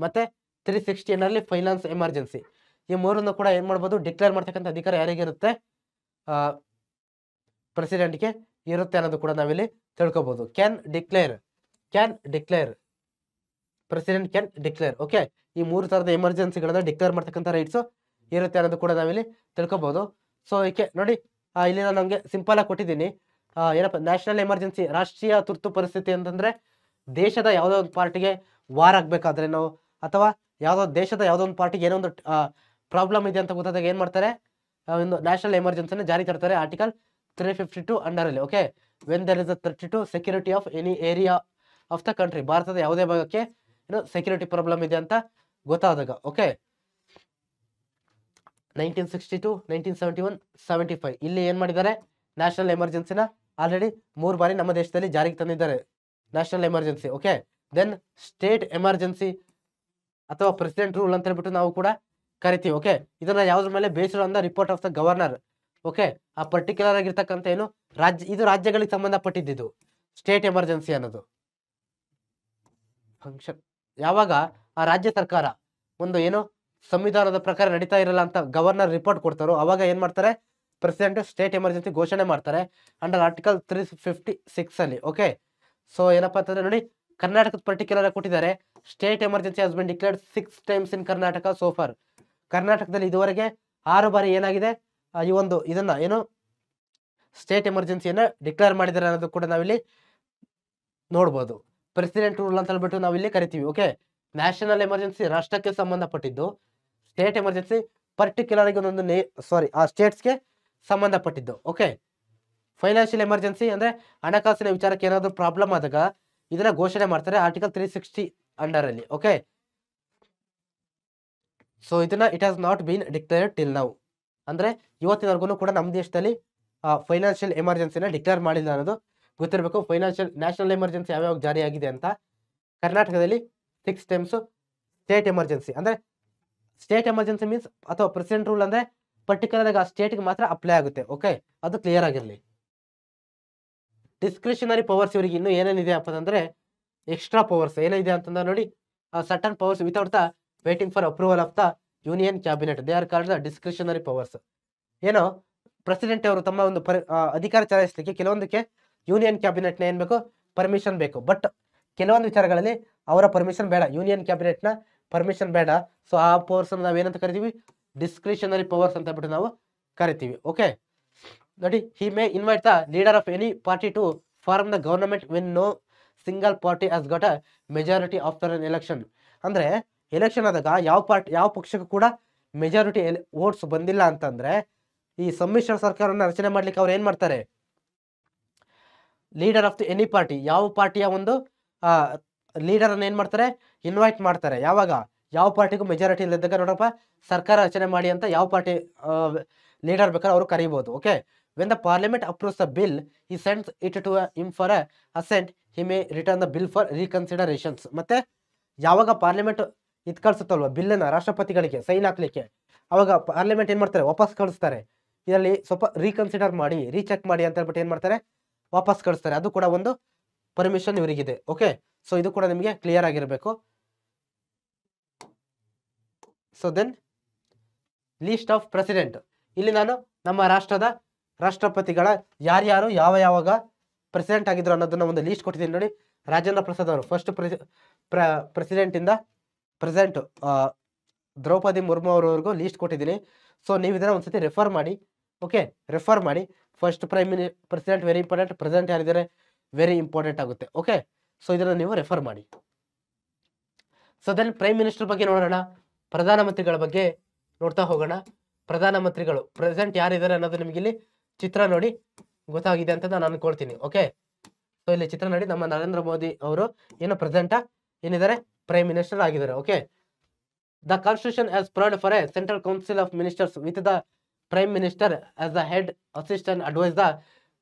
S1: ಮತ್ತೆ 360 ಅಂಡರ್ ಅಲ್ಲಿ ಫೈನಾನ್ಸ್ ಎಮರ್ಜೆನ್ಸಿ. ಈ 3 ಕೂಡ ಏನ್ ಮಾಡ್ಬೋದು, ಡಿಕ್ಲೇರ್ ಮಾಡ್ತಕ್ಕಂಥ ಅಧಿಕಾರ ಯಾರಿಗಿರುತ್ತೆ, ಪ್ರೆಸಿಡೆಂಟ್ಗೆ ಇರುತ್ತೆ ಅನ್ನೋದು ಕೂಡ ನಾವಿಲ್ಲಿ ತಿಳ್ಕೊಬಹುದು. Can declare, president can declare. Okay, ಈ 3 ತರದ ಎಮರ್ಜೆನ್ಸಿಗಳನ್ನ ಡಿಕ್ಲೇರ್ ಮಾಡ್ತಕ್ಕಂಥ ರೈಟ್ಸ್ ಇರುತ್ತೆ ಅನ್ನೋದು ಕೂಡ ನಾವಿಲ್ಲಿ ತಿಳ್ಕೊಬಹುದು. ಸೊ ಇದಕ್ಕೆ ನೋಡಿ, ಇಲ್ಲಿ ನಾನು ನಮಗೆ ಸಿಂಪಲ್ ಆಗಿ ಕೊಟ್ಟಿದ್ದೀನಿ. ಏನಪ್ಪ, ನ್ಯಾಷನಲ್ ಎಮರ್ಜೆನ್ಸಿ, ರಾಷ್ಟ್ರೀಯ ತುರ್ತು ಪರಿಸ್ಥಿತಿ ಅಂತಂದ್ರೆ ದೇಶದ ಯಾವುದೋ ಒಂದು ಪಾರ್ಟಿಗೆ ವಾರ್ ಆಗ್ಬೇಕಾದ್ರೆ ನಾವು, ಅಥವಾ ದೇಶದ ಯಾವುದೋ ಒಂದು ಪಾರ್ಟಿಗೆ ಏನೋ ಒಂದು ಪ್ರಾಬ್ಲಮ್ ಇದೆ ಅಂತ ಗೊತ್ತಾದಾಗ ಏನ್ ಮಾಡ್ತಾರೆ, ಒಂದು ನ್ಯಾಷನಲ್ ಎಮರ್ಜೆನ್ಸಿನ ಜಾರಿ ತರ್ತಾರೆ ಆರ್ಟಿಕಲ್ 352 ಅಂಡರ್ ಅಲ್ಲಿ. Okay, when there is a threat to security of any area of the country. ಭಾರತದ ಯಾವುದೇ ಭಾಗಕ್ಕೆ ಏನು ಸೆಕ್ಯೂರಿಟಿ ಪ್ರಾಬ್ಲಮ್ ಇದೆ ಅಂತ ಗೊತ್ತಾದಾಗ. ಓಕೆ, 1962, 1971, 75 ಇಲ್ಲಿ ಏನ್ ಮಾಡಿದ್ದಾರೆ, ನ್ಯಾಷನಲ್ ಎಮರ್ಜೆನ್ಸಿನ ಆಲ್ರೆಡಿ 3 ಬಾರಿ ನಮ್ಮ ದೇಶದಲ್ಲಿ ಜಾರಿಗೆ ತಂದಿದ್ದಾರೆ national emergency. Okay, then state emergency ಅಥವಾ ಪ್ರೆಸಿಡೆಂಟ್ ರೂಲ್ ಅಂತ ಹೇಳ್ಬಿಟ್ಟು ನಾವು ಕೂಡ ಕರಿತೀವಿ. ಓಕೆ, ಇದನ್ನ ಯಾವ್ದ್ರ ಮೇಲೆ based on the report of the governor. Okay, ಆ ಪರ್ಟಿಕ್ಯುಲರ್ ಆಗಿರ್ತಕ್ಕಂಥ ಏನು ಇದು ರಾಜ್ಯಗಳಿಗೆ ಸಂಬಂಧಪಟ್ಟಿದ್ದು ಸ್ಟೇಟ್ ಎಮರ್ಜೆನ್ಸಿ ಅನ್ನೋದು ಫಂಕ್ಷನ್. ಯಾವಾಗ ಆ ರಾಜ್ಯ ಸರ್ಕಾರ ಒಂದು ಏನು ಸಂವಿಧಾನದ ಪ್ರಕಾರ ನಡೀತಾ ಇರಲ್ಲ ಅಂತ ಗವರ್ನರ್ ರಿಪೋರ್ಟ್ ಕೊಡ್ತಾರೋ ಅವಾಗ ಏನ್ ಮಾಡ್ತಾರೆ, ಪ್ರೆಸಿಡೆಂಟ್ ಸ್ಟೇಟ್ ಎಮರ್ಜೆನ್ಸಿ ಘೋಷಣೆ ಮಾಡ್ತಾರೆ ಅಂಡರ್ ಆರ್ಟಿಕಲ್ 356 ಅಲ್ಲಿ. ಓಕೆ, ಸೊ ಏನಪ್ಪಾ ಅಂತಂದ್ರೆ ನೋಡಿ, ಕರ್ನಾಟಕದ ಪರ್ಟಿಕ್ಯುಲರ್ ಕೊಟ್ಟಿದ್ದಾರೆ. State emergency has been declared 6 times in Karnataka so for. ಕರ್ನಾಟಕದಲ್ಲಿ ಇದುವರೆಗೆ 6 ಬಾರಿ ಏನಾಗಿದೆ, ಈ ಒಂದು ಇದನ್ನ ಏನು ಸ್ಟೇಟ್ ಎಮರ್ಜೆನ್ಸಿಯನ್ನ ಡಿಕ್ಲೇರ್ ಮಾಡಿದ್ದಾರೆ ಅನ್ನೋದು ಕೂಡ ನಾವಿಲ್ಲಿ ನೋಡ್ಬೋದು. ಪ್ರೆಸಿಡೆಂಟ್ ರೂಲ್ ಅಂತ ಹೇಳ್ಬಿಟ್ಟು ನಾವಿಲ್ಲಿ ಕರಿತೀವಿ. ಓಕೆ, ನ್ಯಾಷನಲ್ ಎಮರ್ಜೆನ್ಸಿ ರಾಷ್ಟ್ರಕ್ಕೆ ಸಂಬಂಧಪಟ್ಟಿದ್ದು, ಸ್ಟೇಟ್ ಎಮರ್ಜೆನ್ಸಿ ಪರ್ಟಿಕ್ಯುಲರ್ ಆಗಿ ಒಂದೊಂದು ಆ ಸ್ಟೇಟ್ಸ್ಗೆ ಸಂಬಂಧಪಟ್ಟಿದ್ದು. ಓಕೆ, ಫೈನಾನ್ಷಿಯಲ್ ಎಮರ್ಜೆನ್ಸಿ ಅಂದ್ರೆ ಹಣಕಾಸಿನ ವಿಚಾರಕ್ಕೆ ಏನಾದರೂ ಪ್ರಾಬ್ಲಮ್ ಆದಾಗ ಇದನ್ನ ಘೋಷಣೆ ಮಾಡ್ತಾರೆ ಆರ್ಟಿಕಲ್ 360 ಅಂಡರ್ ಅಲ್ಲಿ. ಓಕೆ, ಸೊ ಇದನ್ನ it has not been declared till now. ಅಂದ್ರೆ ಇವತ್ತಿನವರೆಗೂ ಕೂಡ ನಮ್ಮ ದೇಶದಲ್ಲಿ ಫೈನಾನ್ಷಿಯಲ್ ಎಮರ್ಜೆನ್ಸಿನ ಡಿಕ್ಲೇರ್ ಮಾಡಿಲ್ಲ ಅನ್ನೋದು ಗೊತ್ತಿರಬೇಕು. ಫೈನಾನ್ಷಿಯಲ್ ನ್ಯಾಷನಲ್ ಎಮರ್ಜೆನ್ಸಿ ಯಾವ್ಯಾವ ಜಾರಿಯಾಗಿದೆ ಅಂತ. ಕರ್ನಾಟಕದಲ್ಲಿ 6 times ಸ್ಟೇಟ್ ಎಮರ್ಜೆನ್ಸಿ. ಅಂದ್ರೆ ಸ್ಟೇಟ್ ಎಮರ್ಜೆನ್ಸಿ ಮೀನ್ಸ್ ಅಥವಾ ಪ್ರೆಸಿಡೆಂಟ್ ರೂಲ್ ಅಂದ್ರೆ ಪರ್ಟಿಕ್ಯುಲರ್ ಆಗಿ ಆ ಸ್ಟೇಟ್ಗೆ ಮಾತ್ರ ಅಪ್ಲೈ ಆಗುತ್ತೆ. ಓಕೆ, ಅದು ಕ್ಲಿಯರ್ ಆಗಿರಲಿ. ಡಿಸ್ಕ್ರಿಷನರಿ ಪವರ್ಸ್ ಇವರಿಗೆ ಇನ್ನೂ ಏನೇನಿದೆ ಅಂತಂದ್ರೆ ಎಕ್ಸ್ಟ್ರಾ ಪವರ್ಸ್ ಏನಿದೆ ಅಂತಂದ್ರೆ ನೋಡಿ, certain powers without the waiting for approval of the union cabinet, they are called the discretionary powers. ಏನೋ ಪ್ರೆಸಿಡೆಂಟ್ ಅವರು ತಮ್ಮ ಒಂದು ಅಧಿಕಾರ ಚಲಾಯಿಸಲಿಕ್ಕೆ ಕೆಲವೊಂದಕ್ಕೆ ಯೂನಿಯನ್ ಕ್ಯಾಬಿನೆಟ್ನ ಏನ್ ಬೇಕು, ಪರ್ಮಿಷನ್ ಬೇಕು. ಬಟ್ ಕೆಲವೊಂದು ವಿಚಾರಗಳಲ್ಲಿ ಅವರ ಪರ್ಮಿಷನ್ ಬೇಡ, ಯೂನಿಯನ್ ಕ್ಯಾಬಿನೆಟ್ನ ಪರ್ಮಿಷನ್ ಬೇಡ. ಸೊ ಆ ಪವರ್ಸ್ ನಾವೇನಂತ ಕರಿತೀವಿ, ಡಿಸ್ಕ್ರಿಷನರಿ ಪವರ್ಸ್ ಅಂತ ಹೇಳ್ಬಿಟ್ಟು ನಾವು ಕರಿತೀವಿ. ಓಕೆ ನೋಡಿ, he may invite the leader of any party to form the government when no single party has got a majority after an election. ಅಂದ್ರೆ ಎಲೆಕ್ಷನ್ ಆದಾಗ ಯಾವ ಪಕ್ಷಕ್ಕೂ ಕೂಡ ಮೆಜಾರಿಟಿ ವೋಟ್ಸ್ ಬಂದಿಲ್ಲ ಅಂತಂದ್ರೆ ಈ ಸಮ್ಮಿಶ್ರ ಸರ್ಕಾರವನ್ನು ರಚನೆ ಮಾಡ್ಲಿಕ್ಕೆ ಅವ್ರು ಏನ್ ಮಾಡ್ತಾರೆ, leader of the any party, ಯಾವ ಪಾರ್ಟಿಯ ಒಂದು ಲೀಡರ್ ಅನ್ನ ಏನ್ ಮಾಡ್ತಾರೆ, ಇನ್ವೈಟ್ ಮಾಡ್ತಾರೆ. ಯಾವಾಗ ಯಾವ ಪಾರ್ಟಿಗೂ ಮೆಜಾರಿಟಿ ಇಲ್ಲದಾಗ ನೋಡಪ್ಪ ಸರ್ಕಾರ ರಚನೆ ಮಾಡಿ ಅಂತ ಯಾವ ಪಾರ್ಟಿ ಲೀಡರ್ ಬೇಕಾದ್ರೆ ಅವರು ಕರೀಬಹುದು. Okay, when the parliament approves the bill he sends it to him for a assent, he may return the bill for reconsiderations. ಮತ್ತೆ ಯಾವಾಗ ಪಾರ್ಲಿಮೆಂಟ್ ಇದು ಕಳ್ಸುತ್ತಲ್ವ ಬಿಲ್ಲನ್ನ ರಾಷ್ಟ್ರಪತಿಗಳಿಗೆ ಸೈನ್ ಹಾಕ್ಲಿಕ್ಕೆ, ಅವಾಗ ಪಾರ್ಲಿಮೆಂಟ್ ಏನ್ ಮಾಡ್ತಾರೆ, ವಾಪಸ್ ಕಳಿಸ್ತಾರೆ. ಇದರಲ್ಲಿ ಸ್ವಲ್ಪ ರೀಕನ್ಸಿಡರ್ ಮಾಡಿ ರೀಚೆಕ್ ಮಾಡಿ ಅಂತ ಹೇಳ್ಬಿಟ್ಟು ಏನ್ ಮಾಡ್ತಾರೆ, ವಾಪಸ್ ಕಳಿಸ್ತಾರೆ. ಅದು ಕೂಡ ಒಂದು ಪರ್ಮಿಷನ್ ಇವರಿಗಿದೆ. ಓಕೆ, ಸೊ ಇದು ಕೂಡ ನಿಮಗೆ ಕ್ಲಿಯರ್ ಆಗಿರಬೇಕು. So then list of president. ಇಲ್ಲಿ ನಾನು ನಮ್ಮ ರಾಷ್ಟ್ರದ ರಾಷ್ಟ್ರಪತಿಗಳ ಯಾರ್ಯಾರು ಯಾವಾಗ ಪ್ರೆಸಿಡೆಂಟ್ ಆಗಿದ್ರು ಅನ್ನೋದನ್ನ ಒಂದು ಲೀಸ್ಟ್ ಕೊಟ್ಟಿದ್ದೀನಿ ನೋಡಿ. ರಾಜೇಂದ್ರ ಪ್ರಸಾದ್ ಅವರು ಫಸ್ಟ್ ಪ್ರೆಸಿಡೆಂಟ್ ಇಂದ ಪ್ರೆಸೆಂಟ್ ದ್ರೌಪದಿ ಮುರ್ಮು ಅವರವರೆಗೂ ಲೀಸ್ಟ್ ಕೊಟ್ಟಿದ್ದೀನಿ. ಸೊ ನೀವು ಇದನ್ನ ಒಂದ್ಸತಿ ರೆಫರ್ ಮಾಡಿ. ಓಕೆ, ರೆಫರ್ ಮಾಡಿ. First president very important, president ಯಾರಿದ್ದಾರೆ ವೆರಿ ಇಂಪಾರ್ಟೆಂಟ್ ಆಗುತ್ತೆ. ಓಕೆ, ಸೊ ಇದನ್ನ ನೀವು ರೆಫರ್ ಮಾಡಿ. ಸೊ ದೆನ್ ಪ್ರೈಮ್ ಮಿನಿಸ್ಟರ್ ಬಗ್ಗೆ ನೋಡೋಣ, ಪ್ರಧಾನಮಂತ್ರಿಗಳ ಬಗ್ಗೆ ನೋಡ್ತಾ ಹೋಗೋಣ. ಪ್ರಧಾನಮಂತ್ರಿಗಳು ಪ್ರೆಸೆಂಟ್ ಯಾರಿದ್ದಾರೆ ಅನ್ನೋದು ನಿಮ್ಗೆ ಇಲ್ಲಿ ಚಿತ್ರ ನೋಡಿ ಗೊತ್ತಾಗಿದೆ ಅಂತ ನಾನು ಅನ್ಕೊಳ್ತೀನಿ. ಓಕೆ, ಸೊ ಇಲ್ಲಿ ಚಿತ್ರ ನೋಡಿ, ನಮ್ಮ ನರೇಂದ್ರ ಮೋದಿ ಅವರು ಏನು ಪ್ರೆಸೆಂಟ್ ಏನಿದ್ದಾರೆ, ಪ್ರೈಮ್ ಮಿನಿಸ್ಟರ್ ಆಗಿದ್ದಾರೆ. Okay, the constitution as provide for a central council of ministers with the prime minister as the head assistant advise the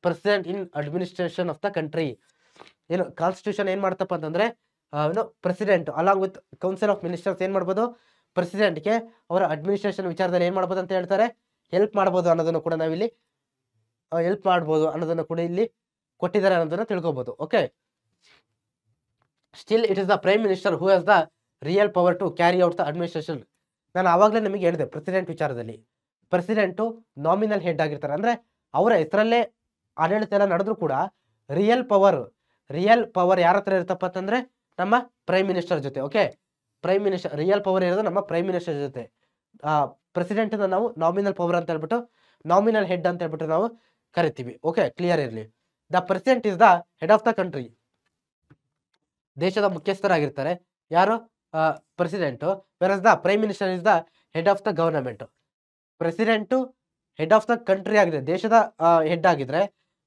S1: president in administration of the country. ಏನು constitution ಏನ್ ಮಾಡ್ತಪ್ಪ ಅಂತಂದ್ರೆ president along with council of ministers ಏನ್ ಮಾಡ್ಬೋದು, ಪ್ರೆಸಿಡೆಂಟ್ಗೆ ಅವರ administration ವಿಚಾರದಲ್ಲಿ ಏನ್ ಮಾಡ್ಬೋದು ಅಂತ ಹೇಳ್ತಾರೆ, ಹೆಲ್ಪ್ ಮಾಡ್ಬೋದು ಅನ್ನೋದನ್ನು ಕೂಡ ನಾವಿಲ್ಲಿ ಹೆಲ್ಪ್ ಮಾಡ್ಬೋದು ಅನ್ನೋದನ್ನು ಕೂಡ ಇಲ್ಲಿ ಕೊಟ್ಟಿದ್ದಾರೆ ಅನ್ನೋದನ್ನ ತಿಳ್ಕೊಬಹುದು. Okay, still it is the prime minister who has the real power to carry out the administration. ನಾನು ಆವಾಗಲೇ ನಿಮಗೆ ಹೇಳಿದೆ, ಪ್ರೆಸಿಡೆಂಟ್ ವಿಚಾರದಲ್ಲಿ ಪ್ರೆಸಿಡೆಂಟು ನಾಮಿನಲ್ ಹೆಡ್ ಆಗಿರ್ತಾರೆ. ಅಂದ್ರೆ ಅವರ ಹೆಸರಲ್ಲೇ ಆಡಳಿತ ಎಲ್ಲ ನಡೆದ್ರು ಕೂಡ ರಿಯಲ್ ಪವರ್ ಯಾರ ಹತ್ರ ಇರುತ್ತಪ್ಪ ಅಂತಂದ್ರೆ ನಮ್ಮ ಪ್ರೈಮ್ ಮಿನಿಸ್ಟರ್ ಜೊತೆ. Okay, prime minister real power ಇರೋದು ನಮ್ಮ ಪ್ರೈಮ್ ಮಿನಿಸ್ಟರ್ ಜೊತೆ. ಪ್ರೆಸಿಡೆಂಟ್ ನಾವು ನಾಮಿನಲ್ ಪವರ್ ಅಂತ ಹೇಳ್ಬಿಟ್ಟು, ನಾಮಿನಲ್ ಹೆಡ್ ಅಂತ ಹೇಳ್ಬಿಟ್ಟು ನಾವು ಕರಿತೀವಿ. ಓಕೆ, ಕ್ಲಿಯರ್ ಇರಲಿ. The president is the head of the country. ದೇಶದ ಮುಖ್ಯಸ್ಥರಾಗಿರ್ತಾರೆ ಯಾರು, president. Virus the prime minister is the head of the government. President head of the country ಆಗಿದೆ, ದೇಶದ ಹೆಡ್ ಆಗಿದ್ರೆ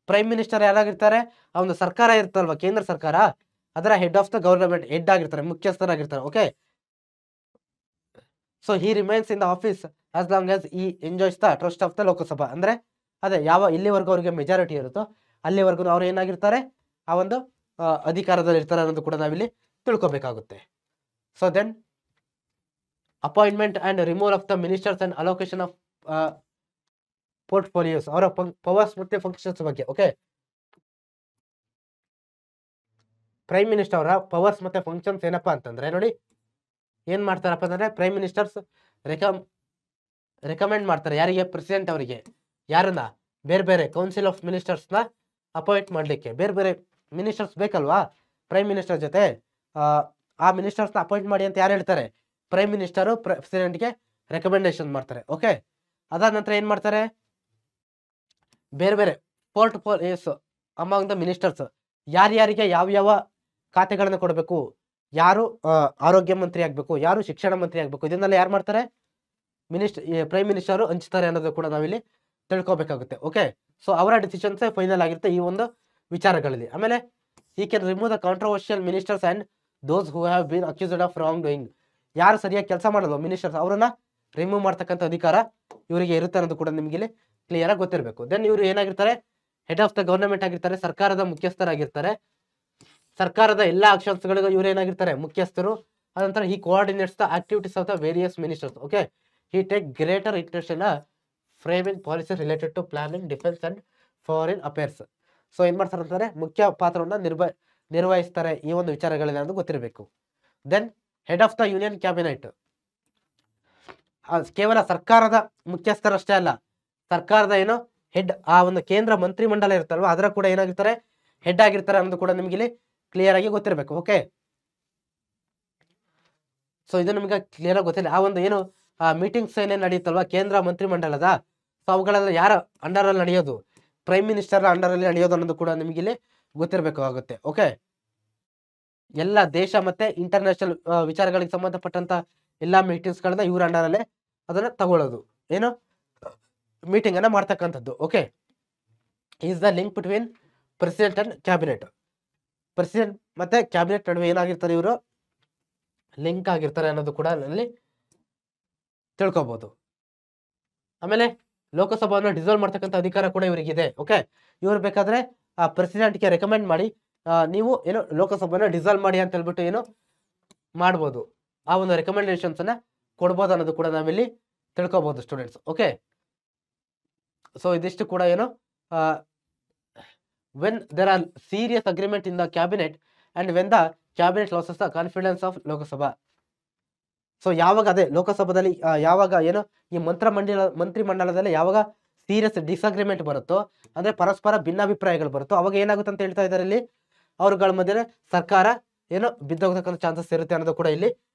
S1: ಪ್ರೈಮ್ ಮಿನಿಸ್ಟರ್ ಯಾರಾಗಿರ್ತಾರೆ, ಆ ಒಂದು ಸರ್ಕಾರ ಇರ್ತಲ್ವಾ ಕೇಂದ್ರ ಸರ್ಕಾರ, ಅದರ head of the government, head ಆಗಿರ್ತಾರೆ, ಮುಖ್ಯಸ್ಥರಾಗಿರ್ತಾರೆ. Okay, so he remains in the office as long as he enjoys the trust of the Lok Sabha. ಅಂದ್ರೆ ಅದೇ ಇಲ್ಲಿವರೆಗೂ ಅವ್ರಿಗೆ ಮೆಜಾರಿಟಿ ಇರುತ್ತೋ ಅಲ್ಲಿವರೆಗೂ ಅವ್ರು ಏನಾಗಿರ್ತಾರೆ, ಆ ಒಂದು ಅಧಿಕಾರದಲ್ಲಿ ಇರ್ತಾರೆ ಅನ್ನೋದು ಕೂಡ ನಾವಿಲ್ಲಿ ತಿಳ್ಕೊಬೇಕಾಗುತ್ತೆ. So then appointment and removal of the ministers and allocation of portfolios, ಅವರ ಪವರ್ಸ್ ಮತ್ತೆ ಫಂಕ್ಷನ್ಸ್ ಬಗ್ಗೆ. ಓಕೆ, ಪ್ರೈಮ್ ಮಿನಿಸ್ಟರ್ ಅವರ ಪವರ್ಸ್ ಮತ್ತೆ ಫಂಕ್ಷನ್ಸ್ ಏನಪ್ಪಾ ಅಂತಂದ್ರೆ ನೋಡಿ, ಏನ್ ಮಾಡ್ತಾರಪ್ಪ ಅಂದ್ರೆ ಪ್ರೈಮ್ ಮಿನಿಸ್ಟರ್ಸ್ ರೆಕಮೆಂಡ್ ಮಾಡ್ತಾರೆ ಯಾರಿಗೆ, ಪ್ರೆಸಿಡೆಂಟ್ ಅವರಿಗೆ. ಯಾರನ್ನ, ಬೇರೆ ಬೇರೆ ಕೌನ್ಸಿಲ್ ಆಫ್ ಮಿನಿಸ್ಟರ್ಸ್ನ ಅಪಾಯಿಂಟ್ ಮಾಡಲಿಕ್ಕೆ. ಬೇರೆ ಬೇರೆ ಮಿನಿಸ್ಟರ್ಸ್ ಬೇಕಲ್ವಾ ಪ್ರೈಮ್ ಮಿನಿಸ್ಟರ್ ಜೊತೆ, ಆ ಮಿನಿಸ್ಟರ್ಸ್ನ ಅಪಾಯಿಂಟ್ ಮಾಡಿ ಅಂತ ಯಾರು ಹೇಳ್ತಾರೆ, ಪ್ರೈಮ್ ಮಿನಿಸ್ಟರು ಪ್ರೆಸಿಡೆಂಟ್ಗೆ ರೆಕಮೆಂಡೇಶನ್ ಮಾಡ್ತಾರೆ. ಓಕೆ, ಅದಾದ ನಂತರ ಏನು ಮಾಡ್ತಾರೆ, ಬೇರೆ ಬೇರೆ ಪೋರ್ಟ್ಫೋಲಿಯೋಸ್ ಅಮಾಂಗ್ ದ ಮಿನಿಸ್ಟರ್ಸ್, ಯಾರ್ಯಾರಿಗೆ ಯಾವ ಖಾತೆಗಳನ್ನು ಕೊಡಬೇಕು, ಯಾರು ಆರೋಗ್ಯ ಮಂತ್ರಿ ಆಗಬೇಕು, ಯಾರು ಶಿಕ್ಷಣ ಮಂತ್ರಿ ಆಗಬೇಕು, ಇದನ್ನೆಲ್ಲ ಯಾರು ಮಾಡ್ತಾರೆ, ಪ್ರೈಮ್ ಮಿನಿಸ್ಟರು ಹಂಚ್ತಾರೆ ಅನ್ನೋದು ಕೂಡ ನಾವಿಲ್ಲಿ ತಿಳ್ಕೊಬೇಕಾಗುತ್ತೆ. ಓಕೆ, ಸೊ ಅವರ ಡಿಸಿಷನ್ಸ್ ಫೈನಲ್ ಆಗಿರುತ್ತೆ ಈ ಒಂದು ವಿಚಾರಗಳಲ್ಲಿ. ಆಮೇಲೆ ಈ can remove the controversial ministers and those who have been accused of wrong doing. ಯಾರು ಸರಿಯಾಗಿ ಕೆಲಸ ಮಾಡಲ್ವ ಮಿನಿಸ್ಟರ್ಸ್, ಅವರನ್ನ ರಿಮೂವ್ ಮಾಡ್ತಕ್ಕಂಥ ಅಧಿಕಾರ ಇವರಿಗೆ ಇರುತ್ತೆ ಅನ್ನೋದು ಕೂಡ ನಿಮಗೆ ಇಲ್ಲಿ ಕ್ಲಿಯರ್ ಆಗಿ ಗೊತ್ತಿರಬೇಕು. ದೆನ್ ಇವರು ಏನಾಗಿರ್ತಾರೆ, ಹೆಡ್ ಆಫ್ ದ ಗವರ್ನಮೆಂಟ್ ಆಗಿರ್ತಾರೆ, ಸರ್ಕಾರದ ಮುಖ್ಯಸ್ಥರಾಗಿರ್ತಾರೆ. ಸರ್ಕಾರದ ಎಲ್ಲ ಆಕ್ಷನ್ಸ್ಗಳಿಗೂ ಇವರು ಏನಾಗಿರ್ತಾರೆ, ಮುಖ್ಯಸ್ಥರು. ಅನಂತರ ಈ coordinates the activities of the various ministers. Okay, he take greater interest in framing policy related to planning, defense and foreign affairs. So ಏನ್ ಮಾಡ್ತಾರೆ ಅಂತಂದ್ರೆ ಮುಖ್ಯ ಪಾತ್ರವನ್ನ ನಿರ್ವಹಿಸ್ತಾರೆ ಈ ಒಂದು ವಿಚಾರಗಳಲ್ಲಿ ಅಂತ ಗೊತ್ತಿರಬೇಕು. Then head of the union cabinet, ಕೇವಲ ಸರ್ಕಾರದ ಮುಖ್ಯಸ್ಥರಷ್ಟೇ ಅಲ್ಲ, ಸರ್ಕಾರದ ಏನು ಹೆಡ್, ಆ ಒಂದು ಕೇಂದ್ರ ಮಂತ್ರಿ ಮಂಡಲ ಇರುತ್ತಲ್ವಾ ಅದರ ಕೂಡ ಏನಾಗಿರ್ತಾರೆ, ಹೆಡ್ ಆಗಿರ್ತಾರೆ ಅನ್ನೋದು ಕೂಡ ನಿಮಗೆ ಇಲ್ಲಿ ಕ್ಲಿಯರ್ ಆಗಿ ಗೊತ್ತಿರಬೇಕು. ಓಕೆ, ಸೊ ಇದು ನಿಮಗೆ ಕ್ಲಿಯರ್ ಆಗಿ ಗೊತ್ತಿಲ್ಲ. ಆ ಒಂದು ಏನು ಮೀಟಿಂಗ್ಸ್ ಏನೇನು ನಡೆಯುತ್ತಲ್ವಾ ಕೇಂದ್ರ ಮಂತ್ರಿ ಮಂಡಲದ, ಸೊ ಅವುಗಳೆಲ್ಲ ಯಾರ ಅಂಡರ್ ಅಲ್ಲಿ ನಡೆಯೋದು, ಪ್ರೈಮ್ ಮಿನಿಸ್ಟರ್ ಅಂಡರ್ ಅಲ್ಲಿ ನಡೆಯೋದು ಅನ್ನೋದು ಕೂಡ ನಿಮಗೆ ಇಲ್ಲಿ ಗೊತ್ತಿರಬೇಕಾಗುತ್ತೆ. ಓಕೆ, ಎಲ್ಲ ದೇಶ ಮತ್ತೆ ಇಂಟರ್ನ್ಯಾಷನಲ್ ವಿಚಾರಗಳಿಗೆ ಸಂಬಂಧಪಟ್ಟಂತ ಎಲ್ಲಾ ಮೀಟಿಂಗ್ಸ್ ಗಳನ್ನ ಇವ್ರ ಅಂಡರ್ ಅಲ್ಲೇ ಅದನ್ನ ತಗೊಳ್ಳೋದು, ಏನು ಮೀಟಿಂಗ್ ಅನ್ನ ಮಾಡ್ತಕ್ಕಂಥದ್ದು. Okay, is the link between president and cabinet. President ಮತ್ತೆ ಕ್ಯಾಬಿನೆಟ್ ನಡುವೆ ಏನಾಗಿರ್ತಾರೆ, ಇವರು ಲಿಂಕ್ ಆಗಿರ್ತಾರೆ ಅನ್ನೋದು ಕೂಡ ಅಲ್ಲಿ ತಿಳ್ಕೊಬಹುದು. ಆಮೇಲೆ ಲೋಕಸಭಾವನ್ನು ಡಿಸಾಲ್ವ್ ಮಾಡ್ತಕ್ಕಂಥ ಅಧಿಕಾರ ಕೂಡ ಇವರಿಗಿದೆ. ಓಕೆ, ಇವ್ರು ಬೇಕಾದ್ರೆ ಆ ಪ್ರೆಸಿಡೆಂಟ್ಗೆ ರೆಕಮೆಂಡ್ ಮಾಡಿ ನೀವು ಏನು ಲೋಕಸಭಾನ ಡಿಸಾಲ್ವ್ ಮಾಡಿ ಅಂತ ಹೇಳ್ಬಿಟ್ಟು ಏನು ಮಾಡ್ಬೋದು, ಆ ಒಂದು ರೆಕಮೆಂಡೇಶನ್ಸ್ ಅನ್ನ ಕೊಡ್ಬೋದು ಅನ್ನೋದು ಕೂಡ ನಾವಿಲ್ಲಿ ತಿಳ್ಕೊಬಹುದು ಸ್ಟೂಡೆಂಟ್ಸ್. ಓಕೆ, ಸೊ ಇದಿಷ್ಟು ಕೂಡ ಏನು when there are serious agreement in the cabinet and when the cabinet loses the confidence of Lok Sabha. So ಯಾವಾಗ ಅದೇ ಲೋಕಸಭಾದಲ್ಲಿ ಯಾವಾಗ ಏನು ಈ ಮಂತ್ರಿ ಮಂಡಲದಲ್ಲಿ ಯಾವಾಗ ಸೀರಿಯಸ್ ಡಿಸ್ಅಗ್ರಿಮೆಂಟ್ ಬರುತ್ತೋ, ಅಂದ್ರೆ ಪರಸ್ಪರ ಭಿನ್ನಾಭಿಪ್ರಾಯಗಳು ಬರುತ್ತೋ, ಅವಾಗ ಏನಾಗುತ್ತೆ ಅಂತ ಹೇಳ್ತಾ ಇದ್ದಾರೆ ಇಲ್ಲಿ, ಅವ್ರಗಳ ಮಧ್ಯೆ ಸರ್ಕಾರ ಏನು ಬಿದ್ದೋಗತಕ್ಕಂಥ ಚಾನ್ಸಸ್ ಇರುತ್ತೆ ಅನ್ನೋದು ಕೂಡ ಇಲ್ಲಿ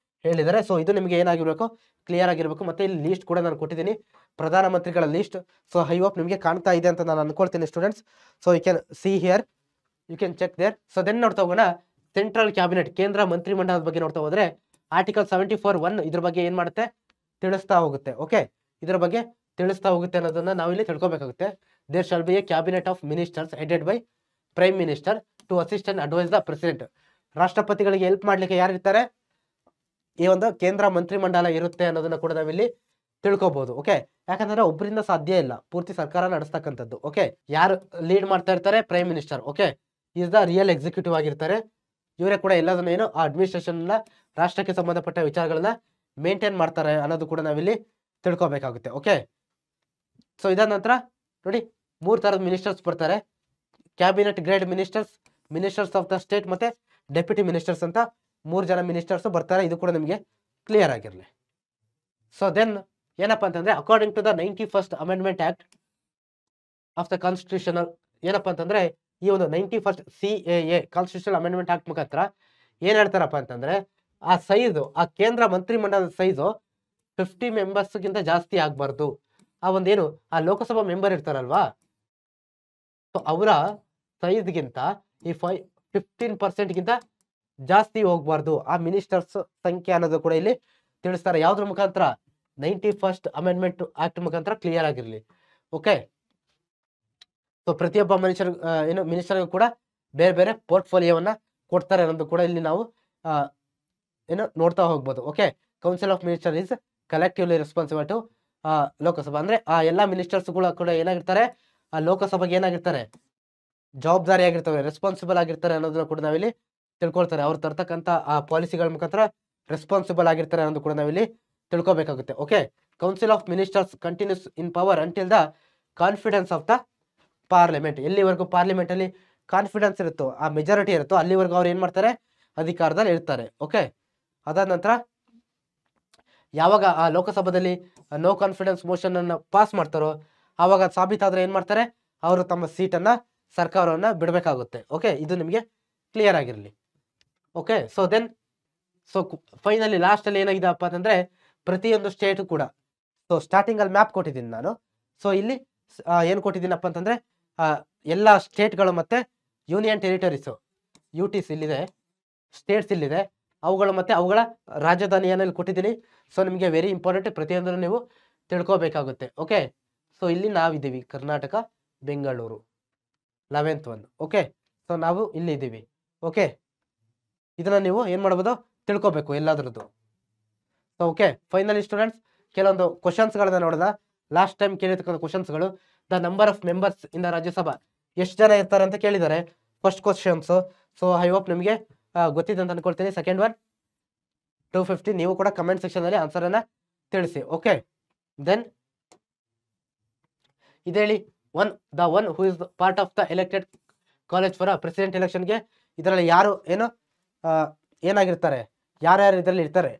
S1: ಹೇಳಿದ್ದಾರೆ. ಸೊ ಇದು ನಿಮಗೆ ಏನಾಗಿರ್ಬೇಕು, ಕ್ಲಿಯರ್ ಆಗಿರ್ಬೇಕು. ಮತ್ತೆ ಇಲ್ಲಿ ಲೀಸ್ಟ್ ಕೂಡ ನಾನು ಕೊಟ್ಟಿದ್ದೀನಿ, ಪ್ರಧಾನಮಂತ್ರಿಗಳ ಲೀಸ್ಟ್. ಸೊ ಐ ಹೋಪ್ ನಿಮಗೆ ಕಾಣ್ತಾ ಇದೆ ಅಂತ ನಾನು ಅನ್ಕೊಳ್ತೀನಿ students. So you can see here, you can check there. So then ನೋಡ್ತಾ ಹೋಗೋಣ ಸೆಂಟ್ರಲ್ ಕ್ಯಾಬಿನೆಟ್, ಕೇಂದ್ರ ಮಂತ್ರಿ ಮಂಡಲದ ಬಗ್ಗೆ ನೋಡ್ತಾ ಹೋದ್ರೆ ಆರ್ಟಿಕಲ್ 74(1) ಇದ್ರ ಬಗ್ಗೆ ಏನ್ ಮಾಡುತ್ತೆ, ತಿಳಿಸ್ತಾ ಹೋಗುತ್ತೆ. ಓಕೆ, ಇದ್ರ ಬಗ್ಗೆ ತಿಳಿಸ್ತಾ ಹೋಗುತ್ತೆ ಅನ್ನೋದನ್ನ ನಾವಿಲ್ಲಿ ತಿಳ್ಕೊಬೇಕಾಗುತ್ತೆ. There shall be a cabinet of ministers headed by prime minister to assist and advise the president. ರಾಷ್ಟ್ರಪತಿಗಳಿಗೆ ಹೆಲ್ಪ್ ಮಾಡ್ಲಿಕ್ಕೆ ಯಾರಿರ್ತಾರೆ, ಈ ಒಂದು ಕೇಂದ್ರ ಮಂತ್ರಿ ಮಂಡಲ ಇರುತ್ತೆ ಅನ್ನೋದನ್ನ ಕೂಡ ನಾವಿಲ್ಲಿ ತಿಳ್ಕೊಬಹುದು. ಓಕೆ, ಯಾಕಂದ್ರೆ ಒಬ್ಬರಿಂದ ಸಾಧ್ಯ ಇಲ್ಲ ಪೂರ್ತಿ ಸರ್ಕಾರ ನಡೆಸ್ತಕ್ಕಂಥದ್ದು. ಓಕೆ, ಯಾರು ಲೀಡ್ ಮಾಡ್ತಾ ಇರ್ತಾರೆ, prime minister. Okay, is the real executive ಆಗಿರ್ತಾರೆ. ಇವರೇ ಕೂಡ ಎಲ್ಲದನ್ನ ಏನು ಅಡ್ಮಿನಿಸ್ಟ್ರೇಷನ್ ರಾಷ್ಟ್ರಕ್ಕೆ ಸಂಬಂಧಪಟ್ಟ ವಿಚಾರಗಳನ್ನ ಮೇಂಟೈನ್ ಮಾಡ್ತಾರೆ ಅನ್ನೋದು ಕೂಡ ನಾವಿಲ್ಲಿ ತಿಳ್ಕೊಬೇಕಾಗುತ್ತೆ. ಓಕೆ, ಸೊ ಇದಾದ ನಂತರ ನೋಡಿ 3 ತರದ ಮಿನಿಸ್ಟರ್ಸ್ ಬರ್ತಾರೆ, cabinet grade ministers, ministers of the state ಮತ್ತೆ ಡೆಪ್ಯೂಟಿ ಮಿನಿಸ್ಟರ್ಸ್ ಅಂತ 3 ಜನ ಮಿನಿಸ್ಟರ್ಸ್ ಬರ್ತಾರೆ. ಇದು ಕೂಡ ನಿಮಗೆ ಕ್ಲಿಯರ್ ಆಗಿರಲಿ. ಸೊ ದೆನ್ ಏನಪ್ಪಾ ಅಂತಂದ್ರೆ according to the 91st amendment act of the constitutional, ಏನಪ್ಪಾ ಅಂತಂದ್ರೆ ಈ ಒಂದು 91st CAA constitutional amendment act ಮುಖಾಂತರ ಏನ್ ಹೇಳ್ತಾರಪ್ಪ ಅಂತಂದ್ರೆ ಆ ಸೈಜು, ಆ ಕೇಂದ್ರ ಮಂತ್ರಿ ಮಂಡಲದ ಸೈಜು 50 ಮೆಂಬರ್ಸ್ಗಿಂತ ಜಾಸ್ತಿ ಆಗ್ಬಾರ್ದು. ಆ ಒಂದೇನು ಆ ಲೋಕಸಭಾ ಮೆಂಬರ್ ಇರ್ತಾರಲ್ವಾ, ಸೊ ಅವರ ಸೈಜ್ಗಿಂತ ಈ 15% ಜಾಸ್ತಿ ಹೋಗ್ಬಾರ್ದು ಆ ಮಿನಿಸ್ಟರ್ಸ್ ಸಂಖ್ಯೆ ಅನ್ನೋದು ಕೂಡ ಇಲ್ಲಿ ತಿಳಿಸ್ತಾರೆ. ಯಾವ್ದ್ರ ಮುಖಾಂತರ, 91st ಅಮೆಂಡ್ಮೆಂಟ್ ಆಕ್ಟ್ ಮುಖಾಂತರ ಕ್ಲಿಯರ್ ಆಗಿರ್ಲಿ. ಓಕೆ, ಸೊ ಪ್ರತಿಯೊಬ್ಬ ಮಿನಿಸ್ಟರ್ಗೂ ಕೂಡ ಬೇರೆ ಬೇರೆ ಪೋರ್ಟ್ಫೋಲಿಯೋವನ್ನ ಕೊಡ್ತಾರೆ ಅನ್ನೋದು ಕೂಡ ಇಲ್ಲಿ ನಾವು ನೋಡ್ತಾ ಹೋಗ್ಬೋದು. Okay, council of minister is collectively responsible to Lok Sabha. ಅಂದ್ರೆ ಆ ಎಲ್ಲಾ ಮಿನಿಸ್ಟರ್ಸ್ಗಳು ಕೂಡ ಏನಾಗಿರ್ತಾರೆ, ಆ ಲೋಕಸಭೆಗೆ ಏನಾಗಿರ್ತಾರೆ, ಜವಾಬ್ದಾರಿ ಆಗಿರ್ತವೆ, ರೆಸ್ಪಾನ್ಸಿಬಲ್ ಆಗಿರ್ತಾರೆ ಅನ್ನೋದನ್ನ ಕೂಡ ನಾವಿಲ್ಲಿ ತಿಳ್ಕೊಳ್ತಾರೆ. ಅವ್ರು ತರ್ತಕ್ಕಂಥ ಆ ಪಾಲಿಸಿಗಳ ಮುಖಾಂತರ ರೆಸ್ಪಾನ್ಸಿಬಲ್ ಆಗಿರ್ತಾರೆ ಅನ್ನೋದು ಕೂಡ ನಾವಿಲ್ಲಿ ತಿಳ್ಕೊಬೇಕಾಗುತ್ತೆ. Okay, council of ministers continues in power until the confidence of the parliament. ಎಲ್ಲಿವರೆಗೂ ಪಾರ್ಲಿಮೆಂಟ್ ಅಲ್ಲಿ ಕಾನ್ಫಿಡೆನ್ಸ್ ಇರುತ್ತೋ, ಆ ಮೆಜಾರಿಟಿ ಇರುತ್ತೋ, ಅಲ್ಲಿವರೆಗೂ ಅವ್ರು ಏನ್ ಮಾಡ್ತಾರೆ, ಅಧಿಕಾರದಲ್ಲಿ ಇರ್ತಾರೆ. ಓಕೆ, ಅದಾದ ನಂತರ ಯಾವಾಗ ಆ ಲೋಕಸಭಾದಲ್ಲಿ ನೋ ಕಾನ್ಫಿಡೆನ್ಸ್ ಮೋಷನ್ ಅನ್ನ ಪಾಸ್ ಮಾಡ್ತಾರೋ ಆವಾಗ ಸಾಬೀತಾದ್ರೆ ಏನ್ ಮಾಡ್ತಾರೆ, ಅವರು ತಮ್ಮ ಸೀಟನ್ನ ಸರ್ಕಾರವನ್ನ ಬಿಡಬೇಕಾಗುತ್ತೆ. ಓಕೆ, ಇದು ನಿಮಗೆ ಕ್ಲಿಯರ್ ಆಗಿರಲಿ. ಓಕೆ, ಸೊ ಫೈನಲಿ ಲಾಸ್ಟ್ ಅಲ್ಲಿ ಏನಾಗಿದೆಪ್ಪ ಅಂತಂದ್ರೆ ಪ್ರತಿಯೊಂದು ಸ್ಟೇಟ್ ಕೂಡ, ಸೊ ಸ್ಟಾರ್ಟಿಂಗ್ ಅಲ್ಲಿ ಮ್ಯಾಪ್ ಕೊಟ್ಟಿದ್ದೀನಿ ನಾನು. ಸೊ ಇಲ್ಲಿ ಏನ್ ಕೊಟ್ಟಿದ್ದೀನಪ್ಪ ಅಂತಂದ್ರೆ ಎಲ್ಲ ಸ್ಟೇಟ್ಗಳು ಮತ್ತೆ ಯೂನಿಯನ್ ಟೆರಿಟರೀಸ್ UTs ಇಲ್ಲಿದೆ, ಸ್ಟೇಟ್ಸ್ ಇಲ್ಲಿದೆ, ಅವುಗಳು ಮತ್ತೆ ಅವುಗಳ ರಾಜಧಾನಿಯನ್ನು ಇಲ್ಲಿ ಕೊಟ್ಟಿದ್ದೀನಿ. ಸೊ ನಿಮಗೆ ವೆರಿ ಇಂಪಾರ್ಟೆಂಟ್, ಪ್ರತಿಯೊಂದನ್ನು ನೀವು ತಿಳ್ಕೊಬೇಕಾಗುತ್ತೆ. ಓಕೆ, ಸೊ ಇಲ್ಲಿ ನಾವಿದ್ದೀವಿ Karnataka, Bengaluru 11th one. Okay, so ನಾವು ಇಲ್ಲಿ ಇದ್ದೀವಿ. ಓಕೆ, ಇದನ್ನ ನೀವು ಏನ್ ಮಾಡ್ಬೋದು, ತಿಳ್ಕೊಬೇಕು ಎಲ್ಲಾದ್ರದ್ದು. ಸೊ ಓಕೆ, ಫೈನಲಿ ಸ್ಟೂಡೆಂಟ್ಸ್ ಕೆಲವೊಂದು ಕ್ವಶನ್ಸ್ಗಳನ್ನ ನೋಡೋಣ. ಲಾಸ್ಟ್ ಟೈಮ್ ಕೇಳಿರ್ತಕ್ಕಂಥ ಕ್ವಶನ್ಸ್ಗಳು, the number of members in the Rajya Sabha, ಎಷ್ಟು ಜನ ಇರ್ತಾರೆ ಅಂತ ಕೇಳಿದ್ದಾರೆ first questions. So I hope ನಿಮಗೆ ಗೊತ್ತಿದೆ ಅಂತ ಅನ್ಕೊಳ್ತೀನಿ. Second one 250. ನೀವು ಕೂಡ ಕಮೆಂಟ್ ಸೆಕ್ಷನ್ ಅಲ್ಲಿ ಆನ್ಸರ್ ಅನ್ನ ತಿಳಿಸಿ. ಓಕೆ, ದೆನ್ ಇದೇಳಿ the one who is part of the elected college for president ಎಲೆಕ್ಷನ್ಗೆ, ಇದರಲ್ಲಿ ಯಾರು ಏನಾಗಿರ್ತಾರೆ, ಯಾರ್ಯಾರು ಇದರಲ್ಲಿ ಇರ್ತಾರೆ,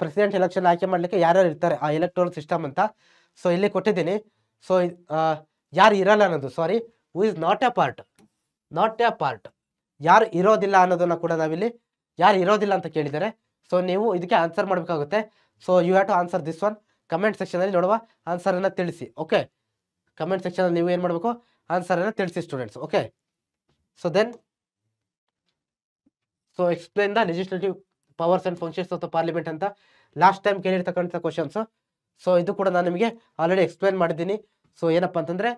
S1: ಪ್ರೆಸಿಡೆಂಟ್ ಎಲೆಕ್ಷನ್ ಆಯ್ಕೆ ಮಾಡ್ಲಿಕ್ಕೆ ಯಾರ್ಯಾರು ಇರ್ತಾರೆ ಆ ಎಲೆಕ್ಟ್ರಲ್ ಸಿಸ್ಟಮ್ ಅಂತ. ಸೊ ಇಲ್ಲಿ ಕೊಟ್ಟಿದ್ದೀನಿ. ಸೊ ಯಾರು ಇರಲ್ಲ ಅನ್ನೋದು, sorry, who is not a part, ಯಾರು ಇರೋದಿಲ್ಲ ಅನ್ನೋದನ್ನ ಕೂಡ ನಾವಿಲ್ಲಿ, ಯಾರು ಇರೋದಿಲ್ಲ ಅಂತ ಕೇಳಿದ್ದಾರೆ. ಸೊ ನೀವು ಇದಕ್ಕೆ ಆನ್ಸರ್ ಮಾಡಬೇಕಾಗುತ್ತೆ. So you have to answer this one. Comment section ಅಲ್ಲಿ ನೋಡುವ ಆನ್ಸರ್ ಅನ್ನ ತಿಳಿಸಿ. ಓಕೆ, ಕಮೆಂಟ್ ಸೆಕ್ಷನ್ ಅಲ್ಲಿ ನೀವು ಏನ್ ಮಾಡಬೇಕು, ಆನ್ಸರ್ ಅನ್ನ ತಿಳಿಸಿ students. Okay, so explain the legislative powers and functions of the parliament ಅಂತ ಲಾಸ್ಟ್ ಟೈಮ್ ಕೇಳಿರ್ತಕ್ಕಂಥ ಕ್ವಶನ್ಸ್. ಸೊ ಇದು ಕೂಡ ನಾನು ನಿಮಗೆ ಆಲ್ರೆಡಿ ಎಕ್ಸ್ಪ್ಲೇನ್ ಮಾಡಿದ್ದೀನಿ. ಸೊ ಏನಪ್ಪಾ ಅಂತಂದ್ರೆ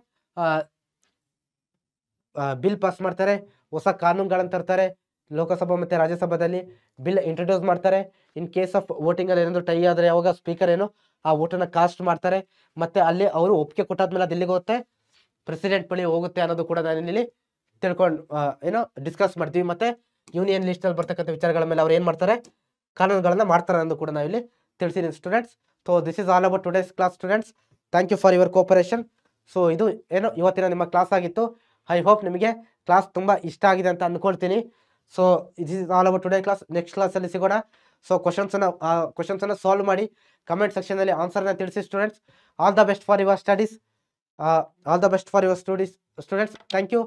S1: ಬಿಲ್ ಪಾಸ್ ಮಾಡ್ತಾರೆ, ಹೊಸ ಕಾನೂನುಗಳನ್ನು ತರ್ತಾರೆ, ಲೋಕಸಭಾ ಮತ್ತೆ ರಾಜ್ಯಸಭಾದಲ್ಲಿ ಬಿಲ್ ಇಂಟ್ರೊಡ್ಯೂಸ್ ಮಾಡ್ತಾರೆ. ಇನ್ ಕೇಸ್ ಆಫ್ ವೋಟಿಂಗ್ ಅಲ್ಲಿ ಏನಾದ್ರು ಟೈ ಆದ್ರೆ ಅವಾಗ ಸ್ಪೀಕರ್ ಆ ವೋಟನ್ನ ಕಾಸ್ಟ್ ಮಾಡ್ತಾರೆ. ಮತ್ತೆ ಅಲ್ಲಿ ಅವರು ಒಪ್ಪಿಗೆ ಕೊಟ್ಟಾದ್ಮೇಲೆ ಅದು ಎಲ್ಲಿಗೆ ಹೋಗುತ್ತೆ, ಪ್ರೆಸಿಡೆಂಟ್ ಬಳಿ ಹೋಗುತ್ತೆ ಅನ್ನೋದು ಕೂಡ ನಾನು ಇಲ್ಲಿ ತಿಳ್ಕೊಂಡು ಡಿಸ್ಕಸ್ ಮಾಡ್ತೀವಿ. ಮತ್ತೆ ಯೂನಿಯನ್ ಲಿಸ್ಟ್ ಅಲ್ಲಿ ಬರ್ತಕ್ಕಂಥ ವಿಚಾರಗಳ ಮೇಲೆ ಅವ್ರು ಏನ್ ಮಾಡ್ತಾರೆ, ಕಾನೂನುಗಳನ್ನ ಮಾಡ್ತಾರೆ ಅನ್ನೋದು ಕೂಡ ನಾವಿಲ್ಲಿ ತಿಳಿಸಿದ್ದೀನಿ students. So this is all about today's class students. Thank you for your cooperation. So ಇದು ಇವತ್ತಿನ ನಿಮ್ಮ ಕ್ಲಾಸ್ ಆಗಿತ್ತು. ಐ ಹೋಪ್ ನಿಮಗೆ ಕ್ಲಾಸ್ ತುಂಬಾ ಇಷ್ಟ ಆಗಿದೆ ಅಂತ ಅನ್ಕೊಳ್ತೀನಿ. So this is all about today class. Next ಕ್ಲಾಸಲ್ಲಿ ಸಿಗೋಣ. ಸೊ ಕ್ವಶನ್ಸನ್ನು ಸಾಲ್ವ್ ಮಾಡಿ ಕಮೆಂಟ್ ಸೆಕ್ಷನಲ್ಲಿ ಆನ್ಸರ್ನ ತಿಳಿಸಿ students. All the best for your studies. Students. Thank you.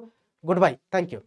S1: Goodbye. Thank you.